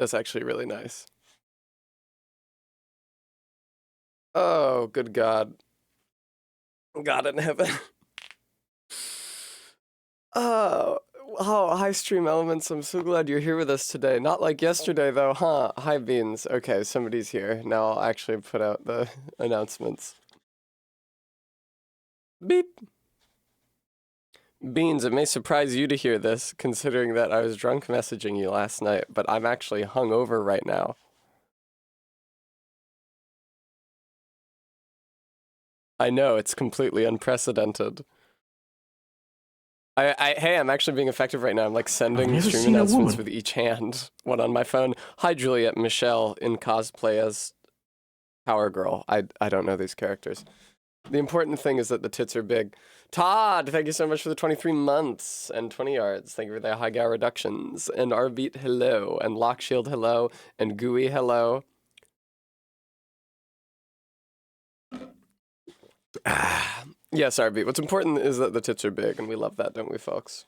That's actually really nice. Oh, good God. God in heaven. Oh, oh, hi, Stream Elements. I'm so glad you're here with us today. Not like yesterday, though, huh? Hi, Beans. Okay, somebody's here. Now I'll actually put out the announcements. Beep. Beans, it may surprise you to hear this, considering that I was drunk messaging you last night, but I'm actually hungover right now. I know, it's completely unprecedented. Hey, I'm actually being effective right now. I'm like sending stream announcements with each hand, one on my phone. Hi, Juliet Michelle in cosplay as Power Girl. I don't know these characters. The important thing is that the tits are big. Todd, thank you so much for the 23 months and 20 yards. Thank you for the high gal reductions. And Arbeat, hello. And Lockshield, hello. And Gooey, hello. Yes, Arbeat. What's important is that the tits are big, and we love that, don't we, folks?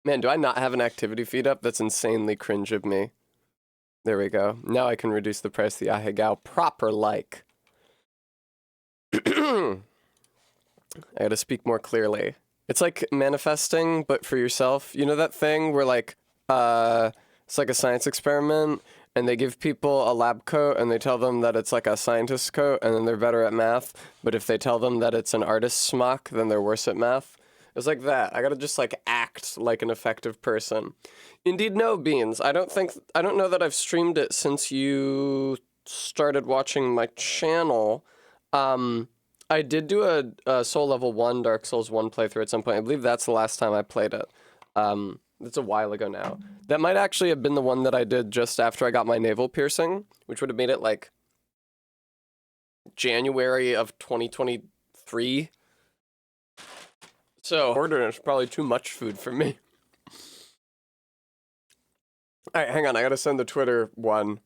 Man, do I not have an activity feed up? That's insanely cringe of me. There we go. Now I can reduce the price of the Ahegao proper like. I gotta speak more clearly. It's like manifesting, but for yourself. You know that thing where like, it's like a science experiment, and they give people a lab coat, and they tell them that it's like a scientist's coat, and then they're better at math. But if they tell them that it's an artist's smock, then they're worse at math. It's like that. I gotta just like act like an effective person. Indeed, no, Beans. I don't know that I've streamed it since you started watching my channel. I did do a Soul Level 1, Dark Souls 1 playthrough at some point. I believe that's the last time I played it. It's a while ago now. That might actually have been the one that I did just after I got my navel piercing, which would have made it like January of 2023. So, ordering is probably too much food for me. Alright, hang on, I gotta send the Twitter one.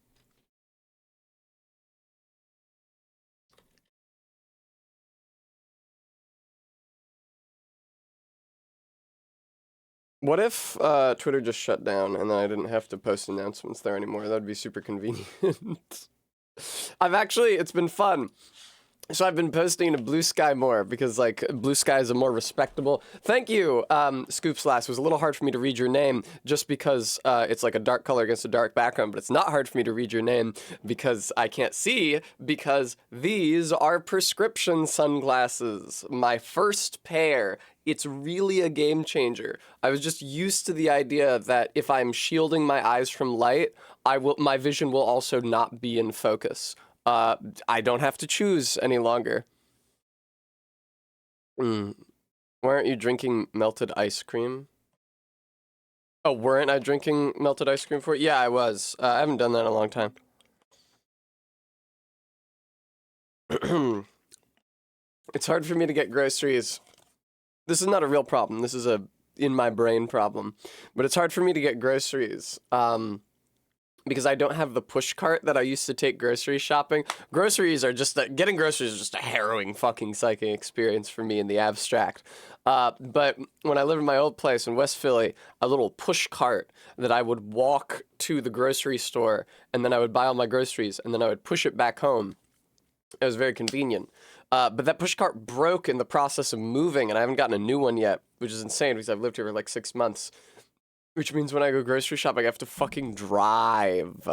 What if Twitter just shut down and then I didn't have to post announcements there anymore? That'd be super convenient. It's been fun. So I've been posting to Blue Sky more because like Blue Sky is a more respectable. Thank you, Scoops Last. It was a little hard for me to read your name just because it's like a dark color against a dark background, but it's not hard for me to read your name because I can't see because these are prescription sunglasses. My first pair. It's really a game changer. I was just used to the idea that if I'm shielding my eyes from light, my vision will also not be in focus. I don't have to choose any longer. Why aren't you drinking melted ice cream? Oh, weren't I drinking melted ice cream for it? Yeah, I was. I haven't done that in a long time. It's hard for me to get groceries. This is not a real problem. This is a in my brain problem. But it's hard for me to get groceries. Because I don't have the push cart that I used to take grocery shopping. Getting groceries is just a harrowing fucking psychic experience for me in the abstract. But when I lived in my old place in West Philly, a little push cart that I would walk to the grocery store, and then I would buy all my groceries, and then I would push it back home. It was very convenient. But that push cart broke in the process of moving, and I haven't gotten a new one yet, which is insane because I've lived here for like 6 months. Which means when I go grocery shopping, I have to fucking drive,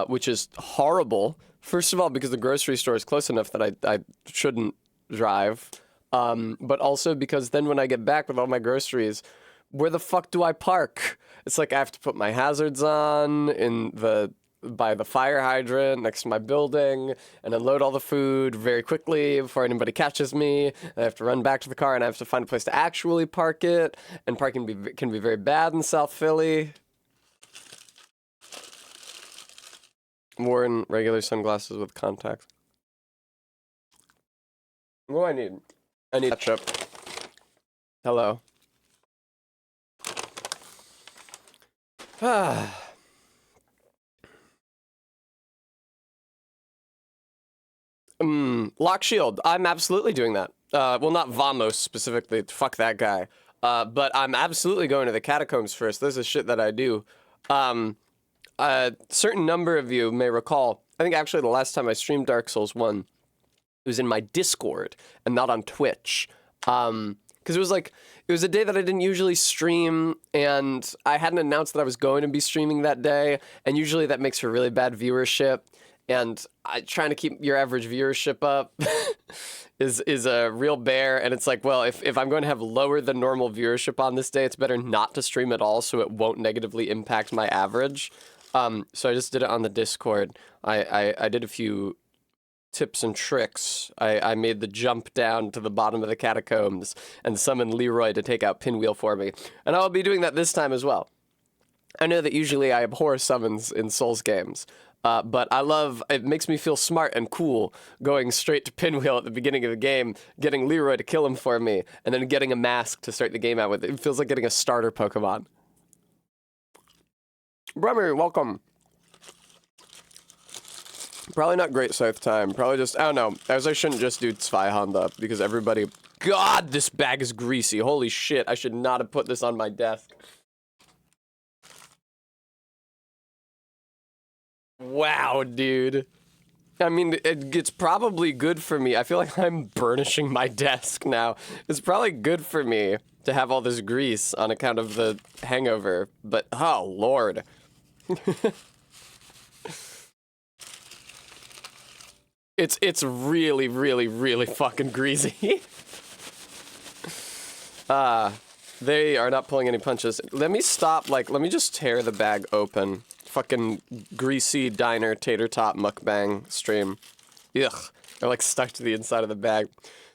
which is horrible. First of all, because the grocery store is close enough that I shouldn't drive. But also because then when I get back with all my groceries, where the fuck do I park? It's like I have to put my hazards on by the fire hydrant next to my building and unload all the food very quickly before anybody catches me. I have to run back to the car and I have to find a place to actually park it. And parking can be very bad in South Philly. I'm wearing regular sunglasses with contacts. What do I need? I need ketchup. Hello. Ah. Lock Shield. I'm absolutely doing that. Well, not Vamos specifically. Fuck that guy. But I'm absolutely going to the catacombs first. This is shit that I do. A certain number of you may recall, I think actually the last time I streamed Dark Souls 1, it was in my Discord and not on Twitch. Because it was a day that I didn't usually stream, and I hadn't announced that I was going to be streaming that day, and usually that makes for really bad viewership. And trying to keep your average viewership up is a real bear. And it's like, well, if I'm going to have lower than normal viewership on this day, it's better not to stream at all so it won't negatively impact my average. So I just did it on the Discord. I did a few tips and tricks. I made the jump down to the bottom of the catacombs and summoned Leroy to take out Pinwheel for me. And I'll be doing that this time as well. I know that usually I abhor summons in Souls games. But it makes me feel smart and cool going straight to Pinwheel at the beginning of the game, getting Leroy to kill him for me, and then getting a mask to start the game out with. It feels like getting a starter Pokemon. Bremer, welcome. Probably not great Scythe time. Probably just, I don't know. As I shouldn't just do Zweihanda because everybody... God, this bag is greasy. Holy shit, I should not have put this on my desk. Wow, dude. I mean, it's probably good for me. I feel like I'm burnishing my desk now. It's probably good for me to have all this grease on account of the hangover, but oh, Lord. It's really, really, really fucking greasy. They are not pulling any punches. Let me stop, let me just tear the bag open. Fucking greasy diner tater tot mukbang stream. Ugh. They're stuck to the inside of the bag.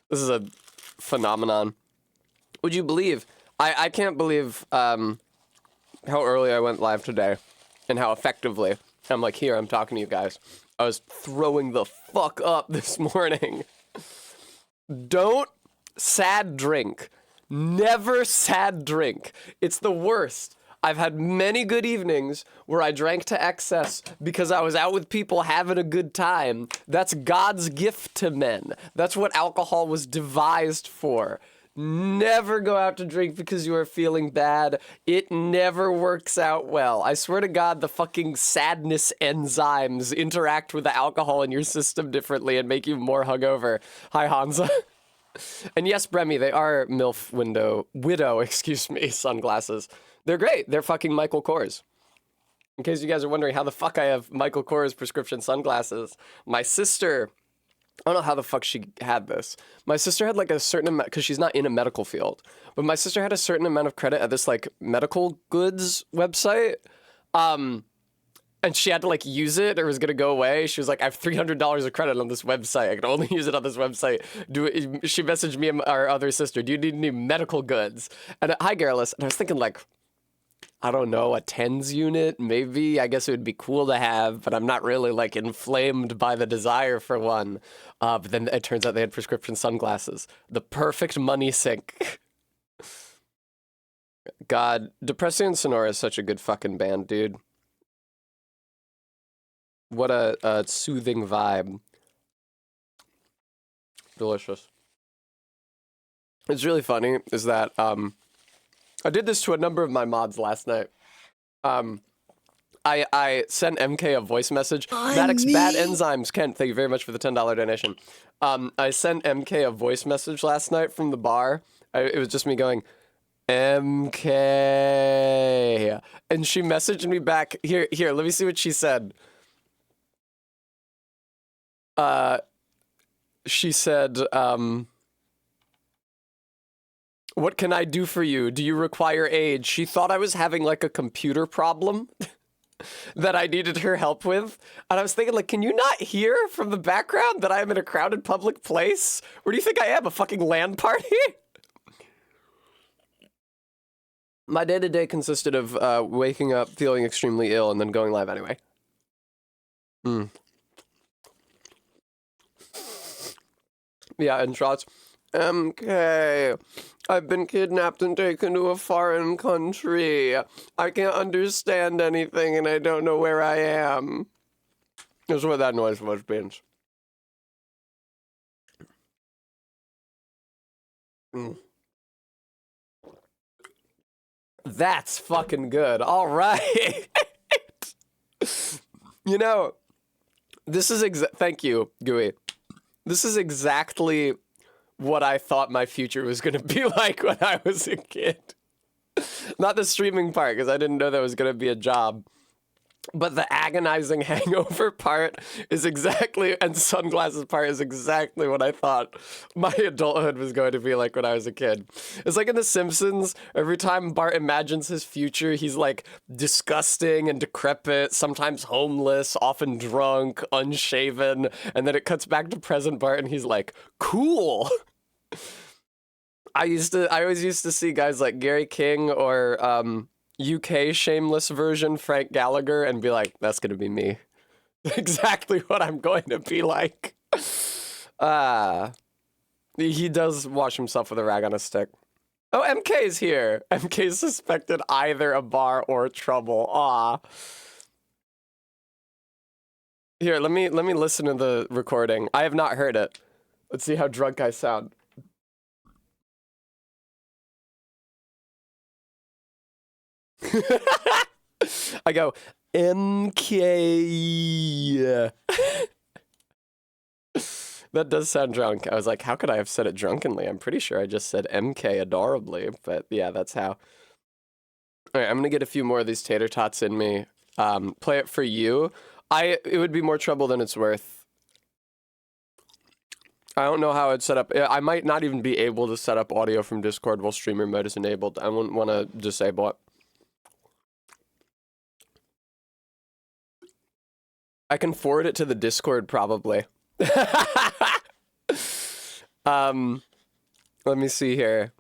This is a phenomenon. Would you believe? I can't believe how early I went live today and how effectively. I'm here, I'm talking to you guys. I was throwing the fuck up this morning. Don't sad drink. Never sad drink. It's the worst. I've had many good evenings where I drank to excess because I was out with people having a good time. That's God's gift to men. That's what alcohol was devised for. Never go out to drink because you are feeling bad. It never works out well. I swear to God, the fucking sadness enzymes interact with the alcohol in your system differently and make you more hungover. Hi, Hansa. And yes, Bremy, they are MILF Widow, sunglasses. They're great. They're fucking Michael Kors. In case you guys are wondering how the fuck I have Michael Kors prescription sunglasses, my sister, I don't know how the fuck she had this. My sister had a certain amount, because she's not in a medical field, but my sister had a certain amount of credit at this medical goods website. And she had to use it or it was going to go away. She was like, I have $300 of credit on this website. I can only use it on this website. She messaged me and our other sister, do you need any medical goods? And hi, Garrulus. And I was thinking I don't know, a TENS unit, maybe. I guess it would be cool to have, but I'm not really inflamed by the desire for one. But then it turns out they had prescription sunglasses. The perfect money sink. God, Depressing Sonora is such a good fucking band, dude. What a soothing vibe. Delicious. It's really funny is that I did this to a number of my mods last night. I sent MK a voice message. Maddox Bad Enzymes, Kent, thank you very much for the $10 donation. I sent MK a voice message last night from the bar. It was just me going, MK. And she messaged me back. Here, let me see what she said. She said, what can I do for you? Do you require aid? She thought I was having a computer problem that I needed her help with. And I was thinking can you not hear from the background that I am in a crowded public place? Where do you think I am? A fucking LAN party? My day-to-day consisted of waking up, feeling extremely ill, and then going live anyway. Yeah, and shots. MK, I've been kidnapped and taken to a foreign country. I can't understand anything and I don't know where I am. That's what that noise was, Beans. That's fucking good. All right. You know, this is thank you, Gooey. This is exactly what I thought my future was going to be like when I was a kid. Not the streaming part, because I didn't know that was going to be a job. But the agonizing hangover part is exactly, and sunglasses part is exactly what I thought my adulthood was going to be like when I was a kid. It's like in The Simpsons, every time Bart imagines his future, he's like disgusting and decrepit, sometimes homeless, often drunk, unshaven, and then it cuts back to present Bart and he's like, cool. I always used to see guys like Gary King or UK shameless version Frank Gallagher and be like, that's gonna be me. Exactly what I'm going to be like. He does wash himself with a rag on a stick. Oh, MK's here. MK's suspected either a bar or trouble. Aw. Here, let me listen to the recording. I have not heard it. Let's see how drunk I sound. I go, MK. That does sound drunk. I was like, how could I have said it drunkenly? I'm pretty sure I just said MK adorably, but yeah, that's how. All right, I'm gonna get a few more of these tater tots in me. Play it for you. It would be more trouble than it's worth. I don't know how I'd set up. I might not even be able to set up audio from Discord while streamer mode is enabled. I wouldn't want to disable it. I can forward it to the Discord probably. Let me see here.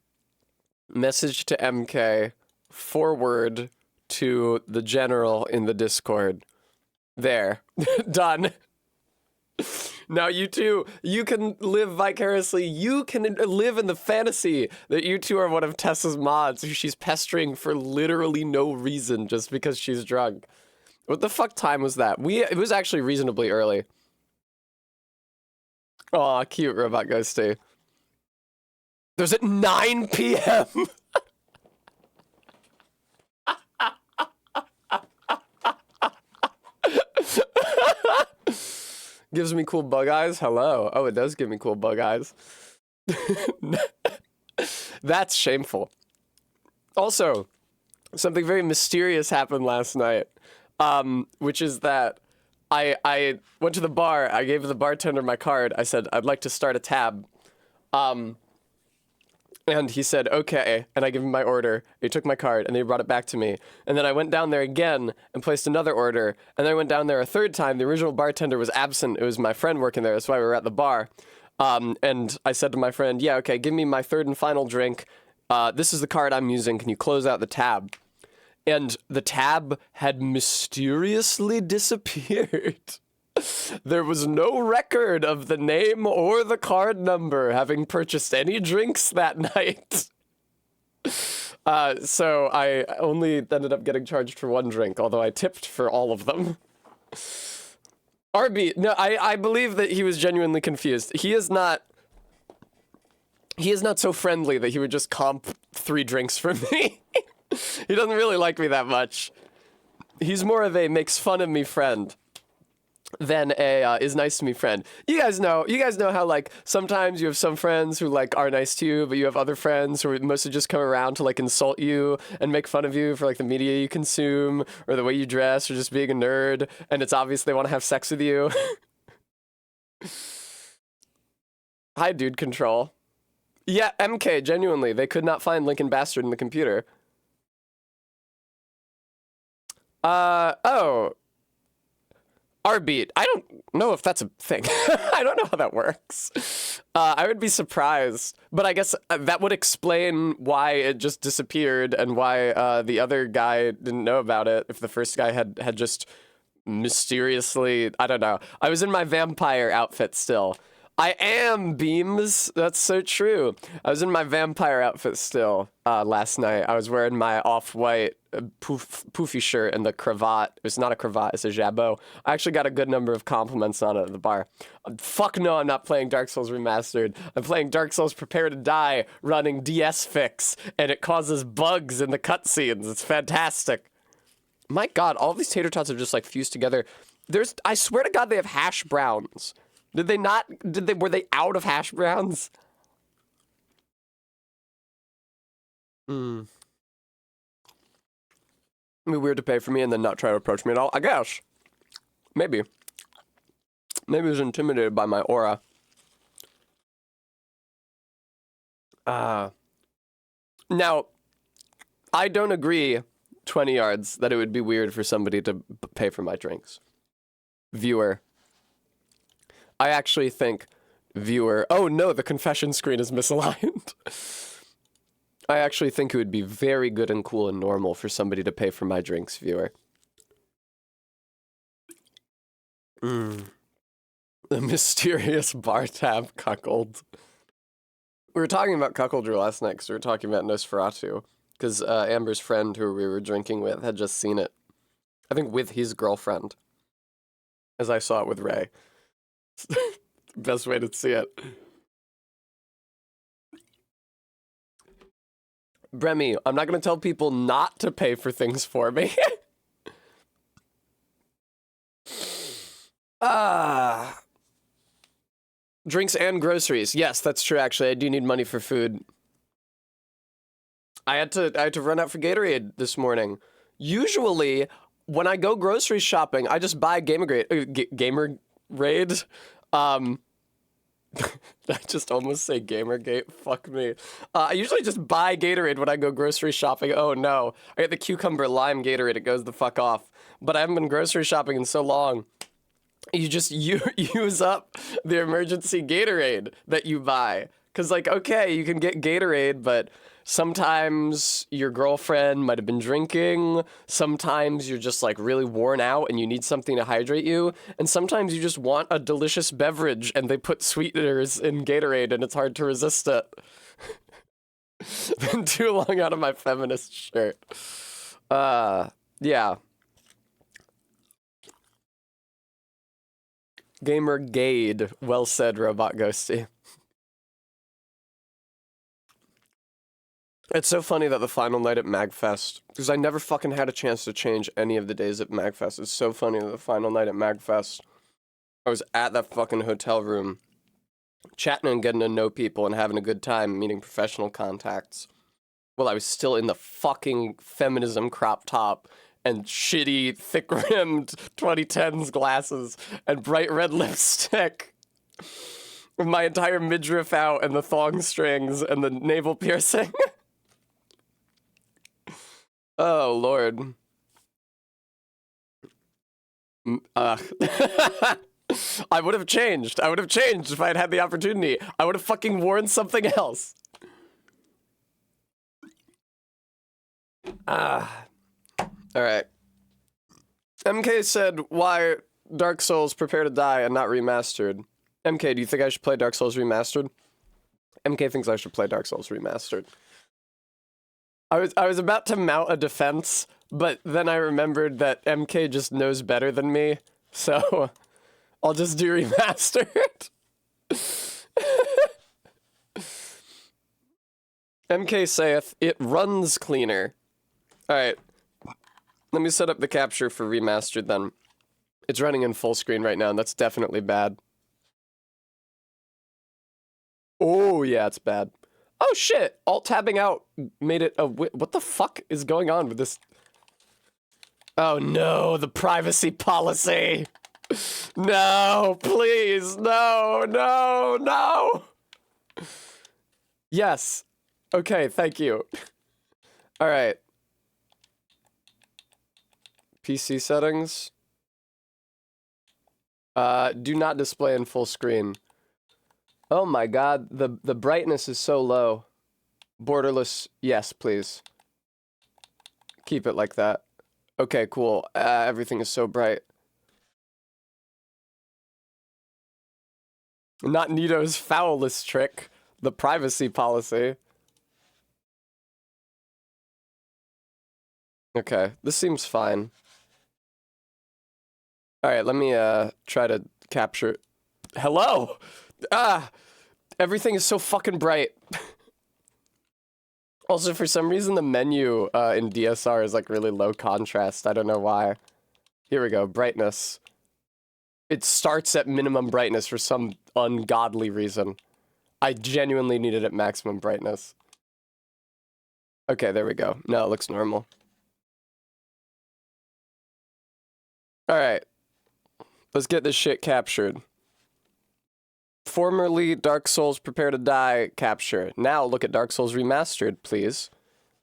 Message to MK, forward to the general in the Discord. There. Done. Now you two, you can live vicariously. You can live in the fantasy that you two are one of Tessa's mods who she's pestering for literally no reason just because she's drunk. What the fuck time was that? It was actually reasonably early. Aw, cute Robot Ghosty. There's at 9 p.m. Gives me cool bug eyes? Hello. Oh, it does give me cool bug eyes. That's shameful. Also, something very mysterious happened last night. Which is that I went to the bar, I gave the bartender my card, I said, I'd like to start a tab. And he said, okay, and I gave him my order. He took my card, and he brought it back to me. And then I went down there again and placed another order, and then I went down there a third time. The original bartender was absent. It was my friend working there, that's why we were at the bar. And I said to my friend, yeah, okay, give me my third and final drink. This is the card I'm using. Can you close out the tab? And the tab had mysteriously disappeared. There was no record of the name or the card number having purchased any drinks that night. So I only ended up getting charged for one drink, although I tipped for all of them. RB, no, I believe that he was genuinely confused. He is not so friendly that he would just comp 3 drinks for me. He doesn't really like me that much. He's more of a makes fun of me friend than a is nice to me friend. You guys know how like sometimes you have some friends who like are nice to you, but you have other friends who mostly just come around to like insult you and make fun of you for like the media you consume or the way you dress or just being a nerd, and it's obvious they want to have sex with you. Hi, dude control. Yeah, MK, genuinely, they could not find Lincoln Bastard in the computer. Oh. R-beat. I don't know if that's a thing. I don't know how that works. I would be surprised, but I guess that would explain why it just disappeared and why the other guy didn't know about it if the first guy had just mysteriously, I don't know. I was in my vampire outfit still. I am, Beams. That's so true. I was in my vampire outfit still last night. I was wearing my off-white poofy shirt and the cravat. It's not a cravat, it's a jabot. I actually got a good number of compliments on it at the bar. Fuck no, I'm not playing Dark Souls Remastered. I'm playing Dark Souls Prepare to Die running DS Fix, and it causes bugs in the cutscenes. It's fantastic. My god, all these tater tots are just like fused together. I swear to god they have hash browns. Did they not? Were they out of hash browns? Hmm. It'd be weird to pay for me and then not try to approach me at all. I guess. Maybe. Maybe he was intimidated by my aura. Now, I don't agree, 20 yards, that it would be weird for somebody to pay for my drinks. Viewer. I actually think viewer... Oh no, the confession screen is misaligned. I actually think it would be very good and cool and normal for somebody to pay for my drinks, viewer. The mysterious bar tab cuckold. We were talking about cuckoldry last night because we were talking about Nosferatu. Because Amber's friend who we were drinking with had just seen it. I think with his girlfriend. As I saw it with Ray. Best way to see it. Bremy, I'm not going to tell people not to pay for things for me. Drinks and groceries. Yes, that's true, actually. I do need money for food. I had to run out for Gatorade this morning. Usually, when I go grocery shopping, I just buy Gamerade. I just almost say Gamergate. Fuck me. I usually just buy Gatorade when I go grocery shopping. Oh no. I get the cucumber lime Gatorade. It goes the fuck off. But I haven't been grocery shopping in so long. You just use up the emergency Gatorade that you buy. Because, like, okay, you can get Gatorade, but sometimes your girlfriend might have been drinking. Sometimes you're just, like, really worn out and you need something to hydrate you. And sometimes you just want a delicious beverage and they put sweeteners in Gatorade and it's hard to resist it. Been too long out of my feminist shirt. Yeah. Gamergade. Well said, Robot Ghosty. It's so funny that the final night at MagFest, because I never fucking had a chance to change any of the days at MagFest. It's so funny that the final night at MagFest, I was at that fucking hotel room, chatting and getting to know people and having a good time, meeting professional contacts, while I was still in the fucking feminism crop top and shitty, thick-rimmed 2010s glasses and bright red lipstick. With my entire midriff out and the thong strings and the navel piercing. Oh, Lord. I would have changed. I would have changed if I had had the opportunity. I would have fucking worn something else. Alright. MK said, why Dark Souls Prepare to Die and not Remastered? MK, do you think I should play Dark Souls Remastered? MK thinks I should play Dark Souls Remastered. I was about to mount a defense, but then I remembered that MK just knows better than me, so I'll just do Remastered. MK saith, it runs cleaner. Alright, let me set up the capture for Remastered then. It's running in full screen right now, and that's definitely bad. Oh, yeah, it's bad. Oh, shit! Alt-tabbing out made it a what the fuck is going on with this? Oh, no, the privacy policy! No, please, no, no, no! Yes. Okay, thank you. Alright. PC settings. Do not display in full screen. Oh my god, the brightness is so low. Borderless, yes, please. Keep it like that. Okay, cool. Everything is so bright. Not Nito's foulest trick, the privacy policy. Okay, this seems fine. Alright, let me try to capture. Hello! Ah! Everything is so fucking bright. Also, for some reason, the menu in DSR is like really low contrast. I don't know why. Here we go, brightness. It starts at minimum brightness for some ungodly reason. I genuinely need it at maximum brightness. Okay, there we go. No, it looks normal. Alright. Let's get this shit captured. Formerly Dark Souls Prepare to Die capture. Now look at Dark Souls Remastered, please.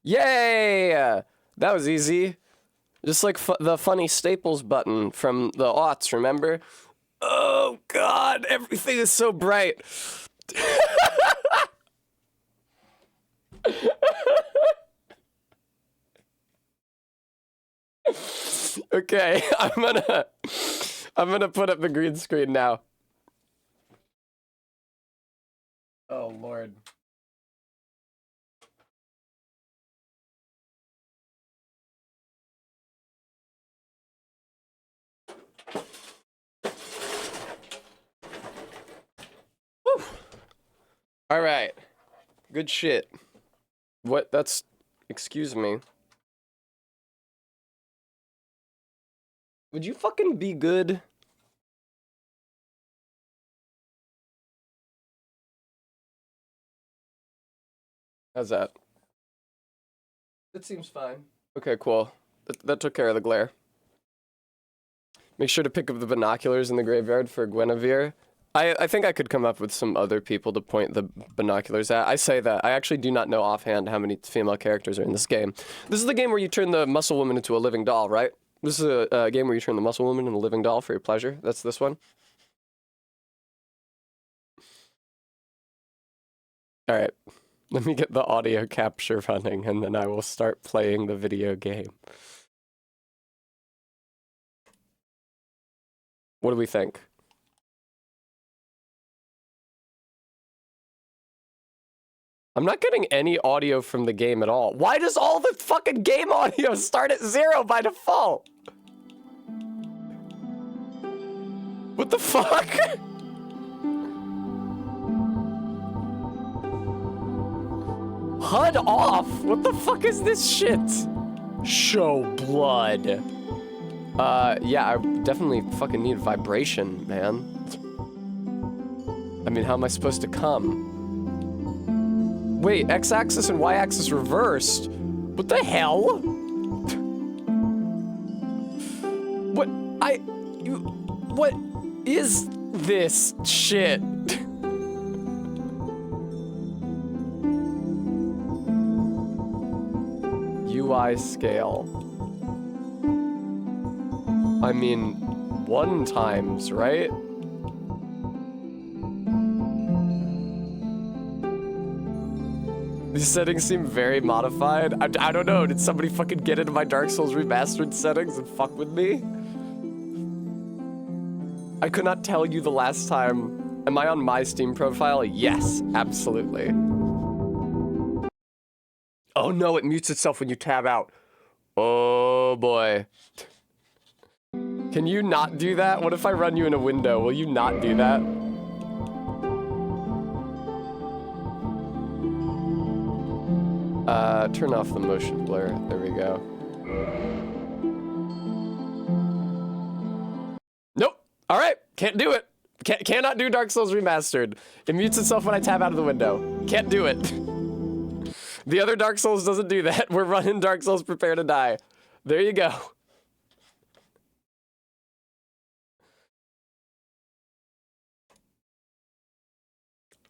Yay! That was easy. Just like the funny Staples button from the aughts, remember? Oh god, everything is so bright. Okay, I'm gonna put up the green screen now. Oh lord. Woo. All right. Good shit. What? That's. Excuse me. Would you fucking be good? How's that? That seems fine. Okay, cool. That took care of the glare. Make sure to pick up the binoculars in the graveyard for Guinevere. I think I could come up with some other people to point the binoculars at. I say that. I actually do not know offhand how many female characters are in this game. This is the game where you turn the muscle woman into a living doll, right? This is a game where you turn the muscle woman into a living doll for your pleasure. That's this one. Alright. Let me get the audio capture running, and then I will start playing the video game. What do we think? I'm not getting any audio from the game at all. Why does all the fucking game audio start at 0 by default? What the fuck? HUD off? What the fuck is this shit? Show blood. Yeah, I definitely fucking need vibration, man. I mean, how am I supposed to come? Wait, x-axis and y-axis reversed? What the hell? What is this shit? UI scale. I mean, 1 times, right? These settings seem very modified. I don't know, did somebody fucking get into my Dark Souls Remastered settings and fuck with me? I could not tell you the last time. Am I on my Steam profile? Yes, absolutely. Oh no, it mutes itself when you tab out. Oh boy. Can you not do that? What if I run you in a window? Will you not do that? Turn off the motion blur. There we go. Nope. All right. Can't do it. Cannot do Dark Souls Remastered. It mutes itself when I tab out of the window. Can't do it. The other Dark Souls doesn't do that. We're running Dark Souls Prepare to Die. There you go.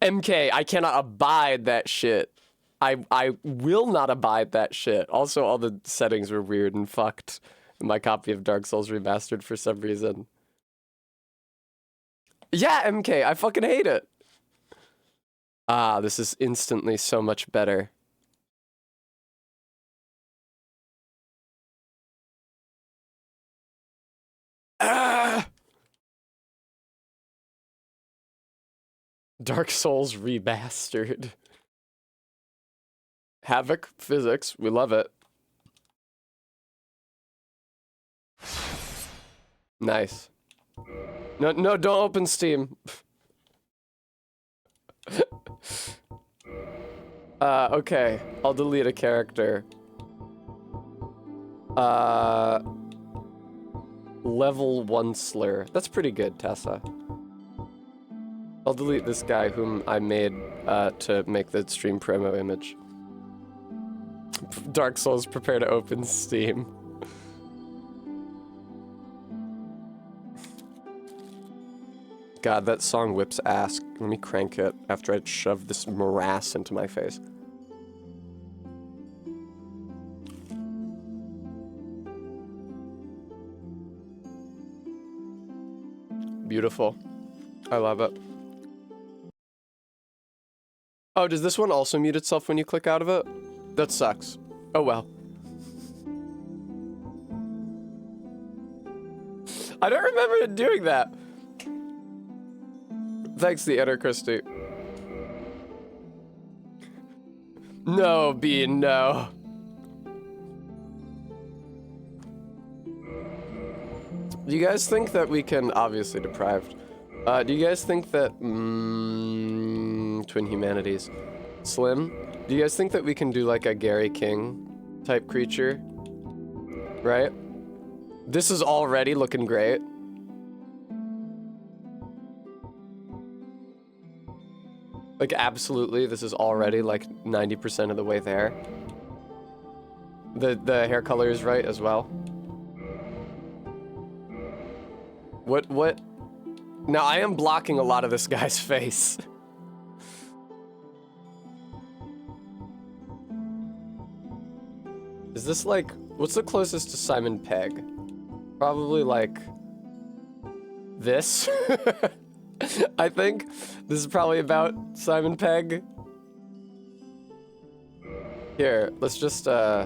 MK, I cannot abide that shit. I will not abide that shit. Also, all the settings were weird and fucked in my copy of Dark Souls Remastered for some reason. Yeah, MK, I fucking hate it. Ah, this is instantly so much better. Ah! Dark Souls remastered. Havoc physics, we love it. Nice. No, don't open Steam. Okay, I'll delete a character. Level 1 slur. That's pretty good, Tessa. I'll delete this guy whom I made to make the stream promo image. Dark Souls, prepare to open Steam. God, that song whips ass. Let me crank it after I shove this morass into my face. Beautiful. I love it. Oh, does this one also mute itself when you click out of it? That sucks. Oh well. I don't remember it doing that. Thanks, the editor, Christy. No, Bean, no. Do you guys think that we can, obviously deprived, do you guys think that, Twin Humanities, Slim, do you guys think that we can do like a Gary King type creature? Right? This is already looking great. Like, absolutely, this is already like 90% of the way there. The hair color is right as well. What? Now, I am blocking a lot of this guy's face. Is this like, what's the closest to Simon Pegg? Probably like this. I think this is probably about Simon Pegg. Here, let's just No.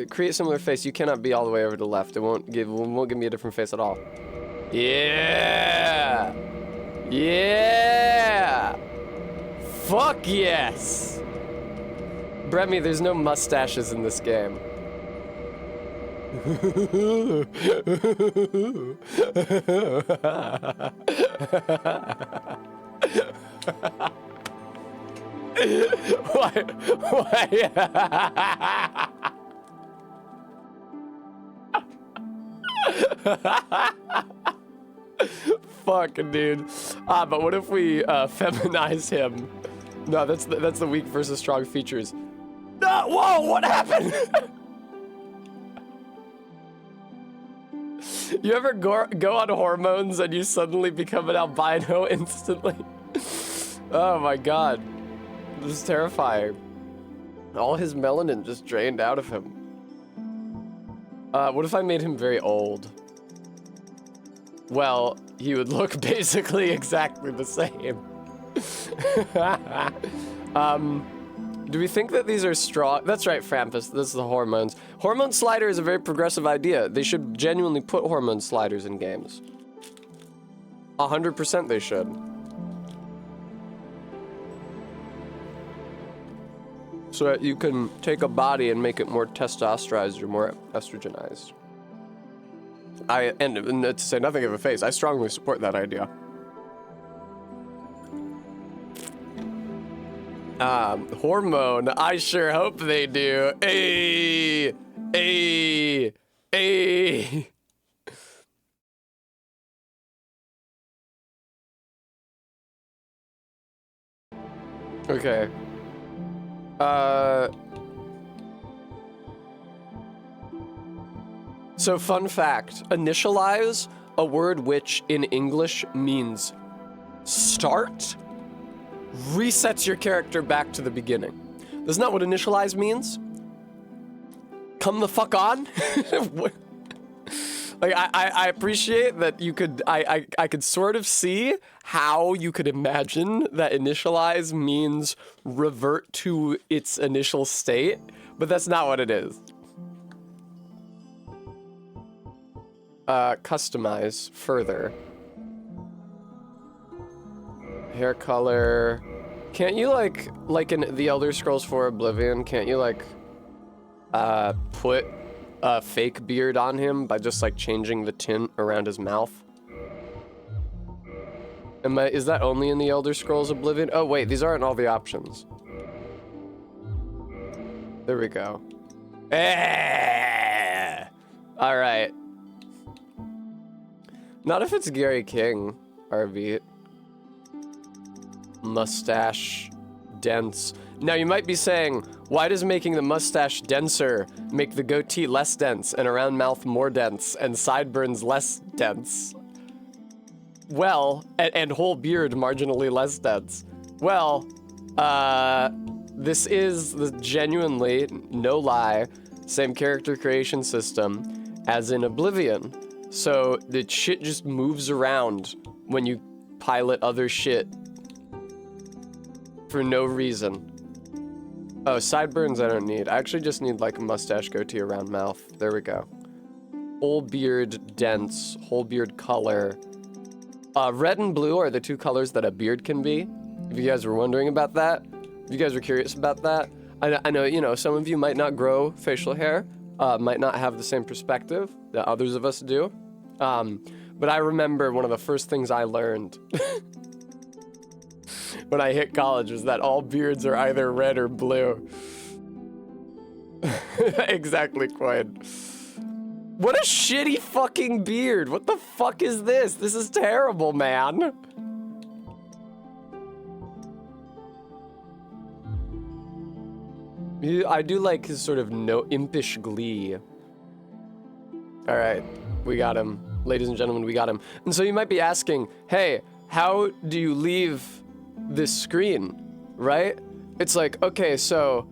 Create similar face. You cannot be all the way over to the left. It won't give me a different face at all. Yeah. Yeah. Fuck yes. Bremy, there's no mustaches in this game. Why? Fuck, dude. But what if we feminize him? No, that's the weak versus strong features. No, whoa, what happened? You ever go on hormones and you suddenly become an albino instantly? Oh my god. This is terrifying. All his melanin just drained out of him. What if I made him very old? Well, he would look basically exactly the same. Do we think that these are strong? That's right, Frampus, this is the hormones. Hormone slider is a very progressive idea. They should genuinely put hormone sliders in games. 100% they should. So that you can take a body and make it more testosterized or more estrogenized. And to say nothing of a face, I strongly support that idea. Hormone, I sure hope they do. Ayy, ayy, ayy. Okay. So fun fact, initialize, a word which in English means start, resets your character back to the beginning. That's not what initialize means. Come the fuck on. Like, I appreciate that you could, I could sort of see how you could imagine that initialize means revert to its initial state, but that's not what it is. customize further. Hair color. Can't you like in the Elder Scrolls 4 Oblivion, can't you like put a fake beard on him by just like changing the tint around his mouth? Is that only in the Elder Scrolls Oblivion? Oh wait, these aren't all the options. There we go. All right. Not if it's Gary King, RV. Mustache dense. Now you might be saying, why does making the mustache denser make the goatee less dense and around mouth more dense and sideburns less dense? Well, and whole beard marginally less dense. Well, this is the genuinely, no lie, same character creation system as in Oblivion. So the shit just moves around when you pilot other shit for no reason. Oh, sideburns I don't need. I actually just need like a mustache goatee around mouth. There we go. Whole beard dense, whole beard color. Red and blue are the two colors that a beard can be. If you guys were wondering about that, if you guys were curious about that, I know, you know, some of you might not grow facial hair, might not have the same perspective that others of us do. But I remember one of the first things I learned when I hit college was that all beards are either red or blue. Exactly, Quinn. What a shitty fucking beard. What the fuck is this? This is terrible, man. I do like his sort of impish glee. All right, we got him. Ladies and gentlemen, we got him. And so you might be asking, hey, how do you leave this screen, right? It's like, okay, so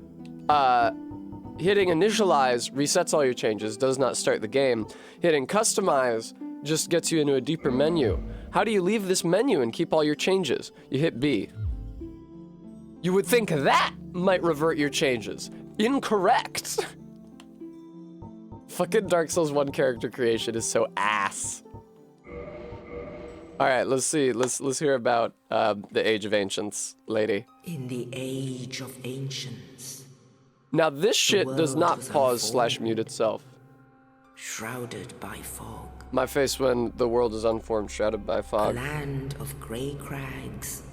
hitting initialize resets all your changes, does not start the game. Hitting customize just gets you into a deeper menu. How do you leave this menu and keep all your changes? You hit B. You would think that might revert your changes. Incorrect. Fucking Dark Souls 1 character creation is so ass. All right, let's see. Let's hear about the Age of Ancients, lady. In the Age of Ancients. Now this shit does not pause / mute itself. Shrouded by fog. My face when the world is unformed, shrouded by A fog. land of grey crags,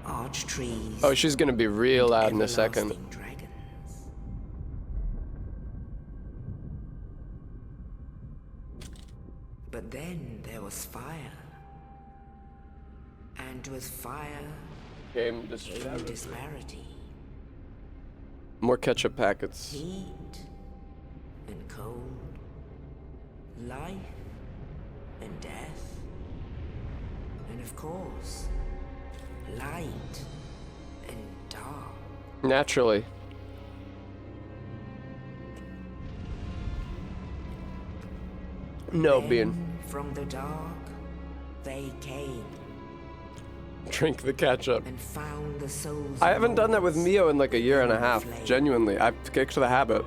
arch trees. Oh, she's gonna be real loud in a second. everlasting dragons. But then there was fire. And with fire Game came destroyed. disparity. More ketchup packets. Heat and cold. Life and death. And of course, light and dark. Naturally. No, Then Bean. from the dark, they came Drink the ketchup. and found the souls. I of haven't done that with Lords Mio in like a year and a half. flame. Genuinely, I've kicked the habit.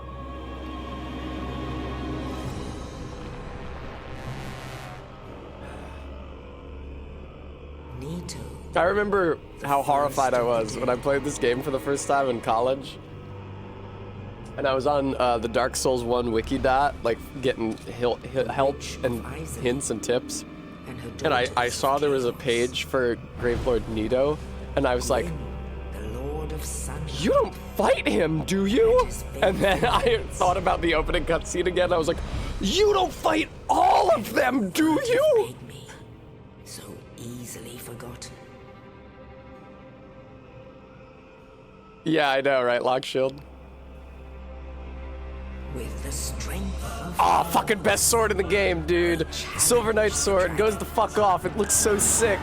Nito. I remember how horrified I was when I played this game for the first time in college. And I was on the Dark Souls 1 Wikidot, like getting help and hints and tips. And, her And I daughters saw there was a came. page for Gravelord Nito, and I was like, The Lord of Sunshine. you don't fight him, do you? And then I thought about the opening cutscene again. I was like, you don't fight all of them, do you? Made me so easily forgotten. Yeah, I know, right, Lock Shield? With the strength of Aw, fucking best sword in the game, dude. Silver Knight sword goes the fuck off. It looks so sick.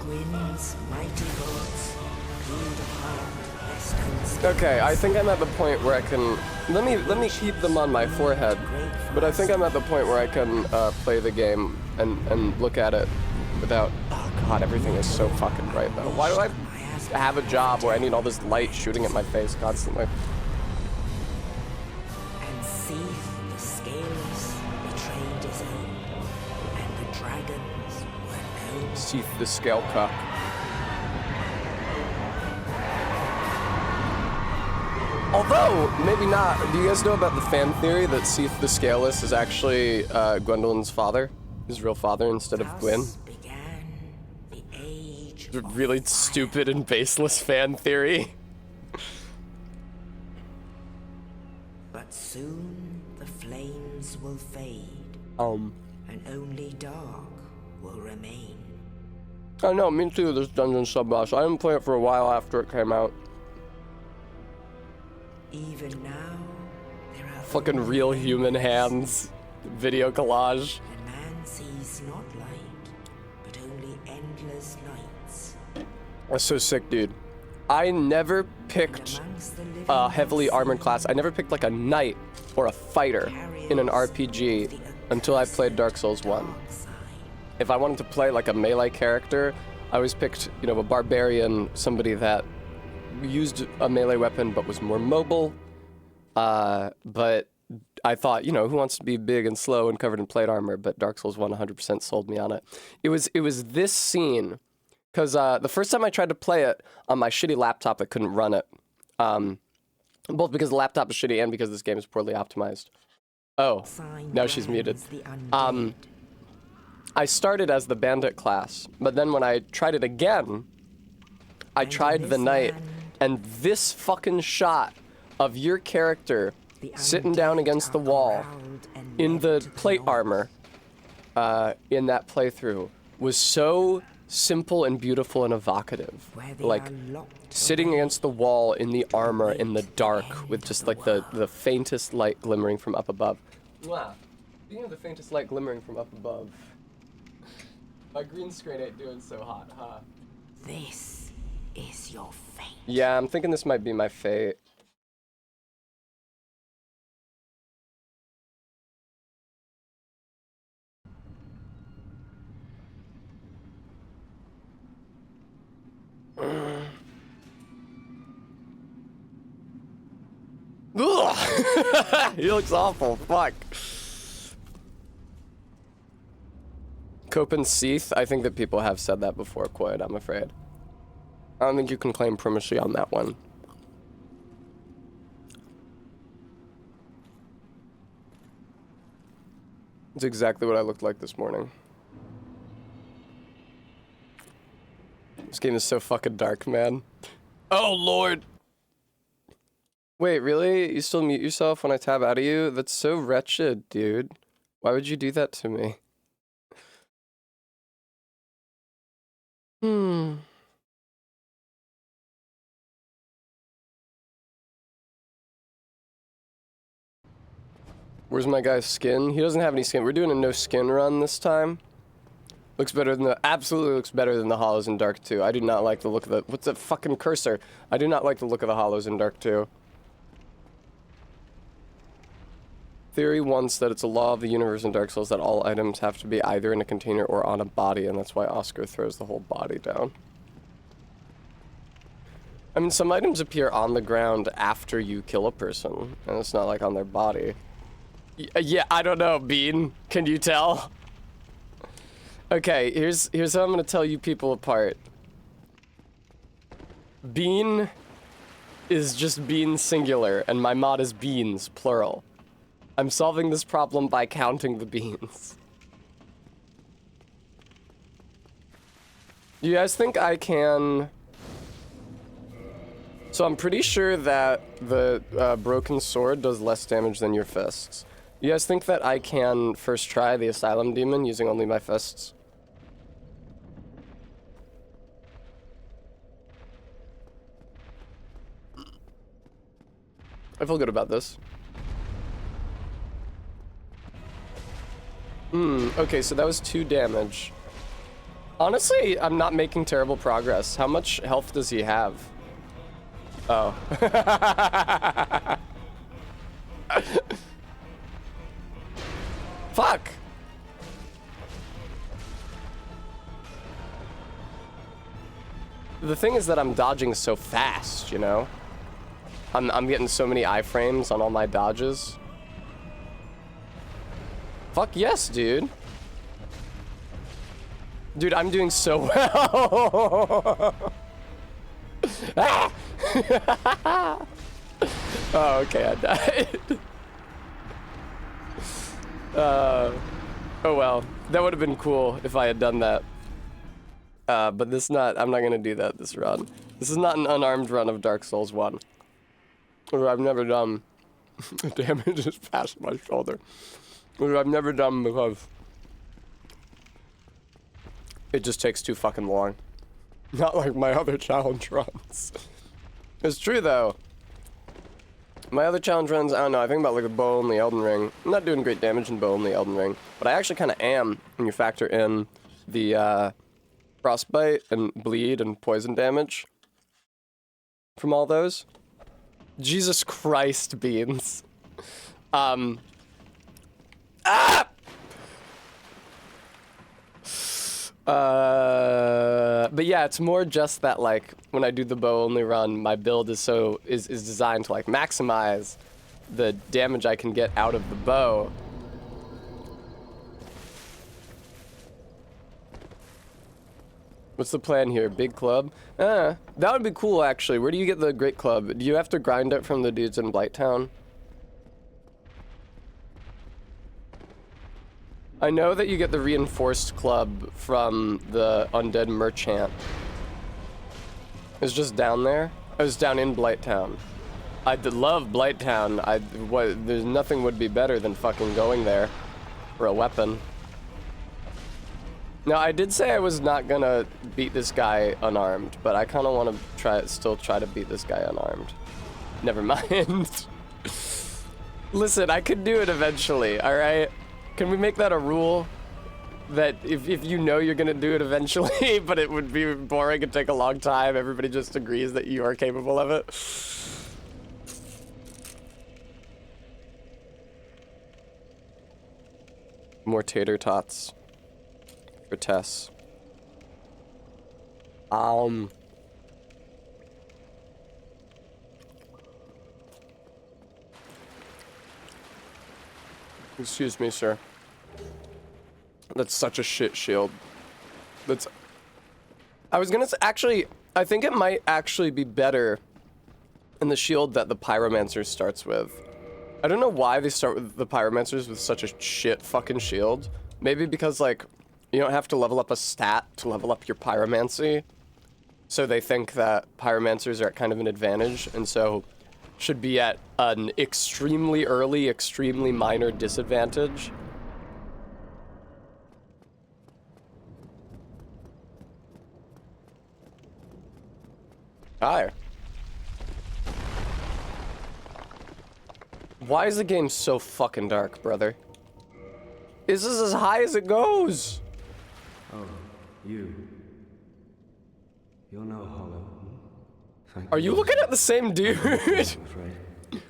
Gwyn's mighty gods, glued upon their stone stakes. Okay, I think I'm at the point where I can. Let me keep them on my forehead. But I think I'm at the point where I can play the game and look at it without. Oh god, everything is so fucking bright though. Why do I have a job where I need all this light shooting at my face constantly? And seethe the scales dragons were no Seath the Scale Cup. Although, maybe not. Do you guys know about the fan theory that Seath the Scaleless is actually Gwendolyn's father? His real father instead of Gwyn? Thus began the age It's a of really fire. stupid and baseless fan theory. But soon the flames will fade, and only dark will remain. I know, me too, this dungeon sub-boss. I didn't play it for a while after it came out. Even now, there are Fucking only real human endless, hands. Video collage. and man sees not light, but only endless nights. That's so sick, dude. I never And picked amongst the living a heavily there armored seems class. I never picked like a knight or a fighter in an RPG until I played Dark Souls 1. dark side. If I wanted to play like a melee character, I always picked, you know, a barbarian, somebody that used a melee weapon but was more mobile. But I thought, you know, who wants to be big and slow and covered in plate armor? But Dark Souls 1 100% sold me on it. It was this scene, because the first time I tried to play it on my shitty laptop, I couldn't run it. Both because the laptop is shitty and because this game is poorly optimized. Oh, Sign now she's muted. brands the undead. I started as the bandit class, but then when I tried it again, I And tried in the this knight, land, and this fucking shot of your character the sitting down undead against the are wall corralled and in led the to plate north. armor in that playthrough was so simple and beautiful and evocative. Where they Like, are locked sitting away. against the wall in the armor in the dark with just like the faintest light glimmering from up above. Wow. Speaking of the faintest light glimmering from up above, my green screen ain't doing so hot, huh? This is your fate. Yeah, I'm thinking this might be my fate. Ugh. He looks awful. Fuck. Cope and Seath, I think that people have said that before, Quid, I'm afraid. I don't think you can claim primacy on that one. It's exactly what I looked like this morning. This game is so fucking dark, man. Oh, Lord! Wait, really? You still mute yourself when I tab out of you? That's so wretched, dude. Why would you do that to me? Where's my guy's skin? He doesn't have any skin. We're doing a no skin run this time. Looks better than absolutely looks better than the Hollows in Dark 2. I do not like the look of the, what's that fucking cursor? I do not like the look of the Hollows in Dark 2. Theory wants that it's a law of the universe in Dark Souls that all items have to be either in a container or on a body, and that's why Oscar throws the whole body down. I mean, some items appear on the ground after you kill a person, and it's not like on their body. Yeah, I don't know, Bean. Can you tell? Okay, here's how I'm gonna tell you people apart. Bean is just bean singular, and my mod is beans, plural. I'm solving this problem by counting the beans. You guys think I can... So I'm pretty sure that the broken sword does less damage than your fists. You guys think that I can first try the Asylum Demon using only my fists? I feel good about this. Okay, so that was 2 damage. Honestly, I'm not making terrible progress. How much health does he have? Oh. Fuck! The thing is that I'm dodging so fast, you know? I'm getting so many iframes on all my dodges. Fuck yes, dude. Dude, I'm doing so well. Ah! Oh, okay, I died. Oh well, that would have been cool if I had done that. But I'm not gonna do that this run. This is not an unarmed run of Dark Souls 1. Or I've never done. Damage is past my shoulder. Which I've never done because it just takes too fucking long. Not like my other challenge runs. It's true though. My other challenge runs, I don't know, I think about like the bow only Elden Ring. I'm not doing great damage in bow only Elden Ring, but I actually kind of am when you factor in the frostbite and bleed and poison damage from all those. Jesus Christ, Beans. But yeah, it's more just that like when I do the bow only run, my build is designed to like maximize the damage I can get out of the bow. What's the plan here? Big club? That would be cool actually. Where do you get the great club? Do you have to grind it from the dudes in Blighttown? I know that you get the reinforced club from the undead merchant. It's just down there. It was down in Blighttown. I love Blighttown. There's nothing would be better than fucking going there for a weapon. Now I did say I was not gonna beat this guy unarmed, but I kind of want to still try to beat this guy unarmed. Never mind. Listen, I could do it eventually. All right. Can we make that a rule? That if you know you're gonna do it eventually, but it would be boring and take a long time, everybody just agrees that you are capable of it? More tater tots for Tess. Excuse me, sir. That's such a shit shield. I was gonna say, actually, I think it might actually be better in the shield that the Pyromancer starts with. I don't know why they start with the Pyromancers with such a shit fucking shield. Maybe because, like, you don't have to level up a stat to level up your Pyromancy. So they think that Pyromancers are at kind of an advantage, and so should be at an extremely early, extremely minor disadvantage. Hi. Why is the game so fucking dark, brother? This is as high as it goes. Oh, you're no hollow. Thank Are you looking at the same dude? I'm afraid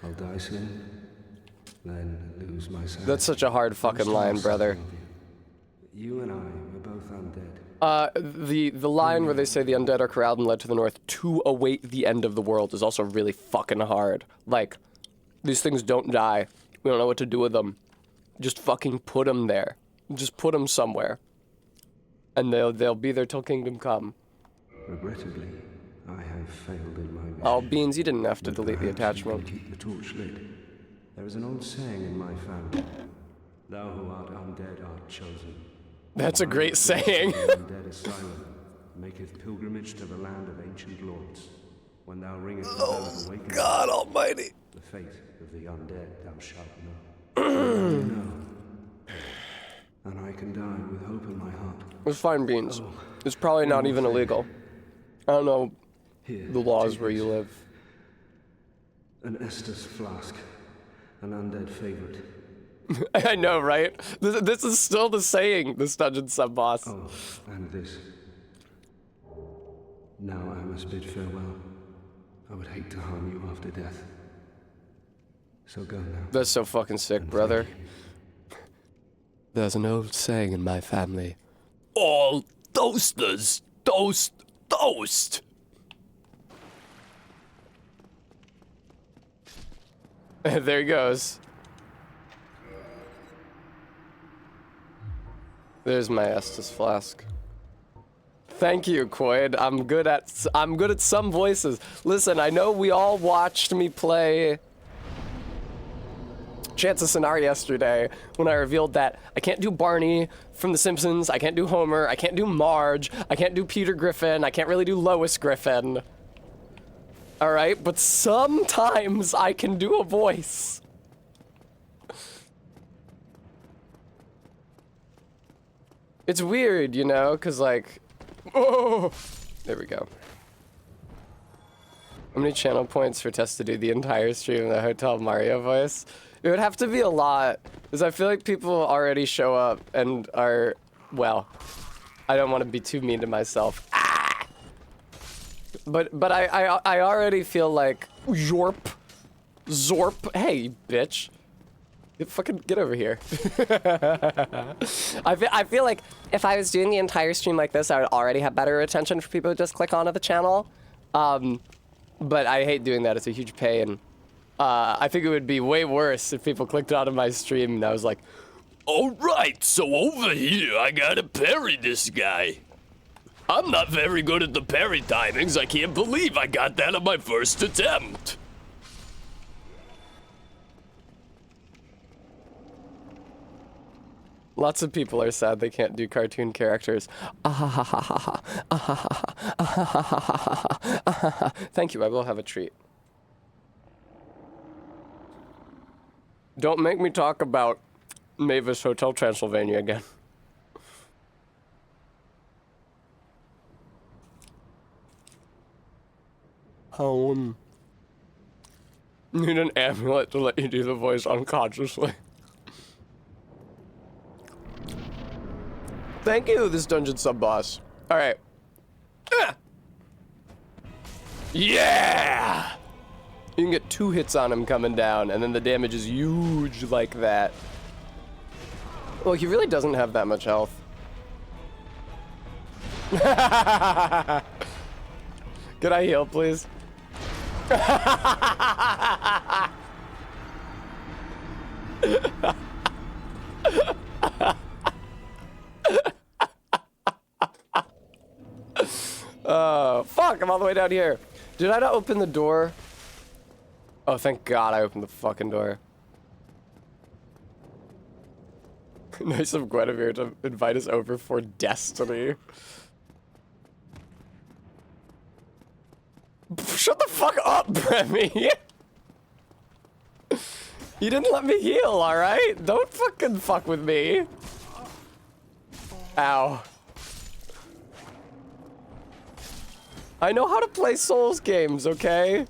I'll die soon, then lose my sight. That's such a hard fucking line, brother. You and I were both undead. The line where they say the undead are corralled and led to the north to await the end of the world is also really fucking hard. Like, these things don't die. We don't know what to do with them. Just fucking put them there. Just put them somewhere. And they'll be there till kingdom come. Regrettably, I have failed in my mission. Oh, Beans, you didn't have to delete the Perhaps you attachment. can keep the torch lit. There is an old saying in my family. Thou who art undead art chosen. That's a great saying. The undead asylum maketh pilgrimage to the land of ancient lords. When thou ringest the bell of awakening, God almighty. the fate of the undead thou shalt know. You know. And I can die with hope in my heart. It's fine, Beans. It's probably not even illegal. I don't know Here, the laws take where it. you live. An Estus flask. An undead favorite. I know, right? This is still the saying, this dungeon sub-boss. Oh, and this. Now I must bid farewell. I would hate to harm you after death. So go now. That's so fucking sick, And brother. thank you. There's an old saying in my family. All toasters toast toast. There he goes. There's my Estus flask. Thank you, Quaid. I'm good at some voices. Listen, I know we all watched me play Chance of Sonar yesterday when I revealed that I can't do Barney from The Simpsons, I can't do Homer, I can't do Marge, I can't do Peter Griffin, I can't really do Lois Griffin. Alright, but sometimes I can do a voice. It's weird, you know, because like, oh, there we go. How many channel points for Tess to do the entire stream in the Hotel Mario voice? It would have to be a lot, because I feel like people already show up and are, well, I don't want to be too mean to myself. Ah! But I already feel like, Zorp, hey, you bitch. Fucking get over here. I feel like if I was doing the entire stream like this, I would already have better retention for people to just click onto the channel. But I hate doing that. It's a huge pain. I think it would be way worse if people clicked onto my stream and I was like, alright, so over here I gotta parry this guy. I'm not very good at the parry timings. I can't believe I got that on my first attempt. Lots of people are sad they can't do cartoon characters. Thank you, I will have a treat. Don't make me talk about Mavis Hotel Transylvania again. Need an amulet to let you do the voice unconsciously. Thank you, this dungeon sub-boss. Alright. Yeah! You can get 2 hits on him coming down, and then the damage is huge like that. Well, he really doesn't have that much health. Could I heal, please? Fuck, I'm all the way down here. Did I not open the door? Oh, thank God I opened the fucking door. Nice of Guinevere to invite us over for Destiny. Shut the fuck up, Bremy. You didn't let me heal, alright? Don't fucking fuck with me. Ow. I know how to play Souls games, okay?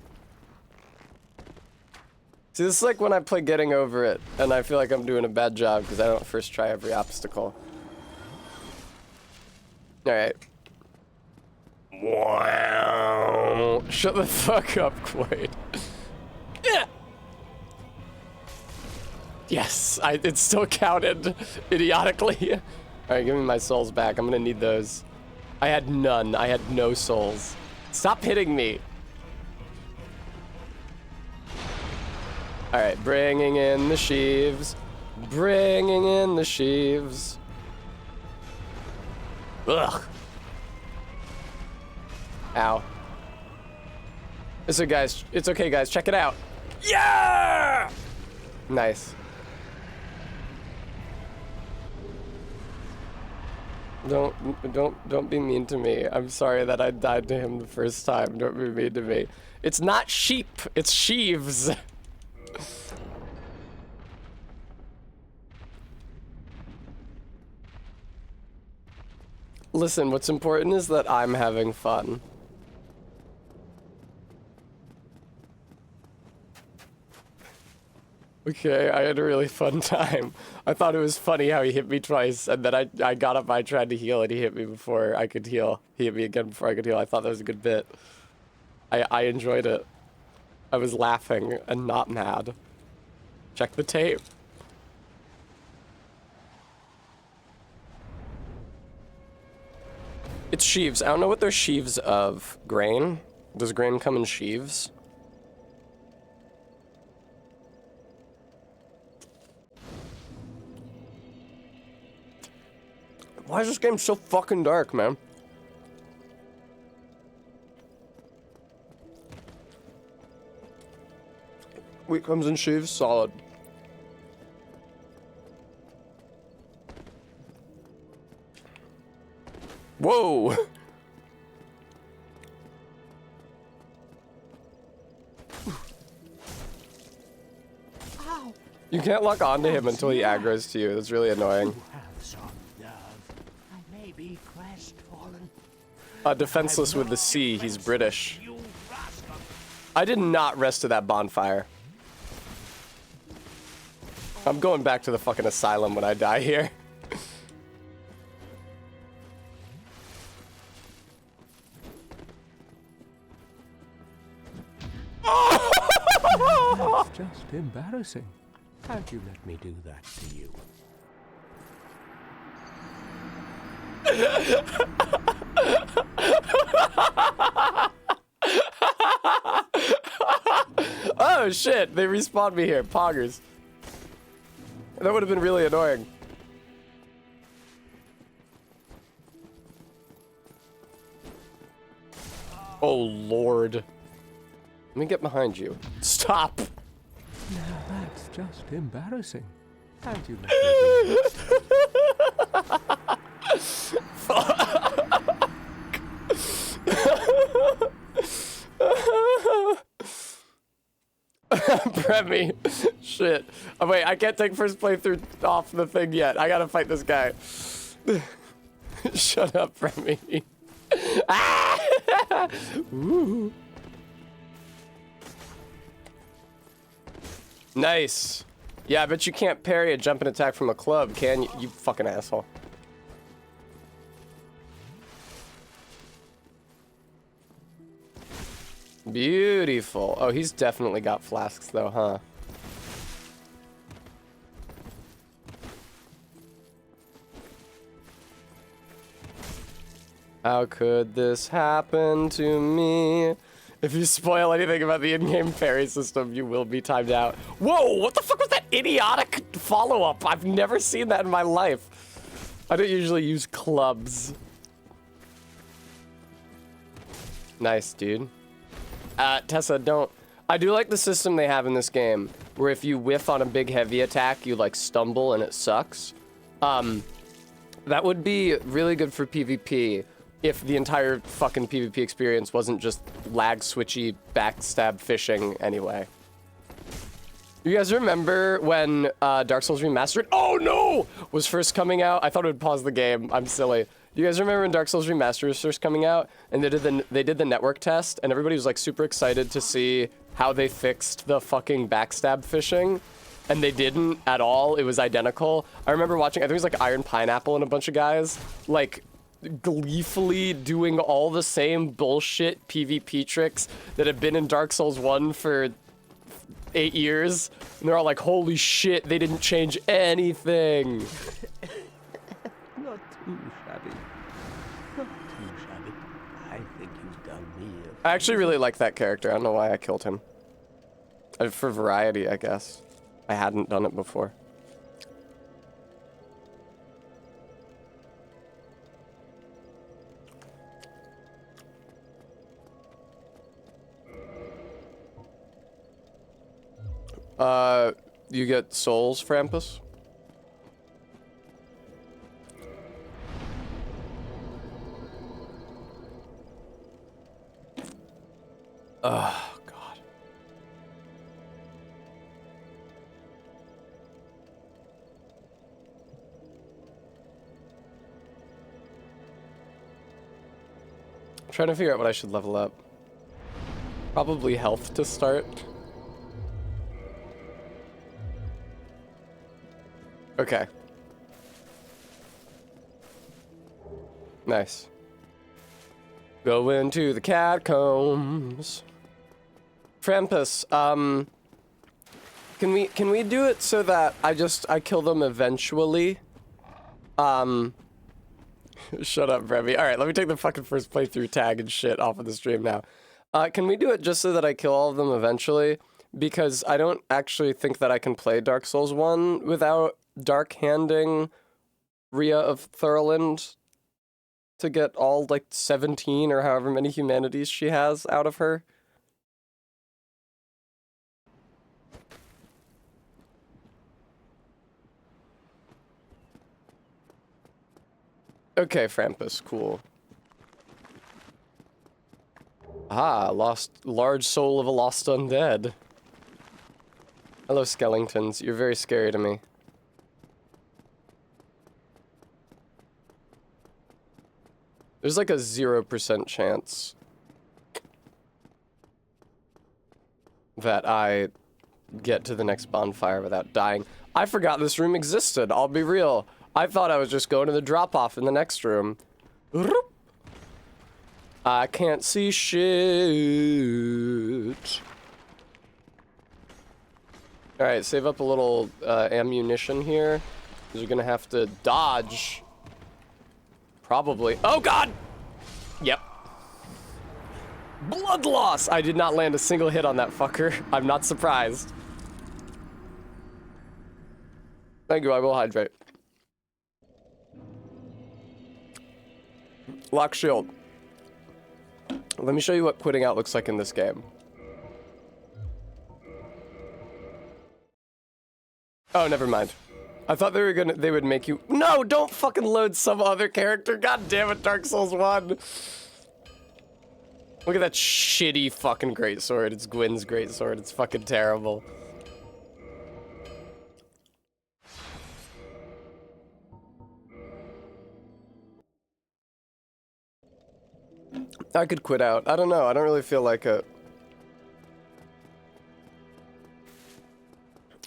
See, this is like when I play Getting Over It, and I feel like I'm doing a bad job because I don't first try every obstacle. Alright. Wow. Shut the fuck up, Quaid. Yeah. Yes, it still counted idiotically. Alright, give me my souls back. I'm gonna need those. I had none. I had no souls. Stop hitting me. Alright, bringing in the sheaves. Bringing in the sheaves. Ugh. Ow. It's okay, guys. Check it out. Yeah! Nice. Don't be mean to me. I'm sorry that I died to him the first time. Don't be mean to me. It's not sheep, it's sheaves. Listen, what's important is that I'm having fun. Okay, I had a really fun time. I thought it was funny how he hit me twice, and then I got up, I tried to heal, and he hit me before I could heal. He hit me again before I could heal. I thought that was a good bit. I enjoyed it. I was laughing and not mad. Check the tape. It's sheaves. I don't know what they're sheaves of. Grain? Does grain come in sheaves? Why is this game so fucking dark, man? Wheat comes in sheaves, solid. Whoa! You can't lock onto him until he aggroes to you. That's really annoying. Have some nerve. I may be crestfallen. Defenseless with the C. He's British. You rascal. I did not rest to that bonfire. I'm going back to the fucking asylum when I die here. That's just embarrassing. How'd you let me do that to you? Oh shit, they respawned me here. Poggers. That would have been really annoying. Oh lord. Let me get behind you. Stop! Now that's just embarrassing. How'd you let me do that? Premi. Shit. Oh wait, I can't take first playthrough off the thing yet. I gotta fight this guy. Shut up, Premi. Ah! Ooh. Nice. Yeah, I bet you can't parry a jumping attack from a club, can you? You fucking asshole. Beautiful. Oh, he's definitely got flasks though, huh? How could this happen to me? If you spoil anything about the in-game parry system, you will be timed out. Whoa, what the fuck was that idiotic follow-up? I've never seen that in my life. I don't usually use clubs. Nice, dude. Tessa, don't... I do like the system they have in this game, where if you whiff on a big heavy attack, you, like, stumble and it sucks. That would be really good for PvP if the entire fucking PvP experience wasn't just lag switchy backstab fishing anyway. You guys remember when Dark Souls Remastered, oh no, was first coming out? I thought it would pause the game. I'm silly. You guys remember when Dark Souls Remastered was first coming out, and they did the network test, and everybody was like super excited to see how they fixed the fucking backstab fishing, and they didn't at all. It was identical. I remember watching, I think it was like Iron Pineapple and a bunch of guys, like gleefully doing all the same bullshit PvP tricks that have been in Dark Souls 1 for 8 years, and they're all like, holy shit, they didn't change anything. Not too shabby. Not too shabby. I think you've done me a... I actually really like that character. I don't know why I killed him. For variety, I guess. I hadn't done it before. You get souls, Frampus? Oh, God. I'm trying to figure out what I should level up. Probably health to start. Okay. Nice. Go into the catacombs. Frampus, can we do it so that I kill them eventually? Shut up, Brevi. Alright, let me take the fucking first playthrough tag and shit off of the stream now. Can we do it just so that I kill all of them eventually? Because I don't actually think that I can play Dark Souls 1 without dark-handing Rhea of Thurland to get all, like, 17 or however many humanities she has out of her. Okay, Frampus, cool. Ah, large soul of a lost undead. Hello, skeletons. You're very scary to me. There's like a 0% chance that I get to the next bonfire without dying. I forgot this room existed, I'll be real. I thought I was just going to the drop-off in the next room. I can't see shit. Alright, save up a little ammunition here. Because you're gonna have to dodge. Probably. Oh god! Yep. Blood loss! I did not land a single hit on that fucker. I'm not surprised. Thank you, I will hydrate. Lock shield. Let me show you what quitting out looks like in this game. Oh, never mind. I thought they would make you— No, don't fucking load some other character. God damn it, Dark Souls 1. Look at that shitty fucking greatsword. It's Gwyn's greatsword. It's fucking terrible. I could quit out. I don't know. I don't really feel like it.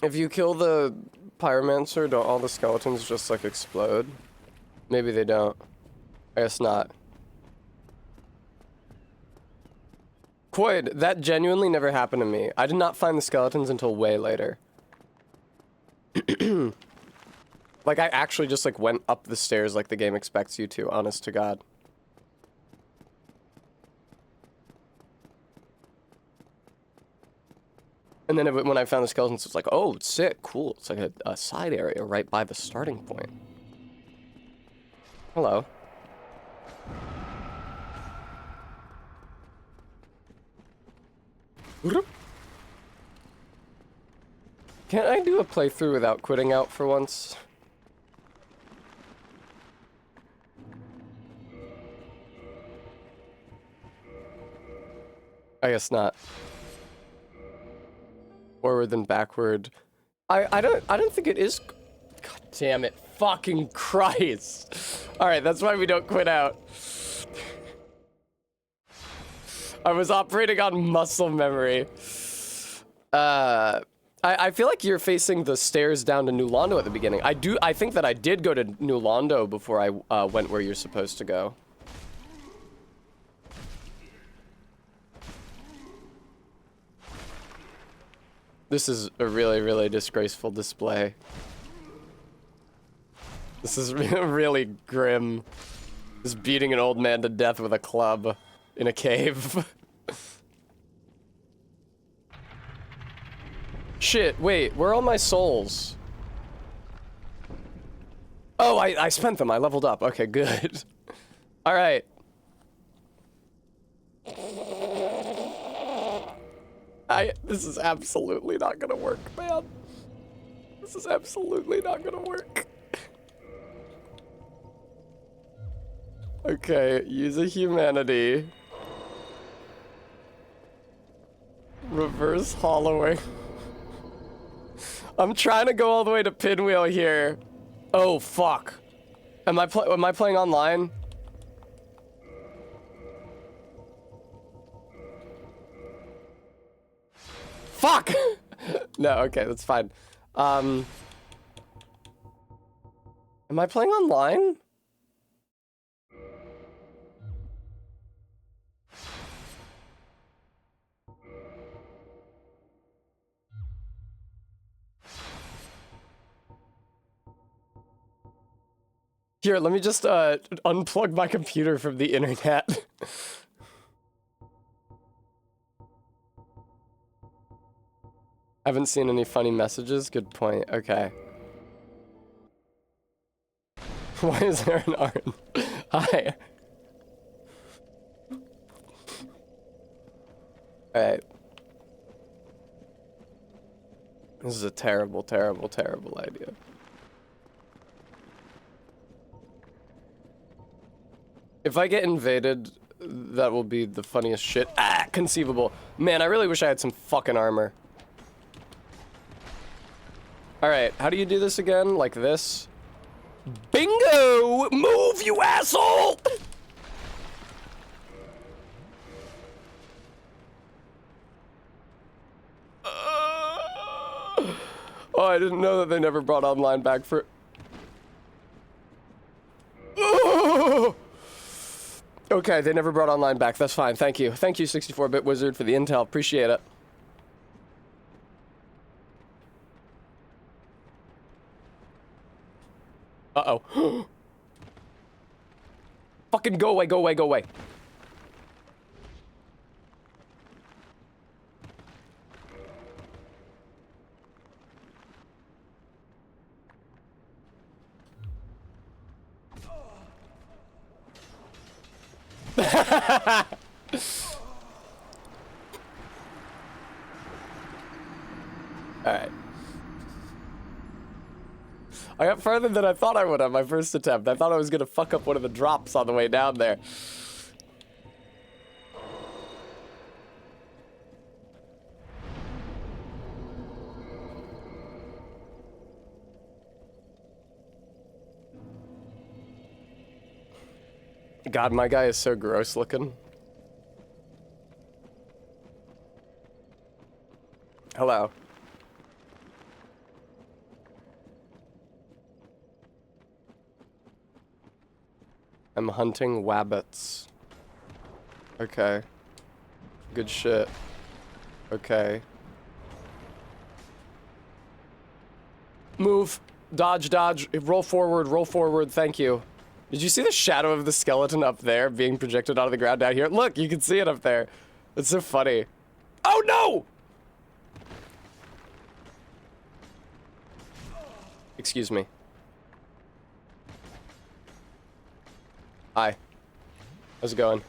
If you kill the pyromancer, don't all the skeletons just like explode? Maybe they don't. I guess not. Quoid, that genuinely never happened to me. I did not find the skeletons until way later. Like, I actually just like went up the stairs like the game expects you to, honest to God. And then when I found the skeletons, it's like, oh, it's sick, cool. It's like a side area right by the starting point. Hello. Can't I do a playthrough without quitting out for once? I guess not. Forward then backward. I don't think it is. God damn it. Fucking Christ. Alright, that's why we don't quit out. I was operating on muscle memory. I feel like you're facing the stairs down to New Londo at the beginning. I think that I did go to New Londo before I went where you're supposed to go. This is a really, really disgraceful display. This is really grim. Just beating an old man to death with a club in a cave. Shit, wait, where are all my souls? Oh, I spent them, I leveled up. Okay, good. Alright. This is absolutely not gonna work, man. This is absolutely not gonna work. Okay, use a humanity. Reverse hollowing. I'm trying to go all the way to Pinwheel here. Oh, fuck. Am I playing online? Fuck! No, okay, that's fine. Am I playing online? Here, let me just unplug my computer from the internet. Haven't seen any funny messages? Good point. Okay. Why is there an orange? Hi. Alright. This is a terrible, terrible, terrible idea. If I get invaded, that will be the funniest shit conceivable. Man, I really wish I had some fucking armor. Alright, how do you do this again? Like this? Bingo! Move, you asshole! Oh, I didn't know that they never brought online back for... Okay, they never brought online back. That's fine. Thank you. Thank you, 64-bit wizard, for the intel. Appreciate it. Uh-oh. Fucking go away, go away, go away. Alright. I got farther than I thought I would on my first attempt. I thought I was gonna fuck up one of the drops on the way down there. God, my guy is so gross looking. Hello. I'm hunting wabbits. Okay. Good shit. Okay. Move. Dodge, dodge. Roll forward, thank you. Did you see the shadow of the skeleton up there being projected onto the ground down here? Look, you can see it up there. It's so funny. Oh no! Excuse me. Hi. How's it going?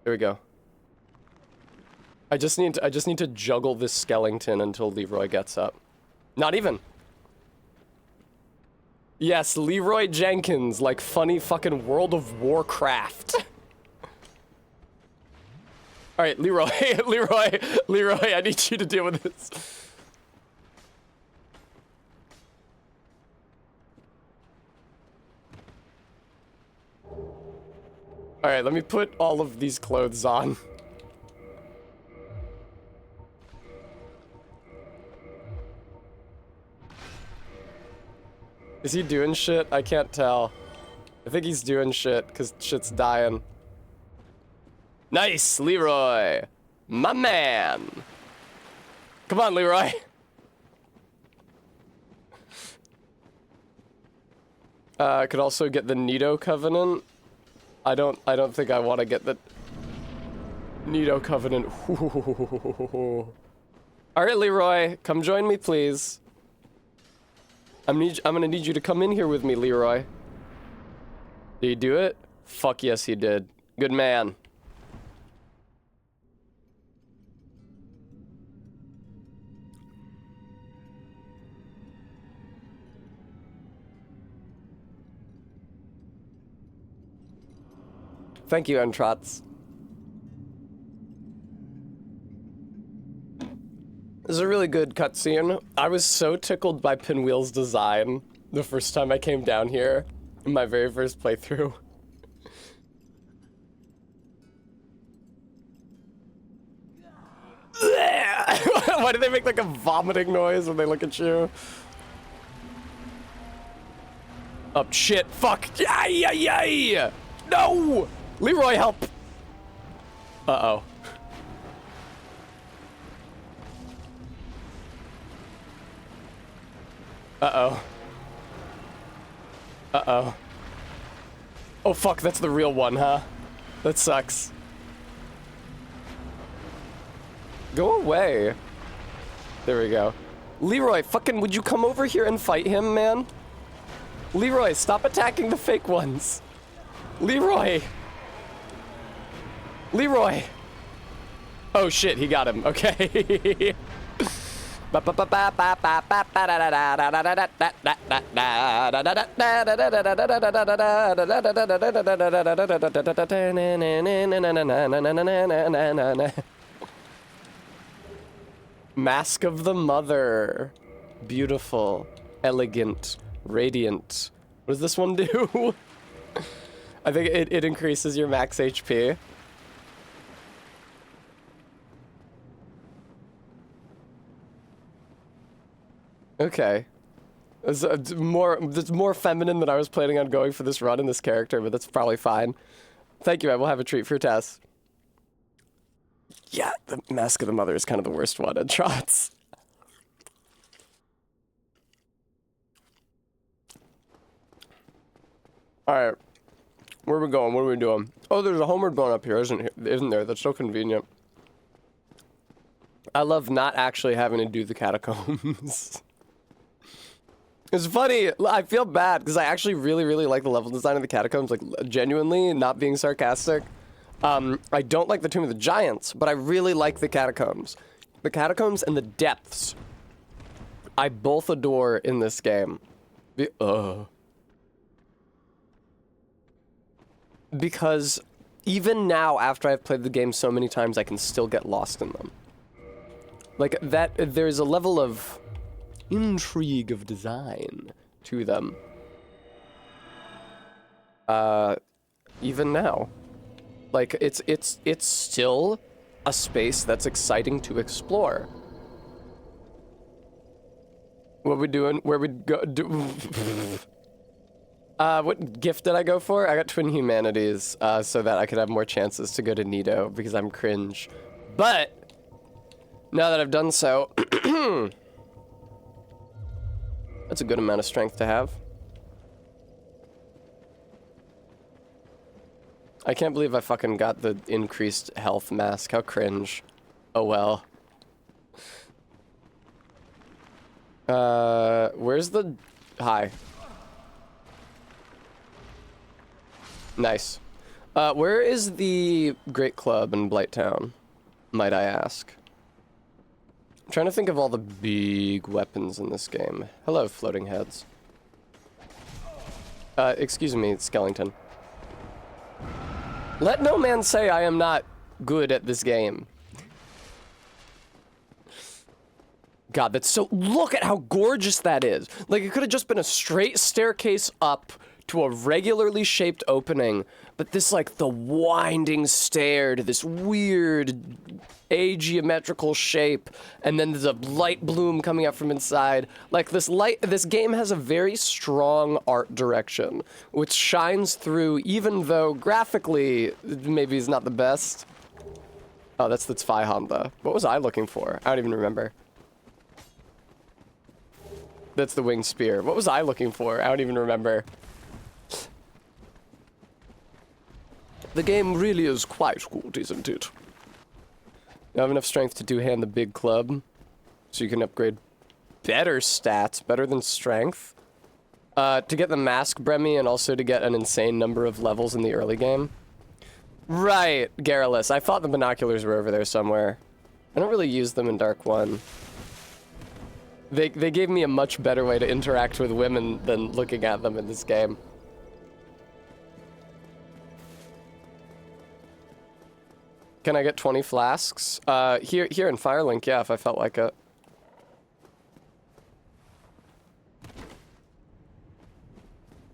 Here we go. I just need to juggle this skeleton until Leroy gets up. Not even. Yes, Leroy Jenkins, like funny fucking World of Warcraft. All right, Leroy, Leroy, I need you to deal with this. All right, let me put all of these clothes on. Is he doing shit? I can't tell. I think he's doing shit, because shit's dying. Nice, Leroy! My man! Come on, Leroy! Could also get the Nido Covenant. I don't think I want to get the Nido Covenant. Alright, Leroy, come join me, please. I'm gonna need you to come in here with me, Leroy. Did he do it? Fuck yes, he did. Good man. Thank you, Entrots. This is a really good cutscene. I was so tickled by Pinwheel's design the first time I came down here in my very first playthrough. Why do they make like a vomiting noise when they look at you? Oh shit, fuck. Yay! No! Leroy, help! Uh-oh. Uh-oh. Uh-oh. Oh fuck, that's the real one, huh? That sucks. Go away. There we go. Leroy, fucking would you come over here and fight him, man? Leroy, stop attacking the fake ones. Leroy! Leroy! Oh shit, he got him. Okay. Mask of the Mother. Beautiful, elegant, radiant. What does this one do? I think it increases your max HP. Okay. It's more feminine than I was planning on going for this run in this character, but that's probably fine. Thank you, I will have a treat for your test. Yeah, the Mask of the Mother is kind of the worst one at Trots. Alright. Where are we going? What are we doing? Oh, there's a homeward bone up here, isn't there? That's so convenient. I love not actually having to do the catacombs. It's funny, I feel bad, because I actually really, really like the level design of the catacombs, like, genuinely, not being sarcastic. I don't like the Tomb of the Giants, but I really like the catacombs. The catacombs and the depths, I both adore in this game. Because even now, after I've played the game so many times, I can still get lost in them. Like, there's a level of intrigue of design to them. Even now. Like, it's still a space that's exciting to explore. What we doing? Where we go? What gift did I go for? I got Twin Humanities, so that I could have more chances to go to Nido, because I'm cringe. But, now that I've done so, that's a good amount of strength to have. I can't believe I fucking got the increased health mask. How cringe. Oh well. Where's the... Hi. Nice. Where is the Great Club in Blighttown, might I ask? I'm trying to think of all the big weapons in this game. Hello, floating heads. Excuse me, Skellington. Let no man say I am not good at this game. God, that's so... Look at how gorgeous that is! Like, it could have just been a straight staircase up to a regularly shaped opening, but this, like, the winding stair to this weird ageometrical shape, and then there's a light bloom coming up from inside. Like, this game has a very strong art direction, which shines through, even though graphically, maybe is not the best. Oh, that's the Zwei Honda. What was I looking for? I don't even remember. That's the winged spear. What was I looking for? I don't even remember. The game really is quite good, isn't it? You have enough strength to two-hand the big club, so you can upgrade better stats, better than strength. To get the mask Bremy, and also to get an insane number of levels in the early game. Right, Garrulus. I thought the binoculars were over there somewhere. I don't really use them in Dark 1. They gave me a much better way to interact with women than looking at them in this game. Can I get 20 flasks? Here in Firelink, yeah, if I felt like it.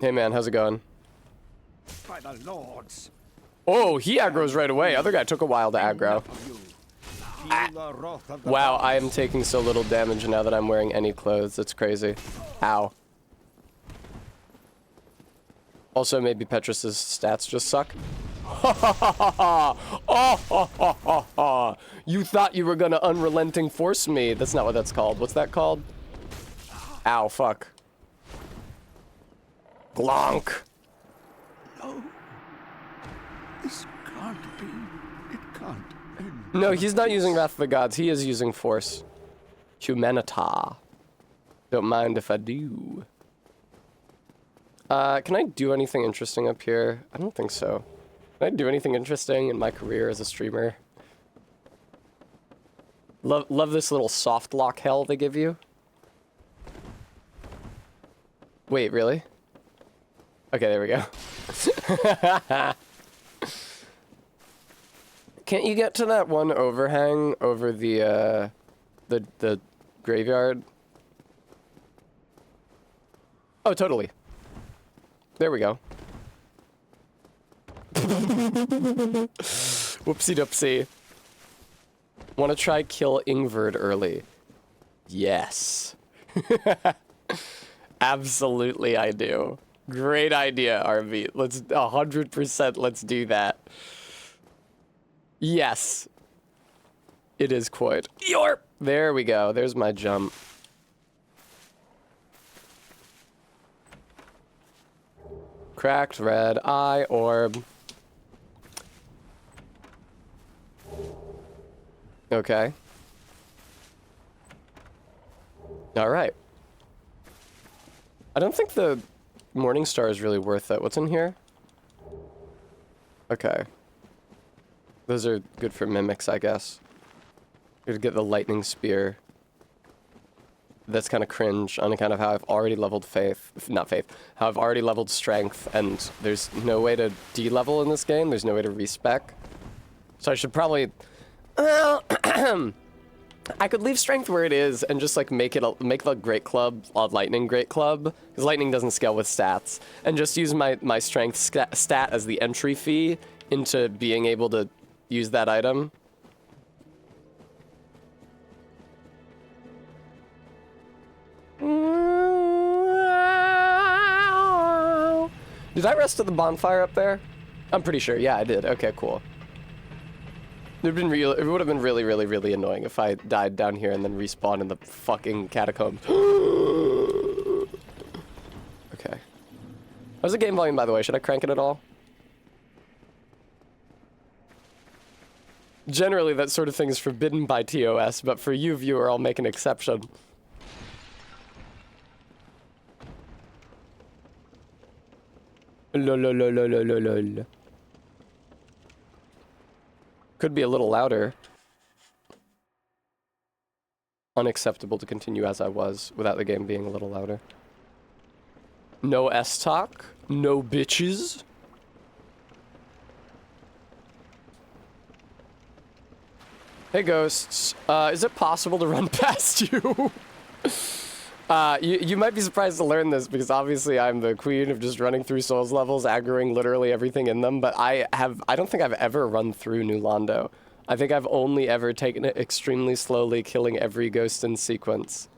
Hey man, how's it going? By the lords. Oh, he aggroes right away. Other guy took a while to aggro. Wow, I am taking so little damage now that I'm wearing any clothes. That's crazy. Ow. Also, maybe Petrus's stats just suck. You thought you were gonna unrelenting force me. That's not what that's called. What's that called? Ow, fuck. Glonk. No. This can't be. It can't end. No, he's not using Wrath of the Gods. He is using Force. Humanita. Don't mind if I do. Can I do anything interesting up here? I don't think so. Can I do anything interesting in my career as a streamer? Love this little soft lock hell they give you. Wait, really? Okay, there we go. Can't you get to that one overhang over the graveyard? Oh, totally. There we go. Whoopsie doopsie. Want to try kill Ingvard early? Yes. Absolutely I do. Great idea, RV. Let's 100% let's do that. Yes. It is quite. Yorp! There we go. There's my jump. Cracked red eye orb. Okay. All right. I don't think the Morning Star is really worth it. What's in here? Okay. Those are good for mimics, I guess. Gonna get the lightning spear. That's kind of cringe on account of how I've already leveled how I've already leveled strength, and there's no way to de-level in this game. There's no way to respec. So I should probably, I could leave strength where it is and just like make the great club a lightning great club, because lightning doesn't scale with stats, and just use my strength stat as the entry fee into being able to use that item. Did I rest at the bonfire up there? I'm pretty sure. Yeah, I did. Okay, cool. It would have been really, really, really annoying if I died down here and then respawned in the fucking catacombs. Okay. How's the game volume, by the way? Should I crank it at all? Generally, that sort of thing is forbidden by TOS, but for you, viewer, I'll make an exception. Lol. Could be a little louder. Unacceptable to continue as I was without the game being a little louder. No S-talk. No bitches. Hey, ghosts. Is it possible to run past you? You might be surprised to learn this, because obviously I'm the queen of just running through Souls levels, aggroing literally everything in them, but I don't think I've ever run through New Londo. I think I've only ever taken it extremely slowly, killing every ghost in sequence.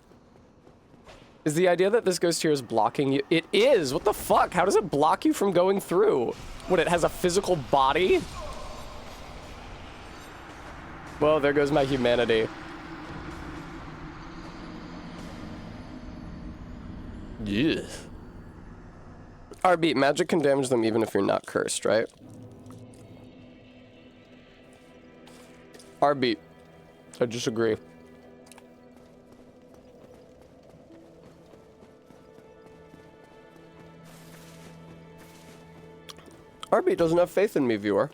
Is the idea that this ghost here is blocking you? It is! What the fuck? How does it block you from going through? What, it has a physical body? Well, there goes my humanity. Yeah. RB, magic can damage them even if you're not cursed, right? RB, I disagree. RB doesn't have faith in me, viewer.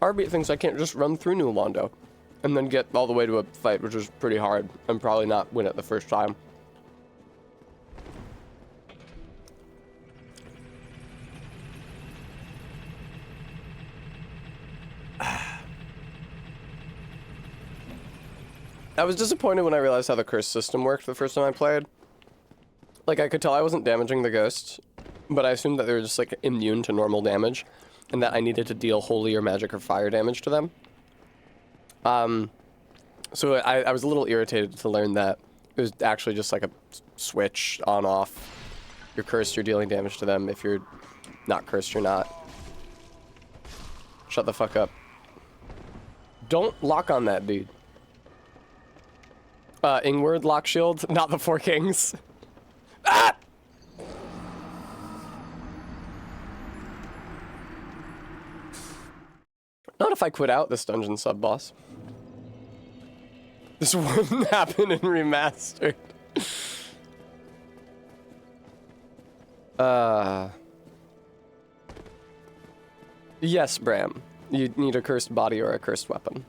RB thinks I can't just run through New Londo and then get all the way to a fight, which is pretty hard, and probably not win it the first time. I was disappointed when I realized how the curse system worked the first time I played. Like, I could tell I wasn't damaging the ghosts, but I assumed that they were just, like, immune to normal damage, and that I needed to deal holy or magic or fire damage to them. So I was a little irritated to learn that it was actually just like a switch on-off. You're cursed, you're dealing damage to them. If you're not cursed, you're not. Shut the fuck up. Don't lock on that, dude. Ingward lock shield, not the Four Kings. Ah! Not if I quit out this dungeon sub-boss. This wouldn't happen in remastered. Yes, Bram. You need a cursed body or a cursed weapon.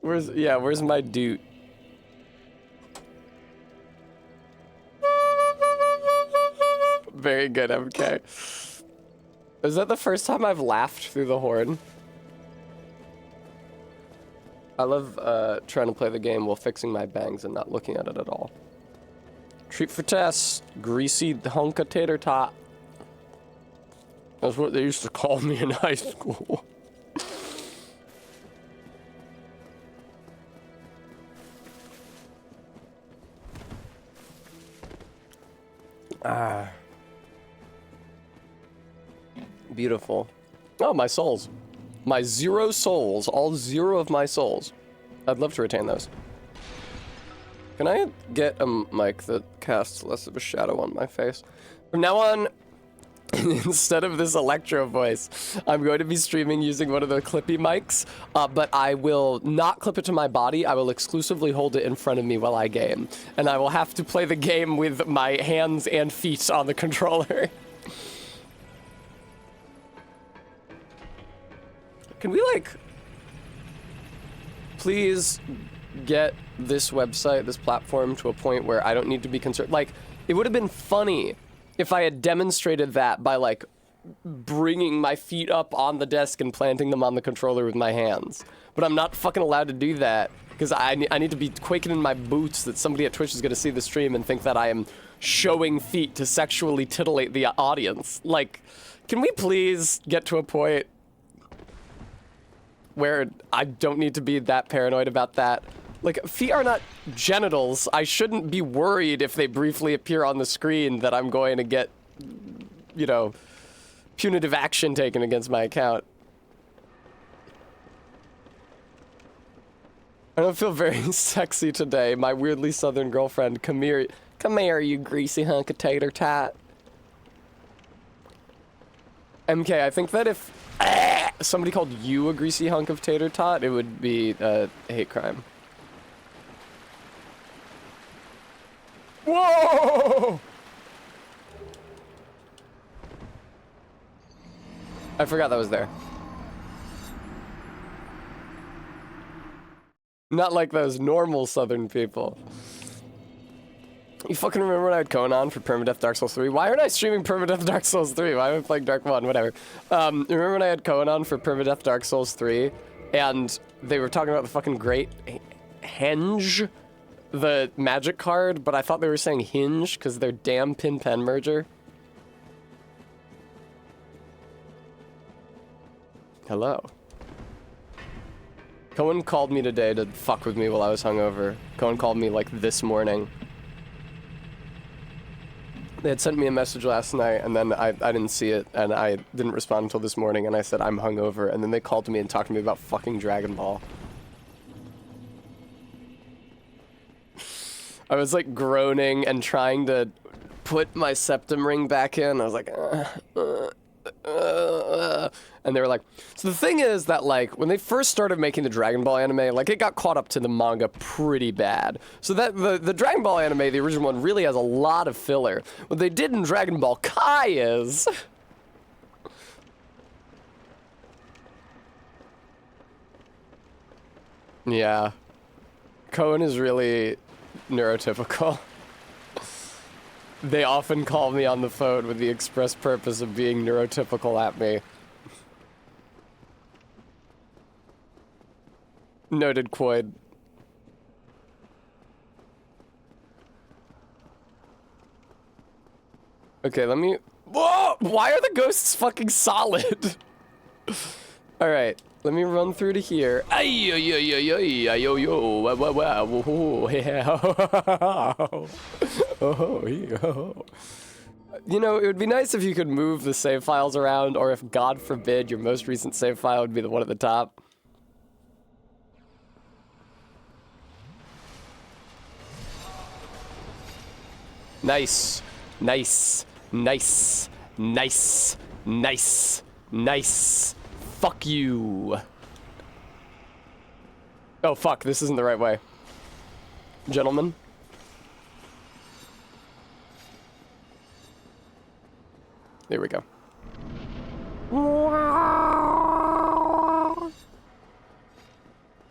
Where's my dude? Very good, MK. Is that the first time I've laughed through the horn? I love trying to play the game while fixing my bangs and not looking at it at all. Treat for Tess, greasy hunk of tater tot. That's what they used to call me in high school. Beautiful. Oh, my souls. My 0 souls. All 0 of my souls. I'd love to retain those. Can I get a mic that casts less of a shadow on my face? From now on, instead of this electro voice, I'm going to be streaming using one of the clippy mics, but I will not clip it to my body. I will exclusively hold it in front of me while I game. And I will have to play the game with my hands and feet on the controller. Can we, like, please get this website, this platform, to a point where I don't need to be concerned? Like, it would have been funny if I had demonstrated that by, like, bringing my feet up on the desk and planting them on the controller with my hands. But I'm not fucking allowed to do that, because I need to be quaking in my boots that somebody at Twitch is going to see the stream and think that I am showing feet to sexually titillate the audience. Like, can we please get to a point where I don't need to be that paranoid about that? Like, feet are not genitals. I shouldn't be worried if they briefly appear on the screen that I'm going to get, you know, punitive action taken against my account. I don't feel very sexy today. My weirdly southern girlfriend, come here, you greasy hunk of tater tot. MK, I think that if somebody called you a greasy hunk of tater tot, it would be a hate crime. Whoa! I forgot that was there. Not like those normal southern people. You fucking remember when I had Conan for Permadeath Dark Souls 3? Why aren't I streaming Permadeath Dark Souls 3? Why am I playing Dark 1? Whatever. Remember when I had Conan for Permadeath Dark Souls 3? And they were talking about the fucking great Henge, the magic card, but I thought they were saying hinge because they're damn pin-pen merger. Hello. Cohen called me today to fuck with me while I was hungover. Cohen called me like this morning. They had sent me a message last night, and then I didn't see it, and I didn't respond until this morning, and I said, I'm hungover, and then they called me and talked to me about fucking Dragon Ball. I was, like, groaning and trying to put my septum ring back in. I was like, and they were like, so the thing is that, like, when they first started making the Dragon Ball anime, like, it got caught up to the manga pretty bad. So that the Dragon Ball anime, the original one, really has a lot of filler. What they did in Dragon Ball Kai is yeah. Cohen is really neurotypical. They often call me on the phone with the express purpose of being neurotypical at me. Noted, Quoid. Okay, let me... Whoa! Why are the ghosts fucking solid? Alright, let me run through to here. You know, it would be nice if you could move the save files around, or if, God forbid, your most recent save file would be the one at the top. Nice. Nice. Nice. Nice. Nice. Nice. Fuck you. Oh, fuck. This isn't the right way. Gentlemen. Here we go.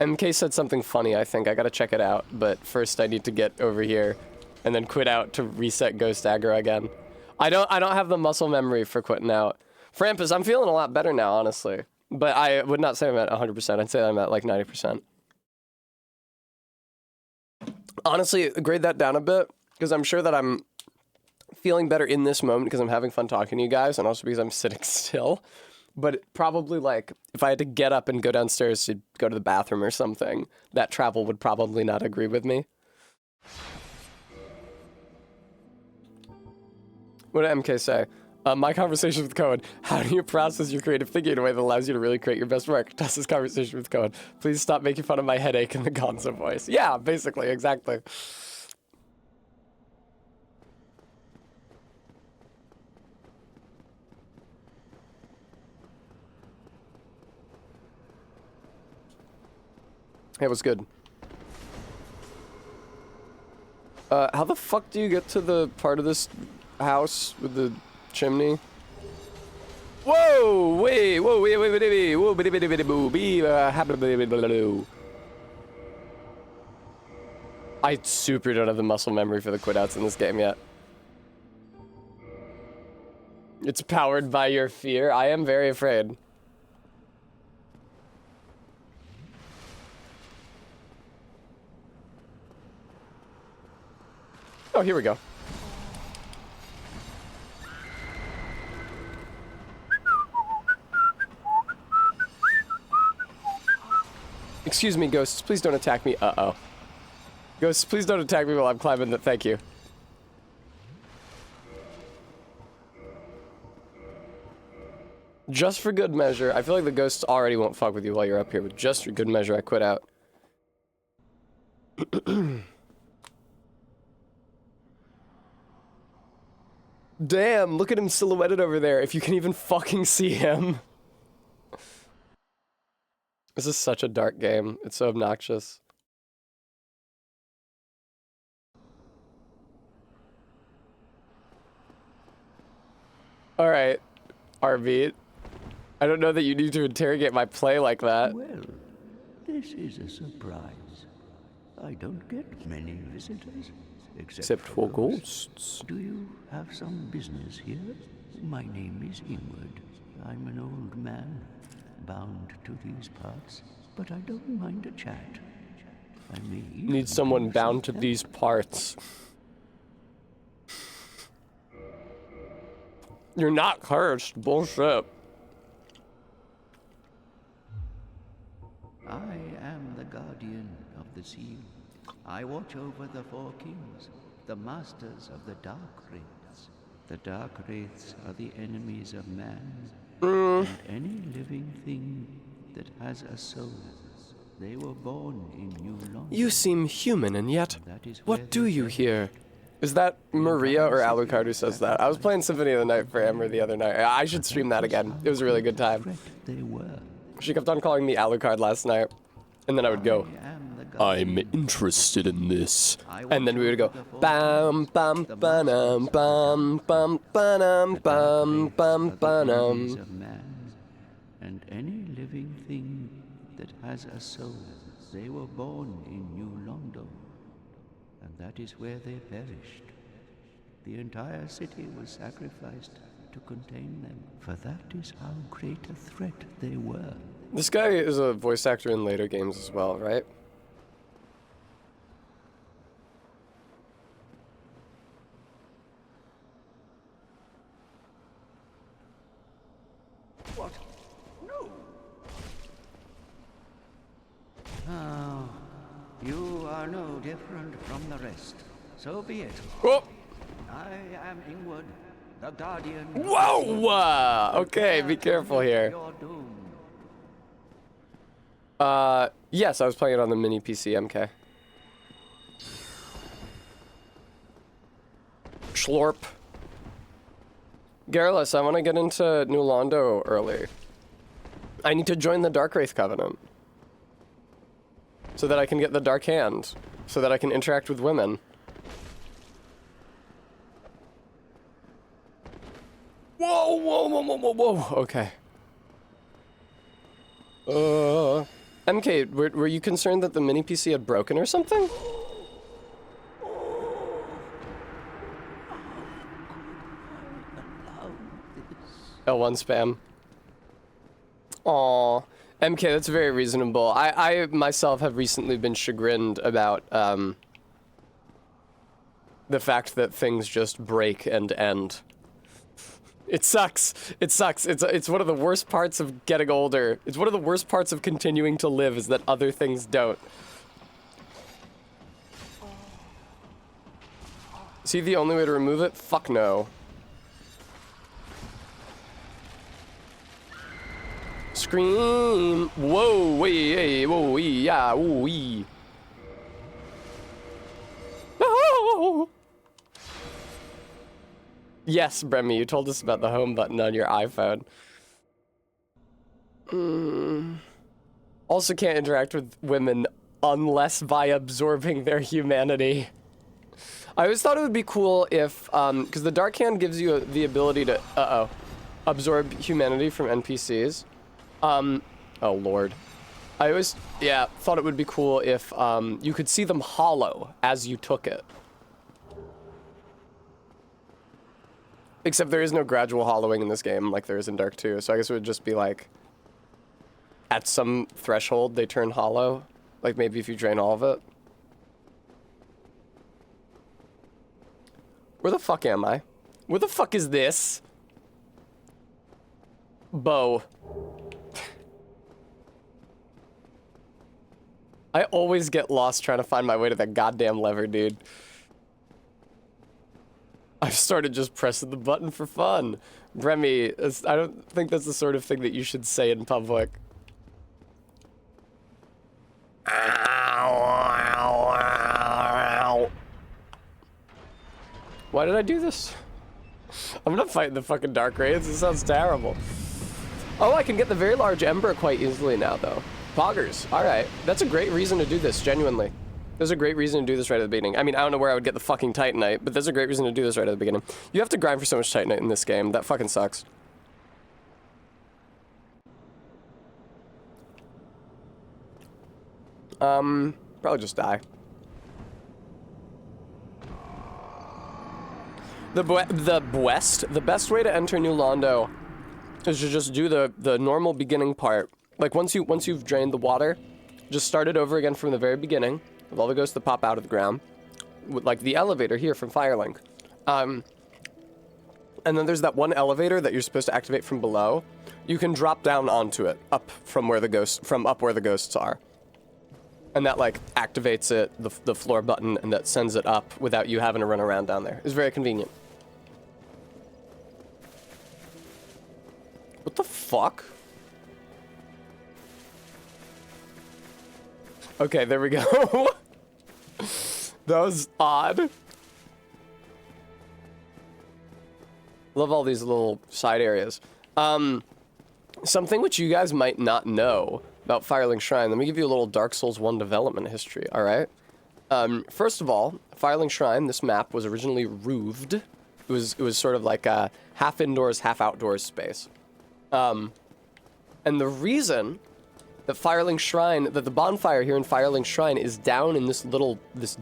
MK said something funny, I think. I gotta check it out, but first I need to get over here and then quit out to reset Ghost aggro again. I don't have the muscle memory for quitting out. Frampus, I'm feeling a lot better now, honestly. But I would not say I'm at 100%. I'd say I'm at like 90%. Honestly, grade that down a bit, because I'm sure that I'm feeling better in this moment because I'm having fun talking to you guys, and also because I'm sitting still. But probably, like, if I had to get up and go downstairs to go to the bathroom or something, that travel would probably not agree with me. What did MK say? My conversation with Cohen. How do you process your creative thinking in a way that allows you to really create your best work? Tessa's conversation with Cohen. Please stop making fun of my headache in the Gonzo voice. Yeah, basically, exactly. It was good. How the fuck do you get to the part of this house with the chimney? Whoa! Wait! Whoa! Wait! Wait! Wait! Wait! Whoa! Bitty! Bitty! Bitty! Boo! Bee! I super don't have the muscle memory for the quit outs in this game yet. It's powered by your fear. I am very afraid. Oh, here we go. Excuse me, ghosts. Please don't attack me. Uh-oh. Ghosts, please don't attack me while I'm climbing the... Thank you. Just for good measure. I feel like the ghosts already won't fuck with you while you're up here, but just for good measure, I quit out. Damn, look at him silhouetted over there, if you can even fucking see him. This is such a dark game. It's so obnoxious. Alright, RB. I don't know that you need to interrogate my play like that. Well, this is a surprise. I don't get many visitors. Except for ghosts. Do you have some business here? My name is Ingward. I'm an old man, bound to these parts, but I don't mind a chat. I may even Need someone have bound to some these parts. You're not cursed. Bullshit. I am the guardian of the seal. I watch over the four kings, the masters of the Dark Wraiths. The Dark Wraiths are the enemies of man, and any living thing that has a soul. They were born in New London. You seem human, and yet, That is where what do they you perished. here? Is that Maria or Alucard who says that? I was playing Symphony of the Night for Amber the other night. I should stream that again. It was a really good time. Threat they were. She kept on calling me Alucard last night, and then I would go, I am the I'm guardian. interested in this. and then we would go, bam, bam, ba-dum, bam, bam, ba-dum, bam, bam, Enemies ba-dum. of man, and any living thing that has a soul. They were born in New Londo, and that is where they perished. The entire city was sacrificed to contain them, for that is how great a threat they were. This guy is a voice actor in later games as well, right? What? No! Oh, you are no different from the rest. So be it. Oh! I am Ingward, the guardian. Whoa! Okay, be careful here. Your doom. Yes, I was playing it on the mini PC MK. Schlorp. Garrulus, I want to get into New Londo early. I need to join the Dark Wraith Covenant. So that I can get the Dark Hand. So that I can interact with women. Whoa, whoa, whoa, whoa, whoa, whoa. Okay. MK, were you concerned that the mini PC had broken or something? L1 spam. Aw. MK, that's very reasonable. I myself have recently been chagrined about, the fact that things just break and end. It sucks. It sucks. It's one of the worst parts of getting older. It's one of the worst parts of continuing to live is that other things don't. Is he the only way to remove it? Fuck no. Scream! Whoa, wait, whoa, wee, yeah, ooh, wee. Oh! Yes, Bremy, you told us about the home button on your iPhone. Also can't interact with women unless by absorbing their humanity. I always thought it would be cool if, because the Dark Hand gives you the ability to, absorb humanity from NPCs. Oh lord. I always, yeah, thought it would be cool if, you could see them hollow as you took it. Except there is no gradual hollowing in this game like there is in Dark 2, so I guess it would just be like, at some threshold they turn hollow. Like maybe if you drain all of it. Where the fuck am I? Where the fuck is this? Bow. I always get lost trying to find my way to that goddamn lever, dude. I've started just pressing the button for fun. Bremy, I don't think that's the sort of thing that you should say in public. Why did I do this? I'm gonna fight the fucking Dark Wraiths. This sounds terrible. Oh, I can get the very large Ember quite easily now, though. Poggers. Alright. That's a great reason to do this, genuinely. There's a great reason to do this right at the beginning. I mean, I don't know where I would get the fucking Titanite, but there's a great reason to do this right at the beginning. You have to grind for so much Titanite in this game. That fucking sucks. Probably just die. The best way to enter New Londo is to just do the normal beginning part. Like once you've drained the water, just start it over again from the very beginning with all the ghosts that pop out of the ground, with like the elevator here from Firelink. And then there's that one elevator that you're supposed to activate from below. You can drop down onto it, up where the ghosts are. And that like activates it, the floor button, and that sends it up without you having to run around down there. It's very convenient. What the fuck? Okay, there we go. That was odd. Love all these little side areas. Something which you guys might not know about Firelink Shrine. Let me give you a little Dark Souls 1 development history, alright? First of all, Firelink Shrine, this map was originally roofed. It was sort of like a half indoors, half outdoors space. And the reason that Firelink Shrine, that the bonfire here in Firelink Shrine is down in this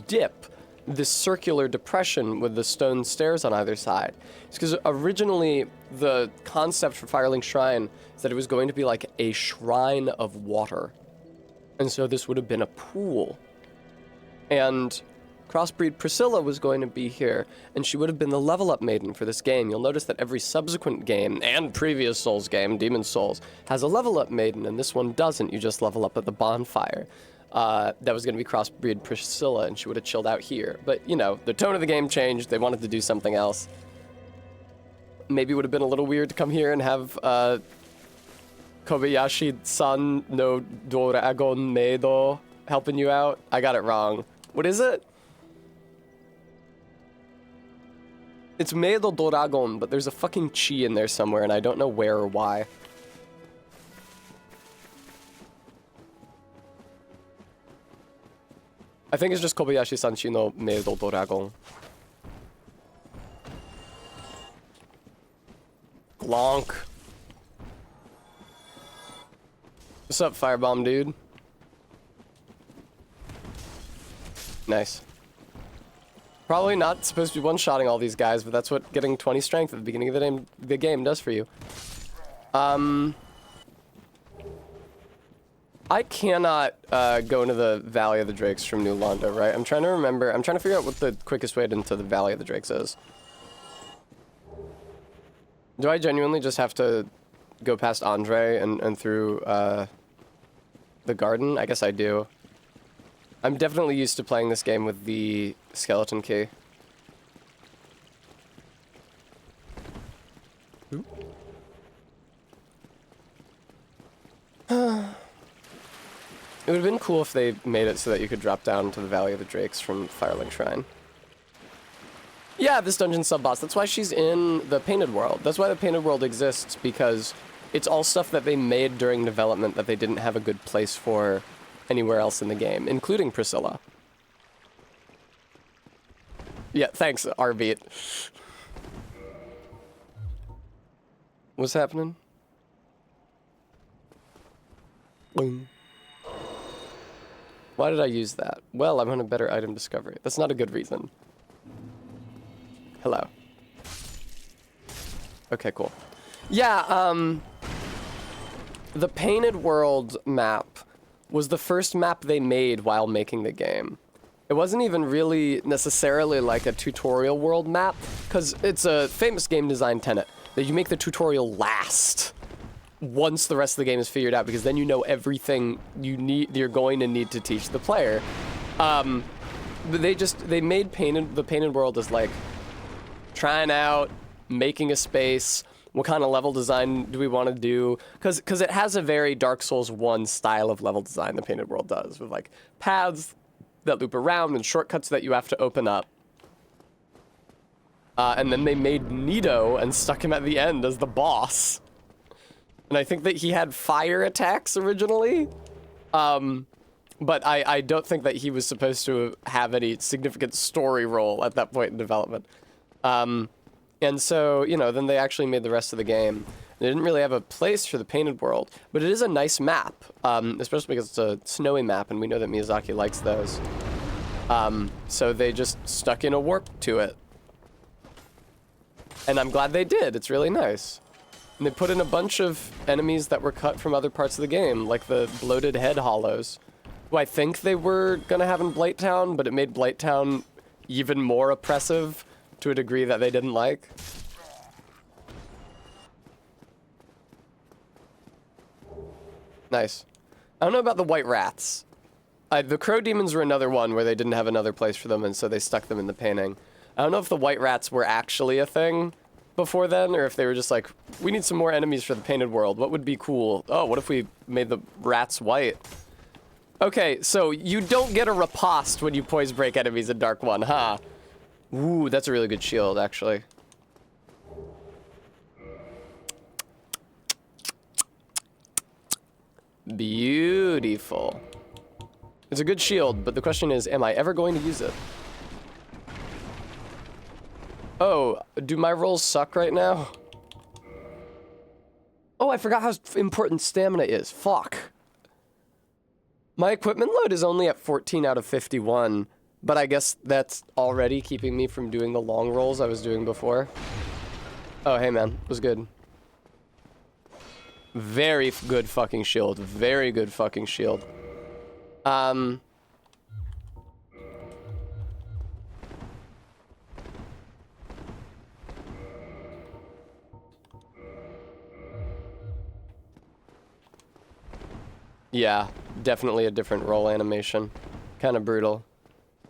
dip, this circular depression with the stone stairs on either side. It's because originally the concept for Firelink Shrine is that it was going to be like a shrine of water. And so this would have been a pool. And Crossbreed Priscilla was going to be here, and she would have been the level up maiden for this game. You'll notice that every subsequent game, and previous Souls game, Demon's Souls, has a level up maiden, and this one doesn't. You just level up at the bonfire. That was going to be Crossbreed Priscilla, and she would have chilled out here. But, you know, the tone of the game changed. They wanted to do something else. Maybe it would have been a little weird to come here and have Kobayashi-san no Doragon Meido helping you out. I got it wrong. What is it? It's Meido Doragon, but there's a fucking chi in there somewhere, and I don't know where or why. I think it's just Kobayashi-san chi no Meido Doragon. Glonk. What's up, Firebomb dude? Nice. Probably not supposed to be one-shotting all these guys, but that's what getting 20 strength at the beginning of the game does for you. I cannot go into the Valley of the Drakes from New Londo, right? I'm trying to remember. I'm trying to figure out what the quickest way into the Valley of the Drakes is. Do I genuinely just have to go past Andre and through the garden? I guess I do. I'm definitely used to playing this game with the skeleton key. It would have been cool if they made it so that you could drop down to the Valley of the Drakes from Firelink Shrine. Yeah, this dungeon sub-boss. That's why she's in the Painted World. That's why the Painted World exists, because it's all stuff that they made during development that they didn't have a good place for anywhere else in the game, including Priscilla. Yeah, thanks, Arbeat. What's happening? Boom. Why did I use that? Well, I'm on a better item discovery. That's not a good reason. Hello. Okay, cool. Yeah, the Painted World map was the first map they made while making the game. It wasn't even really necessarily like a tutorial world map, because it's a famous game design tenet that you make the tutorial last once the rest of the game is figured out, because then you know everything you're going to need to teach the player. They made the Painted World as like trying out, making a space. What kind of level design do we want to do? Because it has a very Dark Souls 1 style of level design, the Painted World does, with like paths that loop around and shortcuts that you have to open up. And then they made Nito and stuck him at the end as the boss. And I think that he had fire attacks originally. But I don't think that he was supposed to have any significant story role at that point in development. And so, you know, then they actually made the rest of the game. They didn't really have a place for the Painted World, but it is a nice map, especially because it's a snowy map, and we know that Miyazaki likes those. So they just stuck in a warp to it. And I'm glad they did. It's really nice. And they put in a bunch of enemies that were cut from other parts of the game, like the bloated head hollows, who I think they were going to have in Blighttown, but it made Blighttown even more oppressive to a degree that they didn't like. Nice. I don't know about the white rats. The crow demons were another one where they didn't have another place for them, and so they stuck them in the painting. I don't know if the white rats were actually a thing before then, or if they were just like, we need some more enemies for the Painted World. What would be cool? Oh, what if we made the rats white? Okay, so you don't get a riposte when you poise break enemies in Dark 1, huh? Ooh, that's a really good shield, actually. Beautiful. It's a good shield, but the question is, am I ever going to use it? Oh, do my rolls suck right now? Oh, I forgot how important stamina is. Fuck. My equipment load is only at 14 out of 51. But I guess that's already keeping me from doing the long rolls I was doing before. Oh, hey man, it was good. Very good fucking shield. Very good fucking shield. Yeah, definitely a different roll animation. Kind of brutal.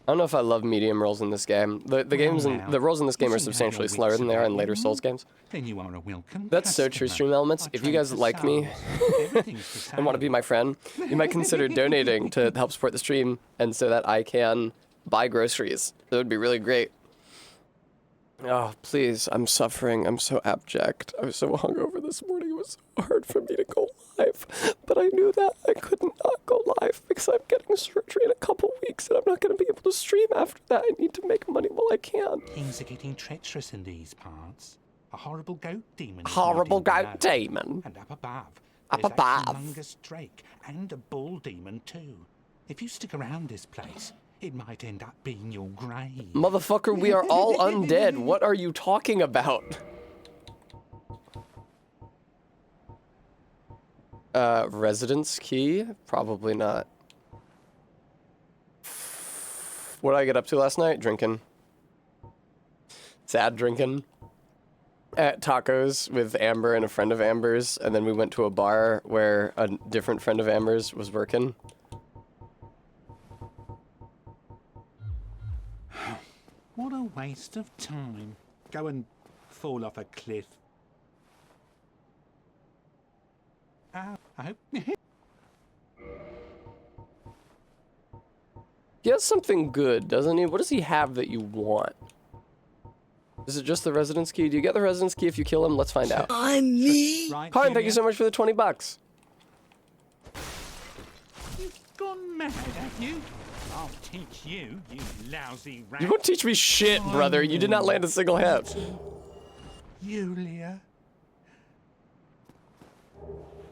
I don't know if I love medium rolls in this game. The rolls in this game are substantially slower than they are in later Souls games. Then you are a welcome That's so true, Stream Elements. If you guys like me and want to be my friend, you might consider donating to help support the stream and so that I can buy groceries. That would be really great. Oh, please, I'm suffering. I'm so abject. I was so hungover this morning. It was so hard for me to go live. But I knew that I could not go live because I'm getting surgery in a couple weeks and I'm not going to be able to stream after that. I need to make money while I can. Things are getting treacherous in these parts. a horrible goat demon. is Horrible hiding goat below. demon. And up above. Up there's above. a humongous drake and a bull demon too. If you stick around this place, it might end up being your grave. Motherfucker, we are all undead. What are you talking about? Residence key? Probably not. What did I get up to last night? Drinking. Sad drinking. At tacos with Amber and a friend of Amber's, and then we went to a bar where a different friend of Amber's was working. What a waste of time. Go and fall off a cliff. I hope. He has something good, doesn't he? What does he have that you want? Is it just the residence key? Do you get the residence key if you kill him? Let's find out. I'm me. Right, Karn, thank you Julia? so much for the 20 bucks. You've gone mad, have you? I'll teach you, you lousy rat. You won't teach me shit, brother. You did not land a single hit. Julia.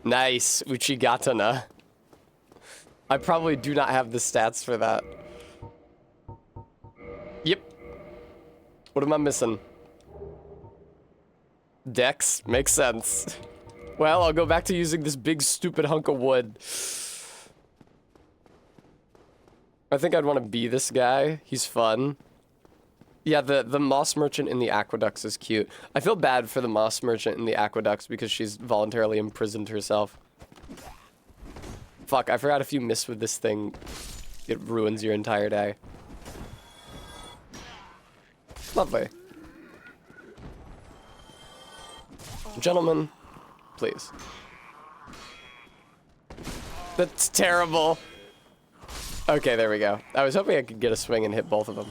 Nice. Uchigatana. I probably do not have the stats for that. Yep. What am I missing? Dex? Makes sense. Well, I'll go back to using this big stupid hunk of wood. I think I'd want to be this guy. He's fun. Yeah, the moss merchant in the aqueducts is cute. I feel bad for the moss merchant in the aqueducts because she's voluntarily imprisoned herself. Fuck, I forgot if you miss with this thing, it ruins your entire day. Lovely. Gentlemen, please. That's terrible. Okay, there we go. I was hoping I could get a swing and hit both of them.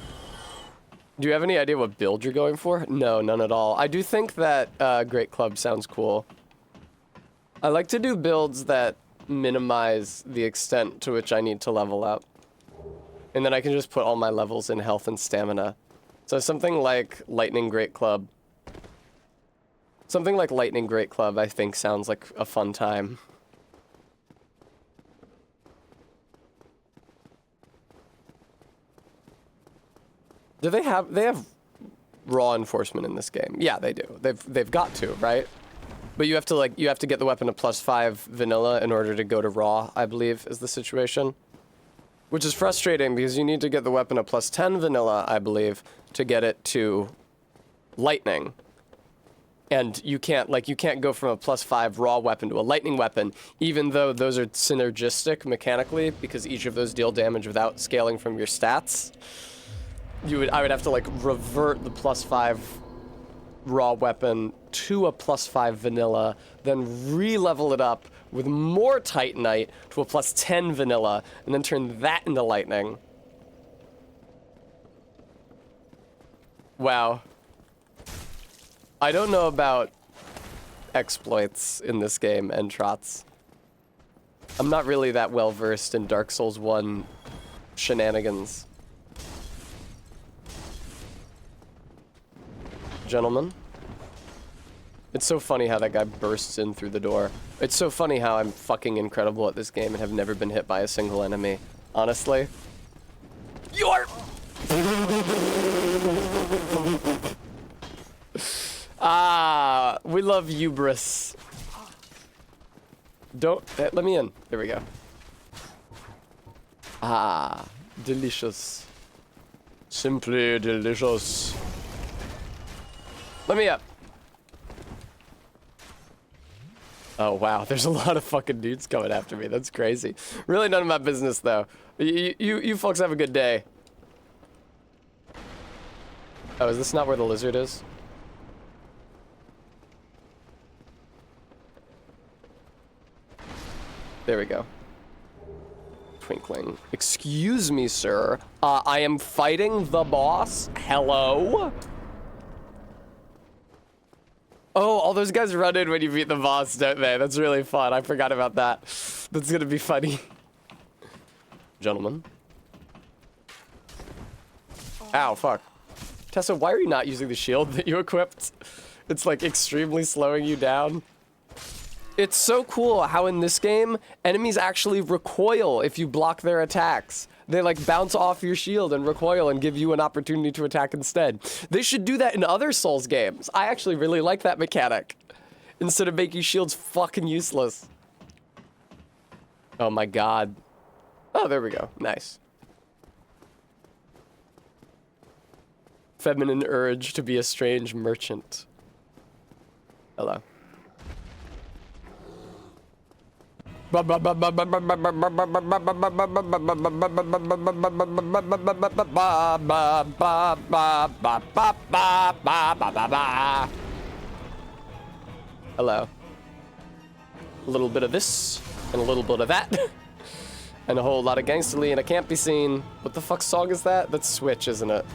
Do you have any idea what build you're going for? No, none at all. I do think that Great Club sounds cool. I like to do builds that minimize the extent to which I need to level up. And then I can just put all my levels in health and stamina. So something like Lightning Great Club. Something like Lightning Great Club I think sounds like a fun time. Do they have raw enforcement in this game? Yeah, they do. They've got to, right? But you have to get the weapon to +5 vanilla in order to go to raw, I believe, is the situation. Which is frustrating because you need to get the weapon to +10 vanilla, I believe, to get it to lightning. And you can't go from a +5 raw weapon to a lightning weapon, even though those are synergistic mechanically, because each of those deal damage without scaling from your stats. I would have to like revert the +5 raw weapon to a +5 vanilla, then re-level it up with more Titanite to a +10 vanilla, and then turn that into lightning. Wow. I don't know about exploits in this game and trots. I'm not really that well versed in Dark Souls 1 shenanigans. Gentlemen. It's so funny how that guy bursts in through the door. It's so funny how I'm fucking incredible at this game and have never been hit by a single enemy. Honestly. You're... we love hubris. Don't... let me in. There we go. Delicious. Simply delicious. Let me up. Oh, wow. There's a lot of fucking dudes coming after me. That's crazy. Really none of my business, though. You folks have a good day. Oh, is this not where the lizard is? There we go. Twinkling. Excuse me, sir. I am fighting the boss. Hello? Oh, all those guys run in when you beat the boss, don't they? That's really fun. I forgot about that. That's gonna be funny. Gentlemen. Ow, fuck. Tessa, why are you not using the shield that you equipped? It's like extremely slowing you down. It's so cool how in this game, enemies actually recoil if you block their attacks. They like bounce off your shield and recoil and give you an opportunity to attack instead. They should do that in other Souls games. I actually really like that mechanic. Instead of making shields fucking useless. Oh my god. Oh, there we go. Nice. Feminine urge to be a strange merchant. Hello. Hello. A little bit of this, and a little bit of that. And a whole lot of gangsterly, and I can't be seen. What the fuck song is that? That's Switch, isn't it?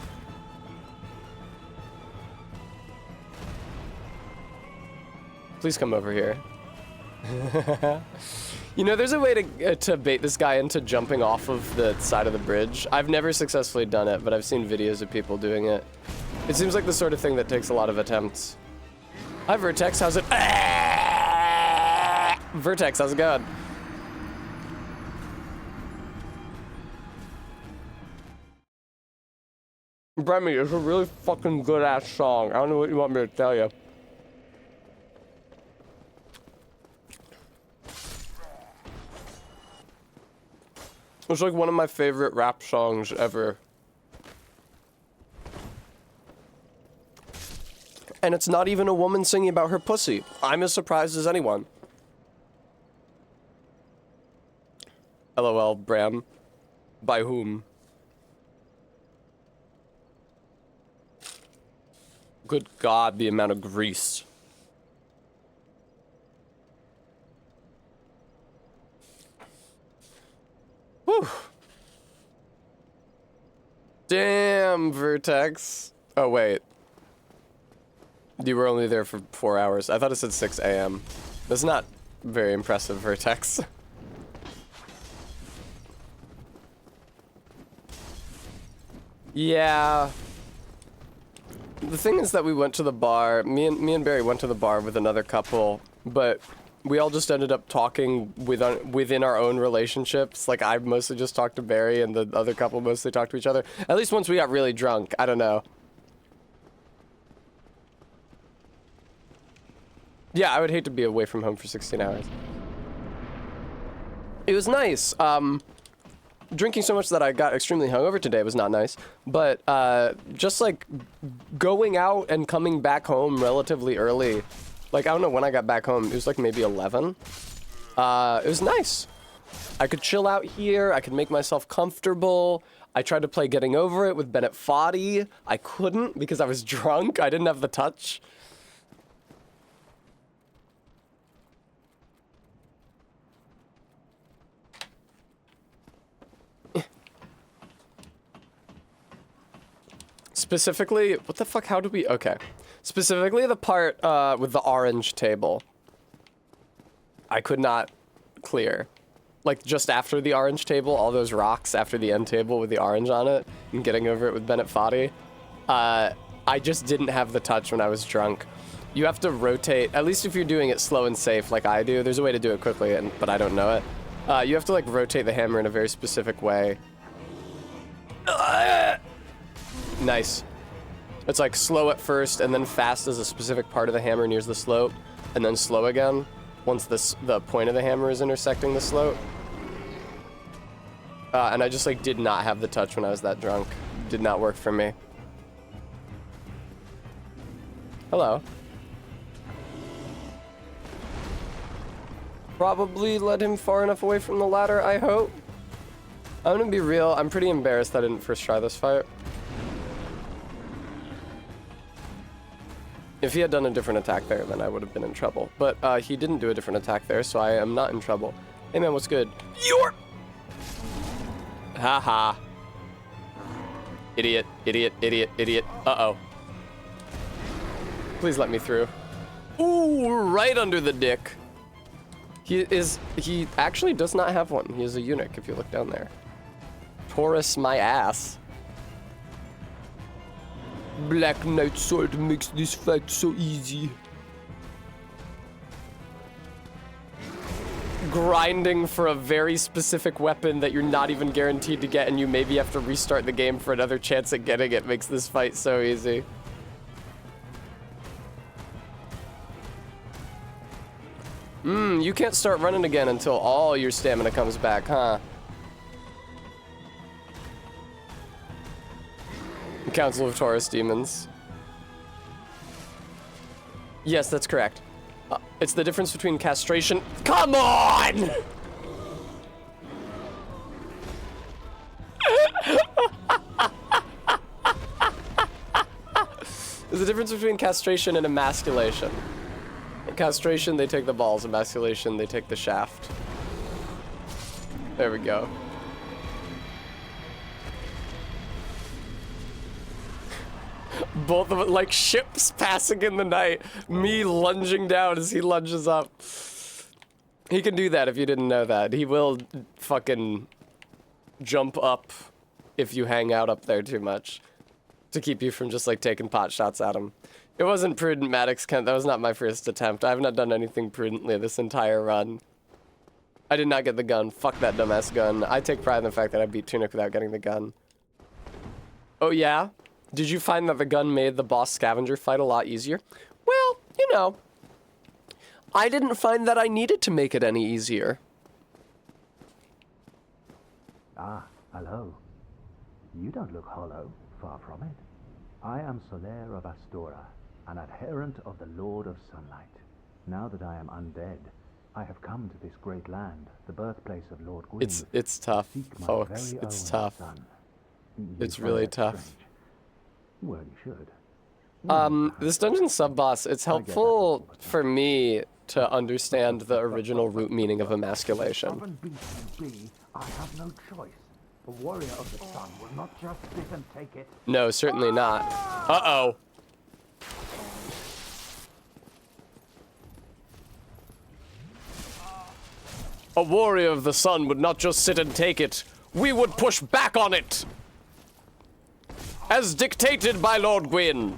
Please come over here. You know, there's a way to bait this guy into jumping off of the side of the bridge. I've never successfully done it, but I've seen videos of people doing it. It seems like the sort of thing that takes a lot of attempts. Hi, Vertex. How's it? Vertex, how's it going? Bremy, it's a really fucking good-ass song. I don't know what you want me to tell you. It's like one of my favorite rap songs ever. And it's not even a woman singing about her pussy. I'm as surprised as anyone. LOL, Bram. By whom? Good God, the amount of grease. Whew. Damn, Vertex. Oh, wait. You were only there for 4 hours. I thought it said 6 a.m. That's not very impressive, Vertex. Yeah. The thing is that we went to the bar. Me and Barry went to the bar with another couple, but we all just ended up talking within our own relationships. Like, I mostly just talked to Barry, and the other couple mostly talked to each other. At least once we got really drunk. I don't know. Yeah, I would hate to be away from home for 16 hours. It was nice. Drinking so much that I got extremely hungover today was not nice. But just like going out and coming back home relatively early. Like, I don't know when I got back home. It was like maybe 11. It was nice. I could chill out here. I could make myself comfortable. I tried to play Getting Over It with Bennett Foddy. I couldn't because I was drunk. I didn't have the touch. Specifically, what the fuck, how do we, okay. Specifically the part with the orange table. I could not clear. Like, just after the orange table, all those rocks after the end table with the orange on it, and Getting Over It with Bennett Foddy. I just didn't have the touch when I was drunk. You have to rotate, at least if you're doing it slow and safe like I do. There's a way to do it quickly, but I don't know it. You have to, like, rotate the hammer in a very specific way. Nice. It's like slow at first, and then fast as a specific part of the hammer nears the slope, and then slow again once the point of the hammer is intersecting the slope. And I just like did not have the touch when I was that drunk. Did not work for me. Hello. Probably led him far enough away from the ladder, I hope. I'm gonna be real, I'm pretty embarrassed that I didn't first try this fight. If he had done a different attack there, then I would have been in trouble. But he didn't do a different attack there, so I am not in trouble. Hey man, what's good? You're... Haha. Idiot, idiot, idiot, idiot. Uh-oh. Please let me through. Ooh, right under the dick. He actually does not have one. He is a eunuch, if you look down there. Taurus my ass. Black Knight Sword makes this fight so easy. Grinding for a very specific weapon that you're not even guaranteed to get, and you maybe have to restart the game for another chance at getting it, makes this fight so easy. You can't start running again until all your stamina comes back, huh? Council of Taurus Demons. Yes, that's correct. It's the difference between castration. Come on! There's a difference between castration and emasculation. Castration, they take the balls. Emasculation, they take the shaft. There we go. Both of it like ships passing in the night. Me lunging down as he lunges up. He can do that if you didn't know that. He will fucking jump up if you hang out up there too much. To keep you from just like taking pot shots at him. It wasn't prudent, Maddox Kent. That was not my first attempt. I have not done anything prudently this entire run. I did not get the gun. Fuck that dumbass gun. I take pride in the fact that I beat Tunic without getting the gun. Oh yeah? Did you find that the gun made the boss scavenger fight a lot easier? Well, you know, I didn't find that I needed to make it any easier. Ah, hello. You don't look hollow, far from it. I am Solaire of Astora, an adherent of the Lord of Sunlight. Now that I am undead, I have come to this great land, the birthplace of Lord Gwyn. It's tough, to seek my folks. very It's own tough. son. You It's find really that tough. strange? Well, you should. This dungeon sub-boss, it's helpful for me to understand the original root meaning of emasculation. Stubborn beast you be, I have no choice. The warrior of the sun will not just sit and take it. No, certainly not. Uh-oh. A warrior of the sun would not just sit and take it. We would push back on it! As dictated by Lord Gwyn.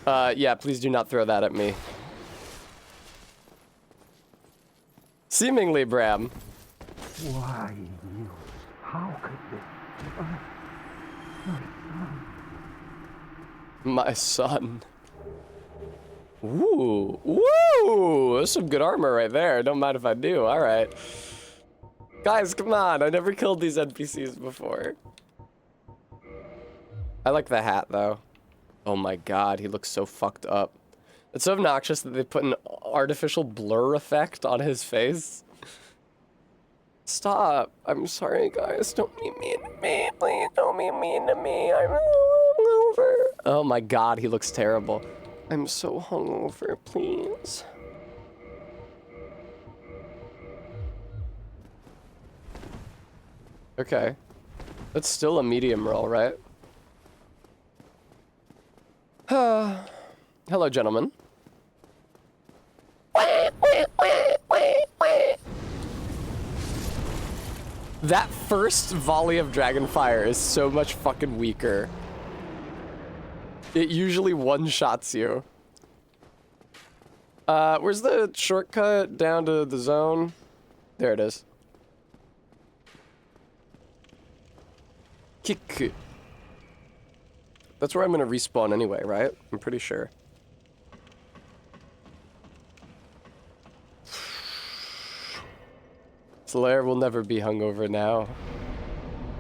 Yeah, please do not throw that at me. Seemingly, Bram. Why you? How could this? My son. Ooh, woo! That's some good armor right there. Don't mind if I do. All right. Guys, come on. I never killed these NPCs before. I like the hat, though. Oh my god, he looks so fucked up. It's so obnoxious that they put an artificial blur effect on his face. Stop. I'm sorry, guys. Don't be mean to me. Please don't be mean to me. I'm hungover. Oh my god, he looks terrible. I'm so hungover, please. Okay. That's still a medium roll, right? Hello, gentlemen. That first volley of Dragonfire is so much fucking weaker. It usually one-shots you. Where's the shortcut down to the zone? There it is. Kick. That's where I'm gonna respawn anyway, right? I'm pretty sure. Solaire will never be hungover now.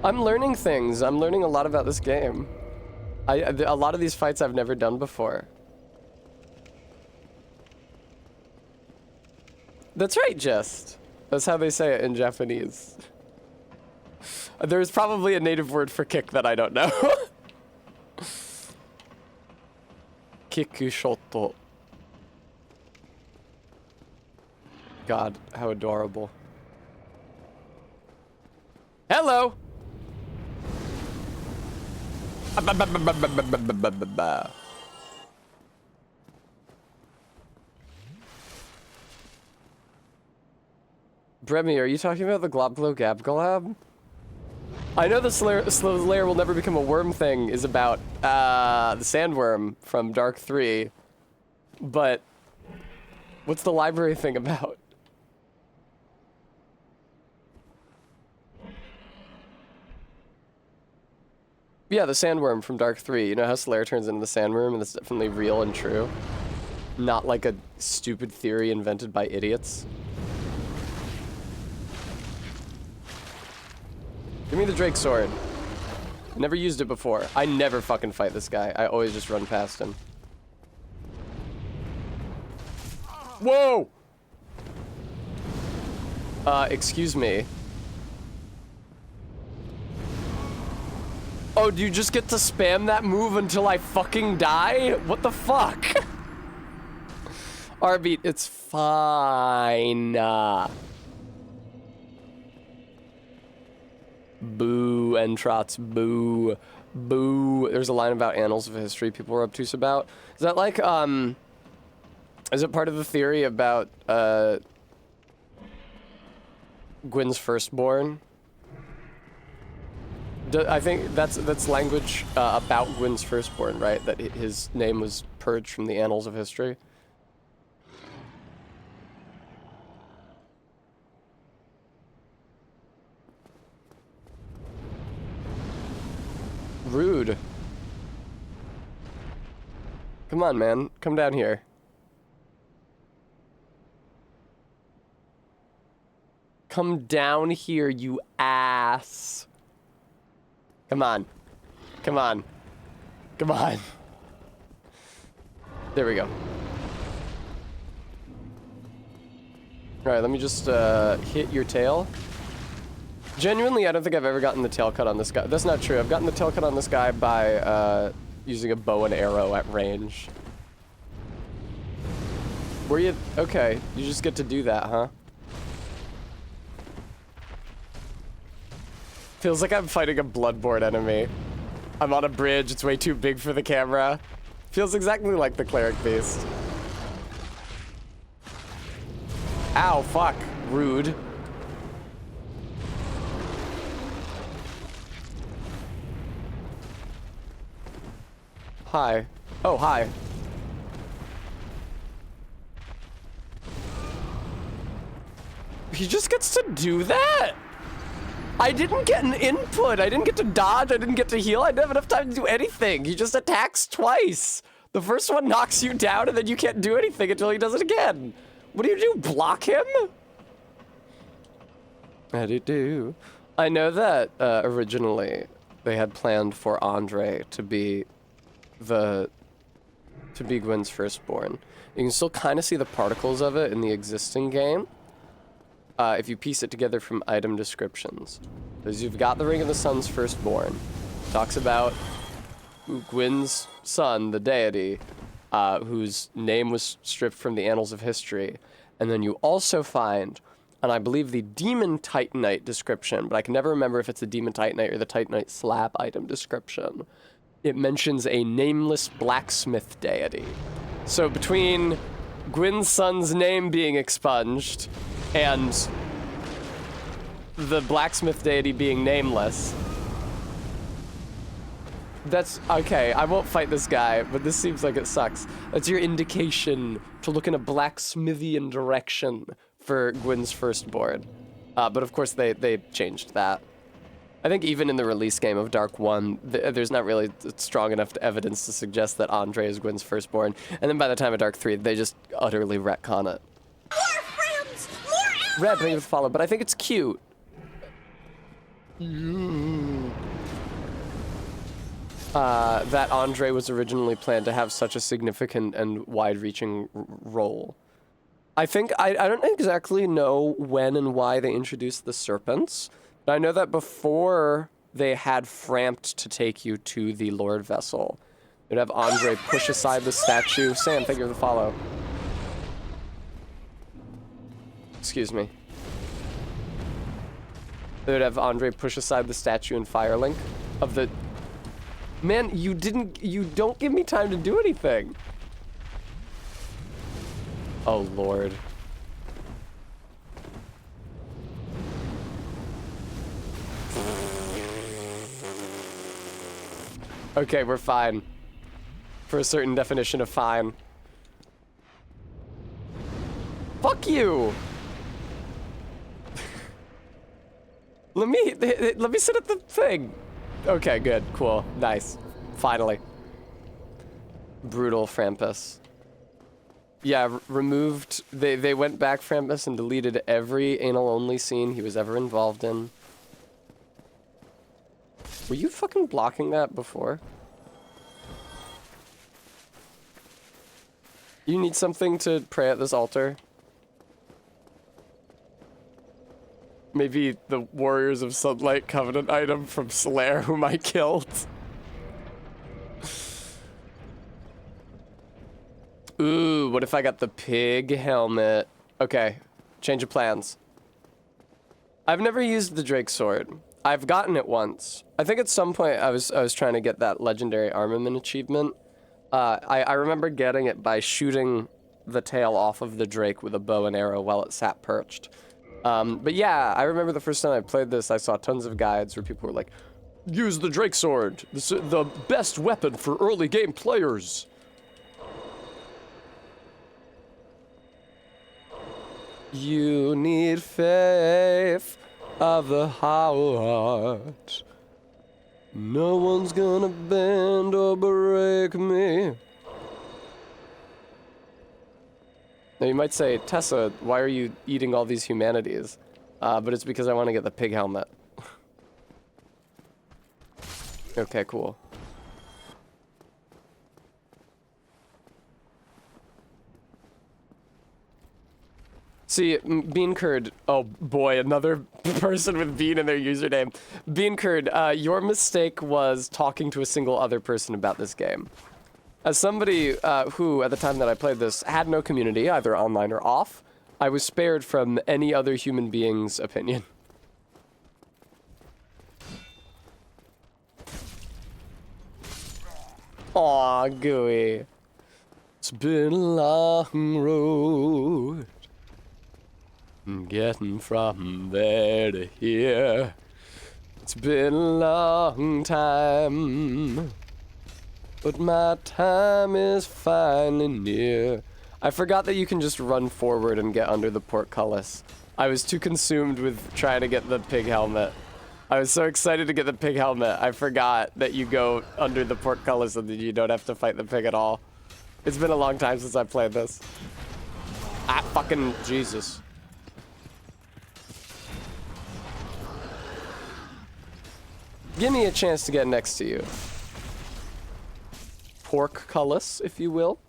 I'm learning things. I'm learning a lot about this game. A lot of these fights I've never done before. That's right, Just. That's how they say it in Japanese. There's probably a native word for kick that I don't know. Kikushoto. God, how adorable. Hello! Bremy, are you talking about the Globglow Gabgalab? I know the Slayer will never become a worm thing is about the sandworm from Dark 3, but what's the library thing about? Yeah, the sandworm from Dark 3. You know how Slayer turns into the sandworm, and it's definitely real and true? Not like a stupid theory invented by idiots. Give me the Drake sword. I never used it before. I never fucking fight this guy. I always just run past him. Whoa! Excuse me. Oh, do you just get to spam that move until I fucking die? What the fuck? Arbeat, it's fine. Boo, Entrots, boo. Boo. There's a line about Annals of History people were obtuse about. Is that like, is it part of the theory about, Gwyn's firstborn? I think that's language about Gwyn's firstborn, right? That his name was purged from the Annals of History. Rude. Come on, man. Come down here. Come down here, you ass. Come on. Come on. Come on. There we go. Alright, let me just hit your tail. Genuinely, I don't think I've ever gotten the tail cut on this guy. That's not true. I've gotten the tail cut on this guy by using a bow and arrow at range. Were you... Okay, you just get to do that, huh? Feels like I'm fighting a Bloodborne enemy. I'm on a bridge, it's way too big for the camera. Feels exactly like the Cleric Beast. Ow, fuck. Rude. Hi. Oh, hi. He just gets to do that? I didn't get an input. I didn't get to dodge. I didn't get to heal. I didn't have enough time to do anything. He just attacks twice. The first one knocks you down, and then you can't do anything until he does it again. What do you do? Block him? I know that originally they had planned for Andre to be Gwyn's firstborn. You can still kind of see the particles of it in the existing game. If you piece it together from item descriptions. Because you've got the Ring of the Sun's firstborn. Talks about Gwyn's son, the deity, whose name was stripped from the Annals of History. And then you also find, and I believe the Demon Titanite description, but I can never remember if it's the Demon Titanite or the Titanite slab item description. It mentions a nameless blacksmith deity. So between Gwyn's son's name being expunged and the blacksmith deity being nameless. That's okay, I won't fight this guy, but this seems like it sucks. That's your indication to look in a blacksmithian direction for Gwyn's firstborn. But of course they changed that. I think even in the release game of Dark 1, there's not really strong enough evidence to suggest that Andre is Gwyn's firstborn. And then by the time of Dark 3, they just utterly retcon it. More friends! More Red, thank you for the follow, but I think it's cute. That Andre was originally planned to have such a significant and wide-reaching role. I think, I don't exactly know when and why they introduced the serpents, but I know that before they had Framped to take you to the Lord Vessel, they'd have Andre push aside the statue. Sam, thank you for the follow. Excuse me. They would have Andre push aside the statue in Firelink of the... Man, you don't give me time to do anything. Oh, Lord. Okay, we're fine. For a certain definition of fine. Fuck you! Let me sit at the thing. Okay, good, cool, nice. Finally. Brutal Frampus. Yeah, removed, they went back, Frampus, and deleted every anal-only scene he was ever involved in. Were you fucking blocking that before? You need something to pray at this altar? Maybe the Warriors of Sunlight Covenant item from Slayer whom I killed. Ooh, what if I got the pig helmet? Okay, change of plans. I've never used the Drake sword. I've gotten it once. I think at some point I was trying to get that legendary armament achievement. I remember getting it by shooting the tail off of the Drake with a bow and arrow while it sat perched. But yeah, I remember the first time I played this, I saw tons of guides where people were like, use the Drake sword, the best weapon for early game players. You need faith of the heart. No one's gonna bend or break me. Now you might say, Tessa, why are you eating all these humanities? But it's because I want to get the pig helmet. Okay, cool. See, Bean Curd, oh boy, another person with Bean in their username. Bean Curd, your mistake was talking to a single other person about this game. As somebody who, at the time that I played this, had no community, either online or off, I was spared from any other human being's opinion. Aw, Gooey. It's been a long road. Getting from there to here. It's been a long time. But my time is finally near. I forgot that you can just run forward and get under the portcullis. I was too consumed with trying to get the pig helmet. I was so excited to get the pig helmet, I forgot that you go under the portcullis and then you don't have to fight the pig at all. It's been a long time since I played this. Ah, fucking Jesus. Give me a chance to get next to you. Portcullis, if you will.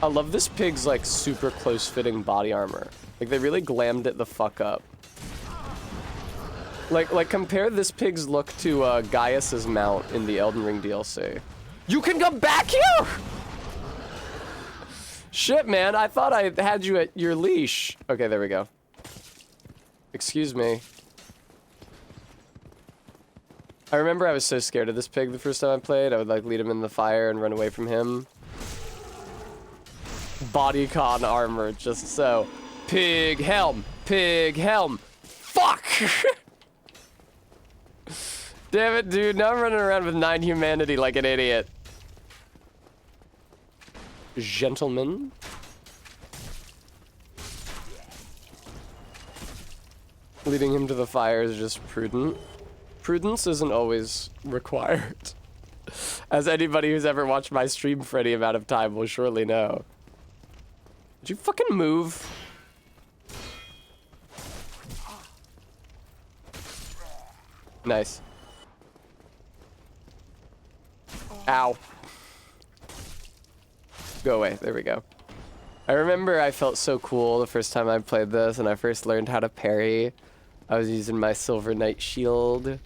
I love this pig's like super close-fitting body armor. Like they really glammed it the fuck up. Like compare this pig's look to Gaius's mount in the Elden Ring DLC. You can come back here! Shit, man, I thought I had you at your leash. Okay, there we go. Excuse me. I remember I was so scared of this pig the first time I played. I would like lead him in the fire and run away from him. Bodycon armor, just so. Pig helm! Pig helm! Fuck! Damn it, dude. Now I'm running around with 9 humanity like an idiot. Gentlemen. Leading him to the fire is just prudent. Prudence isn't always required. As anybody who's ever watched my stream for any amount of time will surely know. Did you fucking move? Nice. Ow. Go away. There we go. I remember I felt so cool the first time I played this and I first learned how to parry. I was using my Silver Knight shield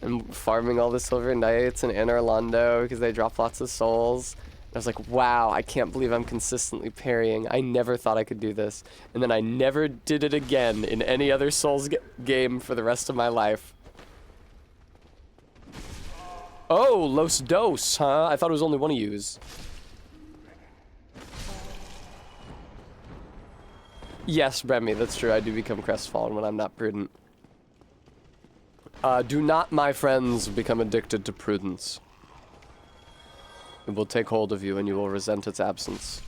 and farming all the Silver Knights in Anor Londo because they drop lots of souls. And I was like, wow, I can't believe I'm consistently parrying. I never thought I could do this. And then I never did it again in any other Souls game for the rest of my life. Oh, Los Dos, huh? I thought it was only one of yous. Yes, Remy, that's true. I do become crestfallen when I'm not prudent. Do not, my friends, become addicted to prudence. It will take hold of you and you will resent its absence.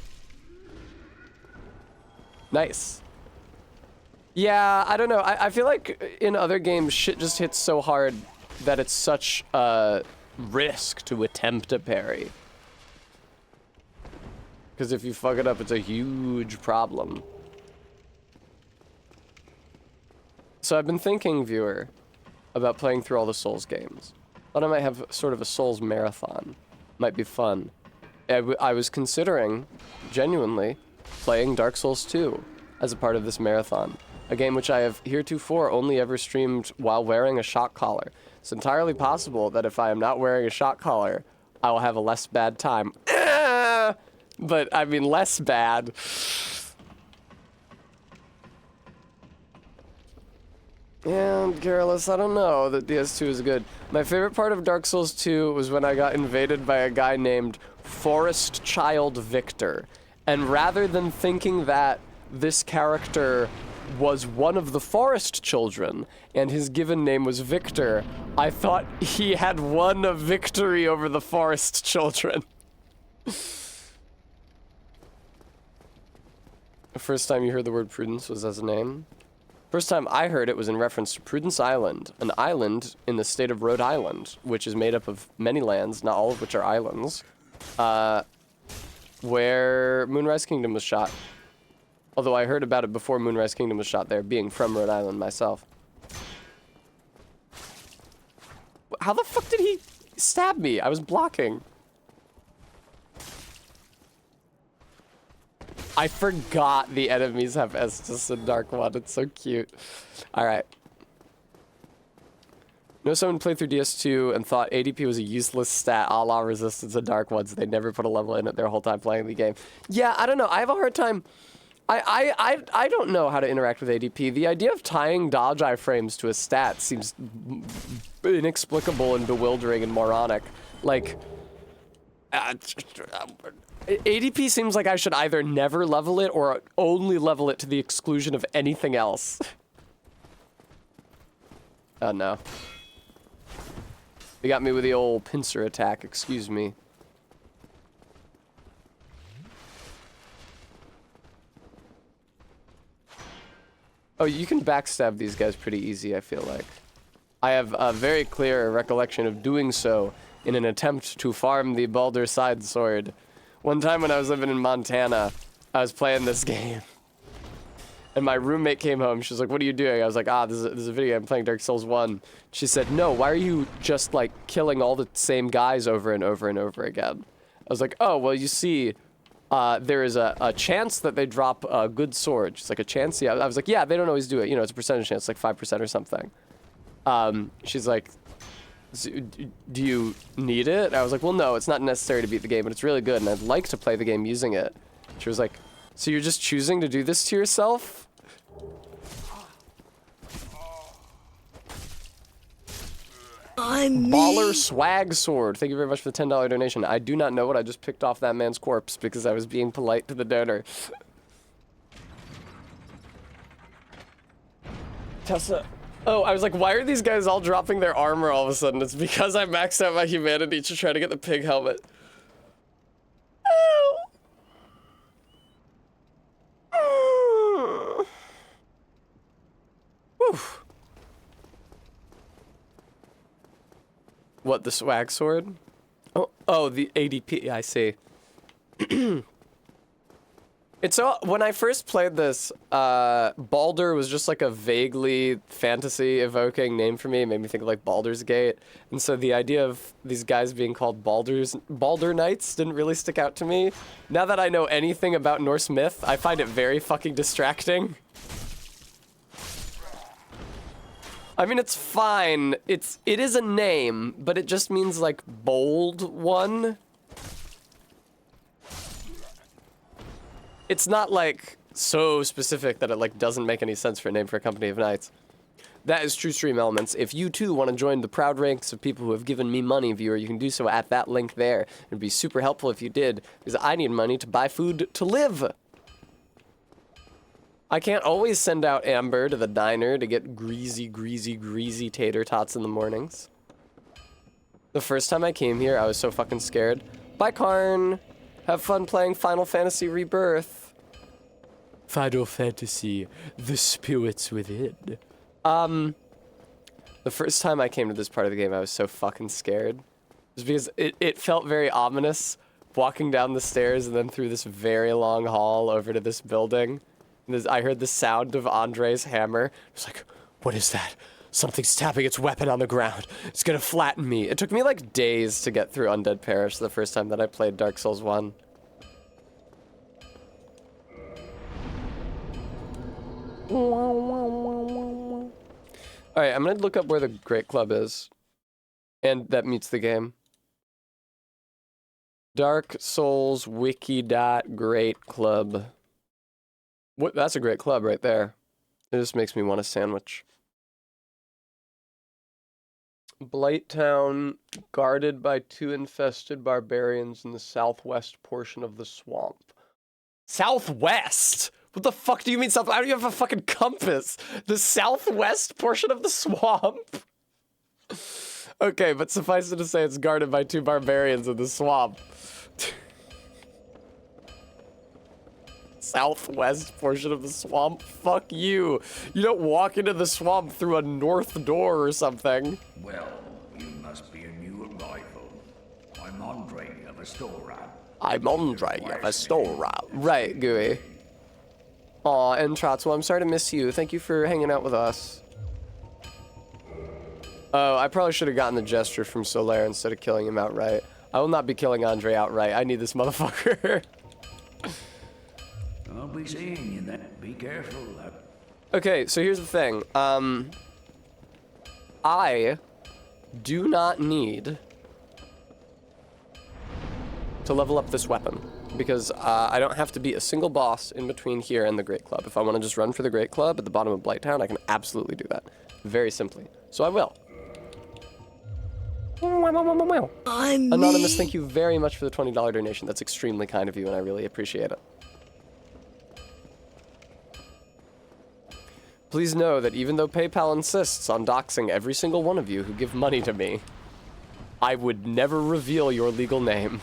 Nice. Yeah, I don't know. I feel like in other games, shit just hits so hard that it's such a risk to attempt a parry. Because if you fuck it up, it's a huge problem. So I've been thinking, viewer, about playing through all the Souls games. Thought I might have sort of a Souls marathon. Might be fun. I was considering, genuinely, playing Dark Souls 2 as a part of this marathon. A game which I have heretofore only ever streamed while wearing a shock collar. It's entirely possible that if I am not wearing a shock collar, I will have a less bad time. But, I mean, less bad. And Garrulous, I don't know that DS2 is good. My favorite part of Dark Souls 2 was when I got invaded by a guy named Forest Child Victor. And rather than thinking that this character was one of the forest children and his given name was Victor, I thought he had won a victory over the forest children. The first time you heard the word prudence was as a name? First time I heard it was in reference to Prudence Island, an island in the state of Rhode Island, which is made up of many lands, not all of which are islands, where Moonrise Kingdom was shot. Although I heard about it before Moonrise Kingdom was shot there, being from Rhode Island myself. How the fuck did he stab me? I was blocking. I forgot the enemies have Estus and Dark One. It's so cute. Alright. Know someone played through DS2 and thought ADP was a useless stat a la Resistance and Dark One, so they never put a level in it their whole time playing the game. Yeah, I don't know. I have a hard time... I don't know how to interact with ADP. The idea of tying dodge iframes to a stat seems inexplicable and bewildering and moronic. Like... ADP seems like I should either never level it or only level it to the exclusion of anything else. Oh no. They got me with the old pincer attack, excuse me. Oh, you can backstab these guys pretty easy, I feel like. I have a very clear recollection of doing so in an attempt to farm the Baldur Side Sword. One time when I was living in Montana, I was playing this game. And my roommate came home. She was like, what are you doing? I was like, this is a video. I'm playing Dark Souls 1. She said, no, why are you just, like, killing all the same guys over and over and over again? I was like, oh, well, you see, there is a chance that they drop a good sword. She's like, a chance? Yeah. I was like, yeah, they don't always do it. You know, it's a percentage chance, like 5% or something. She's like, do you need it? And I was like, well, no, it's not necessary to beat the game, but it's really good, and I'd like to play the game using it. She was like, so you're just choosing to do this to yourself? Baller Swag Sword. Thank you very much for the $10 donation. I do not know what I just picked off that man's corpse because I was being polite to the donor. Tessa. Oh, I was like, why are these guys all dropping their armor all of a sudden? It's because I maxed out my humanity to try to get the pig helmet. Oh. Whew. What, the swag sword? Oh, the ADP, I see. It's so, when I first played this, Baldur was just like a vaguely fantasy-evoking name for me. It made me think of like Baldur's Gate. And so the idea of these guys being called Baldur Knights didn't really stick out to me. Now that I know anything about Norse myth, I find it very fucking distracting. I mean, it's fine. It is a name, but it just means like bold one. It's not like so specific that it like doesn't make any sense for a name for a company of knights. That is True Stream Elements. If you too want to join the proud ranks of people who have given me money, viewer, you can do so at that link there. It'd be super helpful if you did, because I need money to buy food to live. I can't always send out Amber to the diner to get greasy, greasy, greasy tater tots in the mornings. The first time I came here, I was so fucking scared. Bye, Karn. Have fun playing Final Fantasy Rebirth. Final Fantasy, the spirits within. The first time I came to this part of the game, I was so fucking scared. It was because it felt very ominous, walking down the stairs and then through this very long hall over to this building. And I heard the sound of Andre's hammer. It was like, what is that? Something's tapping its weapon on the ground. It's gonna flatten me. It took me like days to get through Undead Parish the first time that I played Dark Souls 1. Alright, I'm gonna look up where the Great Club is. And that meets the game. Dark Souls Wiki.Great Club. What? That's a great club right there. It just makes me want a sandwich. Blighttown, guarded by 2 infested barbarians in the southwest portion of the swamp. Southwest? What the fuck do you mean south? I don't even have a fucking compass. The southwest portion of the swamp? Okay, but suffice it to say it's guarded by 2 barbarians in the swamp. Southwest portion of the swamp? Fuck you. You don't walk into the swamp through a north door or something. Well, you must be a new arrival. I'm Andre of Astora. I'm Andre of Astora. Right, Gooey. Aw, and Trotz, I'm sorry to miss you. Thank you for hanging out with us. Oh, I probably should have gotten the gesture from Solaire instead of killing him outright. I will not be killing Andre outright. I need this motherfucker. I'll be seeing you then. Be careful. Okay, so here's the thing. I do not need to level up this weapon because I don't have to beat a single boss in between here and the Great Club. If I want to just run for the Great Club at the bottom of Blighttown, I can absolutely do that. Very simply. So I will. Anonymous, thank you very much for the $20 donation. That's extremely kind of you, and I really appreciate it. Please know that even though PayPal insists on doxing every single one of you who give money to me, I would never reveal your legal name.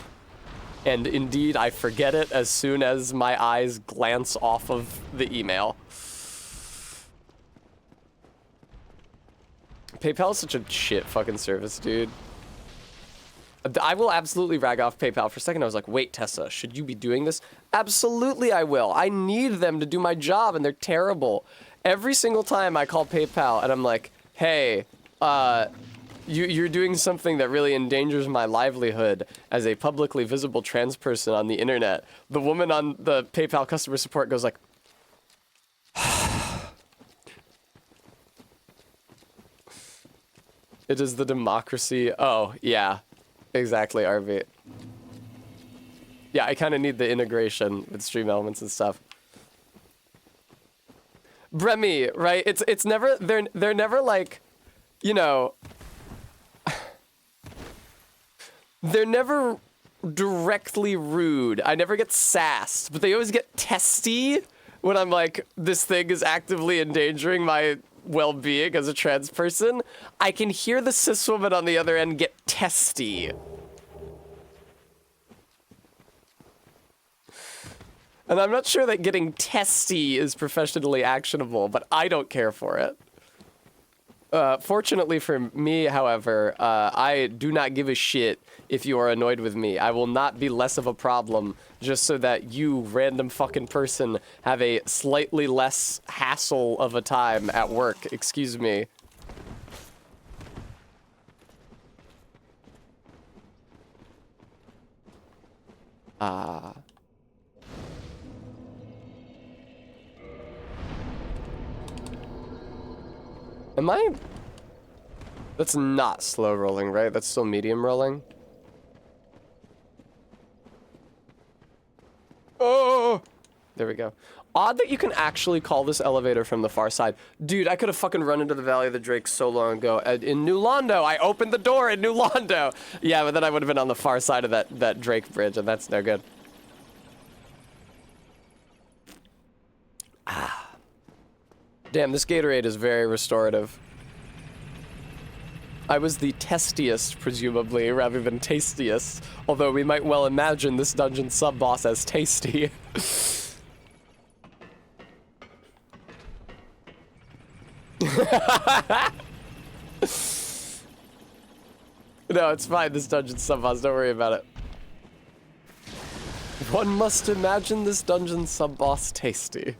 And indeed, I forget it as soon as my eyes glance off of the email. PayPal is such a shit fucking service, dude. I will absolutely rag off PayPal. For a second, I was like, wait, Tessa, should you be doing this? Absolutely, I will. I need them to do my job, and they're terrible. Every single time I call PayPal and I'm like, hey, you're doing something that really endangers my livelihood as a publicly visible trans person on the internet. The woman on the PayPal customer support goes like, it is the democracy. Oh, yeah, exactly, RV. Yeah, I kind of need the integration with Stream Elements and stuff. Bremy, right? It's never, they're never like, you know, they're never directly rude. I never get sassed, but they always get testy when I'm like, this thing is actively endangering my well-being as a trans person. I can hear the cis woman on the other end get testy. And I'm not sure that getting testy is professionally actionable, but I don't care for it. Fortunately for me, however, I do not give a shit if you are annoyed with me. I will not be less of a problem just so that you, random fucking person, have a slightly less hassle of a time at work. Excuse me. Am I? That's not slow rolling, right? That's still medium rolling. Oh! There we go. Odd that you can actually call this elevator from the far side. Dude, I could have fucking run into the Valley of the Drake so long ago. In New Londo, I opened the door in New Londo! Yeah, but then I would have been on the far side of that Drake bridge, and that's no good. Damn, this Gatorade is very restorative. I was the testiest, presumably, rather than tastiest. Although we might well imagine this dungeon sub-boss as tasty. No, it's fine, this dungeon sub-boss, don't worry about it. One must imagine this dungeon sub-boss tasty.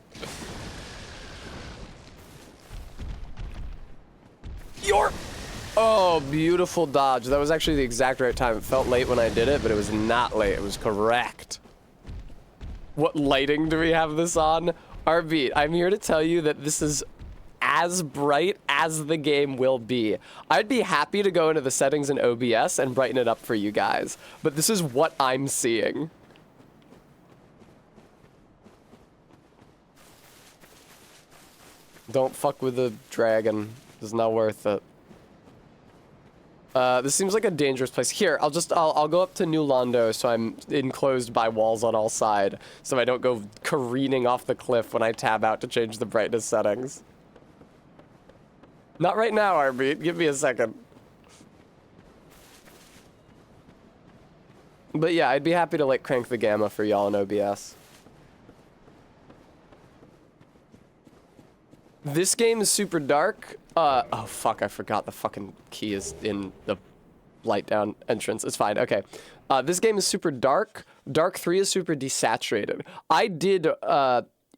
Oh, beautiful dodge. That was actually the exact right time. It felt late when I did it, but it was not late. It was correct. What lighting do we have this on? RB, I'm here to tell you that this is as bright as the game will be. I'd be happy to go into the settings in OBS and brighten it up for you guys, but this is what I'm seeing. Don't fuck with the dragon. It's not worth it. This seems like a dangerous place. Here, I'll go up to New Londo so I'm enclosed by walls on all sides, so I don't go careening off the cliff when I tab out to change the brightness settings. Not right now, RB. Give me a second. But yeah, I'd be happy to like crank the gamma for y'all in OBS. This game is super dark. Oh fuck, I forgot the fucking key is in the light down entrance. It's fine, okay. This game is super dark. Dark 3 is super desaturated. I did,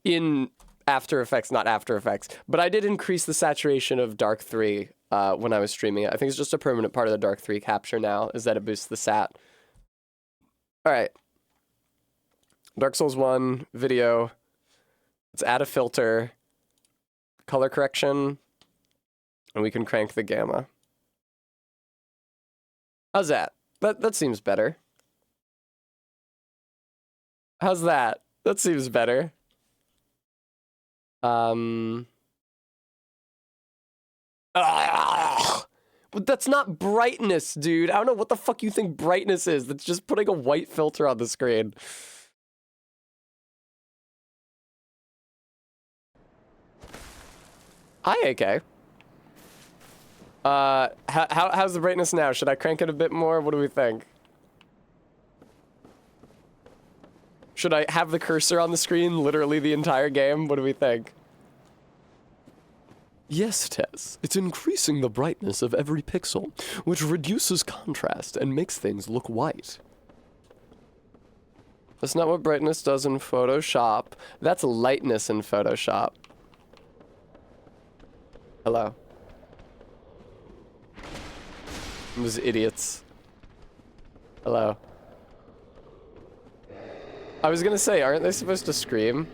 in After Effects, not After Effects, but I did increase the saturation of Dark 3 when I was streaming it. I think it's just a permanent part of the Dark 3 capture now, is that it boosts the sat. Alright. Dark Souls 1, video. Let's add a filter. Color correction. And we can crank the gamma. How's that? That seems better. How's that? That seems better. But that's not brightness, dude. I don't know what the fuck you think brightness is. That's just putting a white filter on the screen. Hi, AK. How's the brightness now? Should I crank it a bit more? What do we think? Should I have the cursor on the screen literally the entire game? What do we think? Yes, Tess. It's increasing the brightness of every pixel, which reduces contrast and makes things look white. That's not what brightness does in Photoshop. That's lightness in Photoshop. Hello. Those idiots. Hello. I was gonna say, aren't they supposed to scream?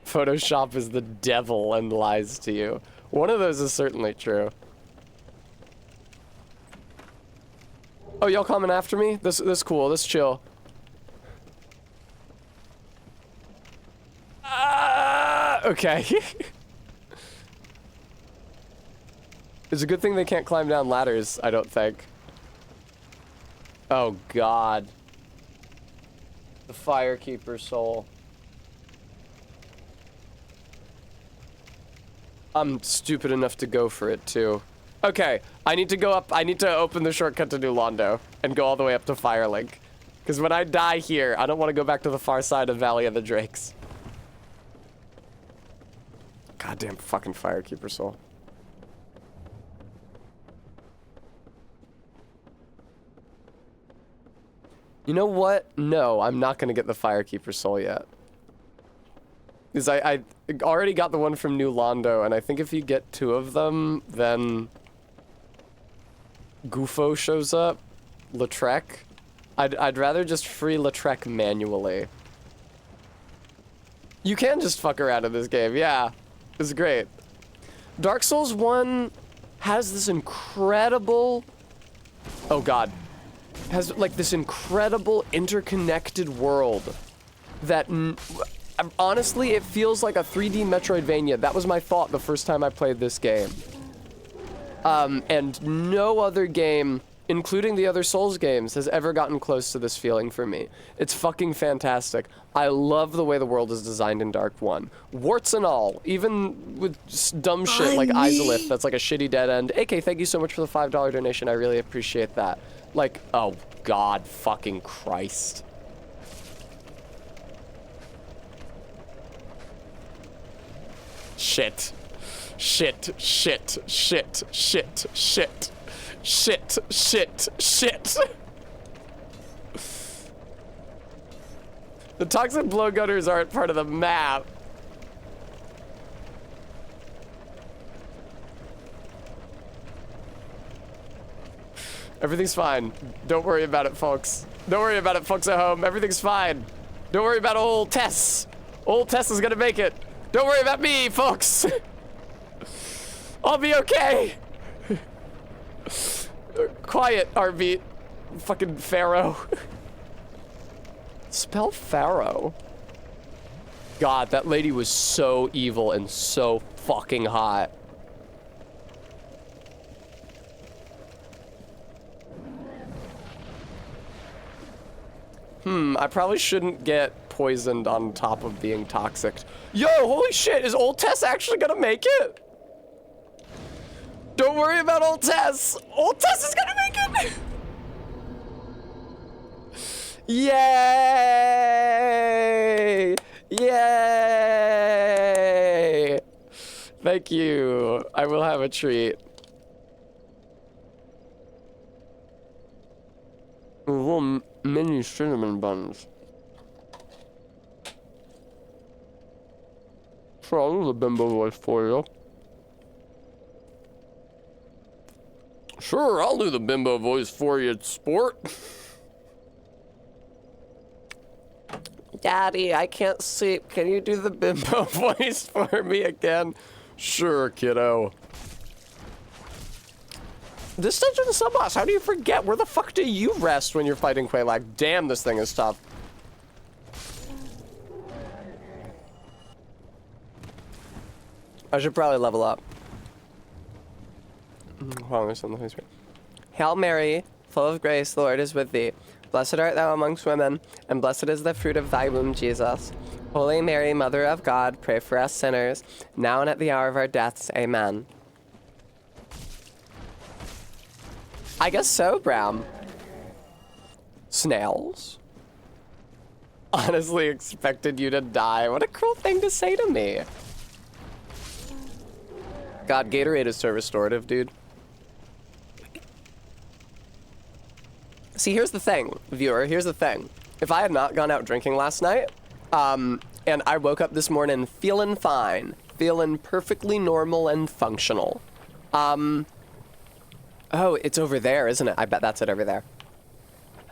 Photoshop is the devil and lies to you. One of those is certainly true. Oh, y'all coming after me? This cool, this chill. Okay. It's a good thing they can't climb down ladders, I don't think. Oh god. The Firekeeper soul. I'm stupid enough to go for it too. Okay, I need to go up, I need to open the shortcut to New Londo and go all the way up to Firelink. Because when I die here, I don't want to go back to the far side of Valley of the Drakes. Goddamn fucking Firekeeper soul. You know what? No, I'm not gonna get the Firekeeper soul yet. Because I already got the one from New Londo, and I think if you get 2 of them, then Gufo shows up. Lautrec. I'd rather just free Lautrec manually. You can just fuck around in this game, yeah. It's great. Dark Souls 1 has this incredible... Oh god. Has like this incredible interconnected world that honestly it feels like a 3D Metroidvania. That was my thought the first time I played this game. And no other game including the other Souls games, has ever gotten close to this feeling for me. It's fucking fantastic. I love the way the world is designed in Dark 1. Warts and all, even with dumb shit like Izalith, that's like a shitty dead end. AK, thank you so much for the $5 donation. I really appreciate that. Like, oh God fucking Christ. Shit. Shit, shit, shit, shit, shit. Shit, shit, shit. The toxic blowgunners aren't part of the map. Everything's fine. Don't worry about it, folks. Don't worry about it, folks at home. Everything's fine. Don't worry about old Tess. Old Tess is gonna make it. Don't worry about me, folks. I'll be okay. Quiet, Arbeat. Fucking Pharaoh. Spell Pharaoh. God, that lady was so evil and so fucking hot. I probably shouldn't get poisoned on top of being toxic. Yo, holy shit, is old Tess actually gonna make it? Don't worry about old Tess. Old Tess is gonna make it. Yay! Yay! Thank you. I will have a treat. Little mini cinnamon buns. Sure, I'll do the bimbo voice for you. Sure, I'll do the bimbo voice for you, sport. Daddy, I can't sleep. Can you do the bimbo voice for me again? Sure, kiddo. This dungeon sub-boss, how do you forget? Where the fuck do you rest when you're fighting Quelaag? Damn, this thing is tough. I should probably level up. Hold on, there's something. Hail Mary, full of grace, the Lord is with thee. Blessed art thou amongst women, and blessed is the fruit of thy womb, Jesus. Holy Mary, Mother of God, pray for us sinners, now and at the hour of our deaths. Amen. I guess so, Bram. Snails? Honestly expected you to die. What a cruel thing to say to me. God, Gatorade is so restorative, dude. See, here's the thing, viewer, here's the thing. If I had not gone out drinking last night, and I woke up this morning feeling fine, feeling perfectly normal and functional. Oh, it's over there, isn't it? I bet that's it over there.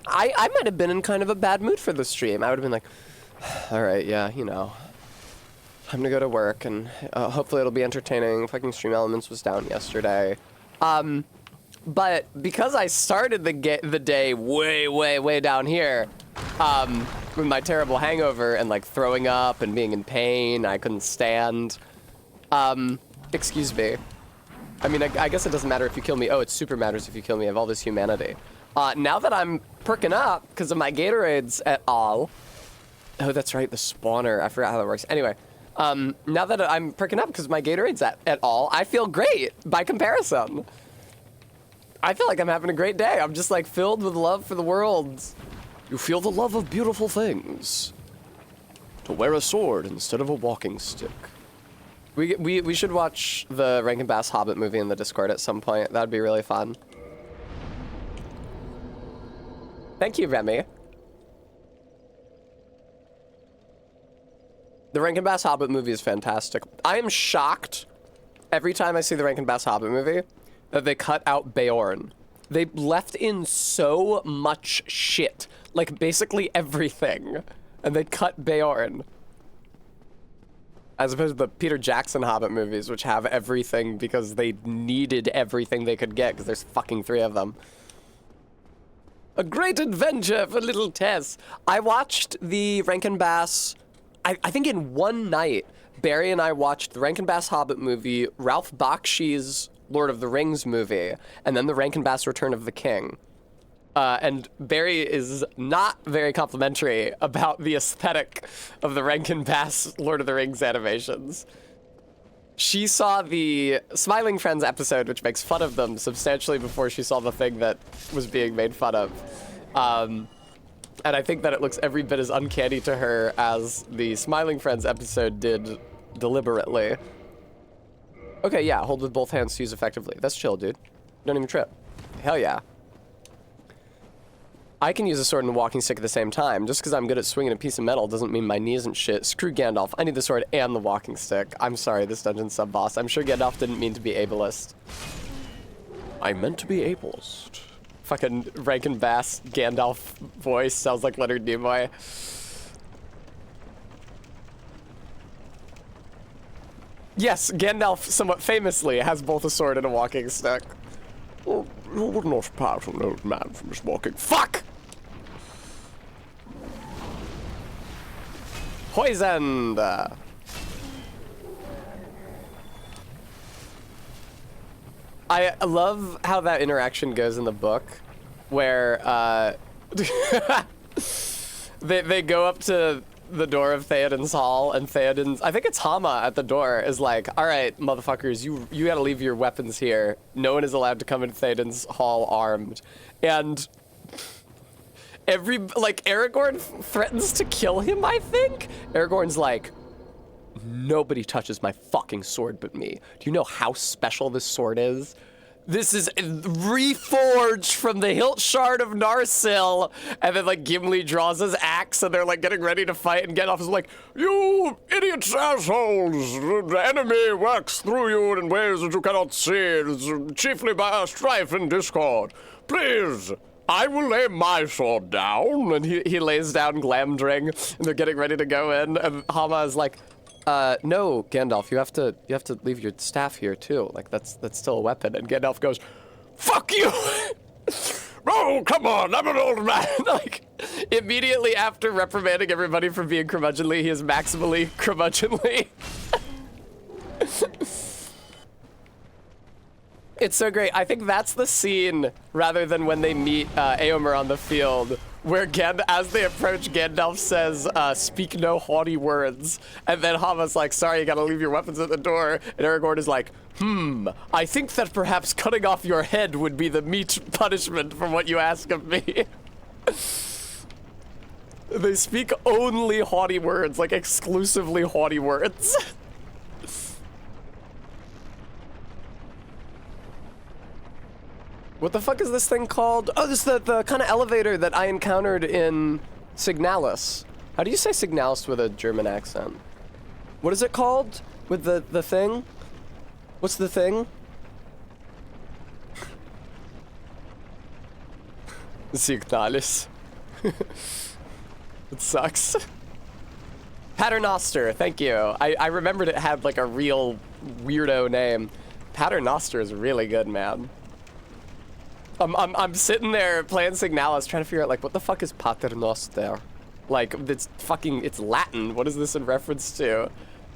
I might have been in kind of a bad mood for the stream. I would have been like, all right, yeah, you know, time to go to work, and hopefully it'll be entertaining. Fucking Stream Elements was down yesterday. But because I started the day way down here, with my terrible hangover and like throwing up and being in pain, I couldn't stand. Excuse me. I mean, I guess it doesn't matter if you kill me. Oh, it super matters if you kill me. I have all this humanity. Now that I'm perking up because of my Gatorades et al. Oh, that's right, the spawner. I forgot how that works. Anyway, now that I'm perking up because of my Gatorades et al, I feel great by comparison. I feel like I'm having a great day. I'm just like filled with love for the world. You feel the love of beautiful things. To wear a sword instead of a walking stick. We should watch the Rankin Bass Hobbit movie in the Discord at some point. That'd be really fun. Thank you, Remy. The Rankin Bass Hobbit movie is fantastic. I am shocked every time I see the Rankin Bass Hobbit movie that they cut out Beorn. They left in so much shit, like basically everything, and they cut Beorn. As opposed to the Peter Jackson Hobbit movies, which have everything because they needed everything they could get because there's fucking 3 of them. A great adventure for little Tess. I watched the Rankin Bass, I think in one night, Barry and I watched the Rankin Bass Hobbit movie, Ralph Bakshi's Lord of the Rings movie, and then the Rankin Bass Return of the King. And Barry is not very complimentary about the aesthetic of the Rankin Bass Lord of the Rings animations. She saw the Smiling Friends episode, which makes fun of them, substantially before she saw the thing that was being made fun of. And I think that it looks every bit as uncanny to her as the Smiling Friends episode did deliberately. Okay, yeah, hold with both hands to use effectively. That's chill, dude. Don't even trip. Hell yeah. I can use a sword and a walking stick at the same time. Just because I'm good at swinging a piece of metal doesn't mean my knee isn't shit. Screw Gandalf. I need the sword and the walking stick. I'm sorry, this dungeon sub-boss. I'm sure Gandalf didn't mean to be ableist. I meant to be ableist. Fucking Rankin Bass Gandalf voice sounds like Leonard Nimoy. Yes, Gandalf somewhat famously has both a sword and a walking stick. Oh, you would not pass an old man from his walking. Fuck! Poisoned! I love how that interaction goes in the book, where they go up to the door of Theoden's hall, and Theoden's, I think it's Hama at the door, is like, all right, motherfuckers, you gotta leave your weapons here. No one is allowed to come into Theoden's hall armed. And Aragorn threatens to kill him, I think? Aragorn's like, nobody touches my fucking sword but me. Do you know how special this sword is? This is reforged from the hilt shard of Narsil. And then, like, Gimli draws his axe, and they're, like, getting ready to fight, and Gandalf is like, you idiots, assholes! The enemy works through you in ways that you cannot see. It's chiefly by strife and discord. Please, I will lay my sword down. And he lays down Glamdring, and they're getting ready to go in, and Hama is like, no, Gandalf, you have to leave your staff here too. Like that's still a weapon. And Gandalf goes, fuck you! Oh, come on, I'm an old man. Like, immediately after reprimanding everybody for being curmudgeonly, he is maximally curmudgeonly. It's so great. I think that's the scene, rather than when they meet Éomer on the field, where as they approach, Gandalf says, speak no haughty words. And then Hama's like, sorry, you gotta leave your weapons at the door. And Aragorn is like, I think that perhaps cutting off your head would be the meet punishment for what you ask of me. They speak only haughty words, like exclusively haughty words. What the fuck is this thing called? Oh, this is the kind of elevator that I encountered in Signalis. How do you say Signalis with a German accent? What is it called with the thing? What's the thing? Signalis. It sucks. Paternoster, thank you. I remembered it had like a real weirdo name. Paternoster is really good, man. I'm sitting there playing Signalis trying to figure out, like, what the fuck is Paternoster? Like, it's Latin. What is this in reference to?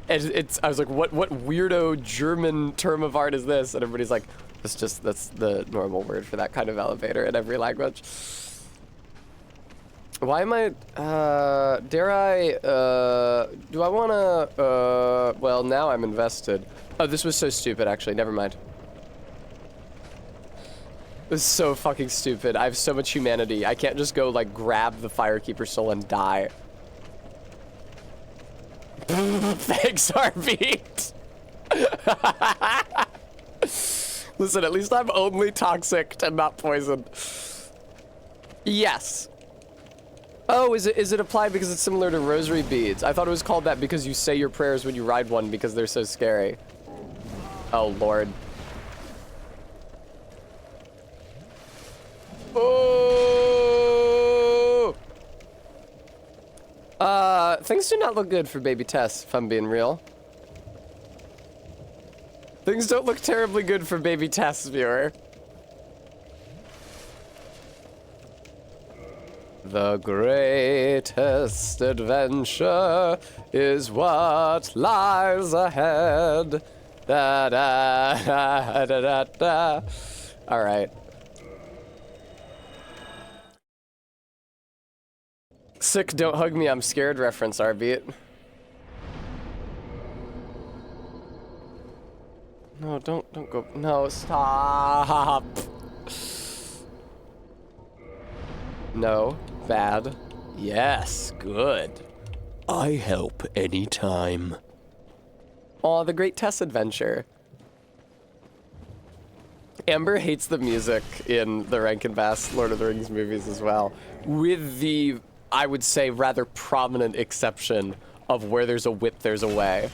And I was like, what weirdo German term of art is this? And everybody's like, that's the normal word for that kind of elevator in every language. Why am I, do I wanna, well, now I'm invested. Oh, this was so stupid, actually, never mind. This is so fucking stupid. I have so much humanity. I can't just go, like, grab the Firekeeper soul and die. Thanks, Heartbeat. Listen, at least I'm only toxic and not poisoned. Yes. Oh, is it applied because it's similar to rosary beads? I thought it was called that because you say your prayers when you ride one because they're so scary. Oh, Lord. Oh! Things do not look good for baby Tess, if I'm being real. Things don't look terribly good for baby Tess, viewer. The greatest adventure is what lies ahead. Da da da da da da. All right. Sick, don't hug me, I'm scared reference, Arbeat. No, don't go. No, stop. No, bad. Yes, good. I help anytime. Aw, the Great Tess Adventure. Amber hates the music in the Rankin Bass Lord of the Rings movies as well, with the, I would say, rather prominent exception of where there's a whip, there's a way.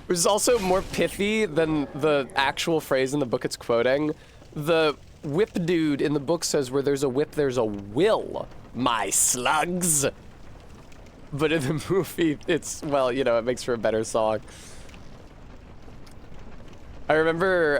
Which is also more pithy than the actual phrase in the book it's quoting. The whip dude in the book says, where there's a whip, there's a will, my slugs. But in the movie, it's, well, you know, it makes for a better song. I remember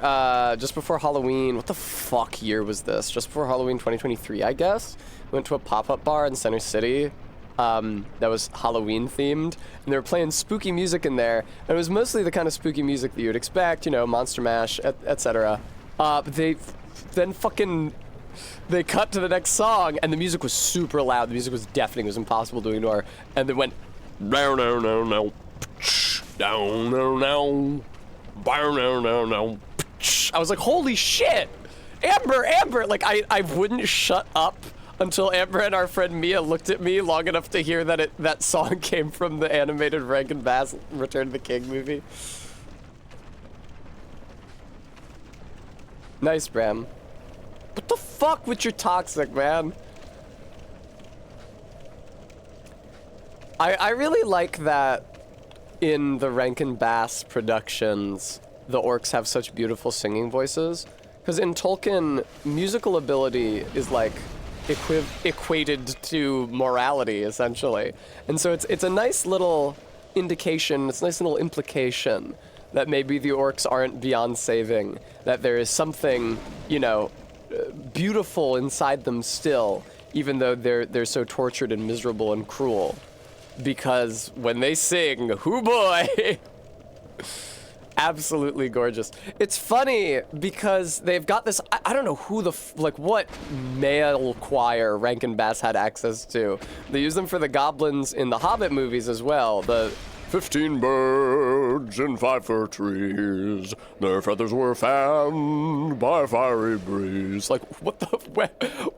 just before Halloween, what the fuck year was this? Just before Halloween 2023, I guess. Went to a pop-up bar in Center City that was Halloween themed, and they were playing spooky music in there. And it was mostly the kind of spooky music that you would expect, you know, Monster Mash, etc. But they then they cut to the next song, and the music was super loud. The music was deafening. It was impossible to ignore. And they went, No, no, no, no. No, no, no. No. I was like, holy shit! Amber! Like, I wouldn't shut up until Amber and our friend Mia looked at me long enough to hear that that song came from the animated Rankin Bass Return of the King movie. Nice, Bram. What the fuck with your toxic, man? I really like that in the Rankin Bass productions, the orcs have such beautiful singing voices. Because in Tolkien, musical ability is like equated to morality, essentially. And so it's a nice little indication, it's a nice little implication that maybe the orcs aren't beyond saving, that there is something, you know, beautiful inside them still, even though they're so tortured and miserable and cruel. Because when they sing, hoo boy, absolutely gorgeous. It's funny because they've got this, I don't know who what male choir Rankin Bass had access to. They use them for the goblins in the Hobbit movies as well. The 15 birds in 5 fir trees, their feathers were fanned by a fiery breeze. like, what the,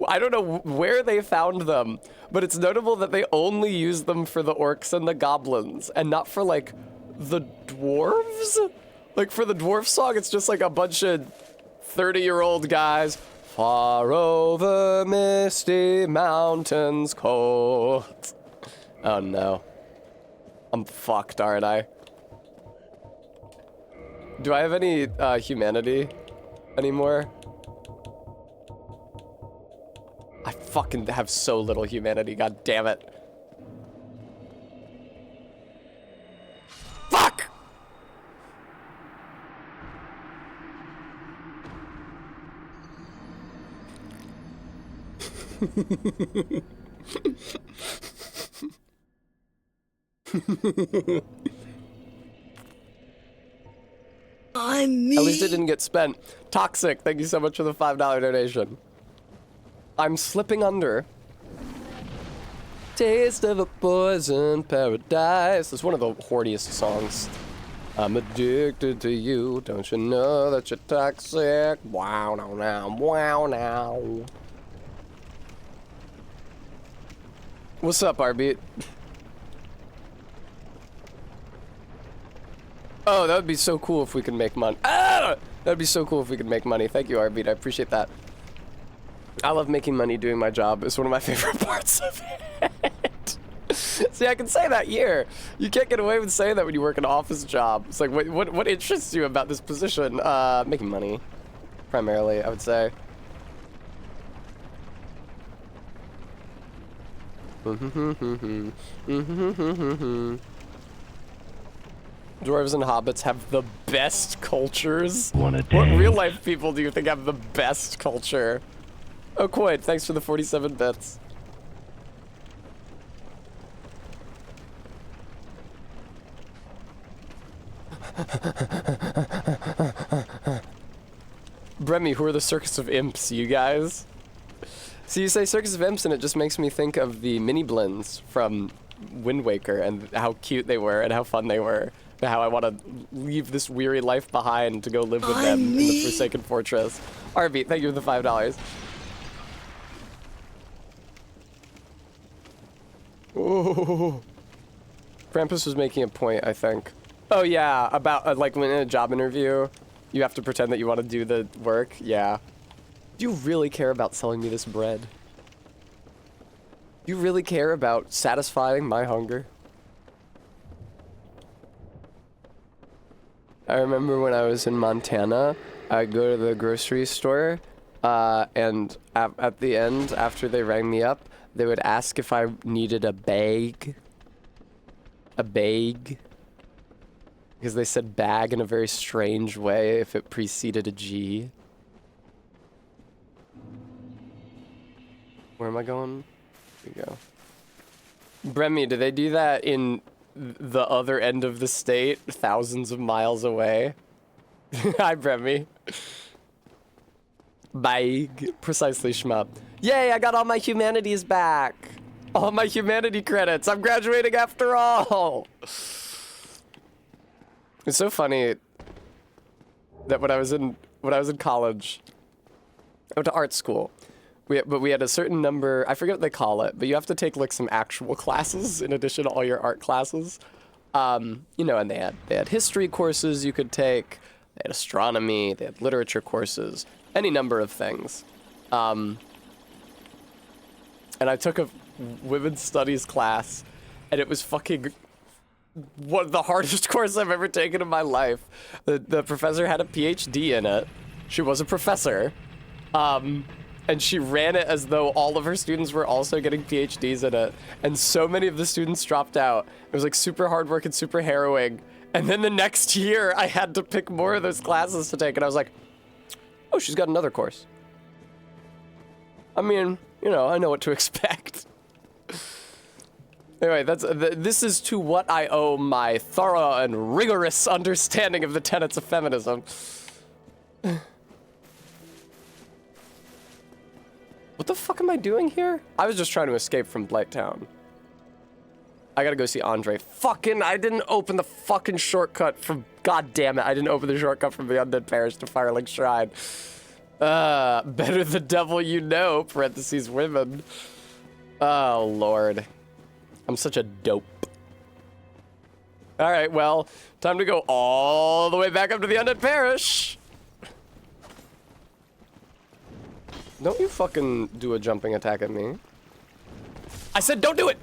I don't know where they found them, but it's notable that they only use them for the orcs and the goblins, and not for, like, the dwarves? Like, for the dwarf song, it's just like a bunch of 30-year-old guys. Far over misty mountains cold. Oh, no. I'm fucked, aren't I? Do I have any humanity anymore? I fucking have so little humanity, god damn it. Fuck! I'm me. At least it didn't get spent. Toxic, thank you so much for the $5 donation. I'm slipping under. Taste of a poison paradise. It's one of the horniest songs. I'm addicted to you. Don't you know that you're toxic? Wow, now, wow, now. What's up, Arbeat? Oh, that would be so cool if we could make money. Ah! That would be so cool if we could make money. Thank you, Arbeat. I appreciate that. I love making money doing my job. It's one of my favorite parts of it. See, I can say that here. You can't get away with saying that when you work an office job. It's like, what interests you about this position? Making money, primarily, I would say. Dwarves and hobbits have the best cultures. What real life people do you think have the best culture? Oh, Quaid, thanks for the 47 bits. Bremy, who are the Circus of Imps, you guys? So you say Circus of Imps and it just makes me think of the mini blends from Wind Waker and how cute they were and how fun they were. And how I want to leave this weary life behind to go live with them in the Forsaken Fortress. Arby, thank you for the $5. Oh. Krampus was making a point, I think. Oh yeah, about like when in a job interview, you have to pretend that you want to do the work. Yeah. Do you really care about selling me this bread? Do you really care about satisfying my hunger? I remember when I was in Montana, I'd go to the grocery store, and at the end, after they rang me up, they would ask if I needed a bag. A bag. Because they said bag in a very strange way if it preceded a G. Where am I going? Here we go. Bremy, do they do that in the other end of the state, thousands of miles away? Hi, Bremy. Bag. Precisely, shmup. Yay, I got all my humanities back. All my humanity credits. I'm graduating after all. It's so funny that when I was in college, I went to art school. But we had a certain number, I forget what they call it, but you have to take like some actual classes in addition to all your art classes. You know, and they had history courses you could take, they had astronomy, they had literature courses, any number of things. And I took a women's studies class, and it was fucking one of the hardest courses I've ever taken in my life. The professor had a PhD in it. She was a professor. And she ran it as though all of her students were also getting PhDs in it. And so many of the students dropped out. It was like super hard work and super harrowing. And then the next year, I had to pick more of those classes to take. And I was like, oh, she's got another course. I mean, you know, I know what to expect. Anyway, this is to what I owe my thorough and rigorous understanding of the tenets of feminism. What the fuck am I doing here? I was just trying to escape from Blighttown. I gotta go see Andre. Fucking, I didn't open the fucking shortcut from, god damn it, I didn't open the shortcut from the Undead Parish to Firelink Shrine. Better the devil you know, parentheses women. Oh, Lord. I'm such a dope. Alright, well, time to go all the way back up to the Undead Parish. Don't you fucking do a jumping attack at me. I said don't do it!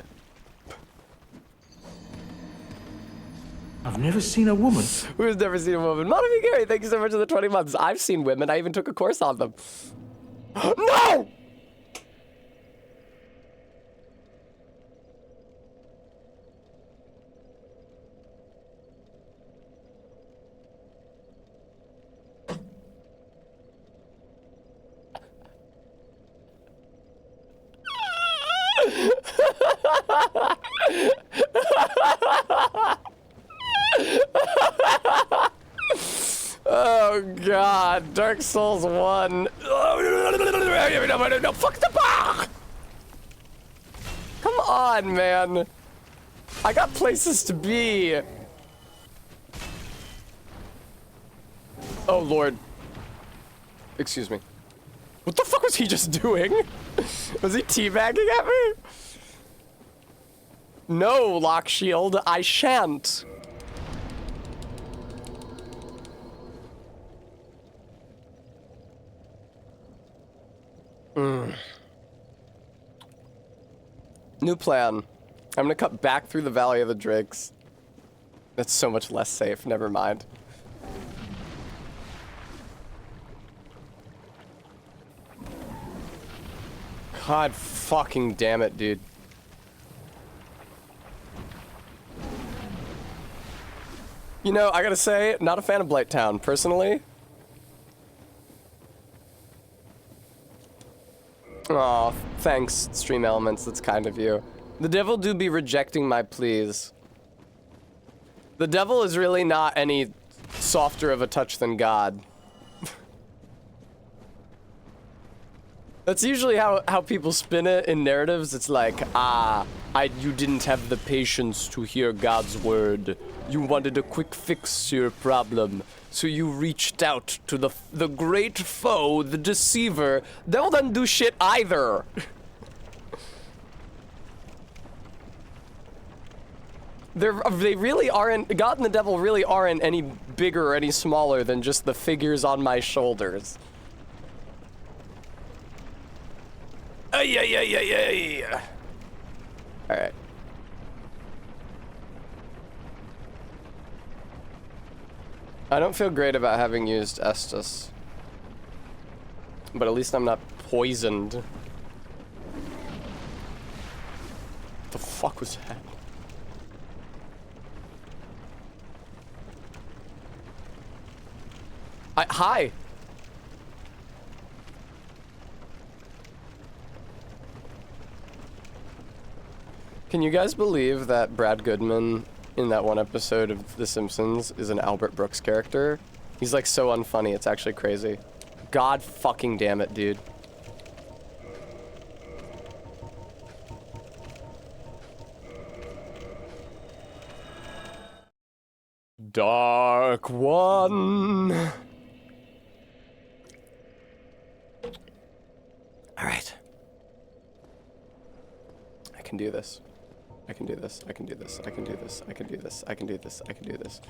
I've never seen a woman. Who's never seen a woman? Monavi Gary, thank you so much for the 20 months. I've seen women. I even took a course on them. No! Oh god, Dark Souls 1. No, fuck the bar! Come on, man. I got places to be. Oh lord. Excuse me. What the fuck was he just doing? Was he teabagging at me? No, Lock Shield, I shan't. New plan. I'm gonna cut back through the Valley of the Drakes. That's so much less safe, never mind. God fucking damn it, dude. You know, I gotta say, not a fan of Blighttown, personally. Aw, thanks, Stream Elements, that's kind of you. The devil do be rejecting my pleas. The devil is really not any softer of a touch than God. That's usually how people spin it in narratives. It's like, you didn't have the patience to hear God's word. You wanted a quick fix to your problem. So you reached out to the great foe, the deceiver. They'll not do shit either. They really aren't, God and the devil really aren't any bigger or any smaller than just the figures on my shoulders. Ay. Alright. I don't feel great about having used Estus. But at least I'm not poisoned. What the fuck was that? Hi! Can you guys believe that Brad Goodman in that one episode of The Simpsons is an Albert Brooks character? He's like so unfunny, it's actually crazy. God fucking damn it, dude. Dark One. All right. I can do this. I can do this. I can do this. I can do this. I can do this. I can do this. I can do this.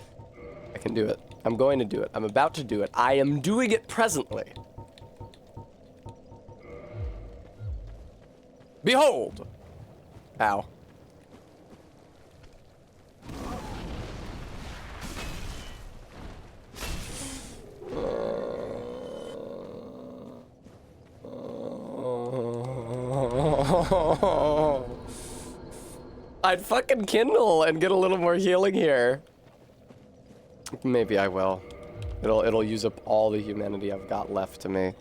I can do it. I'm going to do it. I'm about to do it. I am doing it presently. Behold! Ow. I'd fucking kindle and get a little more healing here. Maybe I will. It'll use up all the humanity I've got left to me.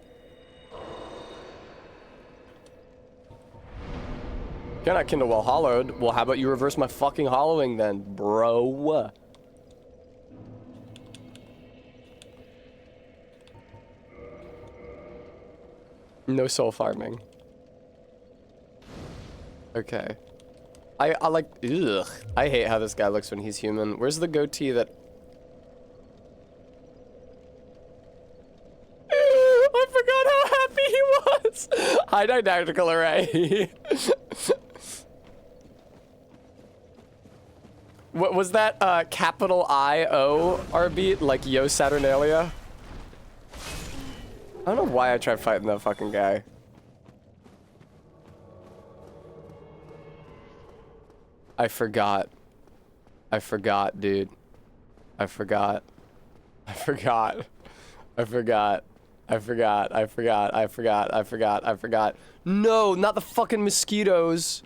Cannot kindle while hollowed. Well, how about you reverse my fucking hollowing then, bro? No soul farming. Okay. I like, ugh. I hate how this guy looks when he's human. Where's the goatee that... I forgot how happy he was! Hi, Didactical Array. What was that, capital I-O beat? Like Yo Saturnalia? I don't know why I tried fighting that fucking guy. I forgot. I forgot, dude. I forgot. I forgot. I forgot. I forgot. I forgot. I forgot. I forgot. I forgot. No, not the fucking mosquitoes.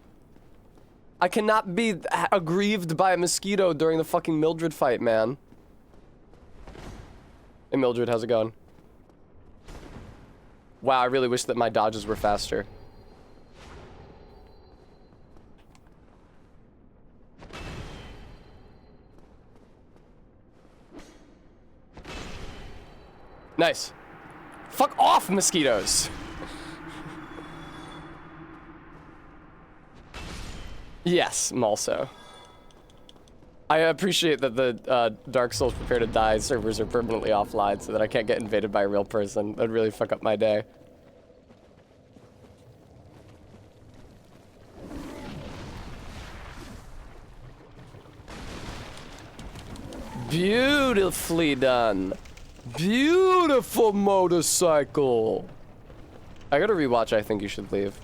I cannot be aggrieved by a mosquito during the fucking Mildred fight, man. Hey, Mildred, how's it going? Wow, I really wish that my dodges were faster. Nice. Fuck off, mosquitoes. Yes, Malso. I appreciate that the Dark Souls Prepare to Die servers are permanently offline so that I can't get invaded by a real person. That'd really fuck up my day. Beautifully done. Beautiful motorcycle. I gotta rewatch I Think You Should Leave.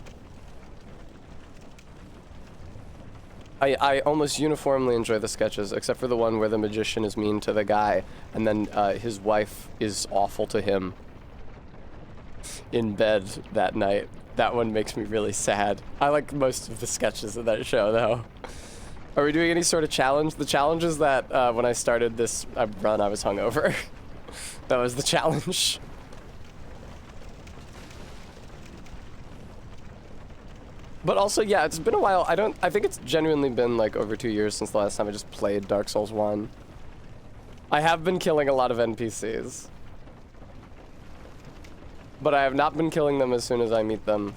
I almost uniformly enjoy the sketches, except for the one where the magician is mean to the guy, and then his wife is awful to him in bed that night. That one makes me really sad. I like most of the sketches of that show, though. Are we doing any sort of challenge? The challenge is that when I started this run, I was hungover. That was the challenge. But also, yeah, it's been a while. I think it's genuinely been like over 2 years since the last time I just played Dark Souls 1. I have been killing a lot of NPCs. But I have not been killing them as soon as I meet them.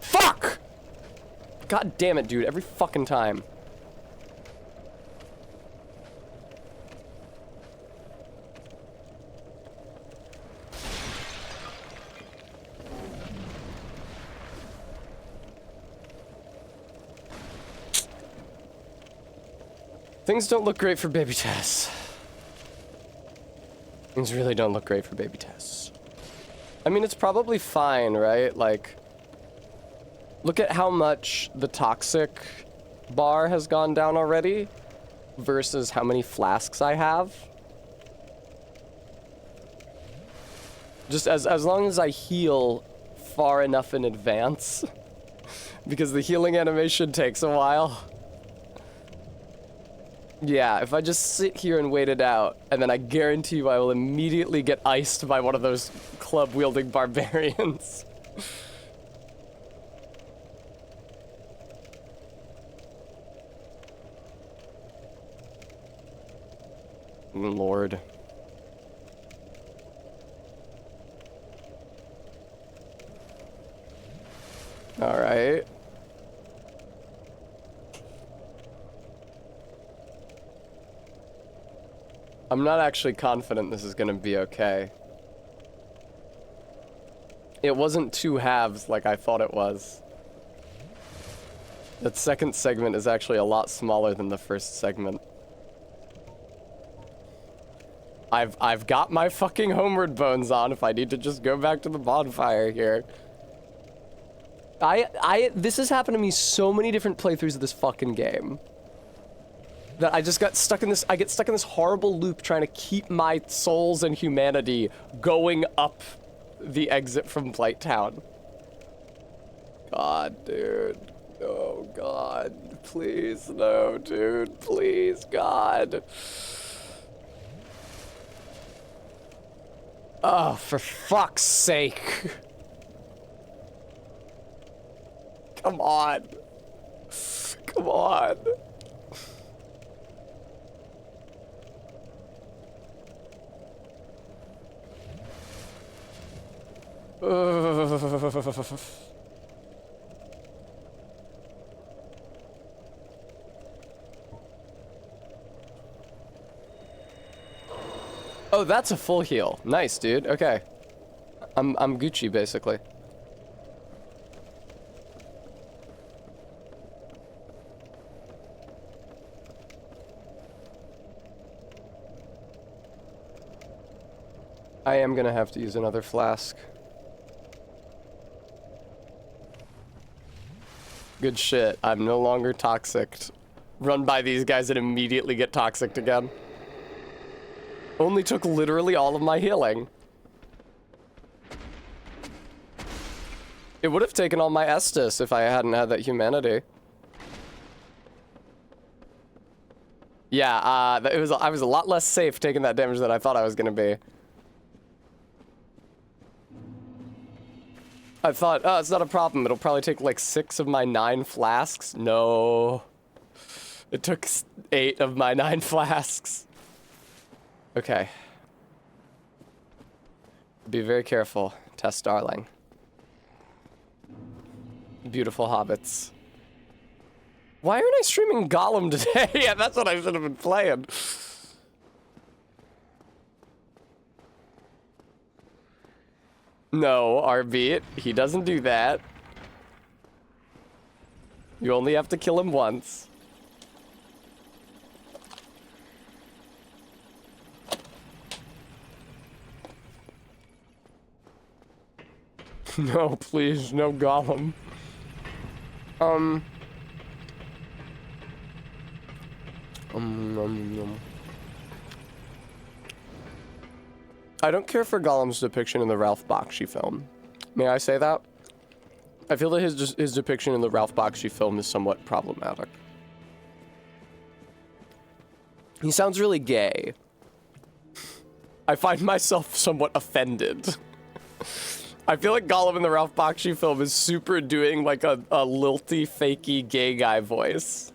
Fuck! God damn it, dude. Every fucking time. Things don't look great for baby Tess. Things really don't look great for baby Tess. I mean, it's probably fine, right? Like, look at how much the toxic bar has gone down already versus how many flasks I have. Just as long as I heal far enough in advance, because the healing animation takes a while. Yeah, if I just sit here and wait it out, and then I guarantee you I will immediately get iced by one of those club-wielding barbarians. Lord. All right. I'm not actually confident this is gonna be okay. It wasn't 2 halves like I thought it was. That second segment is actually a lot smaller than the first segment. I've got my fucking homeward bones on if I need to just go back to the bonfire here. This has happened to me so many different playthroughs of this fucking game. That I just got stuck in this, I get stuck in this horrible loop trying to keep my souls and humanity going up the exit from Blighttown. God, dude. Oh, God. Please, no, dude. Please, God. Oh, for fuck's sake. Come on. Come on. Oh, that's a full heal. Nice, dude. Okay. I'm Gucci, basically. I am gonna have to use another flask. Good shit. I'm no longer toxic. Run by these guys and immediately get toxic again. Only took literally all of my healing. It would have taken all my Estus if I hadn't had that humanity. Yeah, I was a lot less safe taking that damage than I thought I was gonna be. I thought, oh, it's not a problem. It'll probably take like 6 of my 9 flasks. No. It took 8 of my 9 flasks. Okay. Be very careful, Tess Darling. Beautiful hobbits. Why aren't I streaming Gollum today? Yeah, that's what I should have been playing. No, RB, he doesn't do that. You only have to kill him once. No, please, no Gollum. I don't care for Gollum's depiction in the Ralph Bakshi film. May I say that? I feel that his depiction in the Ralph Bakshi film is somewhat problematic. He sounds really gay. I find myself somewhat offended. I feel like Gollum in the Ralph Bakshi film is super doing like a lilty, fakey gay guy voice.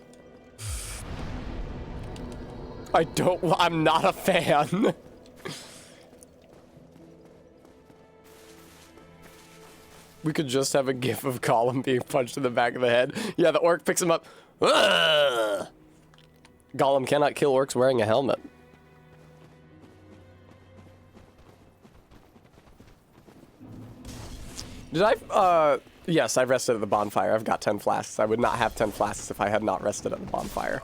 I'm not a fan. We could just have a gif of Gollum being punched in the back of the head. Yeah, the orc picks him up. Ugh! Gollum cannot kill orcs wearing a helmet. Did I, yes, I rested at the bonfire. I've got 10 flasks. I would not have 10 flasks if I had not rested at the bonfire.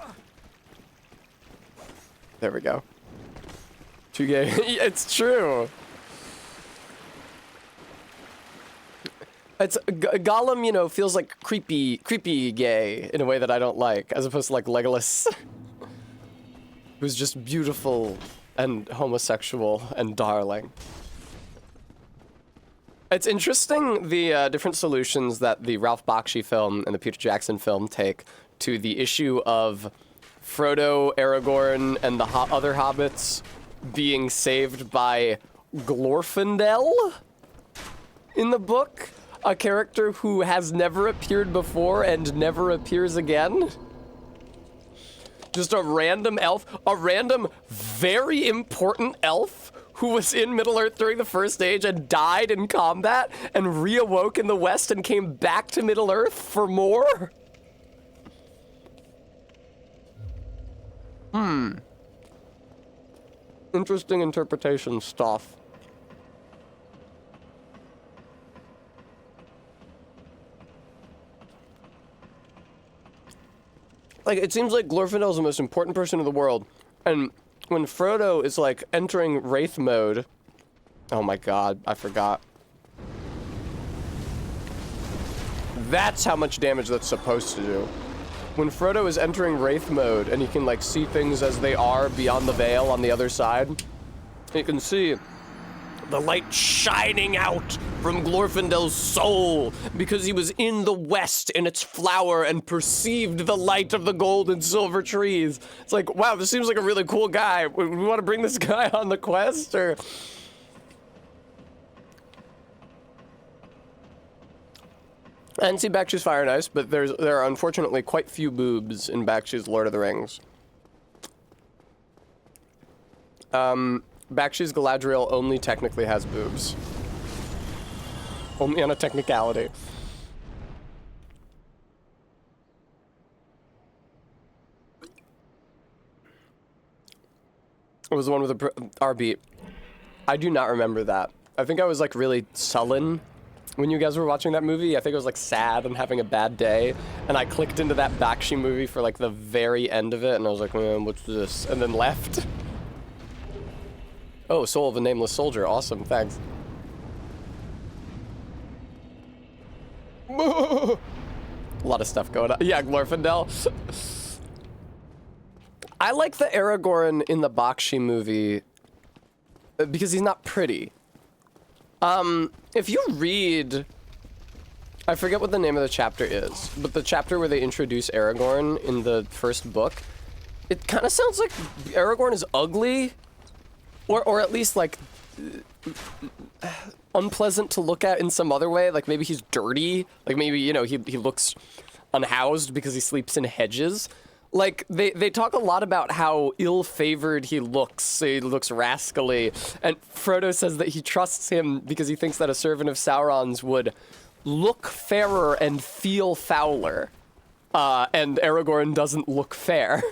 There we go. Too gay. It's true. It's Gollum, you know, feels like creepy gay in a way that I don't like, as opposed to like Legolas, who's just beautiful and homosexual and darling. It's interesting the different solutions that the Ralph Bakshi film and the Peter Jackson film take to the issue of Frodo, Aragorn, and the other hobbits being saved by Glorfindel in the book. A character who has never appeared before and never appears again. Just a random elf, a random very important elf who was in Middle-earth during the First Age and died in combat and reawoke in the West and came back to Middle-earth for more? Interesting interpretation stuff. Like, it seems like Glorfindel is the most important person in the world, and when Frodo is, like, entering Wraith mode... Oh my god, I forgot. That's how much damage that's supposed to do. When Frodo is entering Wraith mode, and he can, like, see things as they are beyond the veil on the other side, you can see the light shining out from Glorfindel's soul because he was in the West in its flower and perceived the light of the gold and silver trees. It's like, wow, this seems like a really cool guy. We want to bring this guy on the quest, or... I didn't see Bakshi's Fire and Ice, but there are unfortunately quite few boobs in Bakshi's Lord of the Rings. Bakshi's Galadriel only technically has boobs. Only on a technicality. It was the one with the R-beat. I do not remember that. I think I was like really sullen when you guys were watching that movie. I think I was like sad and having a bad day, and I clicked into that Bakshi movie for like the very end of it, and I was like, man, what's this? And then left. Oh, Soul of a Nameless Soldier. Awesome, thanks. A lot of stuff going on. Yeah, Glorfindel. I like the Aragorn in the Bakshi movie because he's not pretty. If you read... I forget what the name of the chapter is, but the chapter where they introduce Aragorn in the first book, it kind of sounds like Aragorn is ugly. Or at least, like, unpleasant to look at in some other way. Like, maybe he's dirty. Like, maybe, you know, he looks unhoused because he sleeps in hedges. Like, they talk a lot about how ill-favored he looks. He looks rascally. And Frodo says that he trusts him because he thinks that a servant of Sauron's would look fairer and feel fouler. And Aragorn doesn't look fair.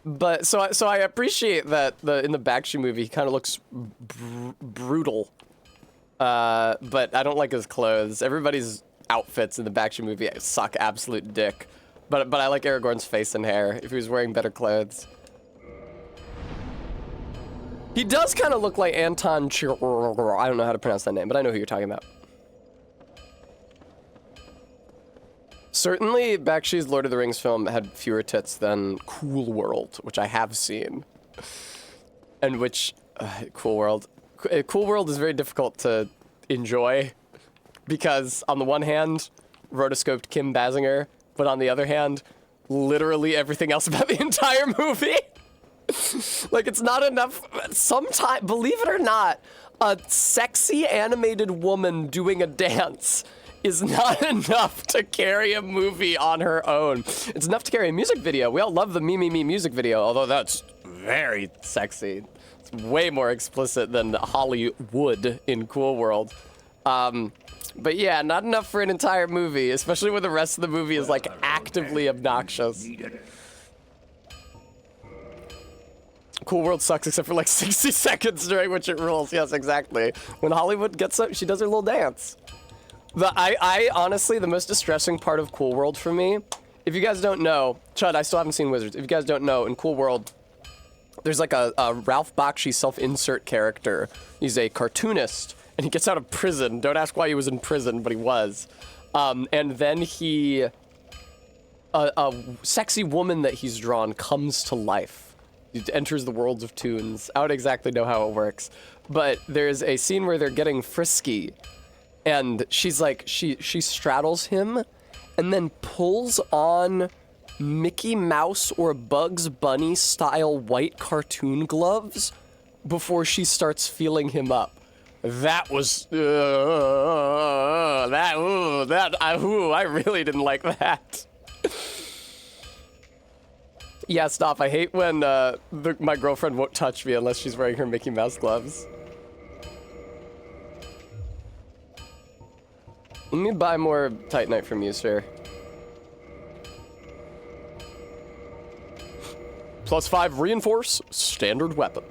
But so I appreciate that in the Bakshi movie he kind of looks brutal, but I don't like his clothes. Everybody's outfits in the Bakshi movie suck absolute dick, but I like Aragorn's face and hair if he was wearing better clothes. He does kind of look like Anton I don't know how to pronounce that name, but I know who you're talking about. Certainly, Bakshi's Lord of the Rings film had fewer tits than Cool World, which I have seen. And which, Cool World is very difficult to enjoy because, on the one hand, rotoscoped Kim Basinger, but on the other hand, literally everything else about the entire movie. Like, it's not enough. Sometimes, believe it or not, A sexy animated woman doing a dance is not enough to carry a movie on her own. It's enough to carry a music video. We all love the Me Me Me music video, although that's very sexy. It's way more explicit than Hollywood in Cool World. But yeah, not enough for an entire movie, especially when the rest of the movie is like actively obnoxious. Cool World sucks except for like 60 seconds during which it rules. Yes, exactly. When Hollywood gets up, she does her little dance. I honestly, the most distressing part of Cool World for me, if you guys don't know, Chud, I still haven't seen Wizards. If you guys don't know, in Cool World, there's like a Ralph Bakshi self-insert character. He's a cartoonist, and he gets out of prison. Don't ask why he was in prison, but he was. And then a sexy woman that he's drawn comes to life. He enters the worlds of Toons. I don't exactly know how it works, but there's a scene where they're getting frisky, and she's like, she straddles him, and then pulls on Mickey Mouse or Bugs Bunny style white cartoon gloves before she starts feeling him up. That was I really didn't like that. Yeah, stop. I hate when my girlfriend won't touch me unless she's wearing her Mickey Mouse gloves. Let me buy more Titanite from you, sir. +5 reinforce, standard weapon.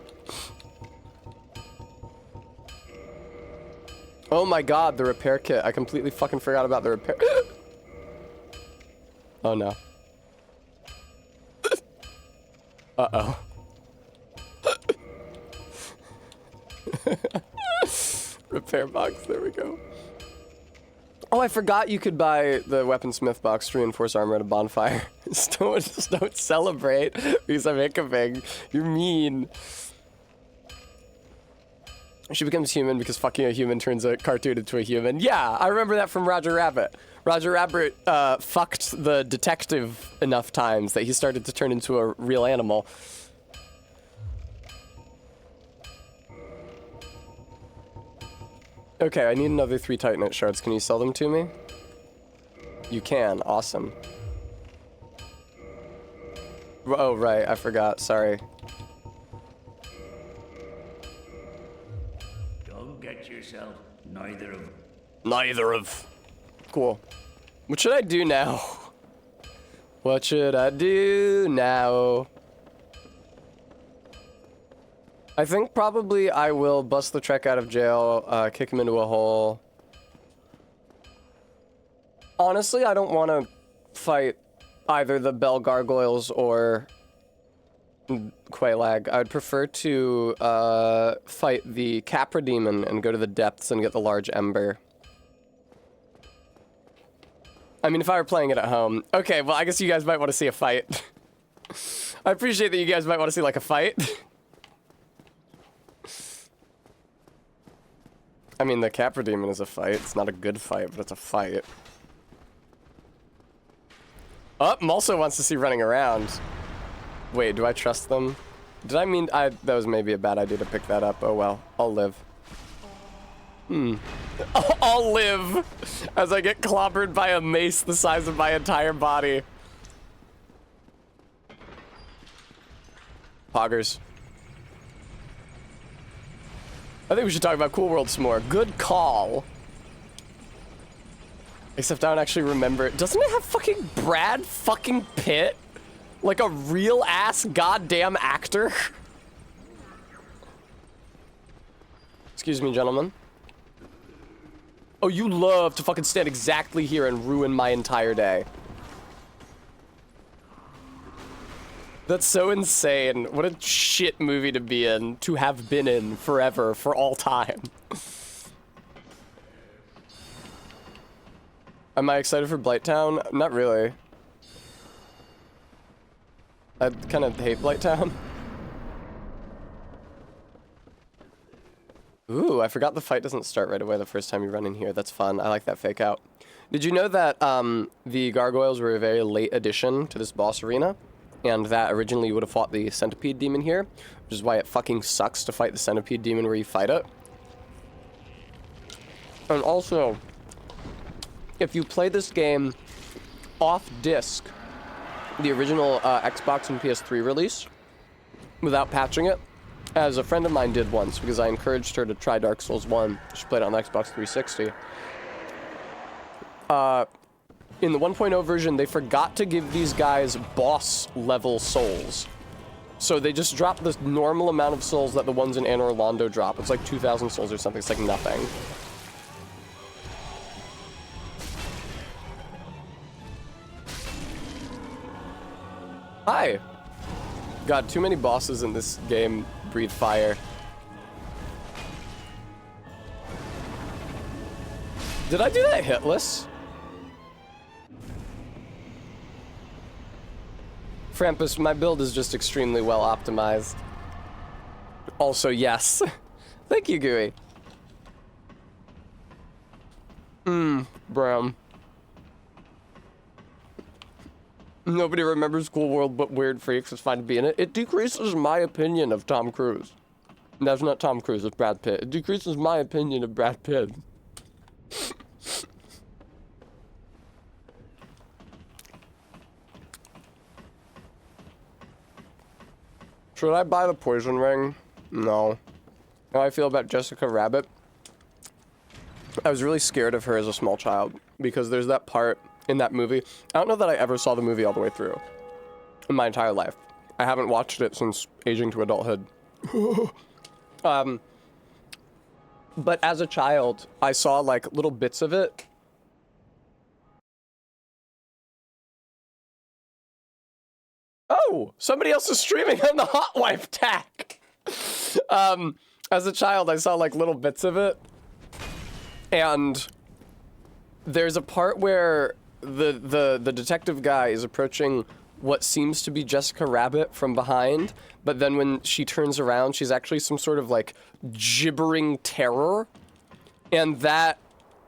Oh my god, the repair kit. I completely fucking forgot about the repair. Oh no. Uh-oh. Repair box, there we go. Oh, I forgot you could buy the weaponsmith box to reinforce armor at a bonfire. just don't celebrate because I'm hiccuping. You're mean. She becomes human because fucking a human turns a cartoon into a human. Yeah, I remember that from Roger Rabbit. Roger Rabbit fucked the detective enough times that he started to turn into a real animal. Okay, I need another 3 Titanite shards. Can you sell them to me? You can. Awesome. Oh, right. I forgot. Sorry. Don't get yourself neither of... Neither of. Cool. What should I do now? What should I do now? I think probably I will bust the Trek out of jail, kick him into a hole. Honestly, I don't want to fight either the Bell Gargoyles or Quelaag. I'd prefer to fight the Capra Demon and go to the depths and get the large ember. I mean, if I were playing it at home. Okay, well, I guess you guys might want to see a fight. I appreciate that you guys might want to see, like, a fight. I mean, the Capra Demon is a fight. It's not a good fight, but it's a fight. Oh, Mulso wants to see running around. Wait, do I trust them? Did I mean... that was maybe a bad idea to pick that up. Oh, well. I'll live. I'll live as I get clobbered by a mace the size of my entire body. Poggers. I think we should talk about Cool World some more. Good call. Except I don't actually remember it. Doesn't it have fucking Brad fucking Pitt? Like a real ass goddamn actor? Excuse me, gentlemen. Oh, you love to fucking stand exactly here and ruin my entire day. That's so insane. What a shit movie to be in, to have been in forever, for all time. Am I excited for Blighttown? Not really. I kind of hate Blighttown. Ooh, I forgot the fight doesn't start right away the first time you run in here. That's fun. I like that fake out. Did you know that the Gargoyles were a very late addition to this boss arena? And that originally you would have fought the Centipede Demon here, which is why it fucking sucks to fight the Centipede Demon where you fight it. And also, if you play this game off disc, the original Xbox and PS3 release, without patching it, as a friend of mine did once, because I encouraged her to try Dark Souls 1. She played it on the Xbox 360. In the 1.0 version, they forgot to give these guys boss-level souls. So they just dropped the normal amount of souls that the ones in Anor Londo drop. It's like 2,000 souls or something. It's like nothing. Hi! God, too many bosses in this game breathe fire. Did I do that hitless? Frampus, my build is just extremely well optimized. Also, yes. Thank you, Gooey. Brown. Nobody remembers Cool World but Weird Freaks. It's fine to be in it. It decreases my opinion of Tom Cruise. That's not Tom Cruise, it's Brad Pitt. It decreases my opinion of Brad Pitt. Should I buy the poison ring? No. How I feel about Jessica Rabbit? I was really scared of her as a small child because there's that part in that movie. I don't know that I ever saw the movie all the way through in my entire life. I haven't watched it since aging to adulthood. But as a child, I saw like little bits of it. Oh, somebody else is streaming on the Hot Wife tag. As a child, I saw like little bits of it. And there's a part where the detective guy is approaching what seems to be Jessica Rabbit from behind, but then when she turns around, she's actually some sort of like gibbering terror. And that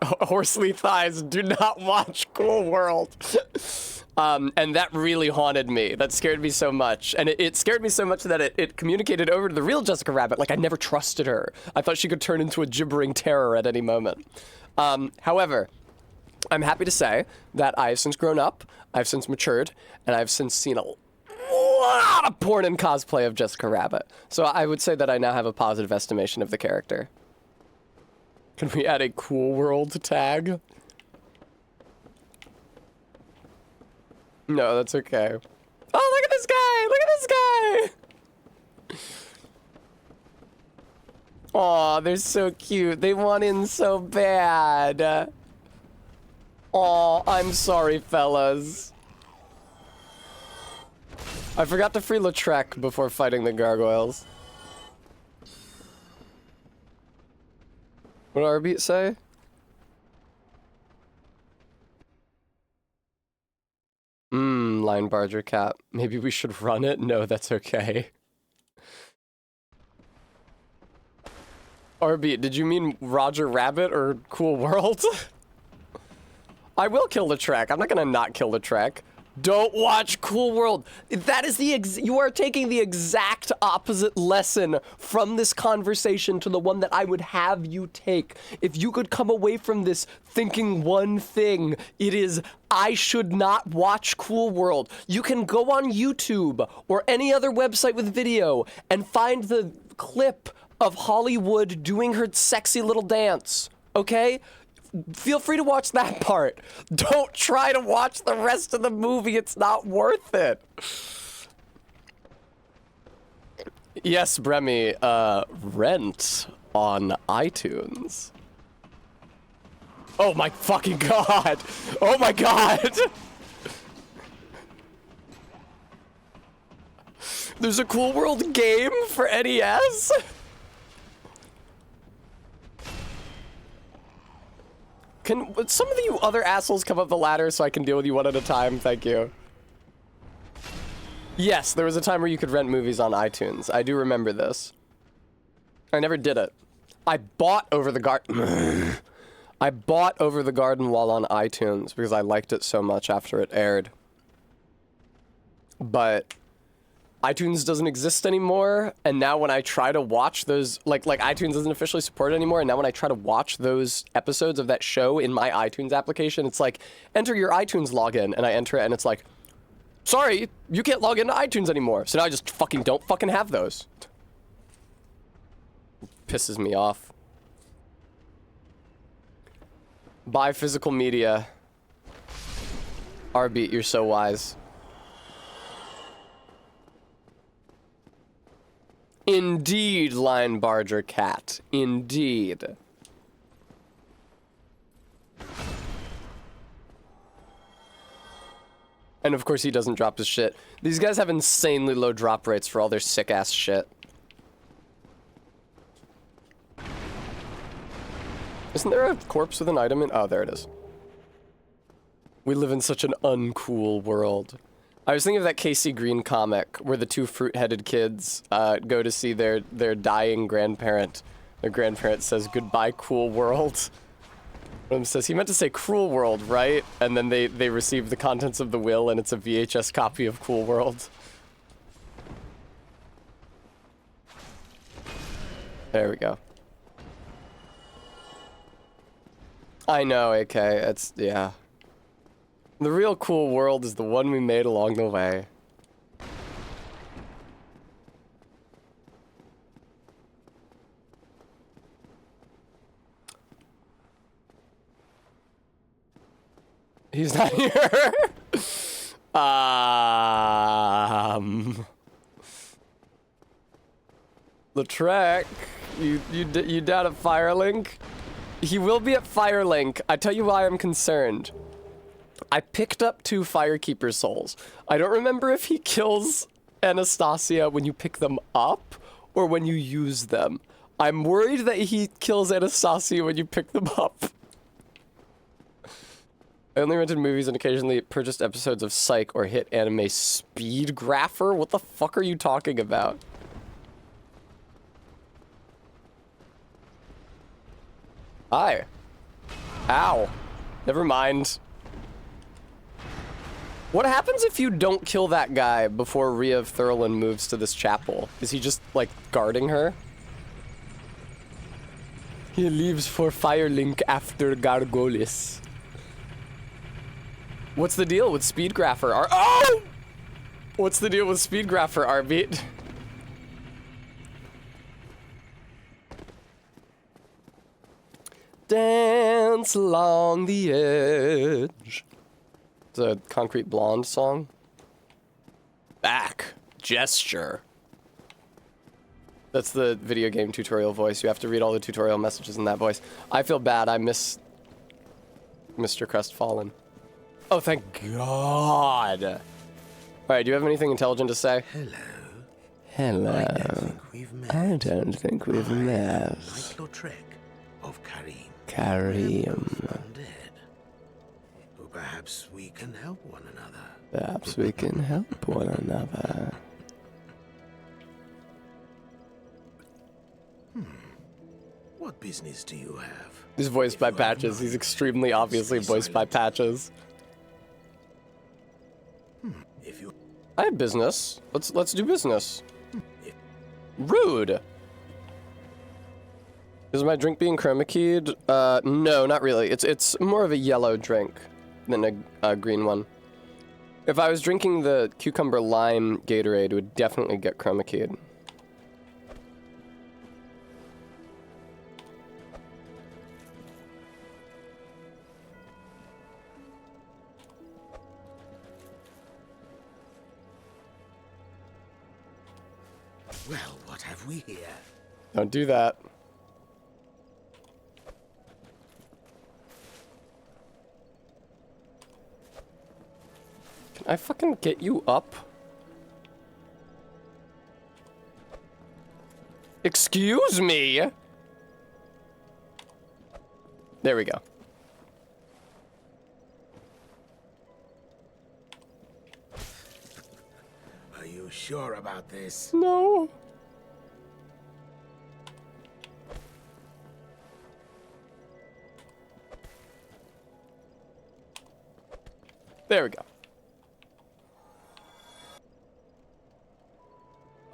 Horsely Thighs, do not watch Cool World. And that really haunted me. That scared me so much. And it scared me so much that it communicated over to the real Jessica Rabbit. Like, I never trusted her. I thought she could turn into a gibbering terror at any moment. However, I'm happy to say that I've since grown up, I've since matured, and I've since seen a lot of porn and cosplay of Jessica Rabbit. So I would say that I now have a positive estimation of the character. Can we add a Cool World tag? No, that's okay. Oh, look at this guy! Look at this guy! Aw, they're so cute. They want in so bad. Aw, I'm sorry, fellas. I forgot to free Lautrec before fighting the gargoyles. What did Arbeat say? Line Barger Cat. Maybe we should run it? No, that's okay. Arbeat, did you mean Roger Rabbit or Cool World? I will kill the track. I'm not gonna not kill the track. Don't watch Cool World. That is you are taking the exact opposite lesson from this conversation to the one that I would have you take. If you could come away from this thinking one thing, it is, I should not watch Cool World. You can go on YouTube or any other website with video and find the clip of Hollywood doing her sexy little dance, okay? Feel free to watch that part. Don't try to watch the rest of the movie. It's not worth it. Yes, Bremy, Rent on iTunes. Oh my fucking god. Oh my god. There's a Cool World game for NES? Can some of you other assholes come up the ladder so I can deal with you one at a time? Thank you. Yes, there was a time where you could rent movies on iTunes. I do remember this. I never did it. I bought Over the Garden. I bought Over the Garden Wall on iTunes because I liked it so much after it aired. But iTunes doesn't exist anymore, and now when I try to watch those, like iTunes doesn't officially support it anymore, and now when I try to watch those episodes of that show in my iTunes application, it's like, enter your iTunes login, and I enter it, and it's like, sorry, you can't log into iTunes anymore. So now I just fucking don't fucking have those. Pisses me off. Buy physical media. Arbeat, you're so wise. Indeed, Lion Barger Cat. Indeed. And of course he doesn't drop his shit. These guys have insanely low drop rates for all their sick ass shit. Isn't there a corpse with an item in? Oh, there it is. We live in such an uncool world. I was thinking of that Casey Green comic where the two fruit-headed kids go to see their dying grandparent. Their grandparent says, "Goodbye, cool world." One of them says, he meant to say cruel world, right? And then they receive the contents of the will and it's a VHS copy of Cool World. There we go. I know, AK, it's, yeah. The real cool world is the one we made along the way. He's not here. Lautrec, you down at Firelink? He will be at Firelink. I tell you why I'm concerned. I picked up 2 Firekeeper souls. I don't remember if he kills Anastasia when you pick them up or when you use them. I'm worried that he kills Anastasia when you pick them up. I only rented movies and occasionally purchased episodes of Psych or hit anime Speed Grapher. What the fuck are you talking about? Hi. Ow. Never mind. What happens if you don't kill that guy before Rhea of Thurlin moves to this chapel? Is he just, like, guarding her? He leaves for Firelink after Gargolis. What's the deal with Speedgrapher? Oh! What's the deal with Speedgrapher, Arbeat? Dance along the edge. It's a Concrete Blonde song. Back. Gesture. That's the video game tutorial voice. You have to read all the tutorial messages in that voice. I feel bad. I miss Mr. Crestfallen. Oh, thank God. All right, do you have anything intelligent to say? Hello. Hello. I don't think we've met. I don't think we've met. Like Lautrec of Karim. Karim. Undead. Or perhaps we can help one another. Perhaps we can help one another. What business do you have? He's voiced by Patches. He's extremely obviously voiced by Patches. If you I have business. Let's do business. Rude. Is my drink being chroma keyed? No, not really. It's more of a yellow drink than a green one. If I was drinking the cucumber lime Gatorade, it would definitely get chroma keyed. Well, what have we here? Don't do that. Can I fucking get you up? Excuse me? There we go. Are you sure about this? No. There we go.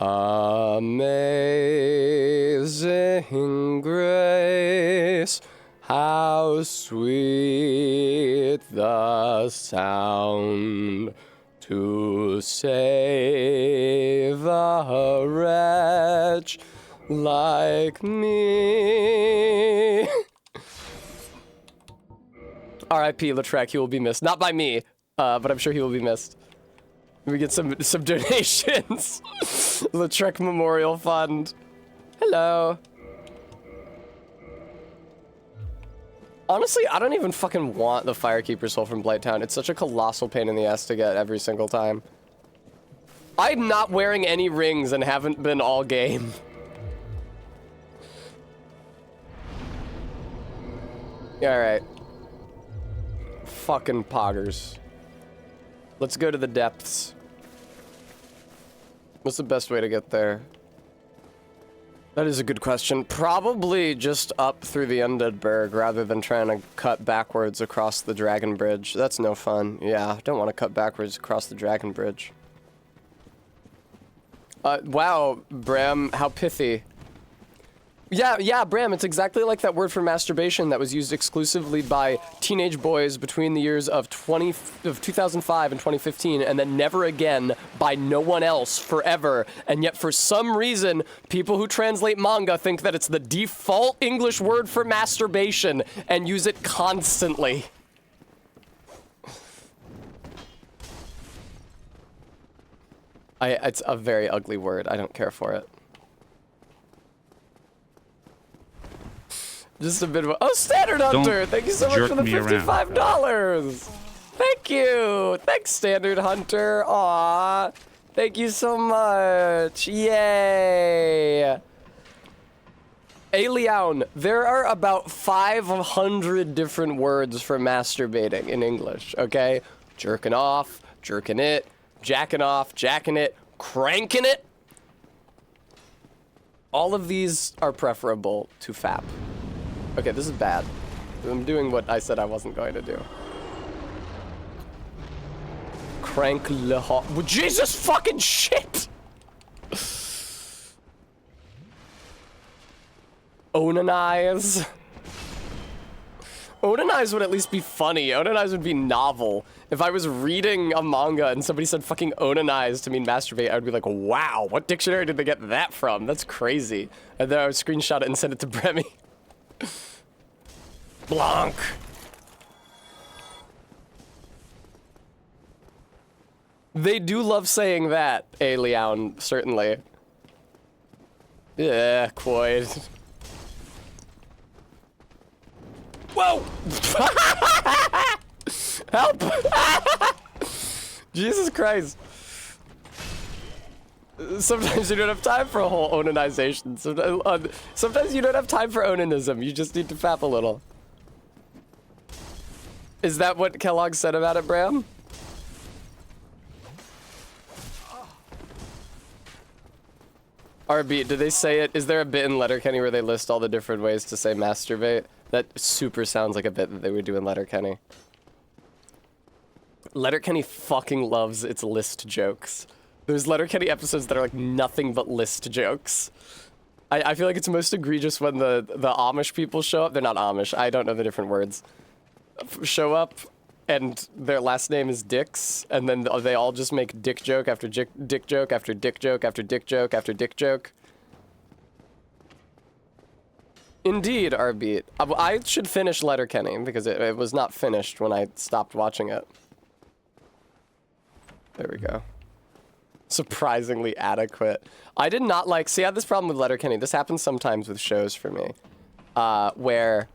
Amazing grace, how sweet the sound to save a wretch like me. R.I.P. Lautrec, he will be missed. Not by me, but I'm sure he will be missed. We get some donations. Lautrec Memorial Fund. Hello. Honestly, I don't even fucking want the Firekeeper Soul from Blighttown. It's such a colossal pain in the ass to get every single time. I'm not wearing any rings and haven't been all game. Alright. Fucking poggers. Let's go to the depths. What's the best way to get there? That is a good question. Probably just up through the Undead Burg rather than trying to cut backwards across the Dragon Bridge. That's no fun. Yeah, don't want to cut backwards across the Dragon Bridge. Wow, Bram, how pithy. Yeah, Bram, it's exactly like that word for masturbation that was used exclusively by teenage boys between the years of 2005 and 2015, and then never again by no one else forever. And yet, for some reason, people who translate manga think that it's the default English word for masturbation and use it constantly. It's a very ugly word. I don't care for it. Just a bit of a... Oh, Standard Hunter! Thank you so much for the $55! Thank you! Thanks, Standard Hunter! Aw! Thank you so much! Yay! Aliaun, there are about 500 different words for masturbating in English, okay? Jerking off, jerking it, jacking off, jacking it, cranking it. All of these are preferable to fap. Okay, this is bad. I'm doing what I said I wasn't going to do. Crank le hot. Jesus fucking shit! Onanize. Onanize would at least be funny. Onanize would be novel. If I was reading a manga and somebody said fucking onanize to mean masturbate, I would be like, wow, what dictionary did they get that from? That's crazy. And then I would screenshot it and send it to Bremy. Blanc. They do love saying that, Aliaun, certainly. Yeah, Quoid. Whoa! Help! Jesus Christ. Sometimes you don't have time for a whole onanization. Sometimes you don't have time for onanism. You just need to fap a little. Is that what Kellogg said about it, Bram? RB, did they say it? Is there a bit in Letterkenny where they list all the different ways to say masturbate? That super sounds like a bit that they would do in Letterkenny. Letterkenny fucking loves its list jokes. There's Letterkenny episodes that are like nothing but list jokes. I feel like it's most egregious when the Amish people show up. They're not Amish. I don't know the different words. Show up and their last name is Dix, and then they all just make dick joke after dick joke after dick joke after dick joke after dick joke. Indeed, RB. I should finish Letterkenny because it was not finished when I stopped watching it. There we go. Surprisingly adequate. I did not like... See, I had this problem with Letterkenny. This happens sometimes with shows for me. Where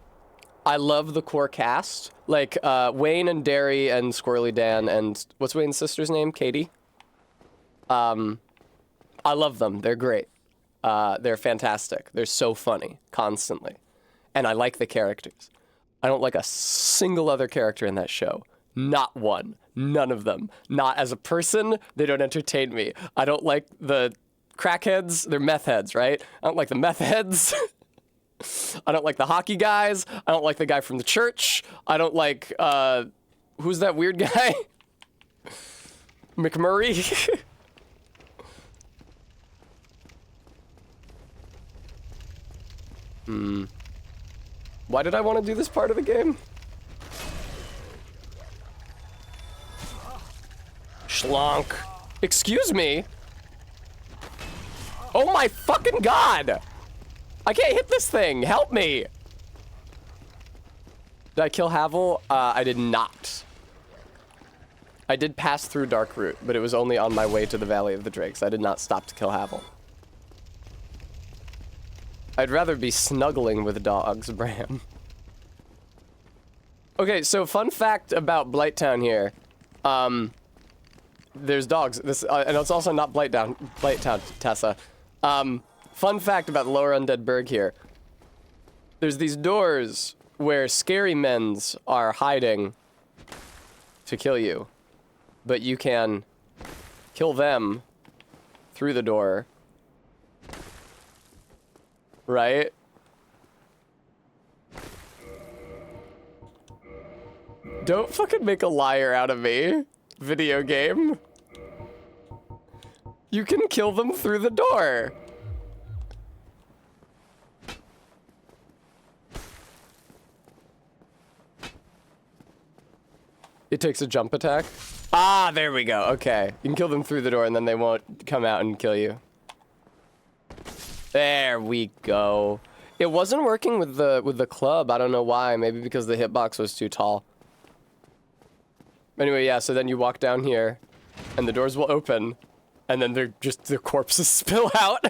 I love the core cast. Like, Wayne and Derry and Squirrely Dan and... What's Wayne's sister's name? Katie? I love them. They're great. They're fantastic. They're so funny. Constantly. And I like the characters. I don't like a single other character in that show. Not one. None of them. Not as a person, they don't entertain me. I don't like the crackheads. They're meth heads, right? I don't like the meth heads. I don't like the hockey guys. I don't like the guy from the church. I don't like, who's that weird guy? McMurray? Why did I want to do this part of the game? Schlonk. Excuse me? Oh my fucking god! I can't hit this thing! Help me! Did I kill Havel? I did not. I did pass through Darkroot, but it was only on my way to the Valley of the Drakes. I did not stop to kill Havel. I'd rather be snuggling with dogs, Bram. Okay, so fun fact about Blighttown here. There's dogs. This and it's also not Blighttown, Tessa. Fun fact about the Lower Undead Burg here. There's these doors where scary men's are hiding to kill you. But you can kill them through the door. Right? Don't fucking make a liar out of me, video game. You can kill them through the door. It takes a jump attack. Ah, there we go. Okay. You can kill them through the door and then they won't come out and kill you. There we go. It wasn't working with the club. I don't know why. Maybe because the hitbox was too tall. Anyway, yeah, so then you walk down here and the doors will open and then the corpses spill out.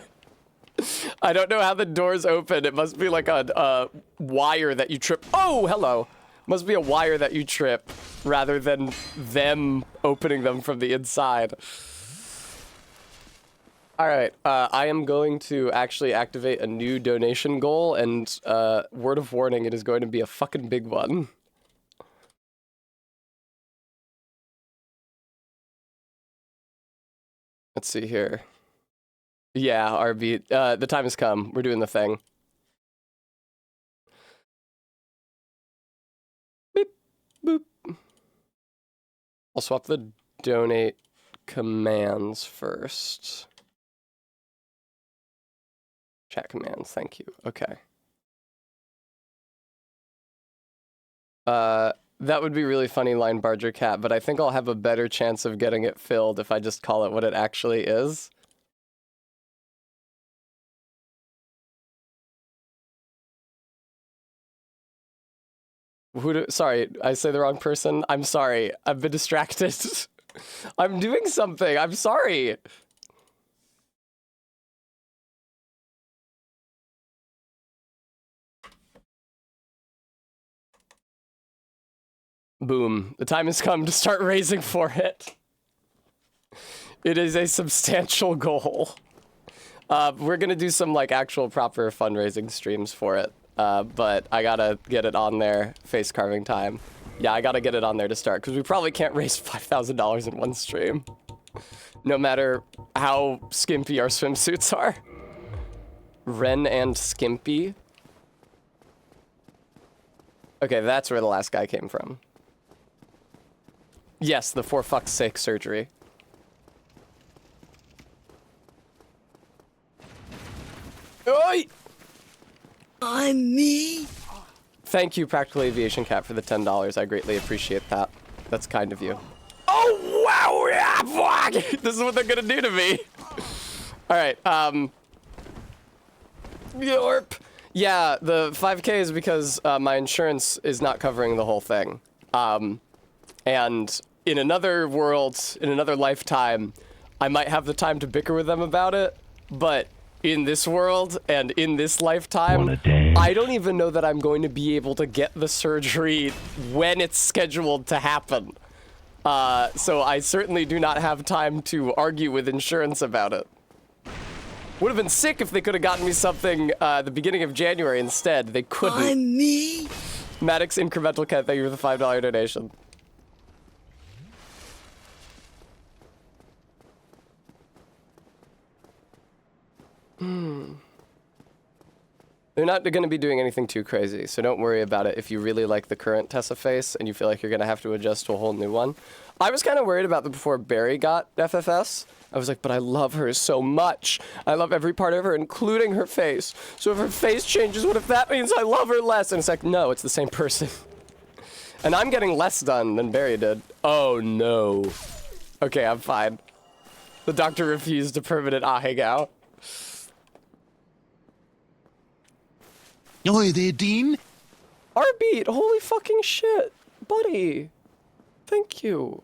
I don't know how the doors open. It must be like a wire that you trip. Oh, hello. Must be a wire that you trip rather than them opening them from the inside. All right, I am going to actually activate a new donation goal, and word of warning, it is going to be a fucking big one. Let's see here. Yeah, RB, the time has come. We're doing the thing. Beep, boop. I'll swap the donate commands first. Chat commands, thank you. Okay. That would be really funny, Line Barger Cat, but I think I'll have a better chance of getting it filled if I just call it what it actually is. Sorry, I say the wrong person. I'm sorry. I've been distracted. I'm doing something. I'm sorry. Boom. The time has come to start raising for it. It is a substantial goal. We're gonna do some like actual proper fundraising streams for it. But I gotta get it on there, face carving time. Yeah, I gotta get it on there to start, because we probably can't raise $5,000 in one stream. No matter how skimpy our swimsuits are. Ren and Skimpy. Okay, that's where the last guy came from. Yes, the for fuck's sake surgery. Oi! I'm me. Thank you, Practical Aviation Cat, for the $10. I greatly appreciate that. That's kind of you. Oh, wow! Yeah, fuck! This is what they're gonna do to me. All right, Yorp. Yeah, the 5K is because my insurance is not covering the whole thing. And in another world, in another lifetime, I might have the time to bicker with them about it, but in this world and in this lifetime, I don't even know that I'm going to be able to get the surgery when it's scheduled to happen. So I certainly do not have time to argue with insurance about it. Would have been sick if they could have gotten me something the beginning of January instead. They couldn't. I'm me. Maddox Incremental Cat, thank you for the $5 donation. They're not going to be doing anything too crazy, so don't worry about it if you really like the current Tessa face and you feel like you're going to have to adjust to a whole new one. I was kind of worried about that before Barry got FFS. I was like, but I love her so much. I love every part of her, including her face. So if her face changes, what if that means I love her less? And it's like, no, it's the same person. And I'm getting less done than Barry did. Oh, no. Okay, I'm fine. The doctor refused a permanent Ahegao. Oi there, Dean. Arbeat, holy fucking shit. Buddy. Thank you.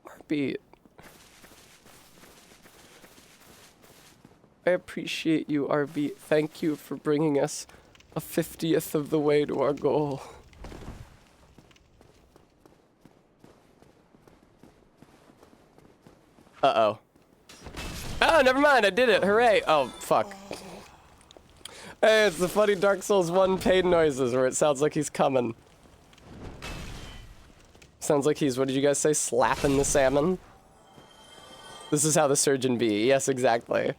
Arbeat. I appreciate you, Arbeat. Thank you for bringing us a 50th of the way to our goal. Uh-oh. Oh, never mind, I did it. Hooray. Oh, fuck. Hey, it's the funny Dark Souls 1 pain noises where it sounds like he's coming. Sounds like he's, what did you guys say, slapping the salmon? This is how the surgeon be. Yes, exactly.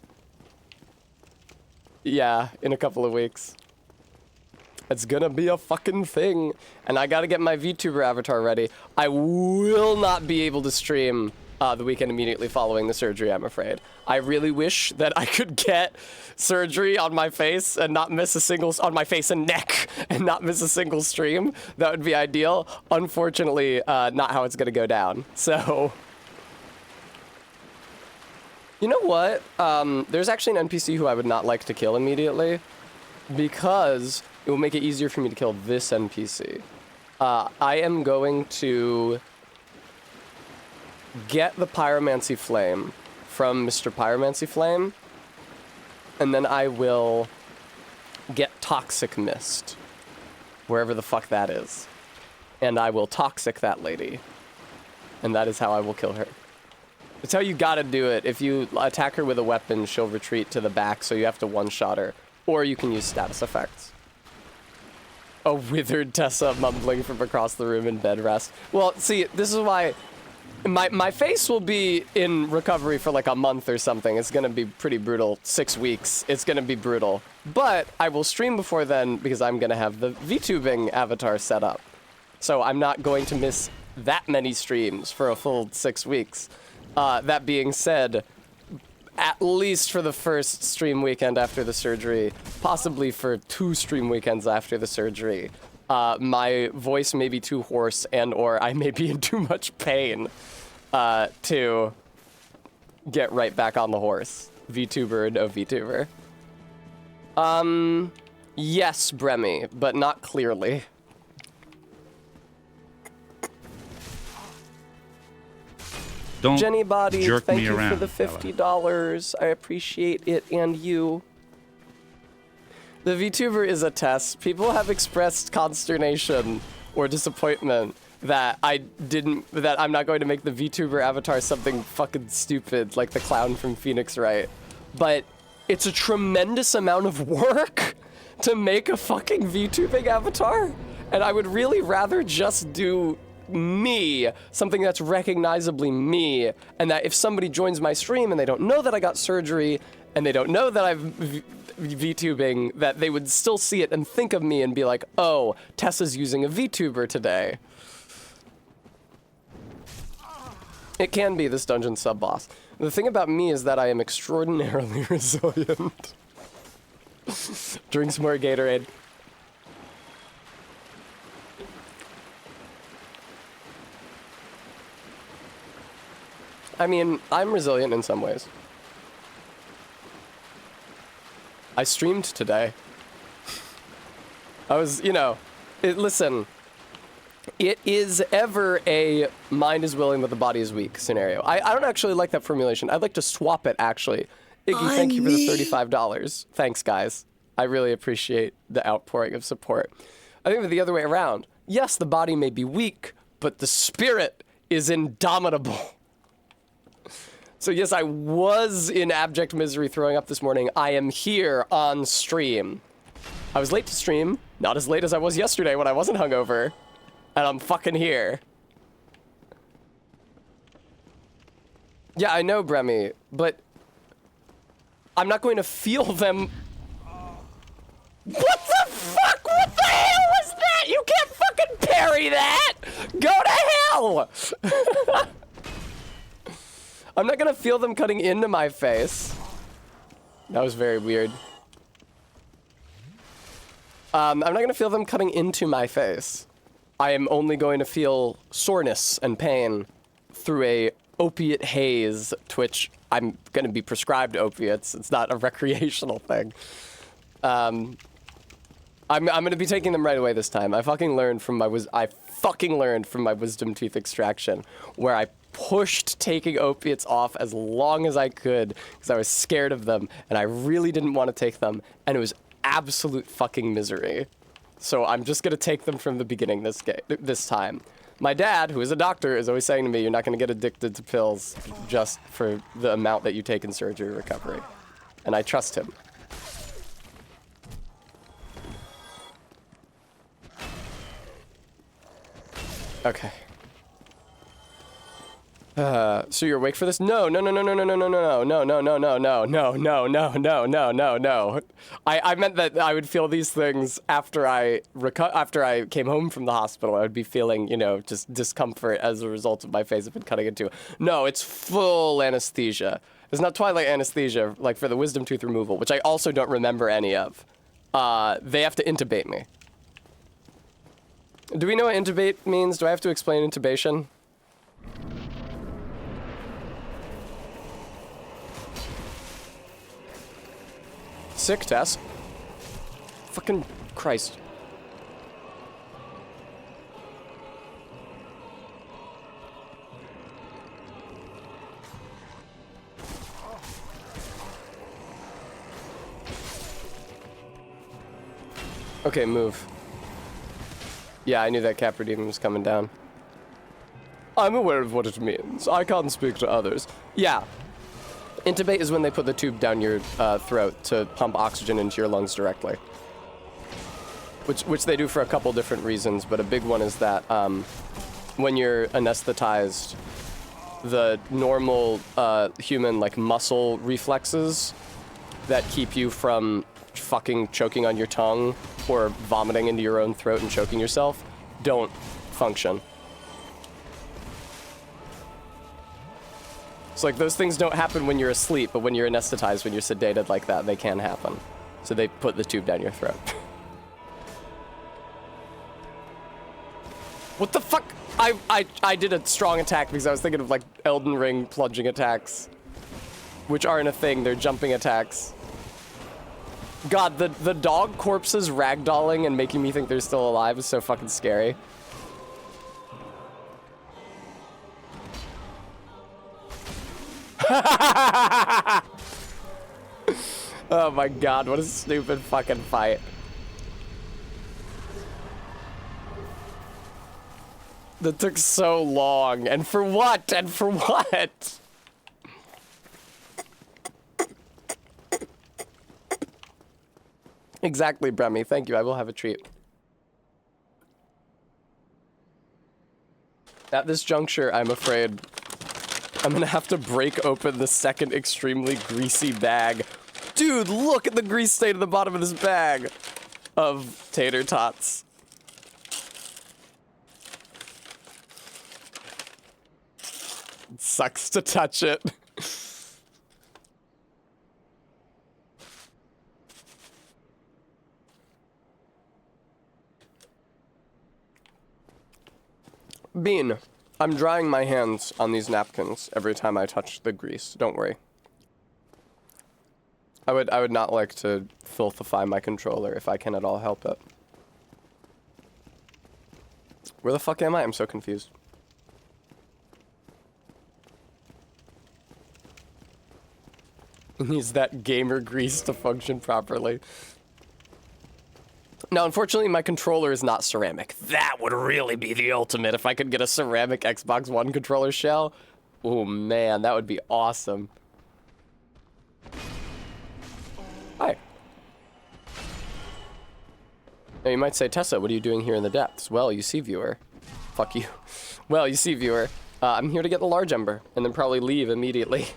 Yeah, in a couple of weeks. It's gonna be a fucking thing. And I gotta get my VTuber avatar ready. I will not be able to stream the weekend immediately following the surgery, I'm afraid. I really wish that I could get surgery on my face and not miss a single, on my face and neck, and not miss a single stream. That would be ideal. Unfortunately, not how it's gonna go down. So, you know what? There's actually an NPC who I would not like to kill immediately, because it will make it easier for me to kill this NPC. I am going to get the Pyromancy Flame from Mr. Pyromancy Flame, and then I will get Toxic Mist, wherever the fuck that is. And I will toxic that lady. And that is how I will kill her. It's how you gotta do it. If you attack her with a weapon, she'll retreat to the back, so you have to one-shot her. Or you can use status effects. A withered Tessa mumbling from across the room in bed rest. Well, see, this is why my face will be in recovery for like a month or something. It's gonna be pretty brutal. 6 weeks. It's gonna be brutal. But I will stream before then because I'm gonna have the VTubing avatar set up. So I'm not going to miss that many streams for a full 6 weeks. That being said, at least for the first stream weekend after the surgery, possibly for 2 stream weekends after the surgery, my voice may be too hoarse and or I may be in too much pain to get right back on the horse. VTuber or no VTuber. Yes, Bremy, but not clearly. Don't Jenny Body, jerk thank me you around, for the $50. I appreciate it, and you. The VTuber is a test. People have expressed consternation or disappointment that I'm not going to make the VTuber avatar something fucking stupid like the clown from Phoenix Wright. But it's a tremendous amount of work to make a fucking VTubing avatar. And I would really rather just do me, something that's recognizably me, and that if somebody joins my stream and they don't know that I got surgery and they don't know that I'm VTubing, that they would still see it and think of me and be like, oh, Tessa's using a VTuber today. It can be this dungeon sub-boss. The thing about me is that I am extraordinarily resilient. Drink some more Gatorade. I mean, I'm resilient in some ways. I streamed today. I was, listen, it is ever a mind is willing but the body is weak scenario. I don't actually like that formulation. I'd like to swap it, actually. Iggy, thank you for the $35. Thanks, guys. I really appreciate the outpouring of support. I think that the other way around. Yes, the body may be weak, but the spirit is indomitable. So yes, I was in abject misery throwing up this morning. I am here on stream. I was late to stream, not as late as I was yesterday when I wasn't hungover. And I'm fucking here. Yeah, I know, Bremy, but I'm not going to feel them. What the fuck? What the hell was that? You can't fucking parry that! Go to hell! I'm not gonna feel them cutting into my face. That was very weird. I'm not gonna feel them cutting into my face. I am only going to feel soreness and pain through a opiate haze, to which I'm gonna be prescribed opiates. It's not a recreational thing. I'm gonna be taking them right away this time. I fucking learned from my wisdom tooth extraction, where I pushed taking opiates off as long as I could because I was scared of them and I really didn't want to take them, and it was absolute fucking misery. So I'm just gonna take them from the beginning this time. My dad, who is a doctor, is always saying to me, you're not gonna get addicted to pills just for the amount that you take in surgery recovery. And I trust him. Okay. So you're awake for this? No. I meant that I would feel these things after I came home from the hospital. I would be feeling, you know, just discomfort as a result of my face have been cutting into. No, it's full anesthesia. It's not twilight anesthesia, like for the wisdom tooth removal, which I also don't remember any of. They have to intubate me. Do we know what intubate means? Do I have to explain intubation? Sick, Tess. Fucking Christ. Okay, move. Yeah, I knew that Capra Demon was coming down. I'm aware of what it means. I can't speak to others. Yeah. Intubate is when they put the tube down your throat to pump oxygen into your lungs directly. Which they do for a couple different reasons, but a big one is that when you're anesthetized, the normal human like muscle reflexes that keep you from fucking choking on your tongue or vomiting into your own throat and choking yourself don't function. So like those things don't happen when you're asleep, but when you're anesthetized, when you're sedated like that, they can happen. So they put the tube down your throat. What the fuck? I did a strong attack because I was thinking of like Elden Ring plunging attacks, which aren't a thing, they're jumping attacks. God, the dog corpses ragdolling and making me think they're still alive is so fucking scary. Oh my god, what a stupid fucking fight. That took so long. And for what? And for what? Exactly, Bremy. Thank you. I will have a treat. At this juncture, I'm afraid I'm gonna have to break open the second extremely greasy bag. Dude, look at the grease stain at the bottom of this bag of tater tots. It sucks to touch it. Bean, I'm drying my hands on these napkins every time I touch the grease. Don't worry. I would not like to filthify my controller if I can at all help it. Where the fuck am I? I'm so confused. It needs that gamer grease to function properly. Now, unfortunately, my controller is not ceramic. That would really be the ultimate if I could get a ceramic Xbox One controller shell. Oh man, that would be awesome. Hi. Now you might say, Tessa, what are you doing here in the depths? Well, you see, viewer. Fuck you. Well, you see, viewer. I'm here to get the large ember, and then probably leave immediately.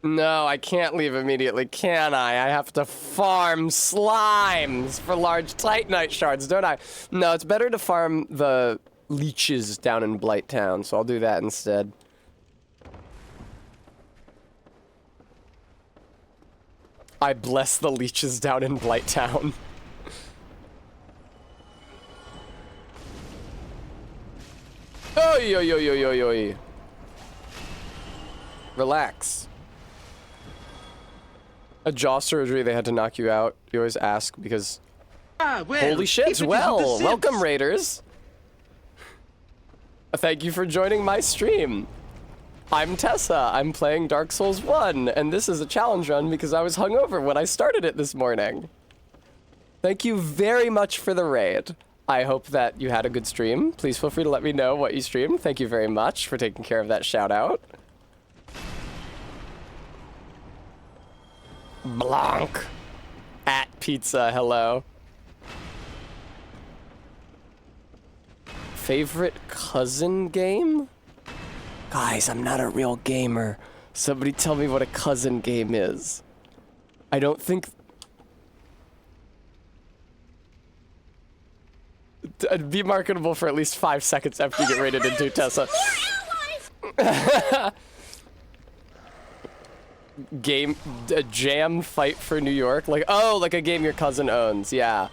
No, I can't leave immediately, can I? I have to farm slimes for large Titanite shards, don't I? No, it's better to farm the leeches down in Blighttown, so I'll do that instead. I bless the leeches down in Blighttown. Oi, oi, oi, oi, oi, oi. Relax. A jaw surgery, they had to knock you out. You always ask because... Holy shit, well, welcome Raiders. Thank you for joining my stream. I'm Tessa, I'm playing Dark Souls 1, and this is a challenge run because I was hungover when I started it this morning. Thank you very much for the raid. I hope that you had a good stream. Please feel free to let me know what you streamed. Thank you very much for taking care of that shout out. Blanc. At pizza, hello. Favorite cousin game? Guys, I'm not a real gamer. Somebody tell me what a cousin game is. I don't think... Be marketable for at least 5 seconds after you get raided into, Tessa. Jam Fight for New York? Like, oh, like a game your cousin owns, yeah.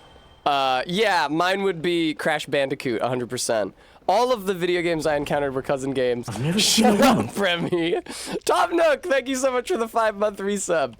Yeah, mine would be Crash Bandicoot, 100%. All of the video games I encountered were cousin games. I've never seen a woman. Remy. Top Nook, thank you so much for the 5-month resub.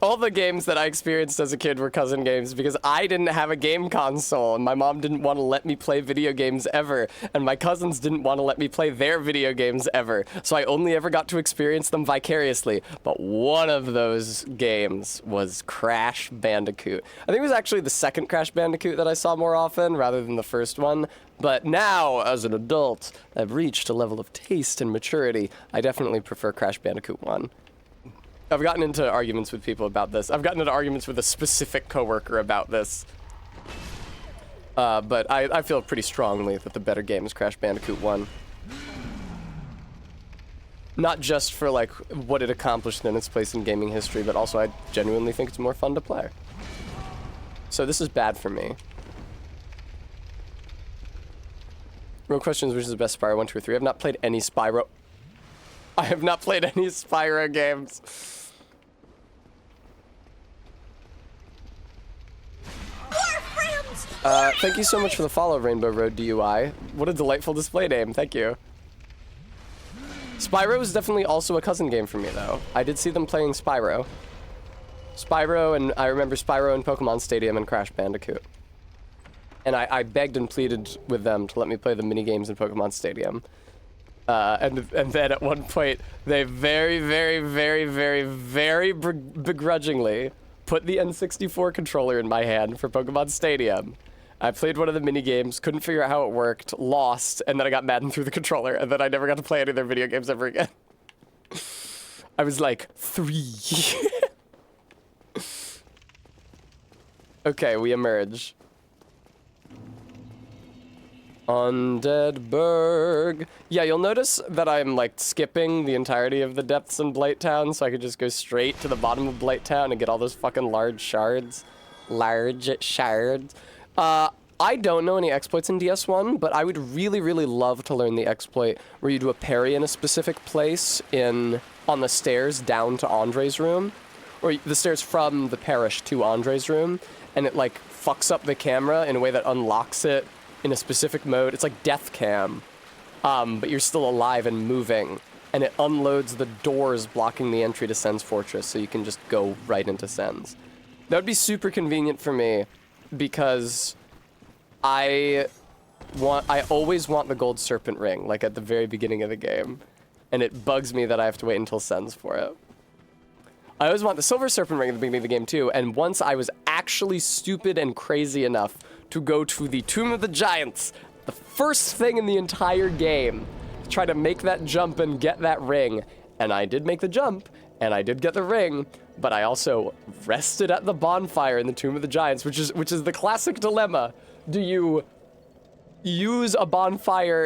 All the games that I experienced as a kid were cousin games because I didn't have a game console and my mom didn't want to let me play video games ever, and my cousins didn't want to let me play their video games ever, so I only ever got to experience them vicariously. But one of those games was Crash Bandicoot. I think it was actually the second Crash Bandicoot that I saw more often rather than the first one. But now, as an adult, I've reached a level of taste and maturity. I definitely prefer Crash Bandicoot 1. I've gotten into arguments with people about this. I've gotten into arguments with a specific coworker about this. But I feel pretty strongly that the better game is Crash Bandicoot 1. Not just for, like, what it accomplished in its place in gaming history, but also I genuinely think it's more fun to play. So this is bad for me. Real question is, which is the best Spyro 1, 2, or 3? I have not played any Spyro... I have not played any Spyro games. Thank you so much for the follow, Rainbow Road DUI. What a delightful display name, thank you. Spyro is definitely also a cousin game for me, though. I did see them playing Spyro. Spyro, and I remember Spyro in Pokemon Stadium and Crash Bandicoot. And I begged and pleaded with them to let me play the minigames in Pokemon Stadium. And then at one point, they very begrudgingly put the N64 controller in my hand for Pokemon Stadium. I played one of the mini-games, couldn't figure out how it worked, lost, and then I got mad and threw the controller, and then I never got to play any of their video games ever again. I was like 3. Okay, we emerge. Undead Burg. Yeah, you'll notice that I'm, like, skipping the entirety of the depths in Blighttown, so I could just go straight to the bottom of Blighttown and get all those fucking large shards. Large shards. I don't know any exploits in DS1, but I would really love to learn the exploit where you do a parry in a specific place on the stairs down to Andre's room, or the stairs from the parish to Andre's room, and it, like, fucks up the camera in a way that unlocks it in a specific mode. It's like death cam, but you're still alive and moving, and it unloads the doors blocking the entry to Sen's Fortress, so you can just go right into Sen's. That would be super convenient for me, because I always want the gold serpent ring, like at the very beginning of the game, and it bugs me that I have to wait until Sen's for it. I always want the silver serpent ring at the beginning of the game too, and once I was actually stupid and crazy enough to go to the Tomb of the Giants, the first thing in the entire game, to try to make that jump and get that ring. And I did make the jump, and I did get the ring, but I also rested at the bonfire in the Tomb of the Giants, which is the classic dilemma. Do you use a bonfire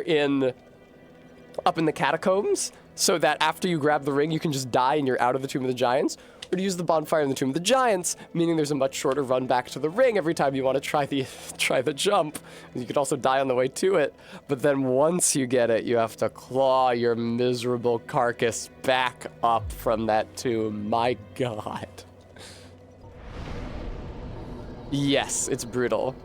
up in the catacombs so that after you grab the ring, you can just die and you're out of the Tomb of the Giants, or to use the bonfire in the Tomb of the Giants, meaning there's a much shorter run back to the ring every time you want to try the jump. You could also die on the way to it, but then once you get it, you have to claw your miserable carcass back up from that tomb. My God. Yes, it's brutal.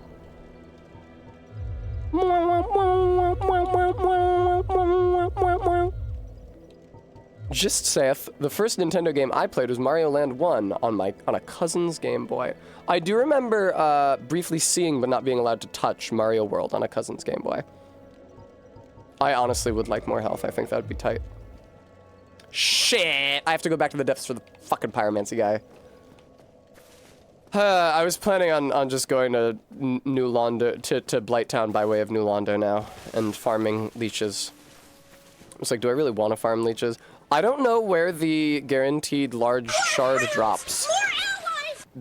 Just saith, the first Nintendo game I played was Mario Land 1 on a cousin's Game Boy. I do remember briefly seeing but not being allowed to touch Mario World on a cousin's Game Boy. I honestly would like more health. I think that would be tight. Shit! I have to go back to the depths for the fucking pyromancy guy. I was planning on just going to New Londo, to Blighttown by way of New Londo now, and farming leeches. It's like, do I really want to farm leeches? I don't know where the guaranteed large shard drops.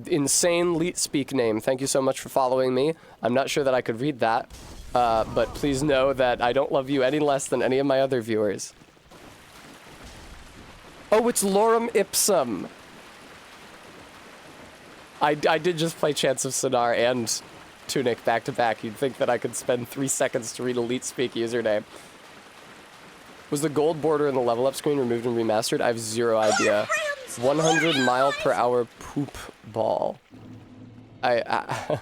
Insane Leet Speak name, thank you so much for following me. I'm not sure that I could read that, but please know that I don't love you any less than any of my other viewers. Oh, it's Lorem Ipsum. I did just play Chants of Sonar and Tunic back to back. You'd think that I could spend 3 seconds to read a Leet Speak username. Was the gold border in the level up screen removed and remastered? I have zero idea. 100 mile per hour poop ball. How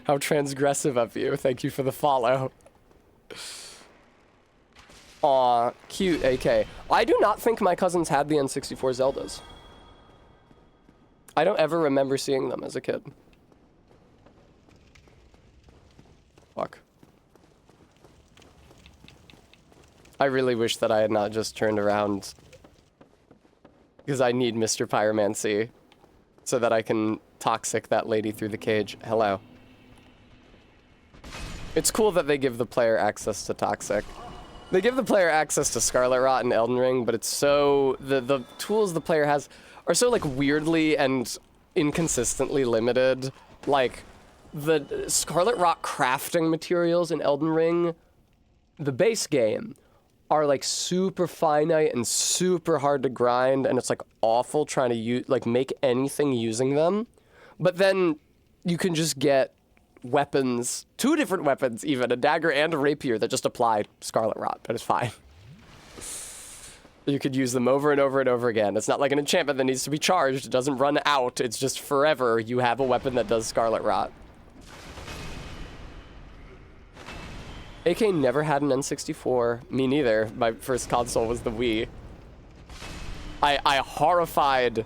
transgressive of you. Thank you for the follow. Aw, cute, AK. I do not think my cousins had the N64 Zeldas. I don't ever remember seeing them as a kid. Fuck. I really wish that I had not just turned around, because I need Mr. Pyromancy so that I can toxic that lady through the cage. Hello. It's cool that they give the player access to toxic. They give the player access to Scarlet Rot and Elden Ring, but it's so... The tools the player has are so, like, weirdly and inconsistently limited. Like, the Scarlet Rot crafting materials in Elden Ring, the base game, are like super finite and super hard to grind, and it's like awful trying to make anything using them. But then you can just get weapons, 2 different weapons even, a dagger and a rapier that just apply Scarlet Rot, but it's fine. You could use them over and over and over again. It's not like an enchantment that needs to be charged. It doesn't run out. It's just forever you have a weapon that does Scarlet Rot. AK never had an N64. Me neither. My first console was the Wii. I horrified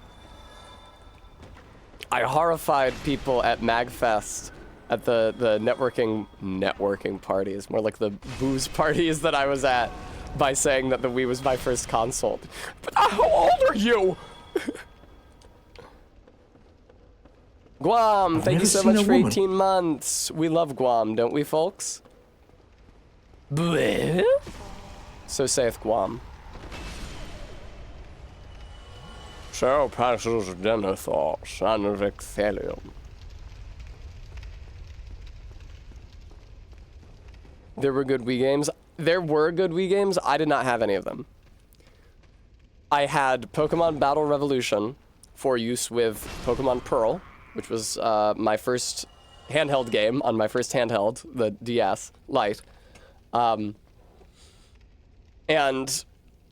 people at MagFest at the networking parties, more like the booze parties that I was at, by saying that the Wii was my first console. But how old are you? Guam, thank you so much for 18 months. We love Guam, don't we, folks? Bleh? So saith Guam. So passes Denethor, son of Ecthelium. There were good Wii games. There were good Wii games. I did not have any of them. I had Pokemon Battle Revolution for use with Pokemon Pearl, which was my first handheld game on my first handheld, the DS Lite. And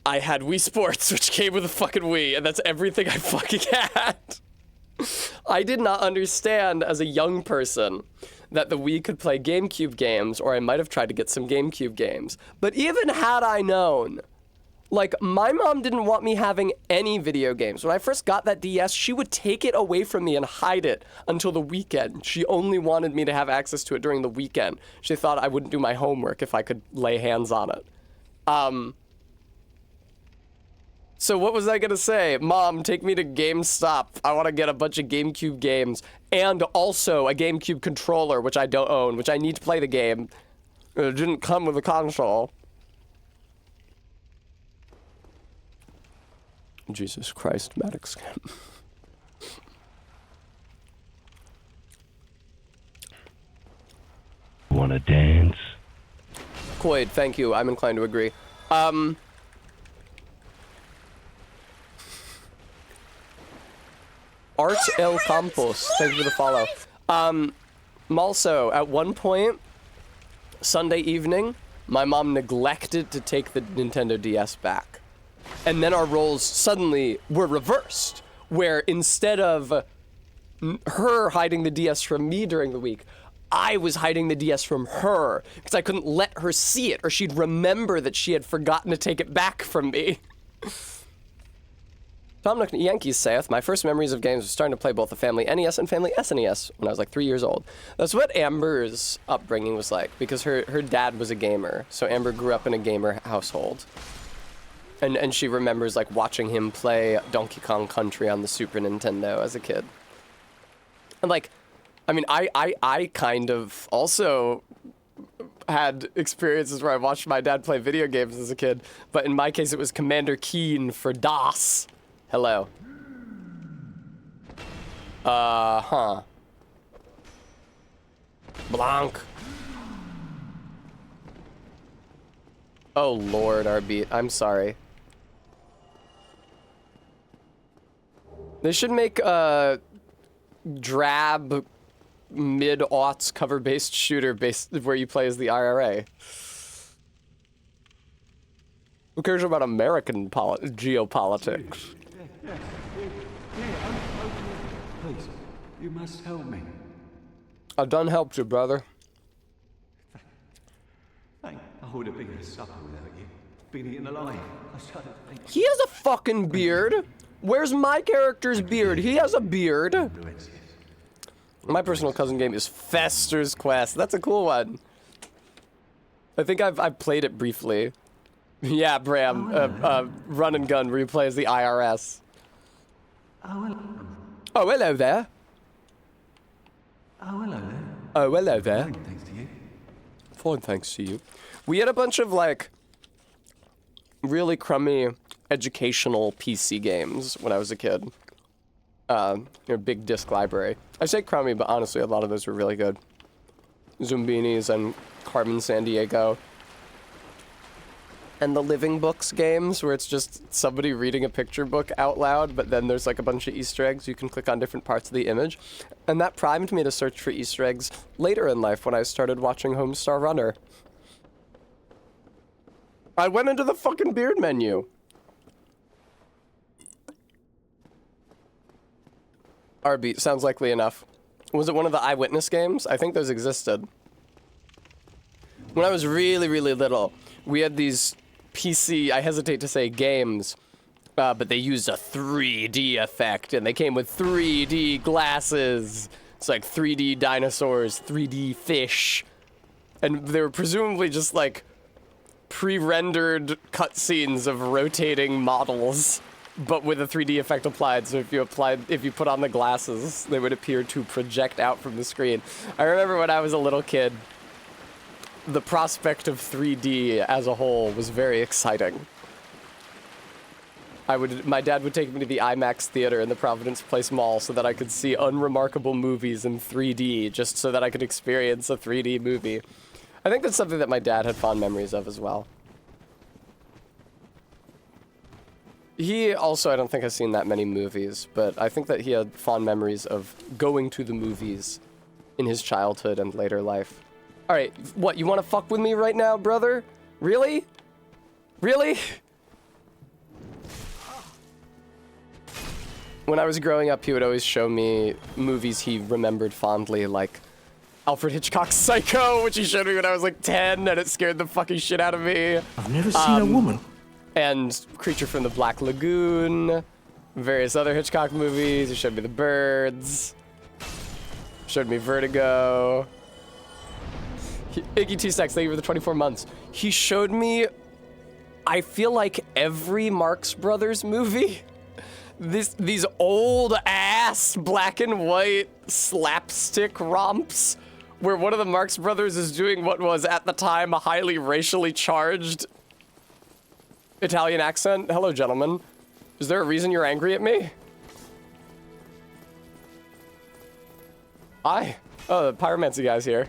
I had Wii Sports, which came with a fucking Wii, and that's everything I fucking had. I did not understand as a young person that the Wii could play GameCube games, or I might have tried to get some GameCube games. But even had I known, like, my mom didn't want me having any video games. When I first got that DS, she would take it away from me and hide it until the weekend. She only wanted me to have access to it during the weekend. She thought I wouldn't do my homework if I could lay hands on it. So what was I gonna say? Mom, take me to GameStop. I want to get a bunch of GameCube games and also a GameCube controller, which I don't own, which I need to play the game. It didn't come with a console. Jesus Christ, Maddox. Wanna dance? Quaid, thank you. I'm inclined to agree. El Campos, thank you for the follow. Also, at one point, Sunday evening, my mom neglected to take the Nintendo DS back. And then our roles suddenly were reversed, where instead of her hiding the DS from me during the week, I was hiding the DS from her, because I couldn't let her see it, or she'd remember that she had forgotten to take it back from me. Tom Nook Yankees saith, my first memories of games was starting to play both the Family NES and Family SNES when I was like 3 years old. That's what Amber's upbringing was like, because her dad was a gamer, so Amber grew up in a gamer household. And she remembers like watching him play Donkey Kong Country on the Super Nintendo as a kid. And like, I mean, I kind of also had experiences where I watched my dad play video games as a kid, but in my case it was Commander Keen for DOS. Hello. Blanc. Oh Lord, RB, I'm sorry. They should make a drab mid-aughts cover-based shooter based where you play as the IRA. Who cares about American geopolitics? Please, you must help me. I done helped you, brother. I would have been a supper without you. Been eaten alive. I started thinking. He has a fucking beard. Where's my character's beard? He has a beard. My personal cousin game is Fester's Quest. That's a cool one. I think I've played it briefly. Yeah, Bram. Run and gun replays the IRS. Oh, hello there. Oh, hello there. Oh, hello there. Fine, thanks to you. Fine, thanks to you. We had a bunch of, like, really crummy educational PC games when I was a kid. Big disc library. I say crummy, but honestly, a lot of those were really good. Zumbinis and Carmen Sandiego. And the Living Books games, where it's just somebody reading a picture book out loud, but then there's like a bunch of Easter eggs. You can click on different parts of the image. And that primed me to search for Easter eggs later in life when I started watching Homestar Runner. I went into the fucking beard menu. RB, sounds likely enough. Was it one of the Eyewitness games? I think those existed. When I was really, really little, we had these PC, I hesitate to say games, but they used a 3D effect, and they came with 3D glasses. It's like 3D dinosaurs, 3D fish. And they were presumably just like pre-rendered cutscenes of rotating models, but with a 3D effect applied. So if you put on the glasses, they would appear to project out from the screen. I remember when I was a little kid, the prospect of 3D as a whole was very exciting. My dad would take me to the IMAX theater in the Providence Place Mall so that I could see unremarkable movies in 3D, just so that I could experience a 3D movie. I think that's something that my dad had fond memories of as well. He also, I don't think, has seen that many movies, but I think that he had fond memories of going to the movies in his childhood and later life. All right, what, you want to fuck with me right now, brother? Really? Really? When I was growing up, he would always show me movies he remembered fondly, like Alfred Hitchcock's Psycho, which he showed me when I was like 10, and it scared the fucking shit out of me. I've never seen a woman. And Creature from the Black Lagoon, various other Hitchcock movies. He showed me The Birds, showed me Vertigo. Iggy T-Sex, thank you for the 24 months. He showed me, I feel like, every Marx Brothers movie. These old ass black and white slapstick romps where one of the Marx Brothers is doing what was at the time a highly racially charged Italian accent. Hello, gentlemen. Is there a reason you're angry at me? Hi. Oh, the Pyromancy guy's here.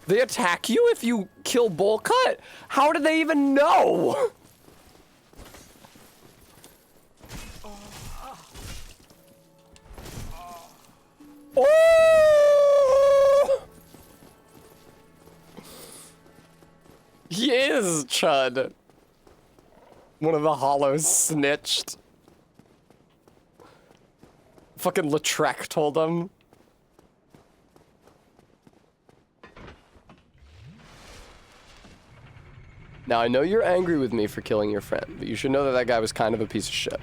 They attack you if you kill Bowl Cut? How do they even know? This is Chud. One of the hollows snitched. Fucking Lautrec told him. Now, I know you're angry with me for killing your friend, but you should know that that guy was kind of a piece of shit.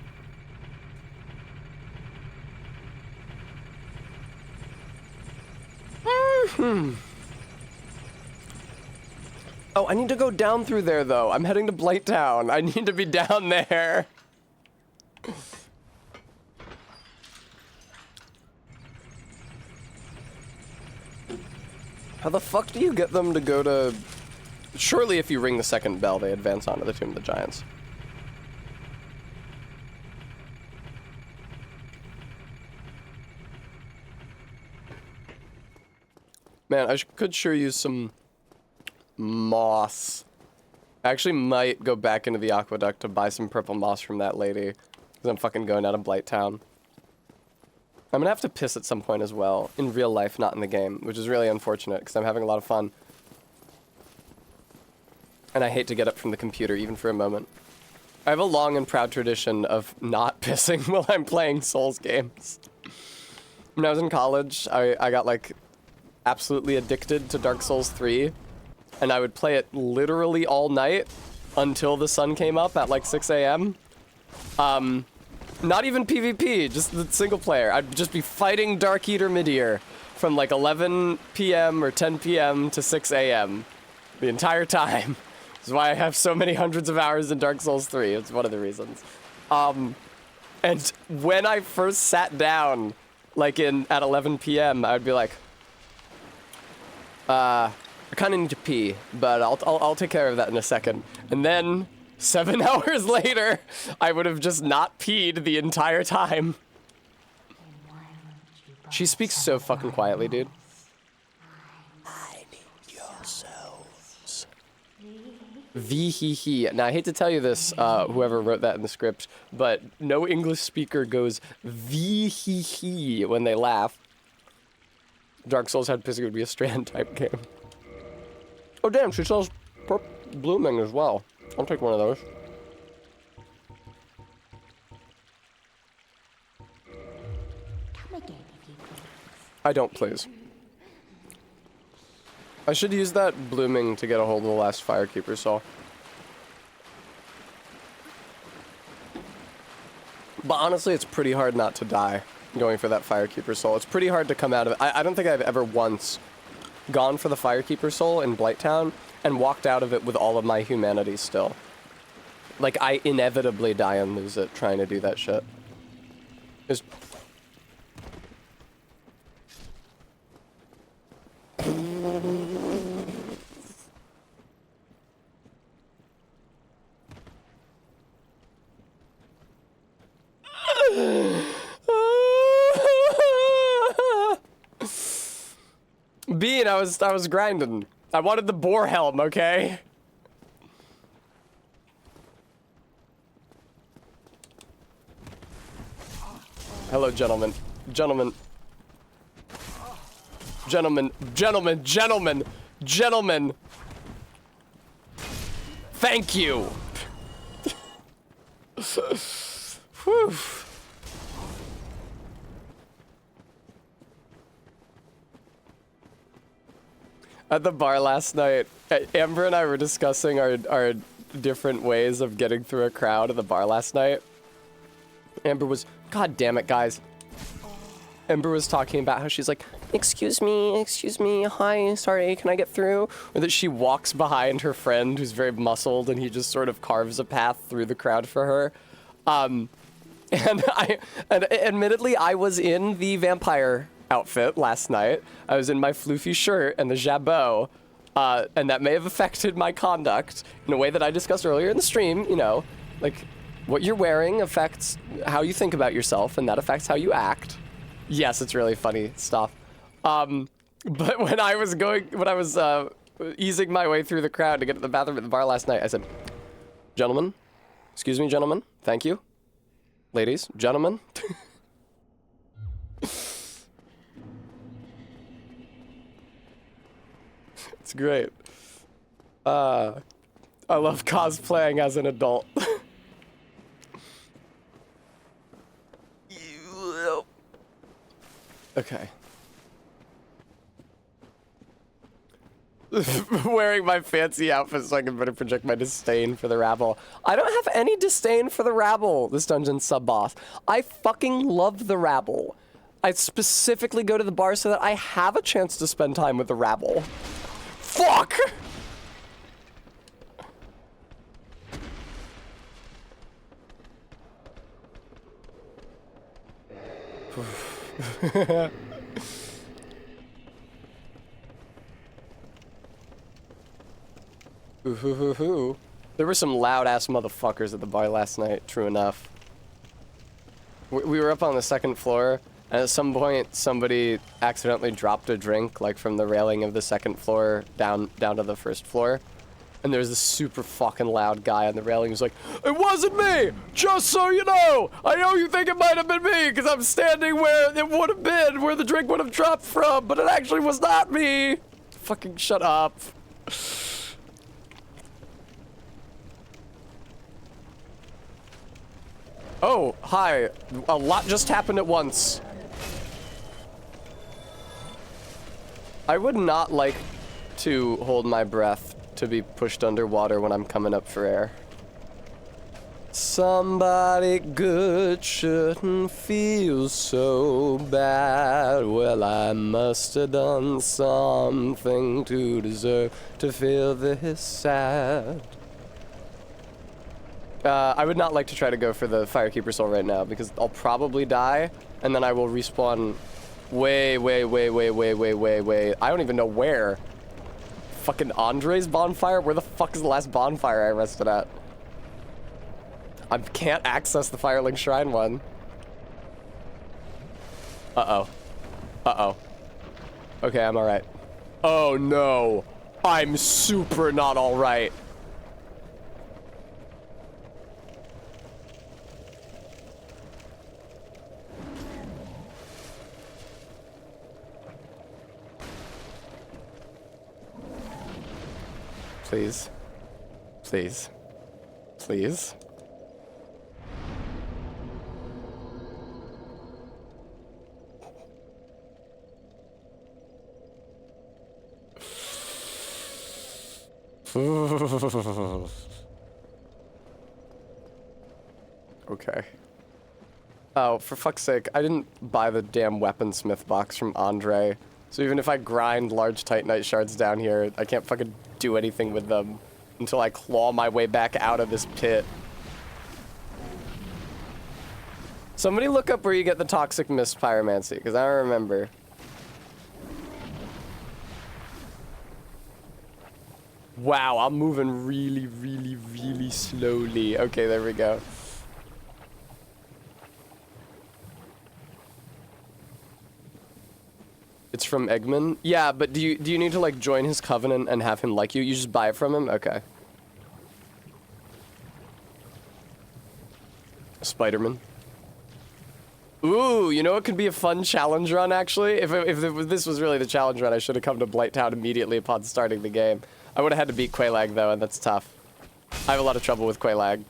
Oh, I need to go down through there, though. I'm heading to Blighttown. I need to be down there. How the fuck do you get them to go to... Surely if you ring the second bell, they advance onto the Tomb of the Giants. Man, I could sure use some moss. I actually might go back into the aqueduct to buy some purple moss from that lady. Because I'm fucking going out of Blighttown. I'm gonna have to piss at some point as well. In real life, not in the game. Which is really unfortunate, because I'm having a lot of fun. And I hate to get up from the computer, even for a moment. I have a long and proud tradition of not pissing while I'm playing Souls games. When I was in college, I got, like, absolutely addicted to Dark Souls 3. And I would play it literally all night until the sun came up at, like, 6 a.m. Not even PvP, just the single player. I'd just be fighting Dark Eater Midir from, like, 11 p.m. or 10 p.m. to 6 a.m. the entire time. This is why I have so many hundreds of hours in Dark Souls 3. It's one of the reasons. And when I first sat down, like at 11 p.m., I'd be like, I kind of need to pee, but I'll take care of that in a second. And then 7 hours later, I would have just not peed the entire time. She speaks so fucking quietly, dude. V-he-he. Now, I hate to tell you this, whoever wrote that in the script, but no English speaker goes V-he-he when they laugh. Dark Souls had pissing would be a Strand type game. Oh, damn, she sells blooming as well. I'll take one of those. Come again if you please. I don't, please. I should use that blooming to get a hold of the last Firekeeper soul. But honestly, it's pretty hard not to die going for that Firekeeper soul. It's pretty hard to come out of it. I don't think I've ever once gone for the Firekeeper soul in Blighttown and walked out of it with all of my humanity still. Like, I inevitably die and lose it trying to do that shit. It's... Bean, I was grinding. I wanted the boar helm, okay? Hello, gentlemen. Gentlemen. Gentlemen. Gentlemen. Gentlemen. Gentlemen. Thank you. Whew. At the bar last night, Amber and I were discussing our different ways of getting through a crowd at the bar last night. Amber was, God damn it, guys. Amber was talking about how she's like, excuse me, hi, sorry, can I get through? Or that she walks behind her friend who's very muscled and he just sort of carves a path through the crowd for her. And admittedly, I was in the vampire outfit last night. I was in my floofy shirt and the jabot, and that may have affected my conduct in a way that I discussed earlier in the stream. You know, like, what you're wearing affects how you think about yourself, and that affects how you act. Yes, it's really funny stuff. But when I was easing my way through the crowd to get to the bathroom at the bar last night, I said, gentlemen, excuse me, gentlemen, thank you. Ladies, gentlemen. It's great. I love cosplaying as an adult. Okay. Wearing my fancy outfit so I can better project my disdain for the rabble. I don't have any disdain for the rabble, this dungeon sub-boss. I fucking love the rabble. I specifically go to the bar so that I have a chance to spend time with the rabble. Fuck! There were some loud-ass motherfuckers at the bar last night, true enough. We were up on the second floor, and at some point, somebody accidentally dropped a drink, like, from the railing of the second floor down to the first floor. And there's this super fucking loud guy on the railing who's like, "It wasn't me! Just so you know! I know you think it might have been me, because I'm standing where it would have been, where the drink would have dropped from, but it actually was not me!" Fucking shut up. Oh, hi. A lot just happened at once. I would not like to hold my breath to be pushed underwater when I'm coming up for air. Somebody good shouldn't feel so bad. Well, I must have done something to deserve to feel this sad. I would not like to try to go for the Firekeeper Soul right now because I'll probably die and then I will respawn way. I don't even know where. Fucking Andre's bonfire? Where the fuck is the last bonfire I rested at? I can't access the Firelink Shrine one. Uh-oh. Uh-oh. Okay, I'm alright. Oh no. I'm super not alright. Please. Please. Please. Okay. Oh, for fuck's sake, I didn't buy the damn weaponsmith box from Andre. So even if I grind large Titanite shards down here, I can't fucking do anything with them until I claw my way back out of this pit. Somebody look up where you get the Toxic Mist Pyromancy, because I don't remember. Wow, I'm moving really slowly. Okay, there we go. It's from Eggman? Yeah, but do you need to like join his covenant and have him like you? You just buy it from him? Okay. Spider-Man. Ooh, you know what could be a fun challenge run actually? If this was really the challenge run, I should have come to Blighttown immediately upon starting the game. I would have had to beat Quelaag though, and that's tough. I have a lot of trouble with Quelaag.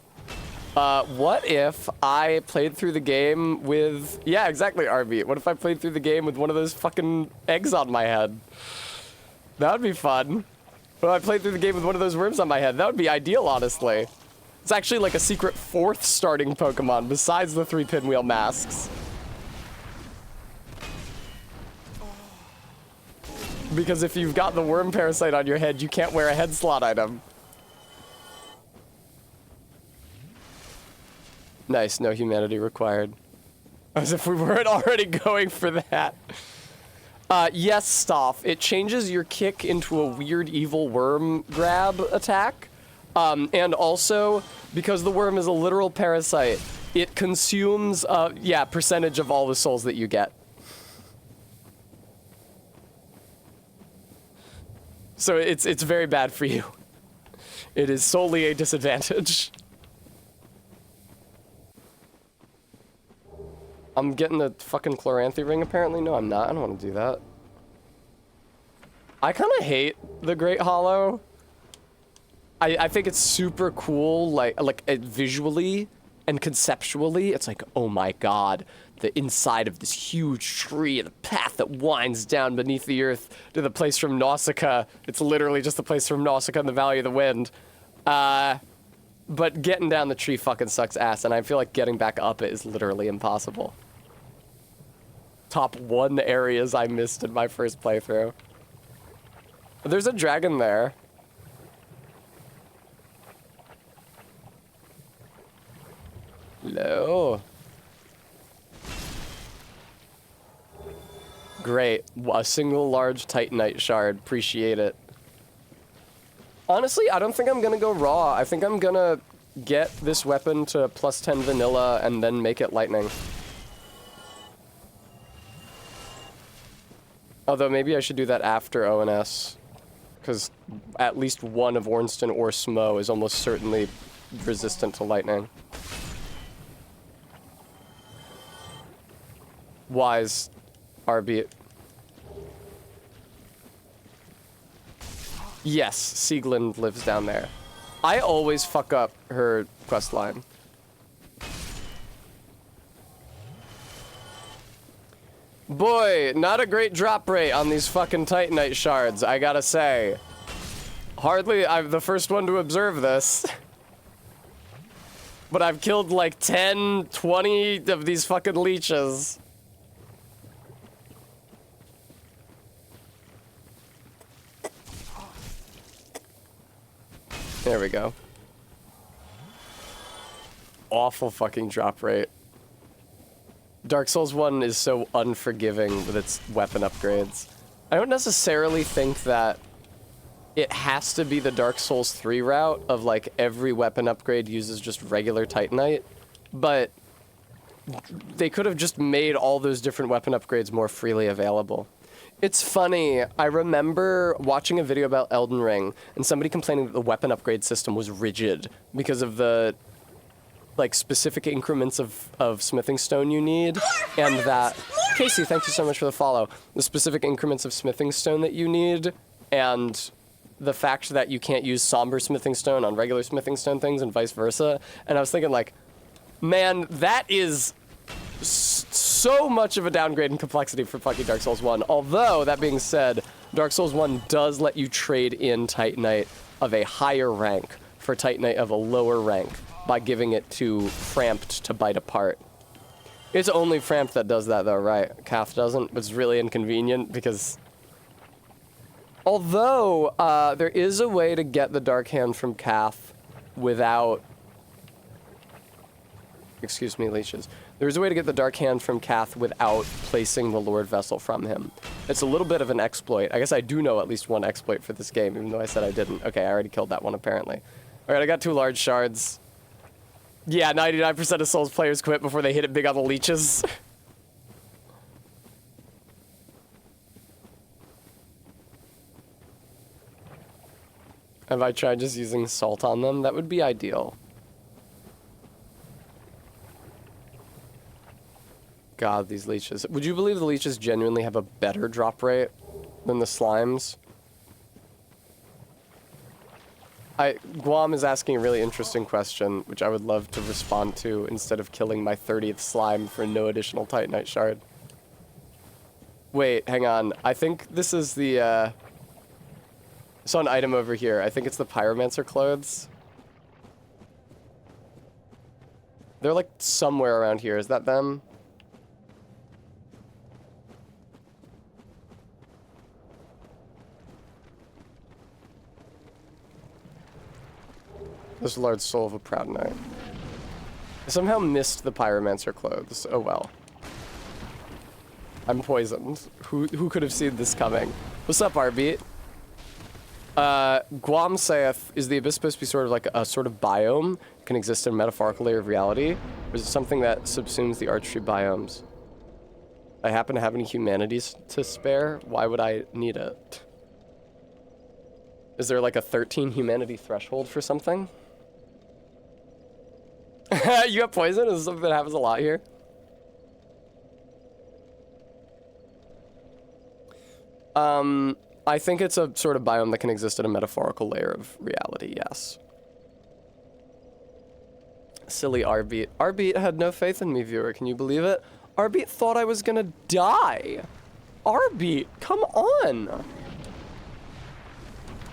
What if I played through the game with... Yeah, exactly, RB. What if I played through the game with one of those fucking eggs on my head? That would be fun. What if I played through the game with one of those worms on my head? That would be ideal, honestly. It's actually like a secret fourth starting Pokemon besides the 3 pinwheel masks. Because if you've got the worm parasite on your head, you can't wear a head slot item. Nice, no humanity required. As if we weren't already going for that. Yes, Stoff. It changes your kick into a weird evil worm grab attack. And also, because the worm is a literal parasite, it consumes, percentage of all the souls that you get. So it's very bad for you. It is solely a disadvantage. I'm getting the fucking Chloranthy ring apparently? No, I'm not. I don't want to do that. I kind of hate the Great Hollow. I think it's super cool, like visually and conceptually. It's like, oh my god, the inside of this huge tree, the path that winds down beneath the earth to the place from Nausicaa. It's literally just the place from Nausicaa in the Valley of the Wind. But getting down the tree fucking sucks ass, and I feel like getting back up it is literally impossible. Top 1 areas I missed in my first playthrough. There's a dragon there. Hello. Great. A single large Titanite shard. Appreciate it. Honestly, I don't think I'm gonna go raw. I think I'm gonna get this weapon to +10 vanilla and then make it lightning. Although maybe I should do that after ONS. Because at least one of Ornstein or Smo is almost certainly resistant to lightning. Wise, RB. Yes, Sieglind lives down there. I always fuck up her questline. Boy, not a great drop rate on these fucking Titanite shards, I gotta say. Hardly, I'm the first one to observe this. But I've killed like 10, 20 of these fucking leeches. There we go. Awful fucking drop rate. Dark Souls 1 is so unforgiving with its weapon upgrades. I don't necessarily think that it has to be the Dark Souls 3 route of like every weapon upgrade uses just regular Titanite, but they could have just made all those different weapon upgrades more freely available. It's funny, I remember watching a video about Elden Ring and somebody complaining that the weapon upgrade system was rigid because of the like specific increments of smithing stone you need, and that Casey, thank you so much for the follow. The specific increments of smithing stone that you need, and the fact that you can't use somber smithing stone on regular smithing stone things and vice versa. And I was thinking like, man, that is so much of a downgrade in complexity for fucking Dark Souls 1. Although, that being said, Dark Souls 1 does let you trade in Titanite of a higher rank for Titanite of a lower rank by giving it to Framped to bite apart. It's only Framped that does that though, right? Cath doesn't. It's really inconvenient because... Although, there is a way to get the Dark Hand from Cath without... Excuse me, leeches. There's a way to get the Dark Hand from Cath without placing the Lord Vessel from him. It's a little bit of an exploit. I guess I do know at least one exploit for this game, even though I said I didn't. Okay, I already killed that one, apparently. Alright, I got 2 large shards. Yeah, 99% of Souls players quit before they hit it big on the leeches. Have I tried just using salt on them? That would be ideal. God, these leeches. Would you believe the leeches genuinely have a better drop rate than the slimes? Guam is asking a really interesting question, which I would love to respond to instead of killing my 30th slime for no additional Titanite shard. Wait, hang on. I think this is the, I saw an item over here. I think it's the Pyromancer clothes. They're like somewhere around here. Is that them? This large soul of a proud knight. I somehow missed the Pyromancer clothes. Oh well. I'm poisoned. Who could have seen this coming? What's up, Arbeat? Guam saith, is the abyss supposed to be sort of like a sort of biome? Can exist in a metaphorical layer of reality? Or is it something that subsumes the archery biomes? I happen to have any humanities to spare. Why would I need it? Is there like a 13 humanity threshold for something? You got poison? Is this something that happens a lot here? I think it's a sort of biome that can exist in a metaphorical layer of reality, yes. Silly Arbeat. Arbeat had no faith in me, viewer. Can you believe it? Arbeat thought I was gonna die. Arbeat, come on.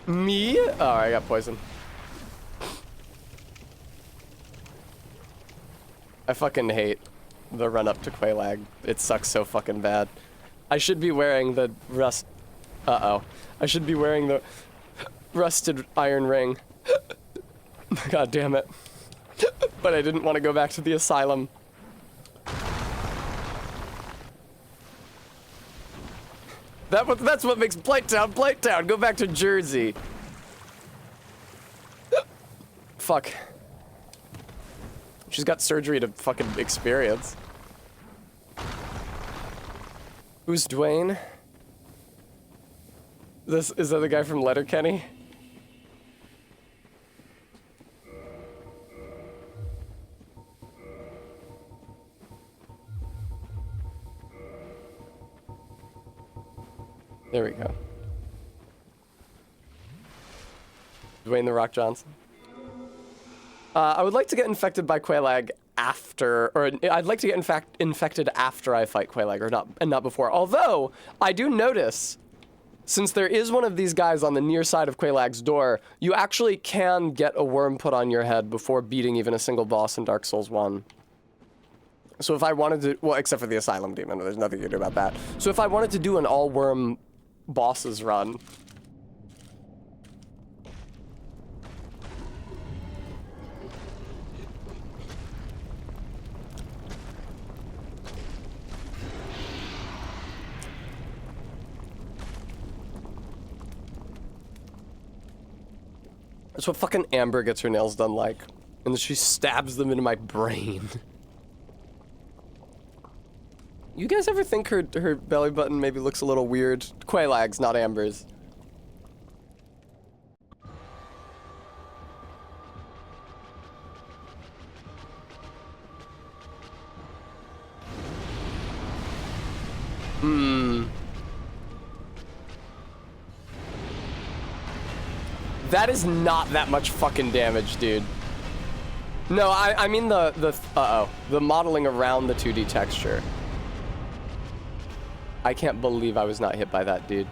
Me? Oh, I got poisoned. I fucking hate the run up to Quelaag. It sucks so fucking bad. I should be wearing the rust. Uh-oh. I should be wearing the rusted iron ring. God damn it. But I didn't want to go back to the asylum. That's what makes Blighttown Blighttown. Go back to Jersey. Fuck. She's got surgery to fucking experience. Who's Dwayne? Is that the guy from Letterkenny? There we go. Dwayne The Rock Johnson. I would like to get infected by Quelaag after, or I'd like to get infected after I fight Quelaag, or not before. Although, I do notice, since there is one of these guys on the near side of Quelaag's door, you actually can get a worm put on your head before beating even a single boss in Dark Souls 1. So if I wanted to, well, except for the Asylum Demon, there's nothing you can do about that. So if I wanted to do an all-worm bosses run, that's what fucking Amber gets her nails done like. And then she stabs them into my brain. You guys ever think her belly button maybe looks a little weird? Quelaag's, not Amber's. That is not that much fucking damage, dude. No, I mean the modeling around the 2D texture. I can't believe I was not hit by that, dude.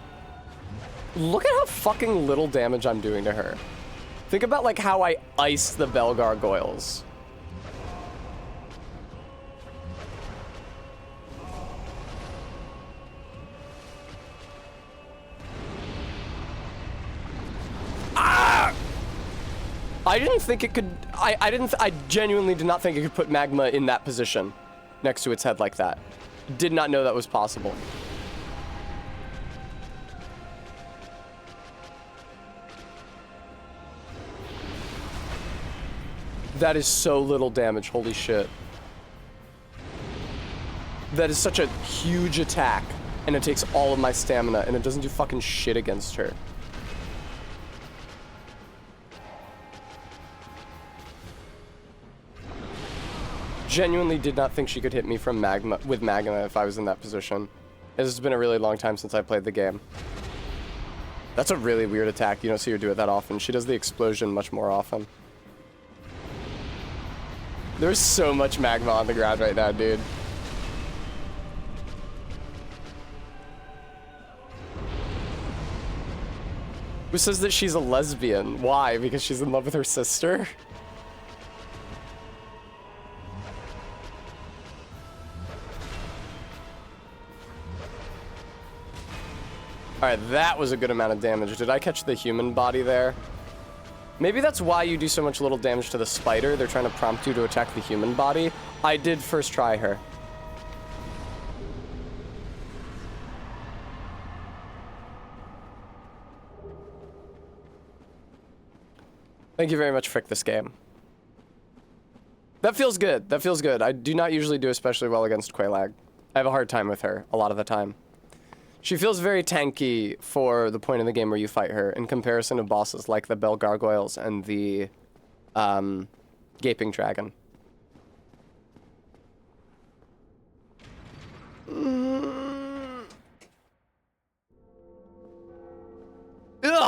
Look at how fucking little damage I'm doing to her. Think about like how I iced the Bell Gargoyles. I didn't think it could, I genuinely did not think it could put magma in that position next to its head like that. Did not know that was possible. That is so little damage, holy shit. That is such a huge attack, and it takes all of my stamina, and it doesn't do fucking shit against her. Genuinely did not think she could hit me from magma if I was in that position. It has been a really long time since I played the game. That's a really weird attack. You don't see her do it that often. She does the explosion much more often. There's so much magma on the ground right now, dude. Who says that she's a lesbian? Why? Because she's in love with her sister? Alright, that was a good amount of damage. Did I catch the human body there? Maybe that's why you do so much little damage to the spider. They're trying to prompt you to attack the human body. I did first try her. Thank you very much, Frick, this game. That feels good. That feels good. I do not usually do especially well against Quelaag. I have a hard time with her a lot of the time. She feels very tanky for the point in the game where you fight her in comparison to bosses like the Bell Gargoyles and the Gaping Dragon.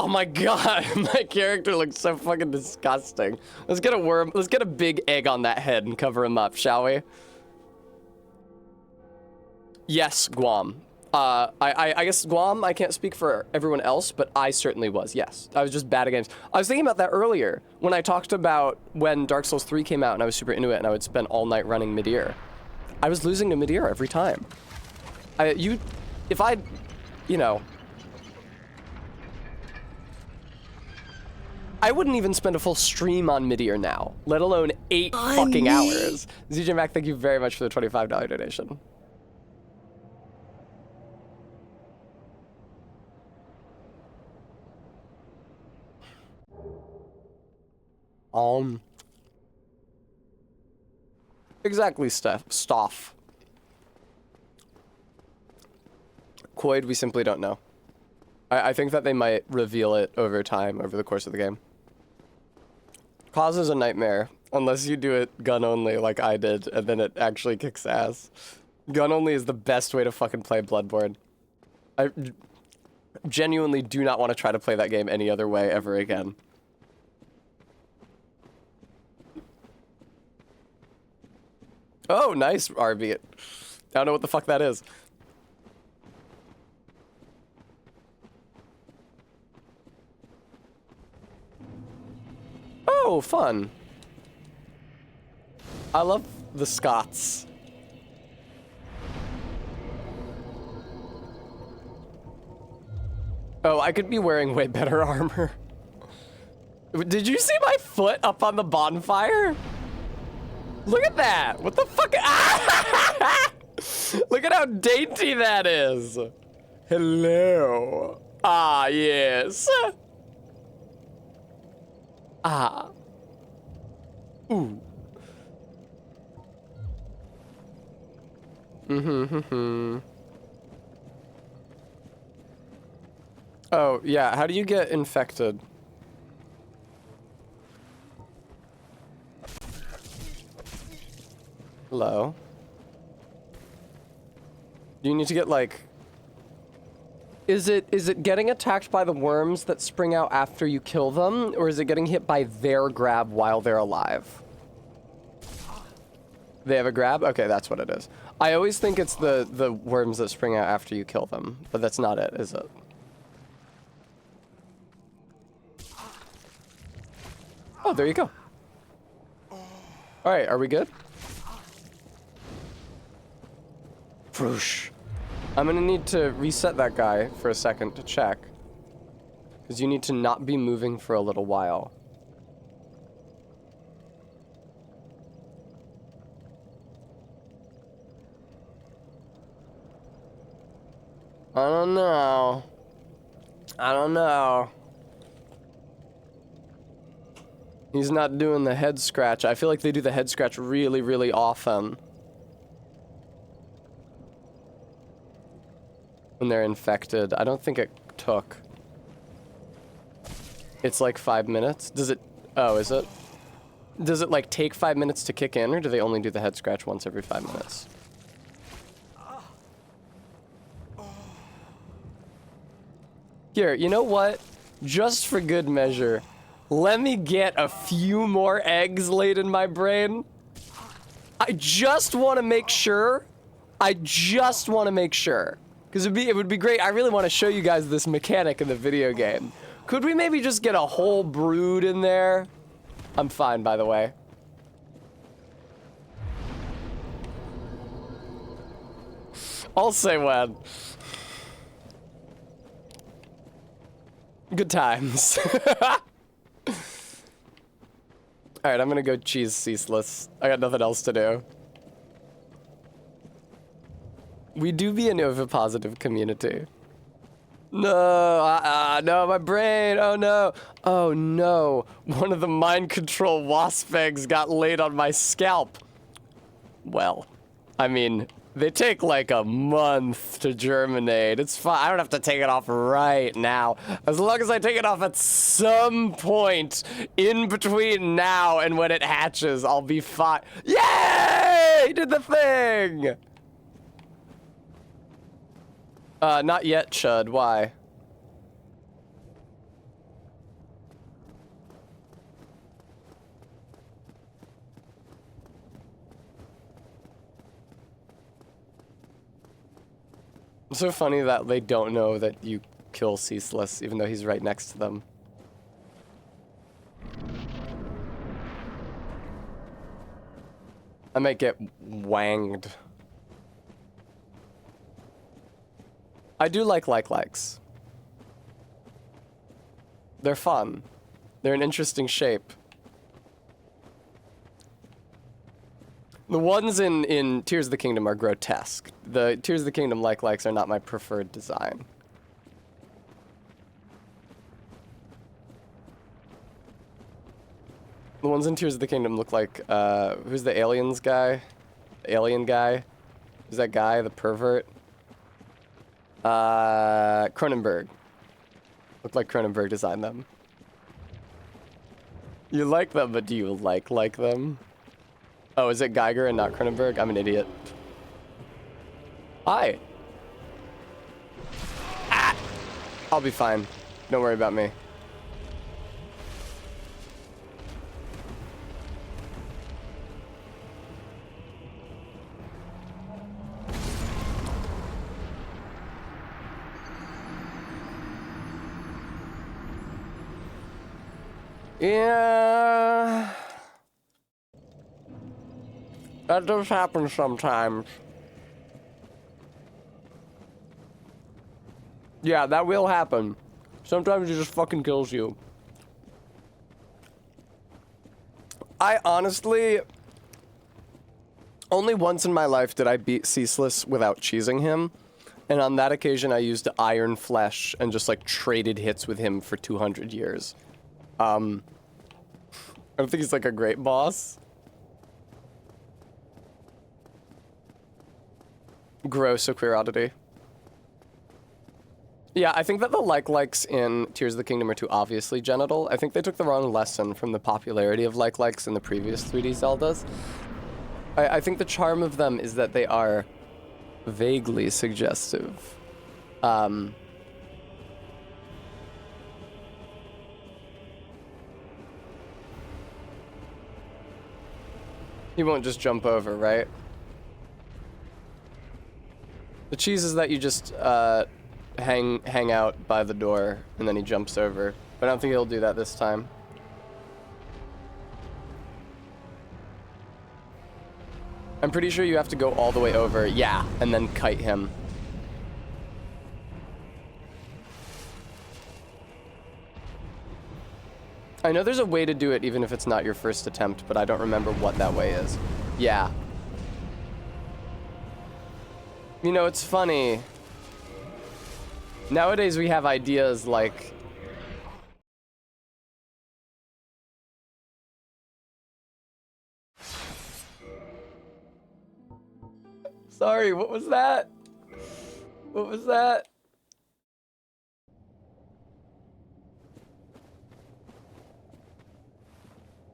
Oh my god, my character looks so fucking disgusting. Let's get a worm. Let's get a big egg on that head and cover him up, shall we? Yes, Guam. I guess Guam, I can't speak for everyone else, but I certainly was, yes. I was just bad at games. I was thinking about that earlier when I talked about when Dark Souls 3 came out and I was super into it and I would spend all night running mid-ear. I was losing to mid-ear every time. If I, you know, I wouldn't even spend a full stream on mid-ear now, let alone 8 fucking hours. ZJ Mac, thank you very much for the $25 donation. Exactly, Stoff. Quoid, we simply don't know. I think that they might reveal it over time, over the course of the game. Cause is a nightmare, unless you do it gun only like I did, and then it actually kicks ass. Gun only is the best way to fucking play Bloodborne. I genuinely do not want to try to play that game any other way ever again. Oh, nice, RB. I don't know what the fuck that is. Oh, fun. I love the Scots. Oh, I could be wearing way better armor. Did you see my foot up on the bonfire? Look at that! What the fuck? Look at how dainty that is! Hello. Ah, yes. Ah. Ooh. Oh, yeah, how do you get infected? Hello? Do you need to get, like... Is it getting attacked by the worms that spring out after you kill them, or is it getting hit by their grab while they're alive? They have a grab? Okay, that's what it is. I always think it's the worms that spring out after you kill them, but that's not it, is it? Oh, there you go. Alright, are we good? Whoosh. I'm gonna need to reset that guy for a second to check. Because you need to not be moving for a little while. I don't know. I don't know. He's not doing the head scratch. I feel like they do the head scratch really, really often. When they're infected. I don't think it took. It's like 5 minutes. Does it? Oh, is it? Does it like take 5 minutes to kick in, or do they only do the head scratch once every 5 minutes? Here, you know what? Just for good measure, let me get a few more eggs laid in my brain. I just want to make sure. Because it would be great. I really want to show you guys this mechanic in the video game. Could we maybe just get a whole brood in there? I'm fine, by the way. I'll say when. Good times. Alright, I'm gonna go cheese ceaseless. I got nothing else to do. We do be an ovipositive community. No, no, my brain, oh no. Oh no, one of the mind control wasp eggs got laid on my scalp. Well, I mean, they take like a month to germinate. It's fine, I don't have to take it off right now. As long as I take it off at some point in between now and when it hatches, I'll be fine. Yay! Did the thing! Not yet, Chud. Why? It's so funny that they don't know that you kill Ceaseless, even though he's right next to them. I might get wanged. I do like likes. They're fun. They're an interesting shape. The ones in Tears of the Kingdom are grotesque. The Tears of the Kingdom likes are not my preferred design. The ones in Tears of the Kingdom look like, who's the aliens guy? The alien guy? Who's that guy, the pervert? Cronenberg. Look like Cronenberg designed them. You like them, but do you like them? Oh, is it Geiger and not Cronenberg? I'm an idiot. Hi. Ah! I'll be fine. Don't worry about me. Yeah. That does happen sometimes. Yeah, that will happen. Sometimes it just fucking kills you. I honestly... Only once in my life did I beat Ceaseless without cheesing him. And on that occasion I used Iron Flesh and just like traded hits with him for 200 years. I don't think he's like a great boss. Gross, a queer oddity. Yeah, I think that the likes in Tears of the Kingdom are too obviously genital. I think they took the wrong lesson from the popularity of likes in the previous 3D Zeldas. I think the charm of them is that they are vaguely suggestive. He won't just jump over, right? The cheese is that you just hang out by the door and then he jumps over. But I don't think he'll do that this time. I'm pretty sure you have to go all the way over, yeah, and then kite him. I know there's a way to do it even if it's not your first attempt, but I don't remember what that way is. Yeah. You know, it's funny. Nowadays we have ideas like... Sorry, what was that? What was that?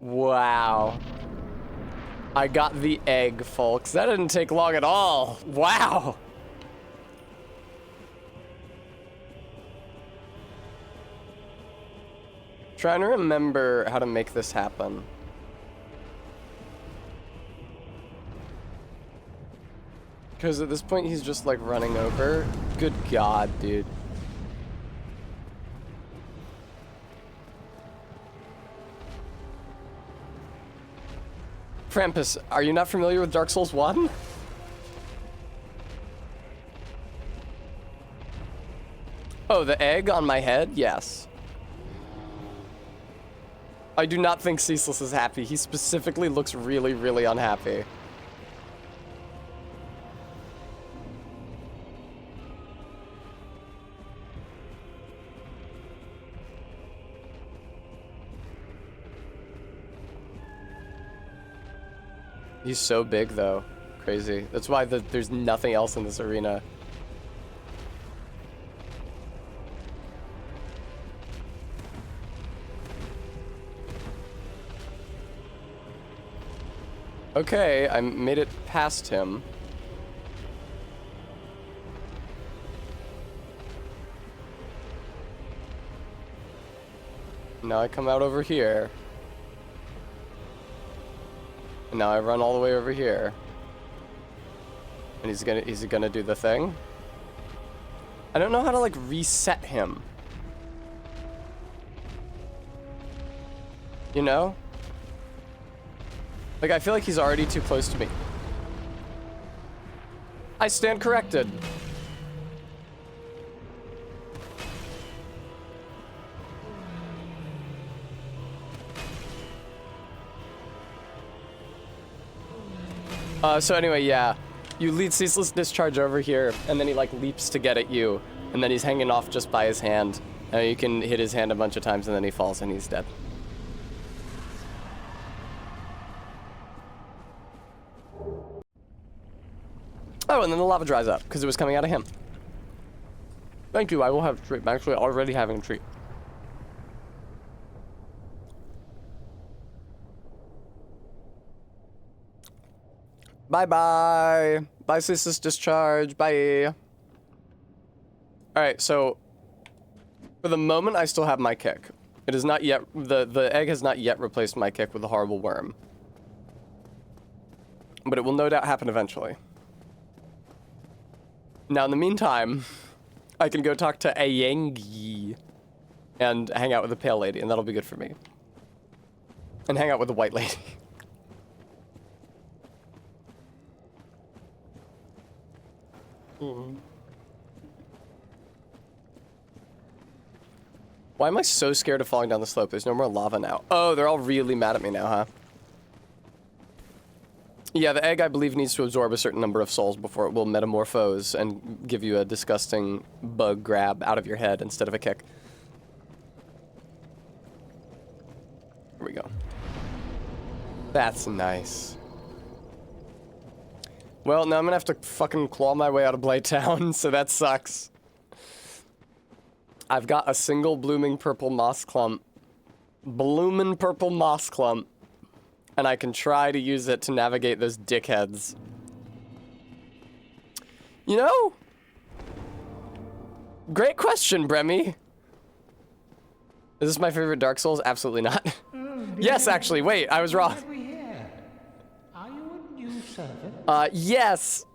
Wow. I got the egg, folks. That didn't take long at all. Wow. Trying to remember how to make this happen. Because at this point he's just like running over. Good God, dude. Krampus, are you not familiar with Dark Souls 1? Oh, the egg on my head? Yes. I do not think Ceaseless is happy. He specifically looks really, really unhappy. He's so big, though. Crazy. That's why there's nothing else in this arena. Okay, I made it past him. Now I come out over here. And now I run all the way over here. And he's gonna do the thing. I don't know how to, like, reset him. You know? Like, I feel like he's already too close to me. I stand corrected. So anyway, yeah. You lead Ceaseless Discharge over here, and then he, like, leaps to get at you. And then he's hanging off just by his hand. And you can hit his hand a bunch of times, and then he falls, and he's dead. Oh, and then the lava dries up, because it was coming out of him. Thank you, I will have a treat. I'm actually already having a treat. Bye-bye. Bye, Ceaseless Discharge. Bye. Alright, so... For the moment, I still have my kick. It is not yet... The egg has not yet replaced my kick with the horrible worm. But it will no doubt happen eventually. Now, in the meantime, I can go talk to Ayangi and hang out with the pale lady, and that'll be good for me. And hang out with the white lady. Why am I so scared of falling down the slope? There's no more lava now. Oh, they're all really mad at me now, huh? Yeah, the egg, I believe, needs to absorb a certain number of souls before it will metamorphose and give you a disgusting bug grab out of your head instead of a kick. Here we go. That's nice. Well, now I'm gonna have to fucking claw my way out of Blighttown, so that sucks. I've got a single blooming purple moss clump. Bloomin' purple moss clump. And I can try to use it to navigate those dickheads. You know? Great question, Bremy. Is this my favorite Dark Souls? Absolutely not. Yes, actually, wait, I was wrong. Are you a new servant? Yes.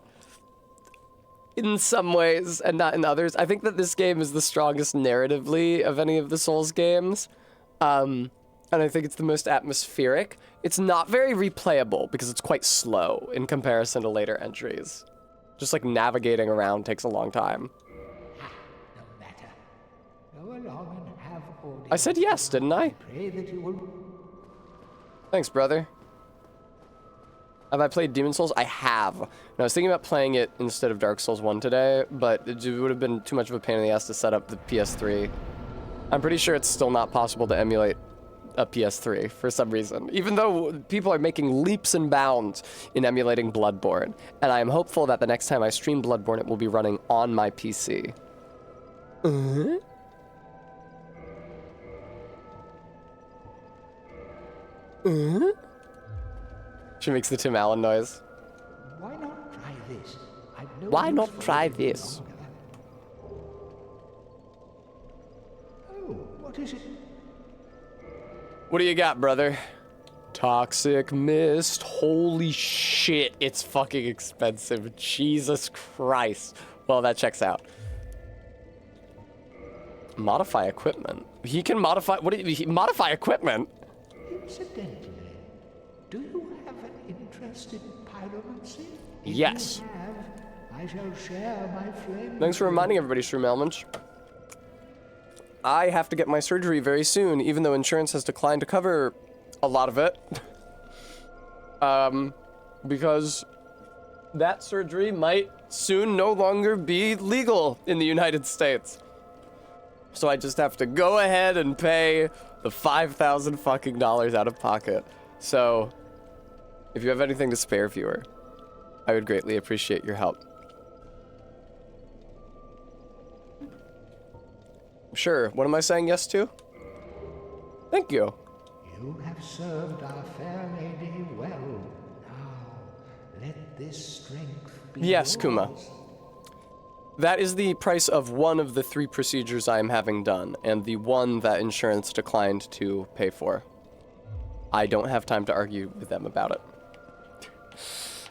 In some ways, and not in others. I think that this game is the strongest narratively of any of the Souls games. And I think it's the most atmospheric. It's not very replayable because it's quite slow in comparison to later entries. Just like navigating around takes a long time. No matter. Go along and have audience. I said yes, didn't I? Pray that you will. Thanks, brother. Have I played Demon Souls? I have. And I was thinking about playing it instead of Dark Souls 1 today, but it would have been too much of a pain in the ass to set up the PS3. I'm pretty sure it's still not possible to emulate a PS3 for some reason, even though people are making leaps and bounds in emulating Bloodborne, and I am hopeful that the next time I stream Bloodborne, it will be running on my PC. She makes the Tim Allen noise. Why not try this? Why not try this? Oh, what is it? What do you got, brother? Toxic Mist. Holy shit, it's fucking expensive. Jesus Christ. Well, that checks out. Modify equipment. He can modify. What do you modify equipment? Incidentally, do you have an interest in pyromancy? Yes. If you have, I shall share my flame. Thanks for reminding everybody, Shroom Elmunch. I have to get my surgery very soon, even though insurance has declined to cover a lot of it. Because that surgery might soon no longer be legal in the United States. So I just have to go ahead and pay the $5,000 fucking dollars out of pocket. So, if you have anything to spare, viewer, I would greatly appreciate your help. Sure, what am I saying yes to? Thank you. You have served our fair lady well. Now, let this strength be Yes, yours. Kuma. That is the price of one of the 3 procedures I am having done, and the one that insurance declined to pay for. I don't have time to argue with them about it.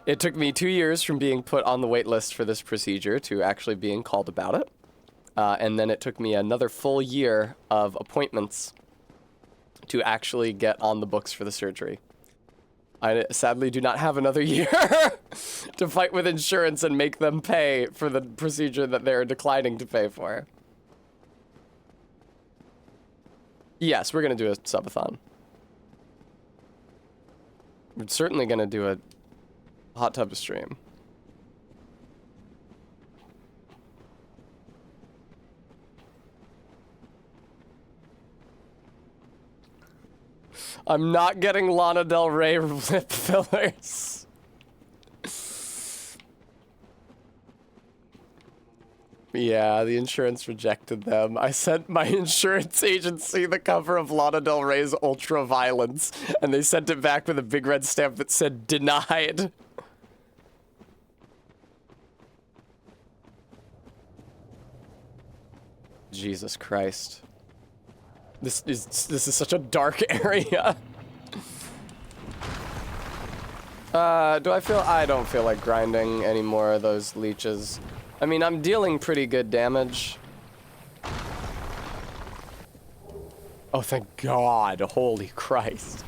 It took me 2 years from being put on the wait list for this procedure to actually being called about it. And then it took me another full year of appointments to actually get on the books for the surgery. I sadly do not have another year to fight with insurance and make them pay for the procedure that they're declining to pay for. Yes, we're gonna do a subathon. We're certainly gonna do a hot tub stream. I'm not getting Lana Del Rey lip fillers. Yeah, the insurance rejected them. I sent my insurance agency the cover of Lana Del Rey's Ultra Violence, and they sent it back with a big red stamp that said denied. Jesus Christ. This is such a dark area. I don't feel like grinding any more of those leeches. I mean, I'm dealing pretty good damage. Oh, thank God. Holy Christ.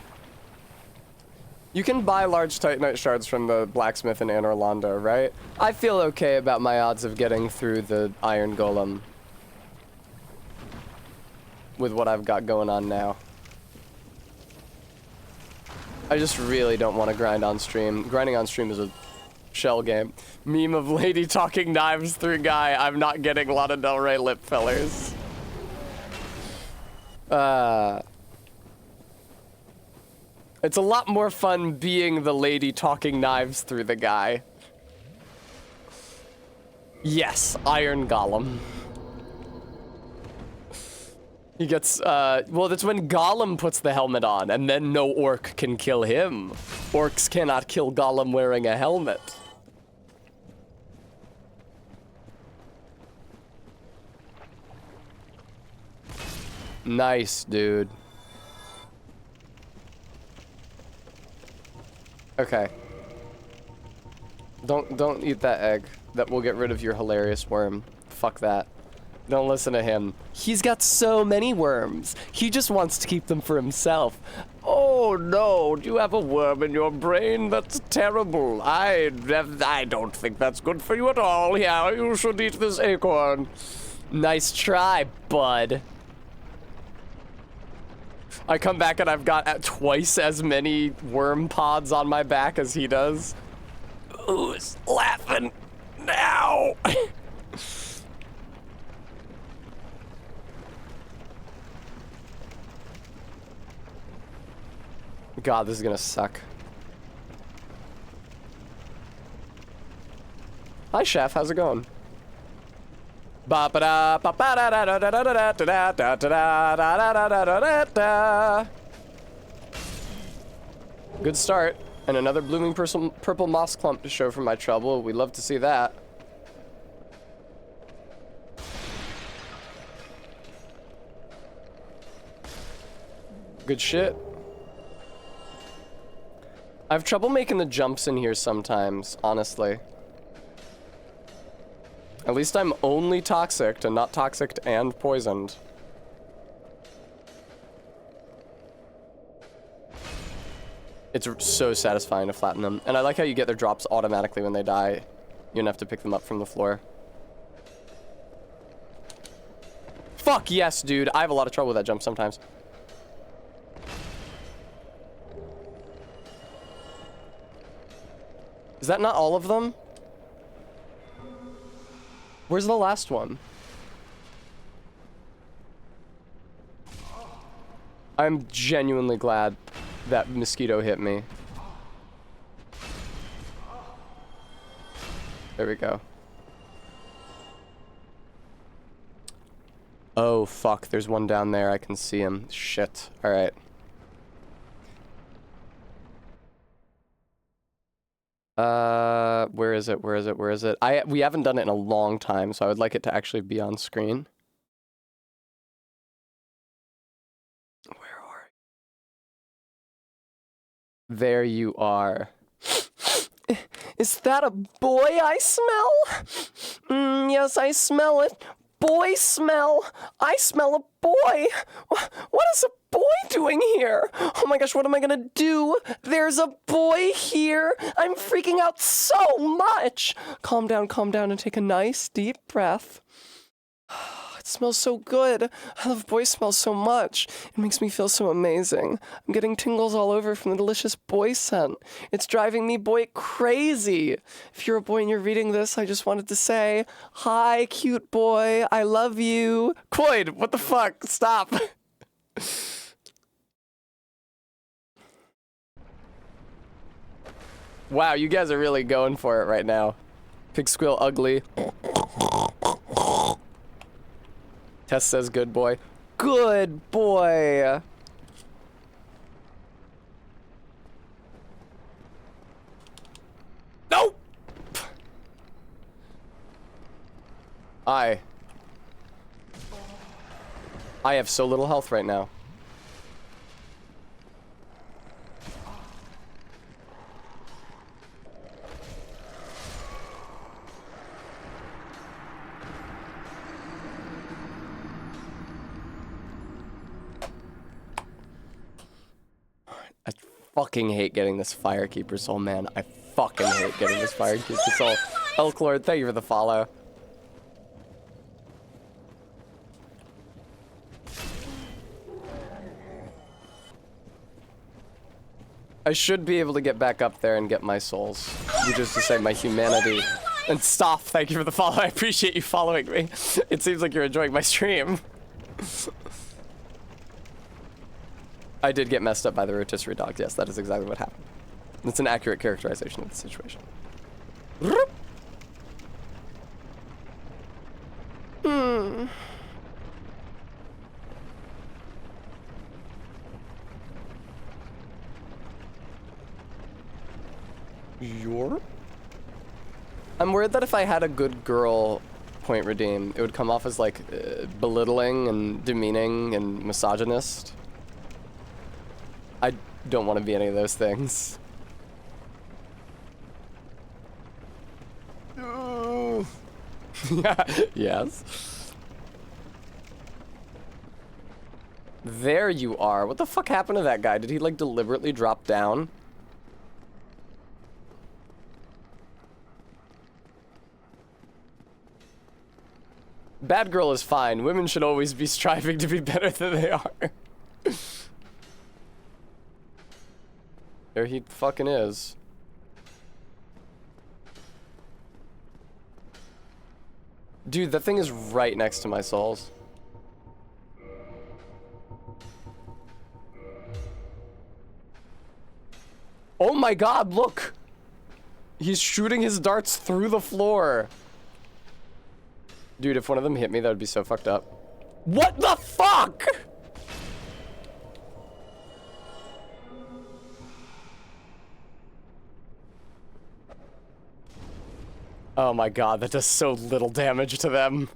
You can buy large Titanite shards from the blacksmith in Anor Londo, right? I feel okay about my odds of getting through the Iron Golem with what I've got going on now. I just really don't want to grind on stream. Grinding on stream is a shell game. Meme of lady talking knives through guy. I'm not getting Lana Del Rey lip fillers. It's a lot more fun being the lady talking knives through the guy. Yes, Iron Golem. He gets, well, that's when Gollum puts the helmet on, and then no orc can kill him. Orcs cannot kill Gollum wearing a helmet. Nice, dude. Okay. Don't eat that egg. That will get rid of your hilarious worm. Fuck that. Don't listen to him. He's got so many worms. He just wants to keep them for himself. Oh no, do you have a worm in your brain? That's terrible. I don't think that's good for you at all. Yeah, you should eat this acorn. Nice try, bud. I come back and I've got twice as many worm pods on my back as he does. Who's laughing now? God, this is gonna suck. Hi, Chef. How's it going? Good start. And another blooming purple moss clump to show for my trouble. We love to see that. Good shit. I have trouble making the jumps in here sometimes, honestly. At least I'm only toxic and not toxic and poisoned. It's so satisfying to flatten them. And I like how you get their drops automatically when they die. You don't have to pick them up from the floor. Fuck yes, dude. I have a lot of trouble with that jump sometimes. Is that not all of them? Where's the last one? I'm genuinely glad that mosquito hit me. There we go. Oh, fuck. There's one down there. I can see him. Shit. All right. Where is it? Where is it? Where is it? We haven't done it in a long time, so I would like it to actually be on screen. Where are you? There you are. Is that a boy I smell? Yes, I smell it. boy smell. I smell a boy. What is a boy doing here? Oh my gosh, what am I gonna do? There's a boy here. I'm freaking out so much. Calm down, and take a nice deep breath. It smells so good. I love boy smells so much. It makes me feel so amazing. I'm getting tingles all over from the delicious boy scent. It's driving me boy crazy. If you're a boy and you're reading this, I just wanted to say, hi, cute boy. I love you. Quoid, what the fuck? Stop. Wow, you guys are really going for it right now. Pig squeal ugly. Tess says good boy. Good boy. No! I have so little health right now. I fucking hate getting this Firekeeper soul, man. I fucking hate getting this Firekeeper soul. Elk Lord, thank you for the follow. I should be able to get back up there and get my souls. Which is to say, my humanity. And Stoff, thank you for the follow. I appreciate you following me. It seems like you're enjoying my stream. I did get messed up by the rotisserie dogs. Yes, that is exactly what happened. That's an accurate characterization of the situation. I'm worried that if I had a good girl point redeem, it would come off as like belittling and demeaning and misogynist. I don't want to be any of those things. Yes. There you are. What the fuck happened to that guy? Did he like deliberately drop down? Bad girl is fine. Women should always be striving to be better than they are. There he fucking is. Dude, that thing is right next to my souls. Oh my god, look! He's shooting his darts through the floor. Dude, if one of them hit me, that would be so fucked up. What the fuck?! Oh my god, that does so little damage to them.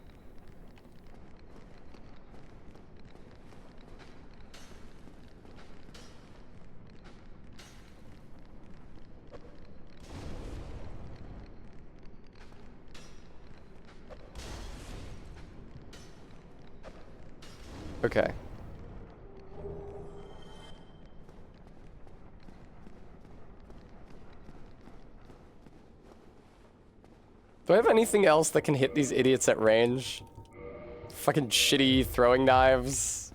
Okay. Do I have anything else that can hit these idiots at range? Fucking shitty throwing knives.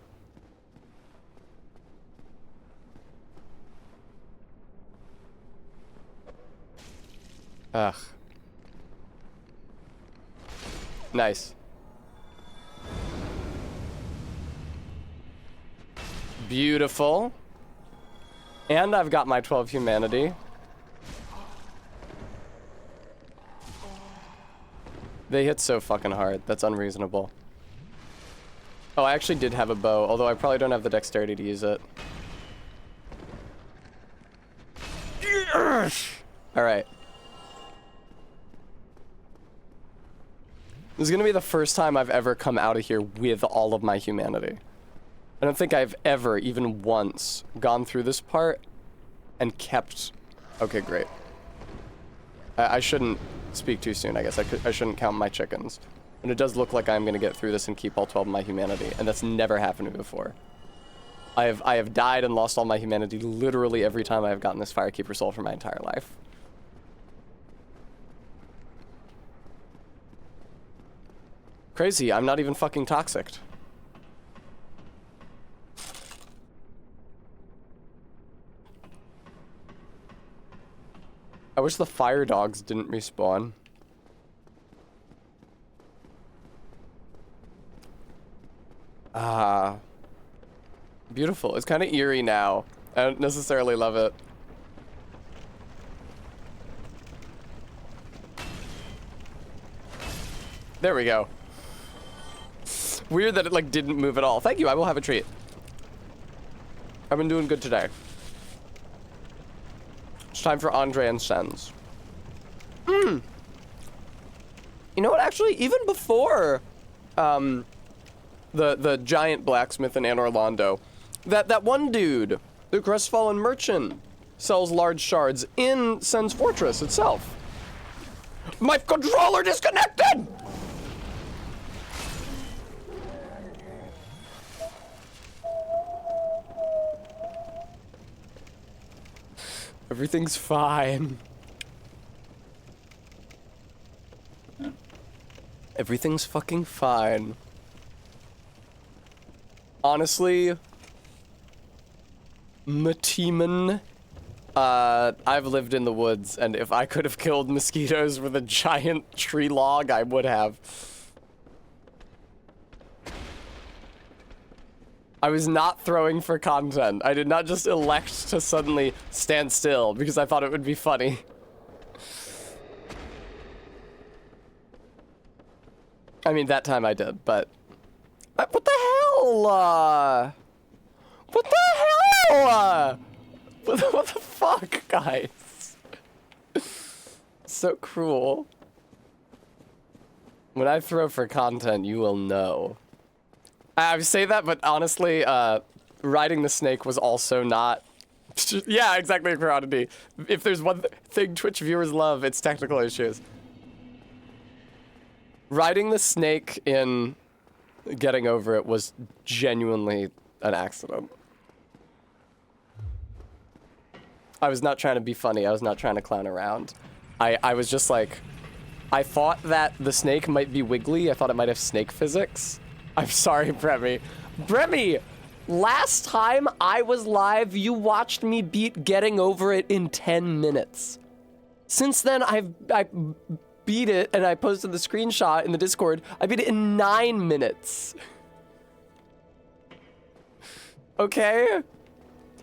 Ugh. Nice. Beautiful. And I've got my 12 humanity. They hit so fucking hard. That's unreasonable. Oh, I actually did have a bow, although I probably don't have the dexterity to use it. Alright. This is gonna be the first time I've ever come out of here with all of my humanity. I don't think I've ever, even once, gone through this part and kept... Okay, great. I shouldn't speak too soon, I guess. I shouldn't count my chickens. And it does look like I'm gonna get through this and keep all 12 of my humanity, and that's never happened to me before. I have died and lost all my humanity literally every time I have gotten this Firekeeper soul for my entire life. Crazy, I'm not even fucking toxic. I wish the fire dogs didn't respawn. Ah. Beautiful. It's kind of eerie now. I don't necessarily love it. There we go. Weird that it like didn't move at all. Thank you, I will have a treat. I've been doing good today. It's time for Andre and Sens. You know what, actually, even before the giant blacksmith in Anor Londo, that one dude, the Crestfallen Merchant, sells large shards in Sen's Fortress itself. My controller disconnected! Everything's fine. Everything's fucking fine. Honestly, Matiman, I've lived in the woods, and if I could have killed mosquitoes with a giant tree log, I would have. I was not throwing for content. I did not just elect to suddenly stand still because I thought it would be funny. I mean, that time I did, but... What the hell? What the hell? What the fuck, guys? So cruel. When I throw for content, you will know. I say that, but honestly, riding the snake was also not... Yeah, exactly, Karate. If there's one thing Twitch viewers love, it's technical issues. Riding the snake in Getting Over It was genuinely an accident. I was not trying to be funny. I was not trying to clown around. I was just like... I thought that the snake might be wiggly. I thought it might have snake physics. I'm sorry, Bremy. Bremy, last time I was live, you watched me beat Getting Over It in 10 minutes. Since then, I beat it, and I posted the screenshot in the Discord. I beat it in 9 minutes. Okay?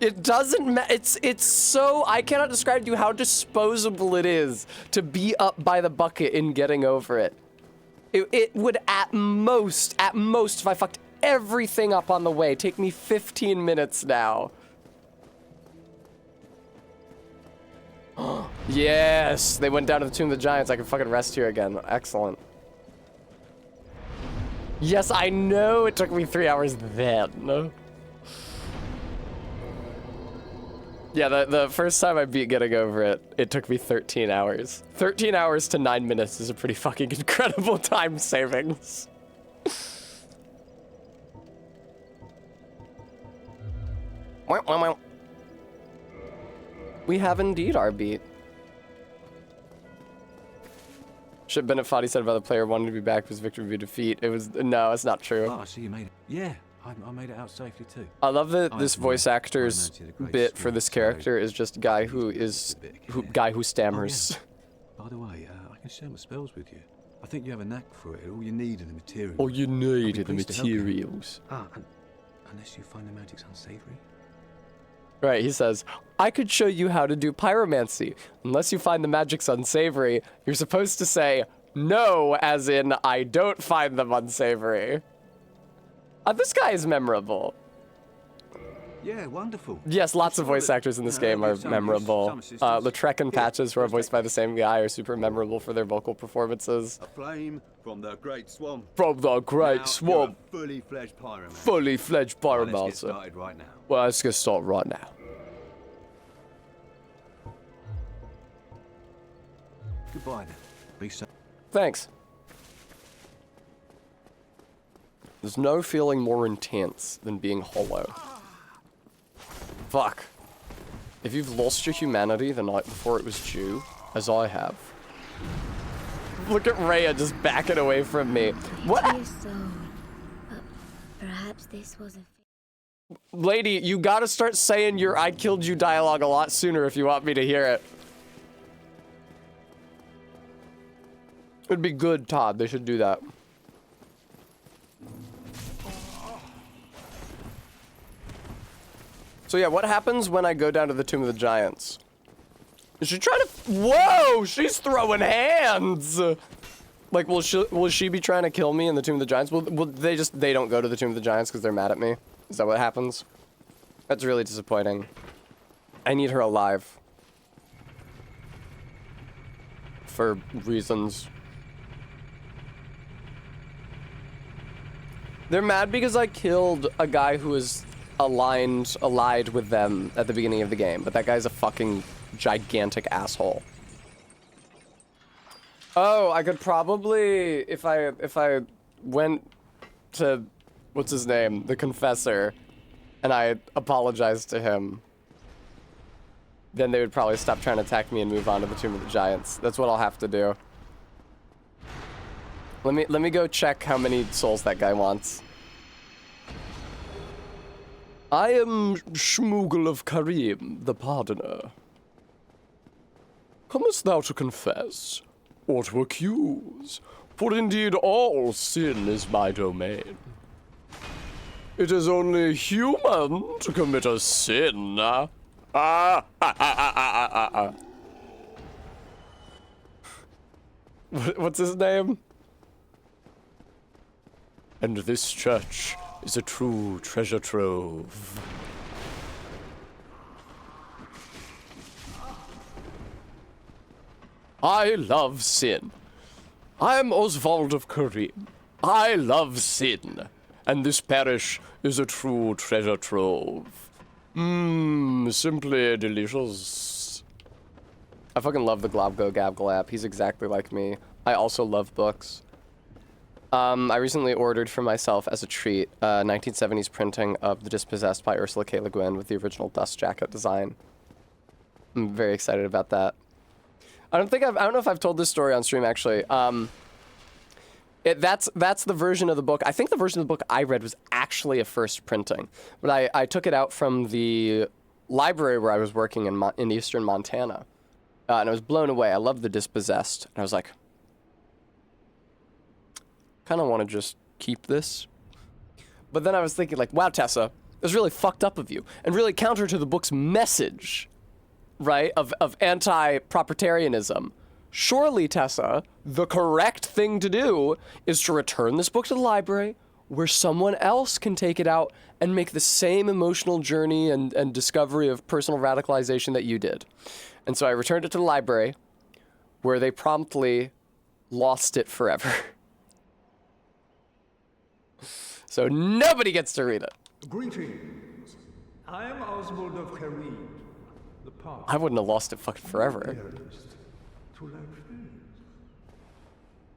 It doesn't matter. It's so... I cannot describe to you how disposable it is to be up by the bucket in Getting Over It. It would at most, if I fucked everything up on the way, take me 15 minutes now. Yes, they went down to the Tomb of the Giants. I can fucking rest here again. Excellent. Yes, I know it took me 3 hours then. Yeah, the first time I beat Getting Over It, it took me 13 hours. 13 hours to 9 minutes is a pretty fucking incredible time savings. We have indeed our beat. Should Bennett Foddy said about the player wanting to be back was victory be defeat. It was, no, it's not true. Oh, I see you made it. Yeah, I made it out safely too. I love that this voice actor's bit for this character is just guy who stammers. Oh, yeah. By the way, I can share my spells with you. I think you have a knack for it. All you need are the materials. All you need are the materials. Unless you find the magic's unsavory. Right, he says, I could show you how to do pyromancy. Unless you find the magic's unsavory, you're supposed to say, no, as in, I don't find them unsavory. This guy is memorable. Yeah, wonderful. Yes, lots of voice actors in this game are memorable. Lautrec and Patches, who are voiced by the same guy, are super memorable for their vocal performances. A flame from the Great Swamp. From the Great Swamp. Fully fledged pyromancer. Fully fledged pyromancer. Let's get started right now. Well, let's get started right now. Goodbye then. Be safe. Thanks. There's no feeling more intense than being hollow. Fuck. If you've lost your humanity the night before it was due, as I have. Look at Rhea just backing away from me. What? Dear soul, perhaps this was a... Lady, you gotta start saying your I killed you dialogue a lot sooner if you want me to hear it. It'd be good, Todd. They should do that. So yeah, what happens when I go down to the Tomb of the Giants? Is she trying to... Whoa! She's throwing hands! Like, will she be trying to kill me in the Tomb of the Giants? Will they don't go to the Tomb of the Giants because they're mad at me? Is that what happens? That's really disappointing. I need her alive. For reasons. They're mad because I killed a guy who was allied with them at the beginning of the game, but that guy's a fucking gigantic asshole. Oh, I could probably, if I went to, what's his name, the Confessor, and I apologized to him, then they would probably stop trying to attack me and move on to the Tomb of the Giants. That's what I'll have to do. Let me go check how many souls that guy wants. I am Shmoogle of Karim, the Pardoner. Comest thou to confess, or to accuse? For indeed all sin is my domain. It is only human to commit a sin. What's his name? And this church is a true treasure trove. I love sin. I am Oswald of Karim. I love sin. And this parish is a true treasure trove. Simply delicious. I fucking love the Globgo Gabglap. He's exactly like me. I also love books. I recently ordered for myself as a treat 1970s printing of The Dispossessed by Ursula K. Le Guin with the original dust jacket design. I'm very excited about that. I don't know if I've told this story on stream actually. That's the version of the book. I think the version of the book I read was actually a first printing, but I took it out from the library where I was working in eastern Montana, and I was blown away. I loved The Dispossessed, and I was like, kind of want to just keep this. But then I was thinking like, wow, Tessa, it was really fucked up of you and really counter to the book's message, right, of anti-proprietarianism. Surely, Tessa, the correct thing to do is to return this book to the library where someone else can take it out and make the same emotional journey and discovery of personal radicalization that you did. And so I returned it to the library where they promptly lost it forever. So nobody gets to read it. Greetings. I am Oswald of Karim, the Pardoner. I wouldn't have lost it fucking forever. To like friends.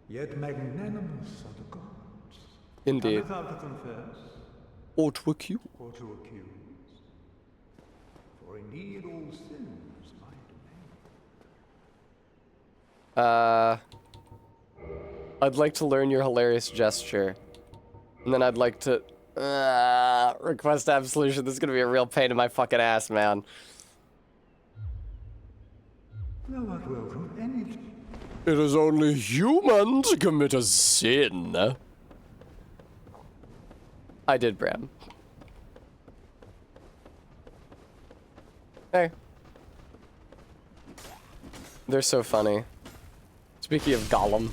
Yet magnanimous are the gods. Indeed. Cometh out to confess. Or to accuse. Or to accuse. For indeed all sins my domain. I'd like to learn your hilarious gesture. And then I'd like to request absolution. This is gonna be a real pain in my fucking ass, man. Thou art welcome anything. It is only human to commit a sin. I did, Bram. Hey. They're so funny. Speaking of Gollum.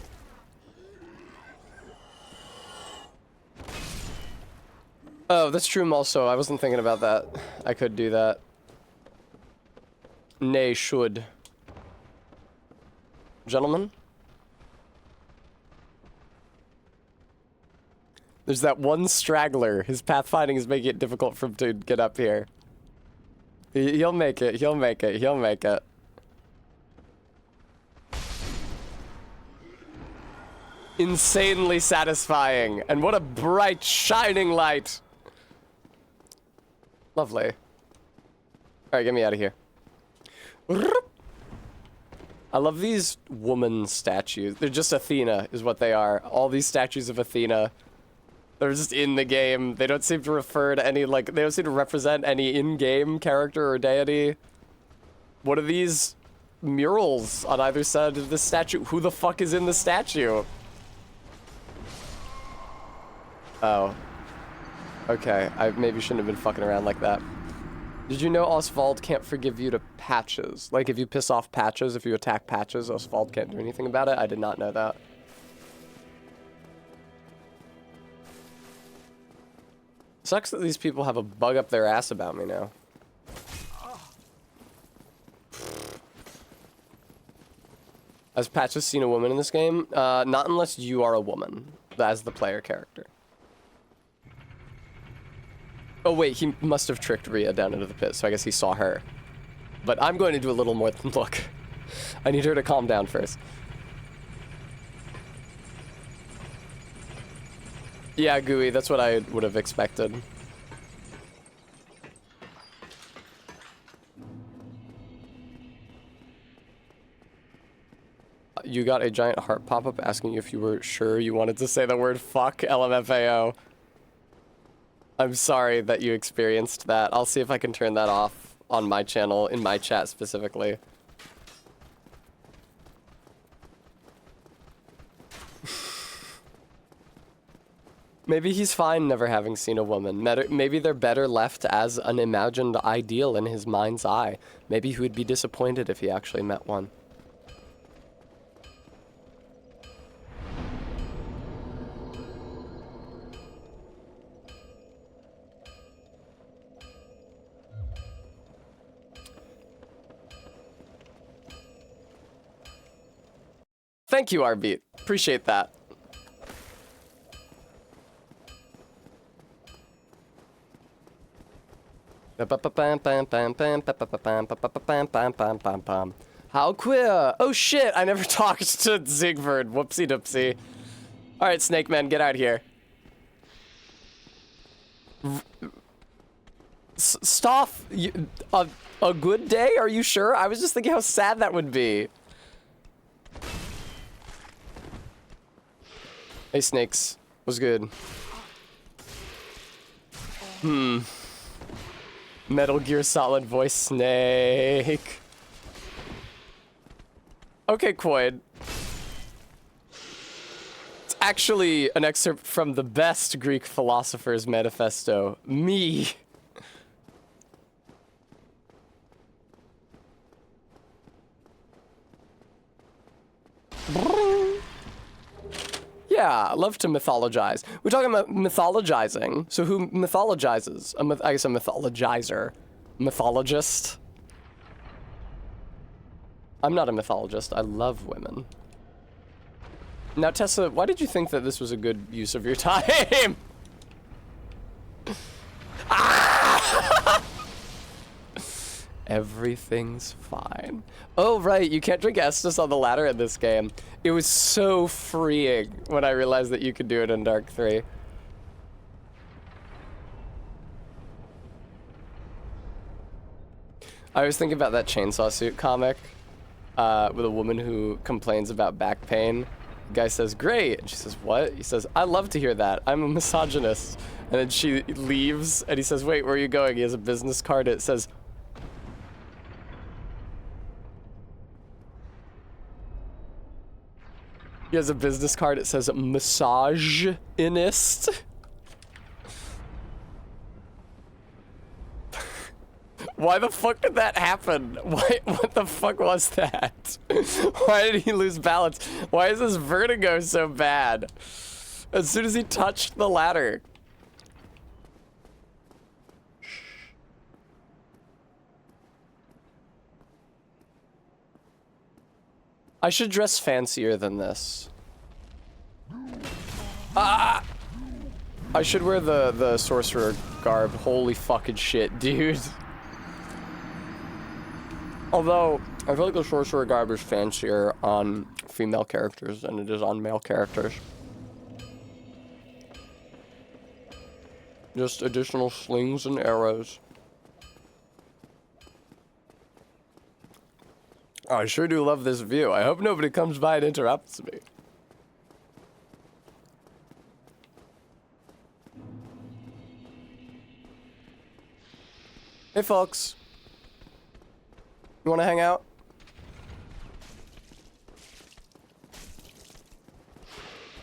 Oh, that's true also. I wasn't thinking about that. I could do that. Nay, should. Gentlemen? There's that one straggler. His pathfinding is making it difficult for him to get up here. He'll make it. He'll make it. He'll make it. insanely satisfying. And what a bright, shining light. Lovely. All right, get me out of here. I love these woman statues. They're just Athena, is what they are. All these statues of Athena. They're just in the game. They don't seem to refer to any, like, they don't seem to represent any in-game character or deity. What are these murals on either side of the statue? Who the fuck is in the statue? Oh. Okay, I maybe shouldn't have been fucking around like that. Did you know Oswald can't forgive you to Patches? Like, if you piss off Patches, if you attack Patches, Oswald can't do anything about it? I did not know that. Sucks that these people have a bug up their ass about me now. Has Patches seen a woman in this game? Not unless you are a woman, as the player character. Oh wait, he must have tricked Rhea down into the pit, so I guess he saw her. But I'm going to do a little more than look. I need her to calm down first. Yeah, Gooey, that's what I would have expected. You got a giant heart pop-up asking you if you were sure you wanted to say the word fuck, LMFAO. I'm sorry that you experienced that. I'll see if I can turn that off on my channel, in my chat specifically. Maybe he's fine never having seen a woman. Maybe they're better left as an imagined ideal in his mind's eye. Maybe he would be disappointed if he actually met one. Thank you, Arbeat. Appreciate that. How queer? Oh shit, I never talked to Zigverd. Whoopsie doopsie. Alright, Snake Man, get out here. Stoff, a good day? Are you sure? I was just thinking how sad that would be. Hey, Snakes. What's good? Metal Gear Solid voice Snake. Okay, Quoid. It's actually an excerpt from the best Greek philosopher's manifesto. Me. Yeah, I love to mythologize. We're talking about mythologizing. So who mythologizes? I guess a mythologizer. Mythologist? I'm not a mythologist. I love women. Now, Tessa, why did you think that this was a good use of your time? Everything's fine. Oh, right, you can't drink Estus on the ladder in this game. It was so freeing when I realized that you could do it in Dark 3. I was thinking about that Chainsaw Suit comic with a woman who complains about back pain. The guy says, great. And she says, what? He says, I love to hear that. I'm a misogynist. And then she leaves and he says, wait, where are you going? He has a business card. It says, he has a business card. It says misogynist. Why the fuck did that happen? What the fuck was that? Why did he lose balance? Why is his vertigo so bad? As soon as he touched the ladder. I should dress fancier than this. Ah! I should wear the sorcerer garb. Holy fucking shit, dude. Although, I feel like the sorcerer garb is fancier on female characters than it is on male characters. Just additional slings and arrows. Oh, I sure do love this view. I hope nobody comes by and interrupts me. Hey, folks. You want to hang out?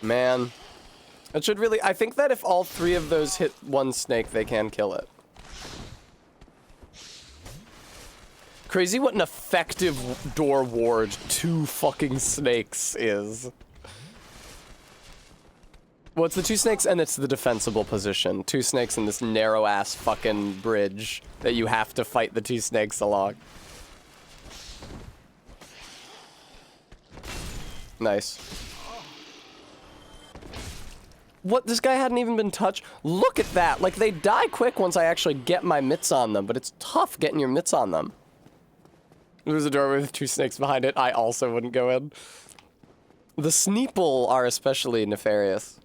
Man. It should really... I think that if all 3 of those hit one snake, they can kill it. Crazy what an effective door ward 2 fucking snakes is. Well, it's the 2 snakes and it's the defensible position. 2 snakes in this narrow-ass fucking bridge that you have to fight the 2 snakes along. Nice. What? This guy hadn't even been touched? Look at that! Like, they die quick once I actually get my mitts on them, but it's tough getting your mitts on them. There's a doorway with 2 snakes behind it. I also wouldn't go in. The Sneeple are especially nefarious.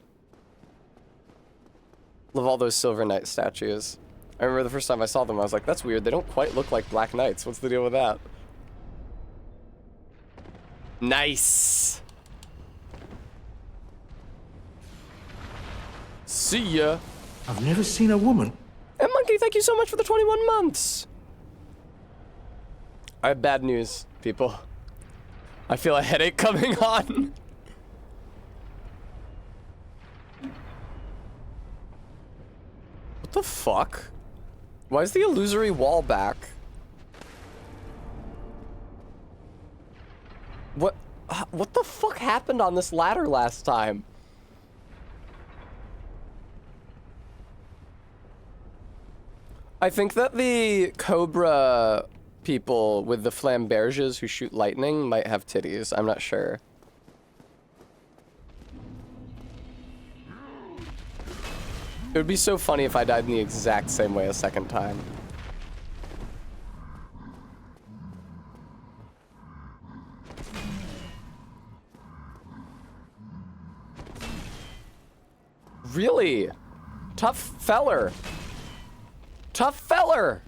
Love all those Silver Knight statues. I remember the first time I saw them, I was like, that's weird. They don't quite look like Black Knights. What's the deal with that? Nice! See ya. I've never seen a woman. And Monkey, thank you so much for the 21 months. I have bad news, people. I feel a headache coming on. What the fuck? Why is the illusory wall back? What the fuck happened on this ladder last time? I think that the Cobra people with the flamberges who shoot lightning might have titties. I'm not sure. It would be so funny if I died in the exact same way a second time. Really? Tough feller. Tough feller.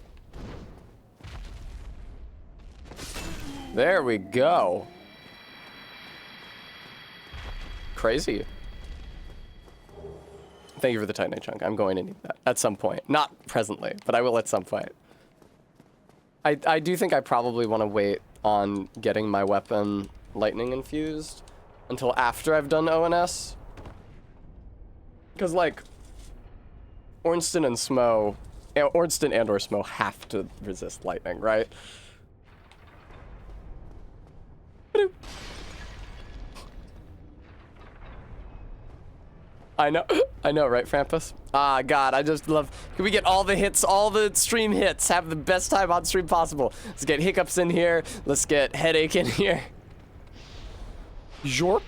There we go. Crazy. Thank you for the Titanite chunk. I'm going to need that at some point. Not presently, but I will at some point. I do think I probably want to wait on getting my weapon lightning infused until after I've done ONS. Because, like, Ornstein and Smo... Ornstein and or Smo have to resist lightning, right? I know, right, Frampus? Ah, God, I just love... Can we get all the hits, all the stream hits? Have the best time on stream possible. Let's get hiccups in here. Let's get headache in here. Jorp?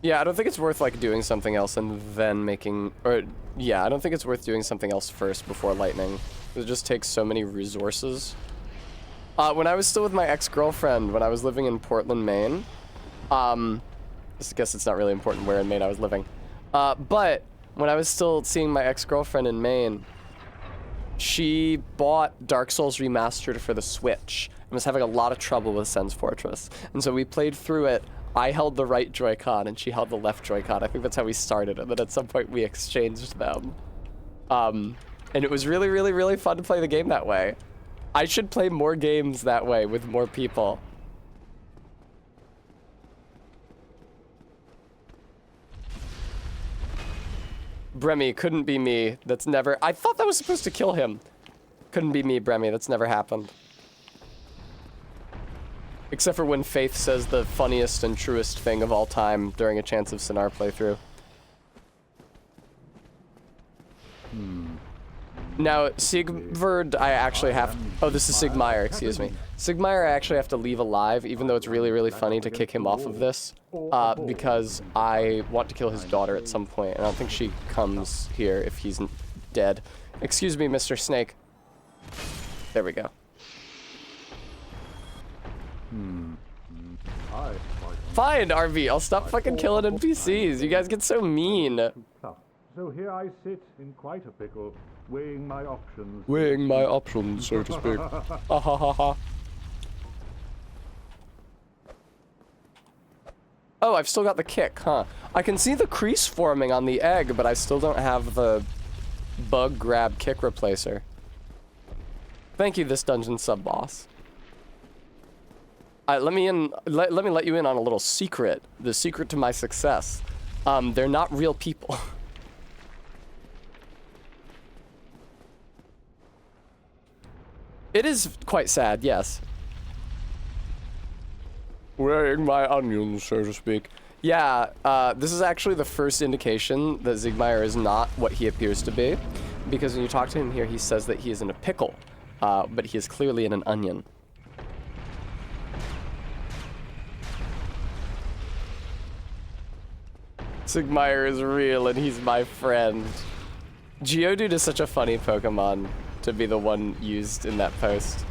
Yeah, I don't think it's worth, like, doing something else and then making... Or, yeah, I don't think it's worth doing something else first before lightning. It just takes so many resources. When I was still with my ex-girlfriend, when I was living in Portland, Maine, I guess it's not really important where in Maine I was living, but when I was still seeing my ex-girlfriend in Maine, she bought Dark Souls Remastered for the Switch and was having a lot of trouble with Sen's Fortress. And so we played through it. I held the right Joy-Con and she held the left Joy-Con. I think that's how we started, and then at some point we exchanged them. And it was really, really, really fun to play the game that way. I should play more games that way with more people. Bremy, couldn't be me. That's never... I thought that was supposed to kill him. Couldn't be me, Bremy. That's never happened. Except for when Faith says the funniest and truest thing of all time during a Chance of Sinar playthrough. Now, Sigvard, I actually have... Oh, this is Sigmire, excuse me. Sigmire, I actually have to leave alive, even though it's really, really funny to kick him off of this, because I want to kill his daughter at some point, and I don't think she comes here if he's dead. Excuse me, Mr. Snake. There we go. Fine, RV. I'll stop fucking killing NPCs. You guys get so mean. So here I sit in quite a pickle, weighing my options. Weighing my options, so to speak. Ha ha ha ha. Oh, I've still got the kick, huh? I can see the crease forming on the egg, but I still don't have the bug grab kick replacer. Thank you, this dungeon sub-boss. Let me let you in on a little secret. The secret to my success. They're not real people. It is quite sad, yes. Weighing my onions, so to speak. Yeah, this is actually the first indication that Siegmeyer is not what he appears to be. Because when you talk to him here, he says that he is in a pickle. But he is clearly in an onion. Siegmeyer is real and he's my friend. Geodude is such a funny Pokemon to be the one used in that post.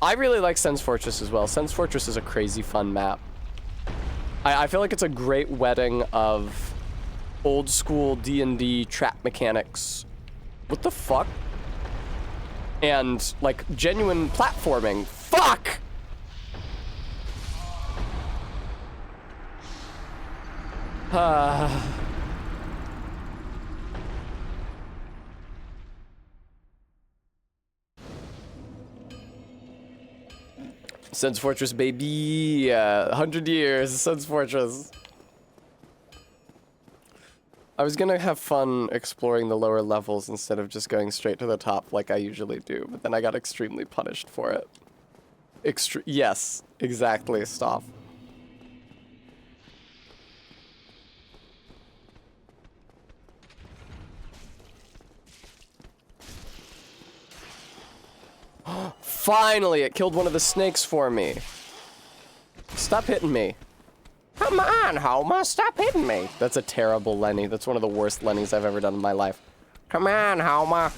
I really like Sen's Fortress as well. Sen's Fortress is a crazy fun map. I feel like it's a great wedding of old school D&D trap mechanics. What the fuck? And like genuine platforming. Fuck! Sen's Fortress, baby. 100 years, Sen's Fortress. I was gonna have fun exploring the lower levels instead of just going straight to the top like I usually do, but then I got extremely punished for it. Yes, exactly, stop. Finally, it killed one of the snakes for me. Stop hitting me. Come on, Homer, stop hitting me. That's a terrible Lenny. That's one of the worst Lennys I've ever done in my life. Come on, Homer.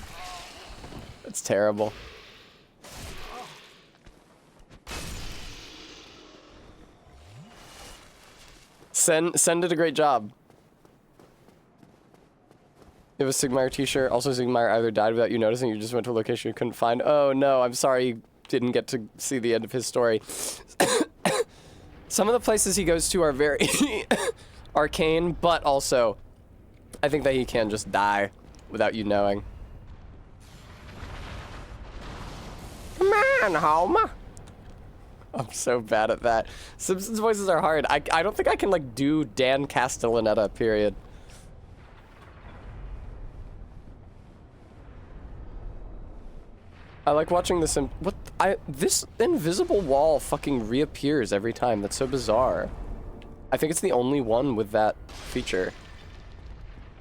That's terrible. Sen did a great job. You have a Siegmeyer t-shirt. Also, Siegmeyer either died without you noticing, you just went to a location you couldn't find. Oh no, I'm sorry you didn't get to see the end of his story. Some of the places he goes to are very arcane, but also, I think that he can just die without you knowing. Come on, Homer. I'm so bad at that. Simpsons voices are hard. I don't think I can like do Dan Castellaneta, period. I like watching this. This invisible wall fucking reappears every time. That's so bizarre. I think it's the only one with that feature.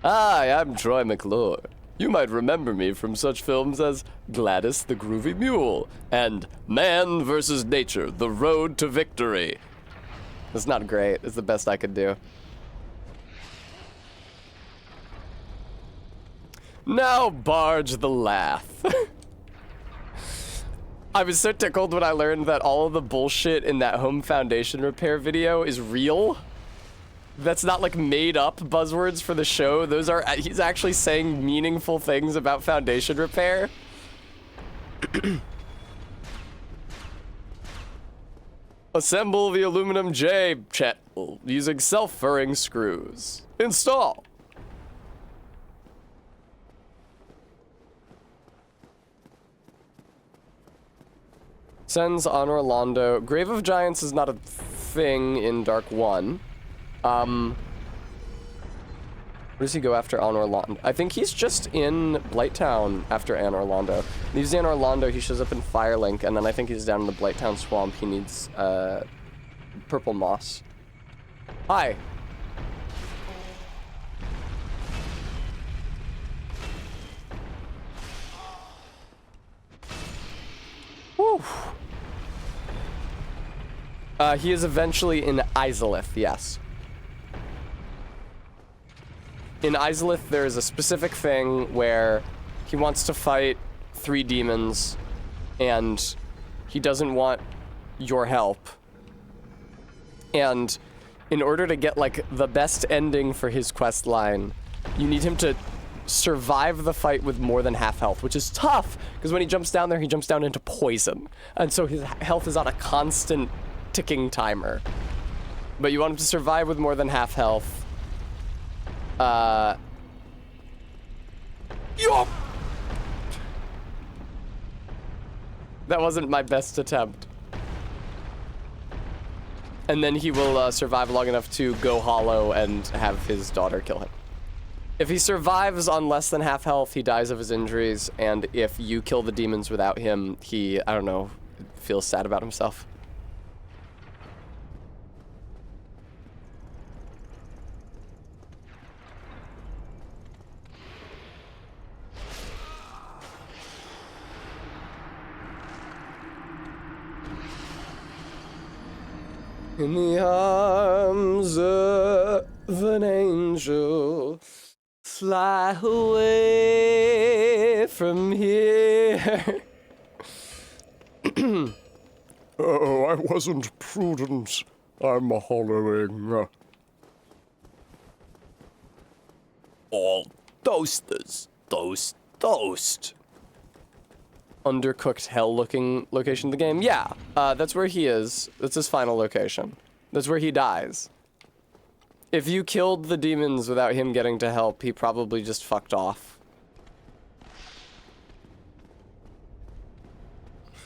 Hi, I'm Troy McClure. You might remember me from such films as Gladys the Groovy Mule and Man vs. Nature: The Road to Victory. It's not great. It's the best I could do. Now barge the laugh. I was so tickled when I learned that all of the bullshit in that home foundation repair video is real. That's not like made up buzzwords for the show. Those are, he's actually saying meaningful things about foundation repair. Assemble the aluminum J chet using self-furring screws. Install. Sen's on Orlando. Grave of Giants is not a thing in Dark 1. Where does he go after Anor Londo? I think he's just in Blighttown after Anor Londo. He's in Orlando, he shows up in Firelink, and then I think he's down in the Blighttown Swamp. He needs, purple moss. Hi. Whew. He is eventually in Izalith, yes. In Izalith, there is a specific thing where he wants to fight 3 demons, and he doesn't want your help. And in order to get, like, the best ending for his quest line, you need him to survive the fight with more than half health, which is tough, because when he jumps down there, he jumps down into poison. And so his health is on a constant ticking timer. But you want him to survive with more than half health. Yup! That wasn't my best attempt. And then he will survive long enough to go hollow and have his daughter kill him. If he survives on less than half health, he dies of his injuries, and if you kill the demons without him, he, I don't know, feels sad about himself. In the arms of an angel, fly away from here. Oh, I wasn't prudent. I'm hollowing. All toasters. Toast. Undercooked hell-looking location of the game? Yeah, that's where he is. That's his final location. That's where he dies. If you killed the demons without him getting to help, he probably just fucked off.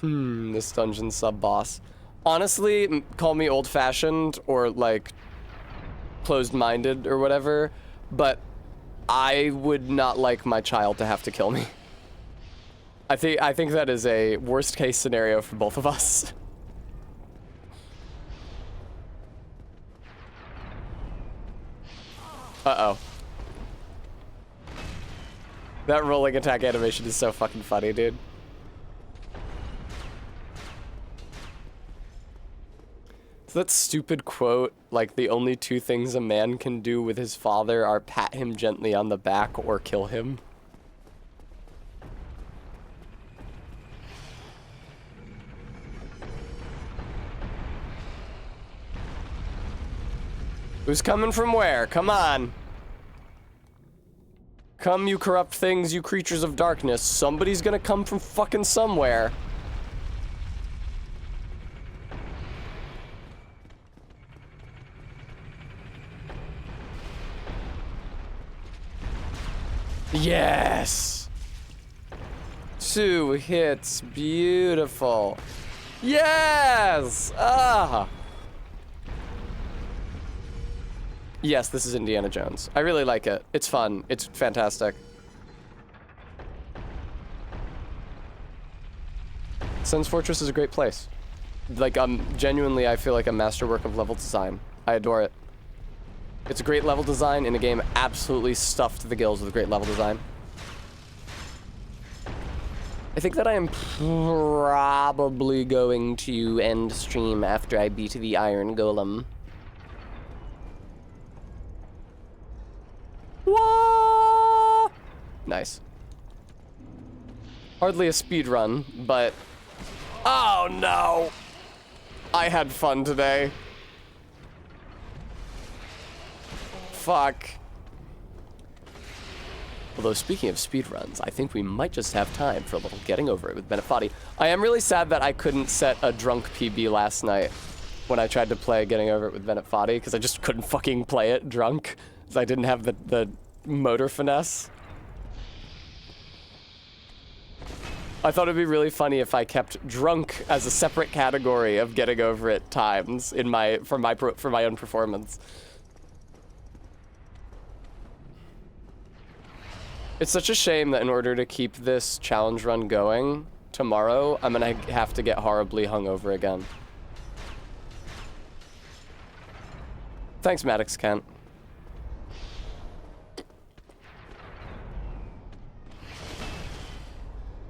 This dungeon sub-boss. Honestly, call me old-fashioned or, like, closed-minded or whatever, but I would not like my child to have to kill me. I think that is a worst-case scenario for both of us. Uh-oh. That rolling attack animation is so fucking funny, dude. So that stupid quote, like, the only two things a man can do with his father are pat him gently on the back or kill him. Who's coming from where? Come on. Come, you corrupt things, you creatures of darkness. Somebody's gonna come from fucking somewhere. Yes! 2 hits. Beautiful. Yes! Ah! Yes, this is Indiana Jones. I really like it. It's fun. It's fantastic. Sun's Fortress is a great place. Like, genuinely, I feel like a masterwork of level design. I adore it. It's a great level design in a game absolutely stuffed to the gills with great level design. I think that I am probably going to end stream after I beat the Iron Golem. Whoa! Nice. Hardly a speed run, but... Oh no! I had fun today. Fuck. Although, speaking of speedruns, I think we might just have time for a little getting over it with Bennett Foddy. I am really sad that I couldn't set a drunk PB last night when I tried to play Getting Over It with Bennett Foddy, because I just couldn't fucking play it drunk, because I didn't have the motor finesse. I thought it'd be really funny if I kept drunk as a separate category of Getting Over It times in for my own performance. It's such a shame that in order to keep this challenge run going, tomorrow I'm gonna have to get horribly hungover again. Thanks, Maddox Kent.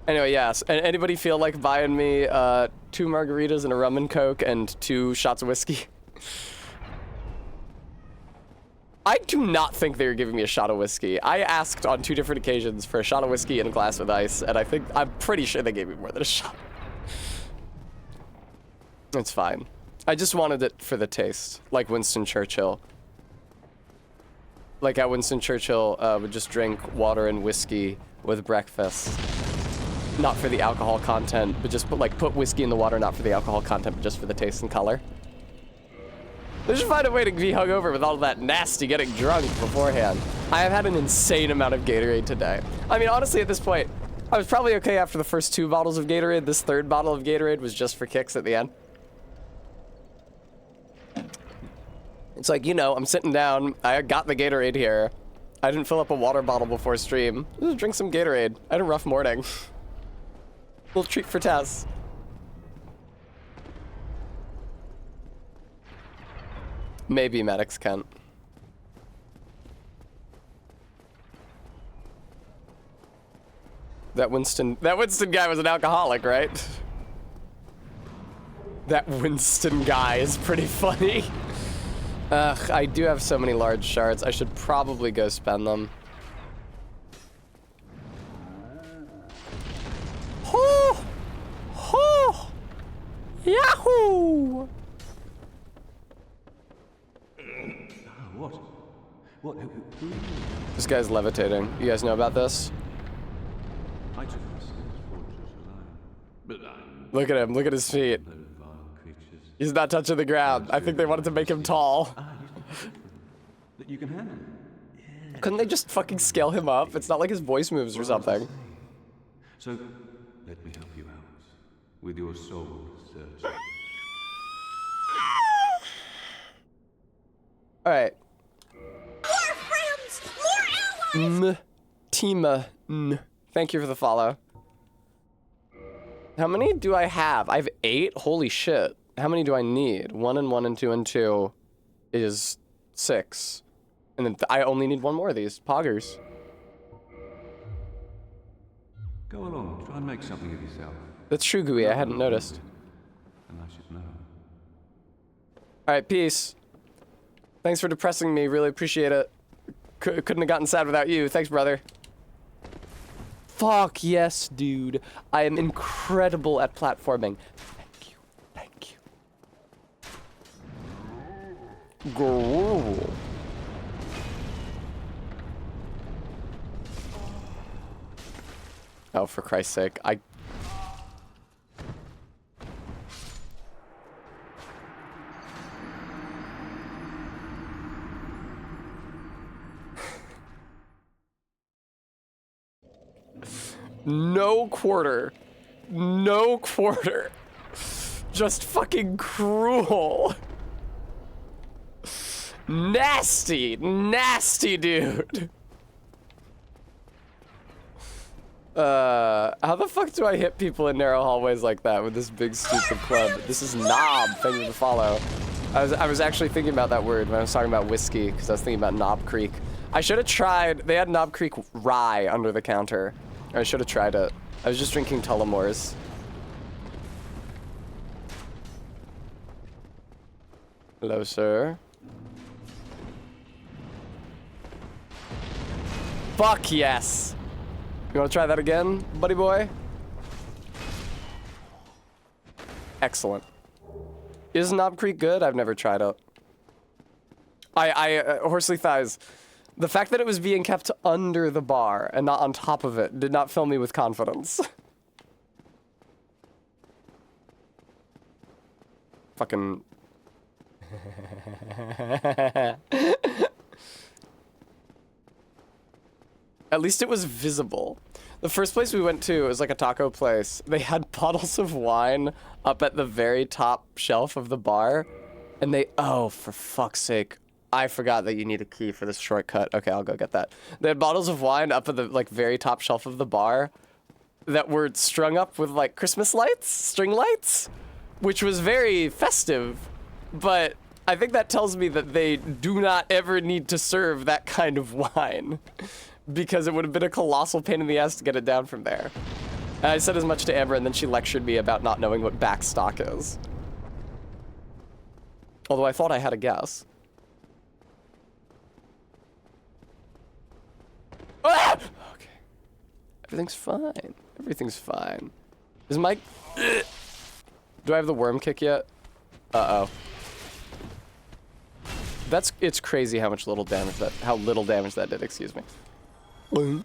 Anyway, yes. And anybody feel like buying me 2 margaritas and a rum and coke and 2 shots of whiskey? I do not think they were giving me a shot of whiskey. I asked on 2 different occasions for a shot of whiskey and a glass with ice, and I'm pretty sure they gave me more than a shot. It's fine. I just wanted it for the taste, like Winston Churchill. Like how Winston Churchill would just drink water and whiskey with breakfast. Not for the alcohol content, but just put whiskey in the water, not for the alcohol content, but just for the taste and color. They should find a way to be hungover with all that nasty getting drunk beforehand. I have had an insane amount of Gatorade today. I mean, honestly, at this point, I was probably okay after the first 2 bottles of Gatorade. This 3rd bottle of Gatorade was just for kicks at the end. It's like, you know, I'm sitting down. I got the Gatorade here. I didn't fill up a water bottle before stream. Just drink some Gatorade. I had a rough morning. Little treat for Tess. Maybe Maddox Kent. That Winston guy was an alcoholic, right? That Winston guy is pretty funny. Ugh, I do have so many large shards. I should probably go spend them. Ho! Ho! Yahoo! What? Who are you? This guy's levitating. You guys know about this? I took this fortress alone. But Look at him. Look at his feet. He's not touching the ground. I think they wanted to make him tall. that you can handle. Couldn't they just fucking scale him up? It's not like his voice moves or something. So, let me help you out with your soul search. All right. More friends! More allies! Tima. Thank you for the follow. How many do I have? I have 8? Holy shit. How many do I need? 1 and 1 and 2 and 2 is 6. And then I only need 1 more of these. Poggers. Go along, try and make something of yourself. That's true, Gooey. I hadn't noticed. And I should know. Alright, peace. Thanks for depressing me. Really appreciate it. Couldn't have gotten sad without you. Thanks, brother. Fuck yes, dude. I am incredible at platforming. Thank you. Thank you. Girl. Oh, for Christ's sake. No quarter. No quarter. Just fucking cruel. Nasty. Nasty dude. How the fuck do I hit people in narrow hallways like that with this big stupid club? This is knob. Thank you for the follow. I was actually thinking about that word when I was talking about whiskey, because I was thinking about Knob Creek. I should have tried, they had Knob Creek rye under the counter. I should have tried it. I was just drinking Tullamore's. Hello, sir. Fuck yes. You want to try that again, buddy boy? Excellent. Is Knob Creek good? I've never tried it. Horsely Thighs. The fact that it was being kept under the bar and not on top of it did not fill me with confidence. Fucking... At least it was visible. The first place we went to was like a taco place. They had bottles of wine up at the very top shelf of the bar. And they, oh, for fuck's sake. I forgot that you need a key for this shortcut. Okay, I'll go get that. They had bottles of wine up at the like very top shelf of the bar that were strung up with like Christmas lights, string lights, which was very festive. But I think that tells me that they do not ever need to serve that kind of wine because it would have been a colossal pain in the ass to get it down from there. And I said as much to Amber, and then she lectured me about not knowing what back stock is. Although I thought I had a guess. Ah! Okay. Everything's fine. Everything's fine. Is Mike... Do I have the worm kick yet? Uh-oh. It's crazy how little damage that did, excuse me. Boom.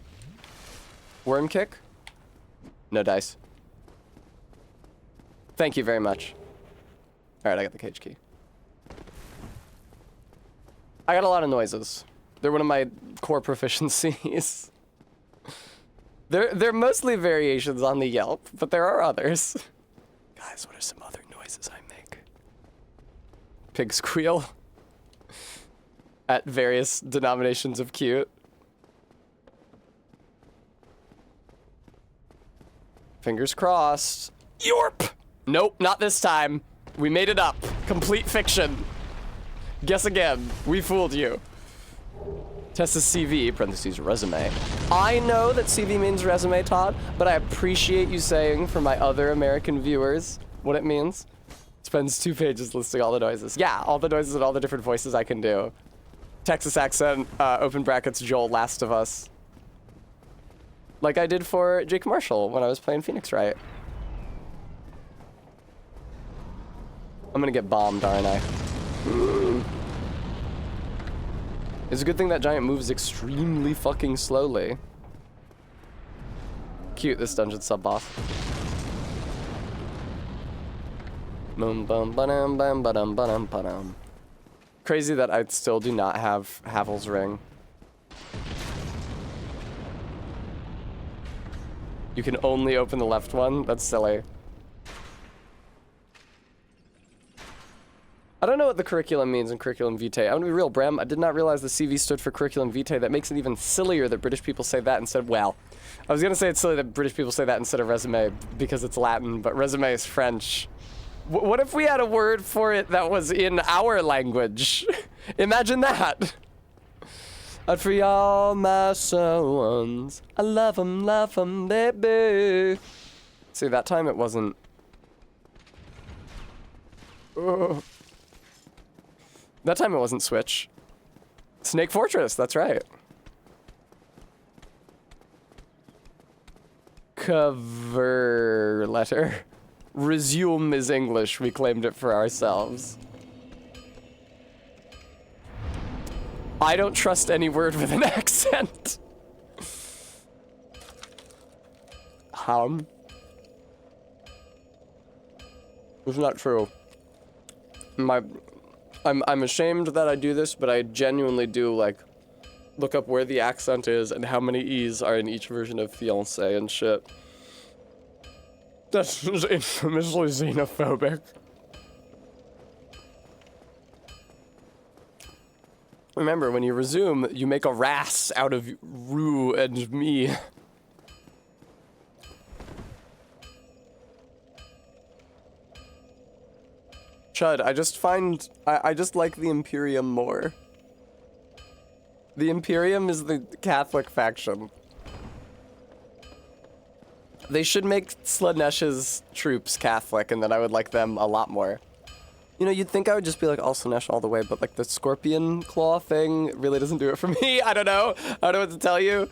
Worm kick? No dice. Thank you very much. Alright, I got the cage key. I got a lot of noises. They're one of my core proficiencies. They're mostly variations on the Yelp, but there are others. Guys, what are some other noises I make? Pig squeal. At various denominations of cute. Fingers crossed. Yorp! Nope, not this time. We made it up. Complete fiction. Guess again. We fooled you. Tessa's CV, parentheses, resume. I know that CV means resume, Todd, but I appreciate you saying for my other American viewers what it means. Spends 2 pages listing all the noises. Yeah, all the noises and all the different voices I can do. Texas accent, open brackets, Joel, Last of Us. Like I did for Jake Marshall when I was playing Phoenix Wright. I'm gonna get bombed, aren't I? It's a good thing that giant moves extremely fucking slowly. Cute, this dungeon sub-boss. Boom, bum, ba-dum, bam, ba-dum, ba-dum, ba-dum. Crazy that I still do not have Havel's ring. You can only open the left one? That's silly. I don't know what the curriculum means in curriculum vitae. I'm gonna be real, Bram. I did not realize the CV stood for curriculum vitae. That makes it even sillier that British people say that instead. Well, I was gonna say it's silly that British people say that instead of resume because it's Latin, but resume is French. What if we had a word for it that was in our language? Imagine that. And for all my sons, I love 'em, baby. See, that time it wasn't. That time it wasn't Switch. Snake Fortress, that's right. Cover letter. Resume is English. We claimed it for ourselves. I don't trust any word with an accent. It's not true. I'm ashamed that I do this, but I genuinely do, like, look up where the accent is and how many E's are in each version of fiancé and shit. That's infamously xenophobic. Remember, when you resume, you make a ras out of Rue and me. Chud, I just like the Imperium more. The Imperium is the Catholic faction. They should make Slaaneish's troops Catholic, and then I would like them a lot more. You know, you'd think I would just be like all Slaanesh all the way, but like the scorpion claw thing really doesn't do it for me. I don't know. I don't know what to tell you.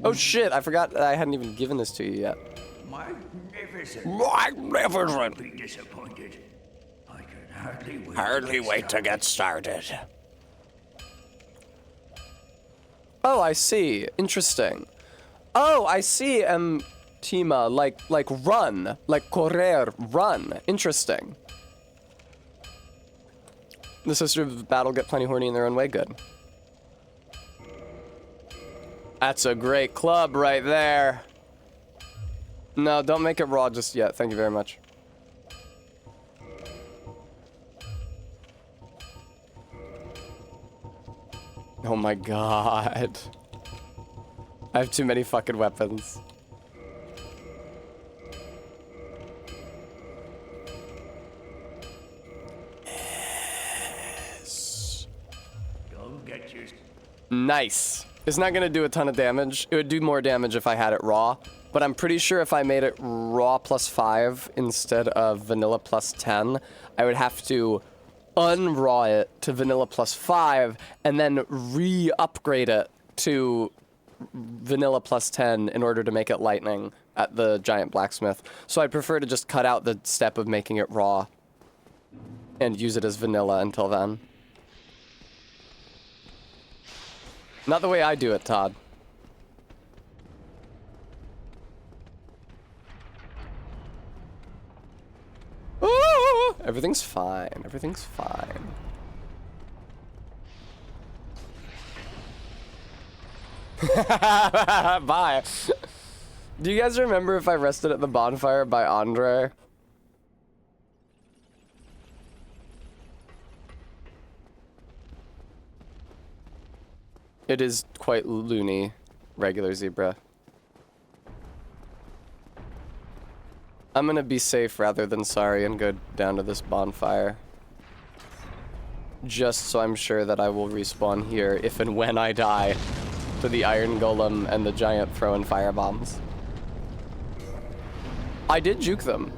Oh shit, I forgot that I hadn't even given this to you yet. Magnificent. Magnificent. Be disappointed. I can Hardly wait to get started. Oh, I see. Interesting. Oh, I see. Tima, like run, like correr, run. Interesting. The Sisters of Battle get plenty horny in their own way. Good. That's a great club right there. No, don't make it raw just yet. Thank you very much. Oh my god. I have too many fucking weapons. Yes. Don't get your... Nice. It's not gonna do a ton of damage. It would do more damage if I had it raw, but I'm pretty sure if I made it raw +5 instead of vanilla +10, I would have to unraw it to vanilla +5 and then re-upgrade it to vanilla +10 in order to make it lightning, at the giant blacksmith. So I prefer to just cut out the step of making it raw and use it as vanilla until then. Not the way I do it, Todd. Ooh, everything's fine. Everything's fine. Bye. Do you guys remember If I Rested at the Bonfire by Andre? It is quite loony, regular zebra. I'm gonna be safe rather than sorry and go down to this bonfire. Just so I'm sure that I will respawn here if and when I die to the Iron Golem and the giant throwing firebombs. I did juke them.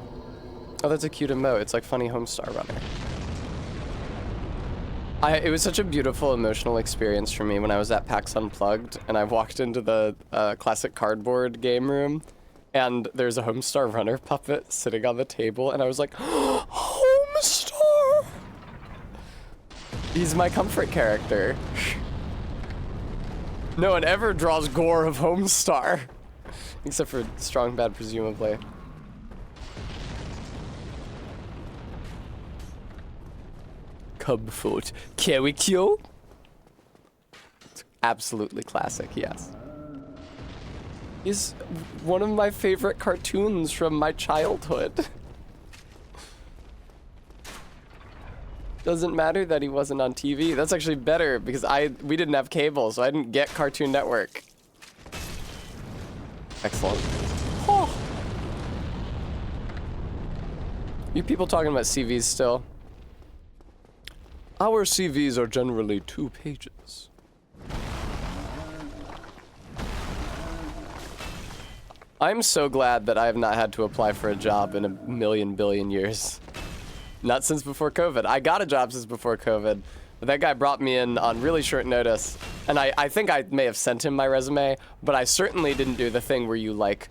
Oh, that's a cute emote. It's like funny Homestar Runner. It was such a beautiful emotional experience for me when I was at PAX Unplugged and I walked into the classic cardboard game room and there's a Homestar Runner puppet sitting on the table and I was like, Homestar! He's my comfort character. No one ever draws gore of Homestar. Except for Strong Bad, presumably. Cubfoot. Kerikyo? It's absolutely classic, yes. He's one of my favorite cartoons from my childhood. Doesn't matter that he wasn't on TV. That's actually better because we didn't have cable, so I didn't get Cartoon Network. Excellent. Oh. You people talking about CVs still? Our CVs are generally 2 pages. I'm so glad that I have not had to apply for a job in a million billion years. Not since before COVID. I got a job since before COVID, but that guy brought me in on really short notice, and I think I may have sent him my resume, but I certainly didn't do the thing where you like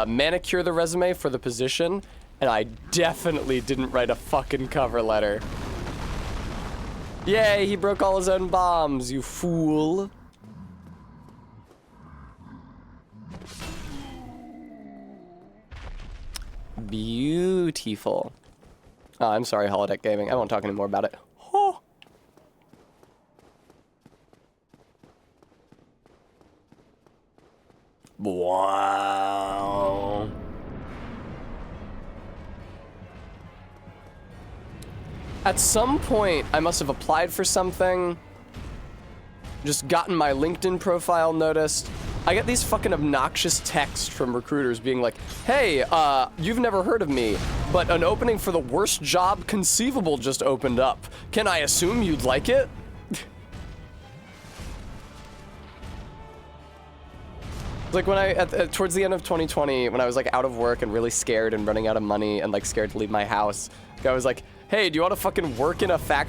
manicure the resume for the position, and I definitely didn't write a fucking cover letter. Yay, he broke all his own bombs, you fool. Beautiful. Oh, I'm sorry, Holodeck Gaming. I won't talk anymore about it. Oh. Wow. At some point, I must have applied for something, just gotten my LinkedIn profile noticed. I get these fucking obnoxious texts from recruiters being like, hey, you've never heard of me, but an opening for the worst job conceivable just opened up. Can I assume you'd like it? Like when towards the end of 2020, when I was like out of work and really scared and running out of money and like scared to leave my house, the guy was like, hey, do you want to fucking work in a Do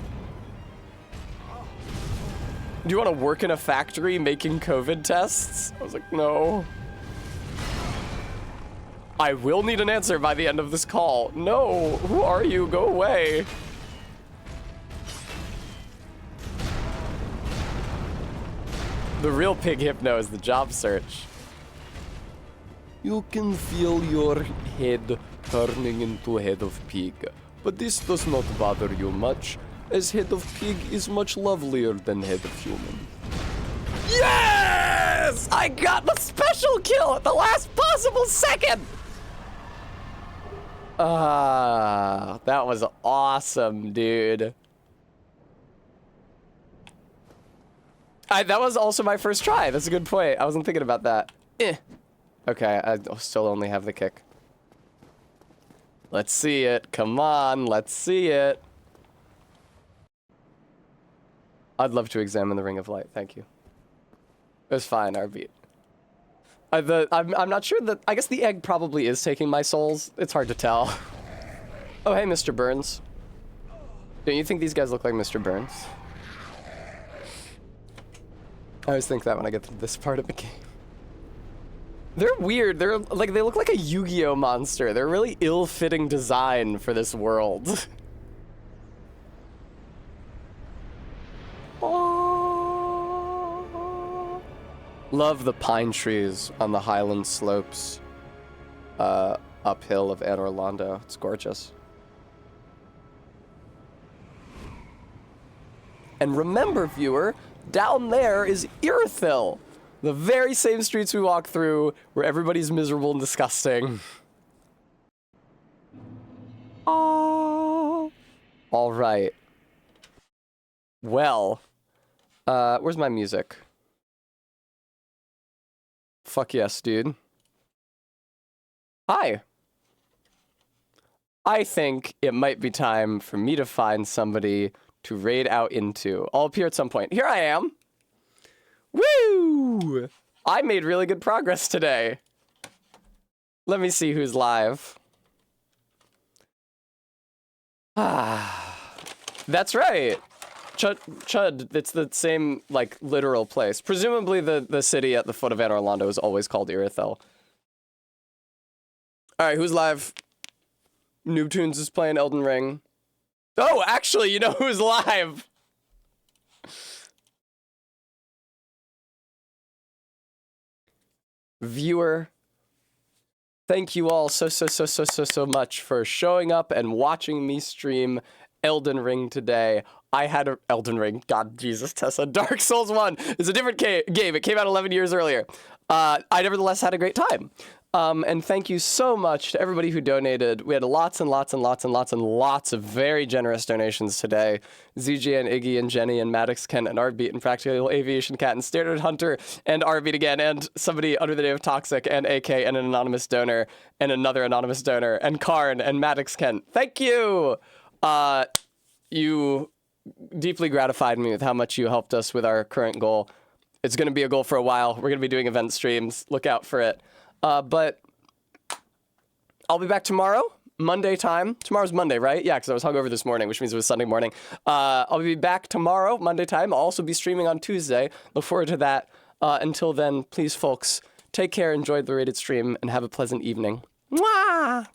you want to work in a factory making COVID tests? I was like, no. I will need an answer by the end of this call. No, who are you? Go away. The real pig hypno is the job search. You can feel your head turning into head of pig, but this does not bother you much, as head of pig is much lovelier than head of human. Yes! I got the special kill at the last possible second! That was awesome, dude. That was also my first try. That's a good point. I wasn't thinking about that. Okay, I still only have the kick. Let's see it. Come on, let's see it. I'd love to examine the Ring of Light. Thank you. It was fine, our beat. I'm not sure that... I guess the egg probably is taking my souls. It's hard to tell. Oh, hey, Mr. Burns. Don't you think these guys look like Mr. Burns? I always think that when I get to this part of the game. They're weird. They're like, they look like a Yu-Gi-Oh monster. They're really ill-fitting design for this world. Love the pine trees on the highland slopes uphill of Anor Londo. It's gorgeous. And remember, viewer, down there is Irithyll. The very same streets we walk through where everybody's miserable and disgusting. Oh. All right. Well, where's my music? Fuck yes, dude. Hi. I think it might be time for me to find somebody to raid out into. I'll appear at some point. Here I am. Woo! I made really good progress today. Let me see who's live. That's right. Chud, it's the same, like, literal place. Presumably the city at the foot of Anor Londo is always called Irithyll. Alright, who's live? Noobtoons is playing Elden Ring. Oh, actually, you know who's live? Viewer, thank you all so much for showing up and watching me stream Elden Ring today. I had Elden Ring. God, Jesus, Tessa. Dark Souls 1 is a different game. It came out 11 years earlier. I nevertheless had a great time. And thank you so much to everybody who donated. We had lots and lots of very generous donations today. ZJ and Iggy and Jenny and Maddox, Ken and Artbeat and Practical Aviation Cat and Standard Hunter and Artbeat again and somebody under the name of Toxic and AK and an anonymous donor and another anonymous donor and Karn and Maddox Ken. Thank you! You deeply gratified me with how much you helped us with our current goal. It's going to be a goal for a while. We're going to be doing event streams. Look out for it. But I'll be back tomorrow, Monday time. Tomorrow's Monday, right? Yeah, because I was hungover this morning, which means it was Sunday morning. I'll be back tomorrow, Monday time. I'll also be streaming on Tuesday. Look forward to that. Until then, please, folks, take care, enjoy the rated stream, and have a pleasant evening. Mwah!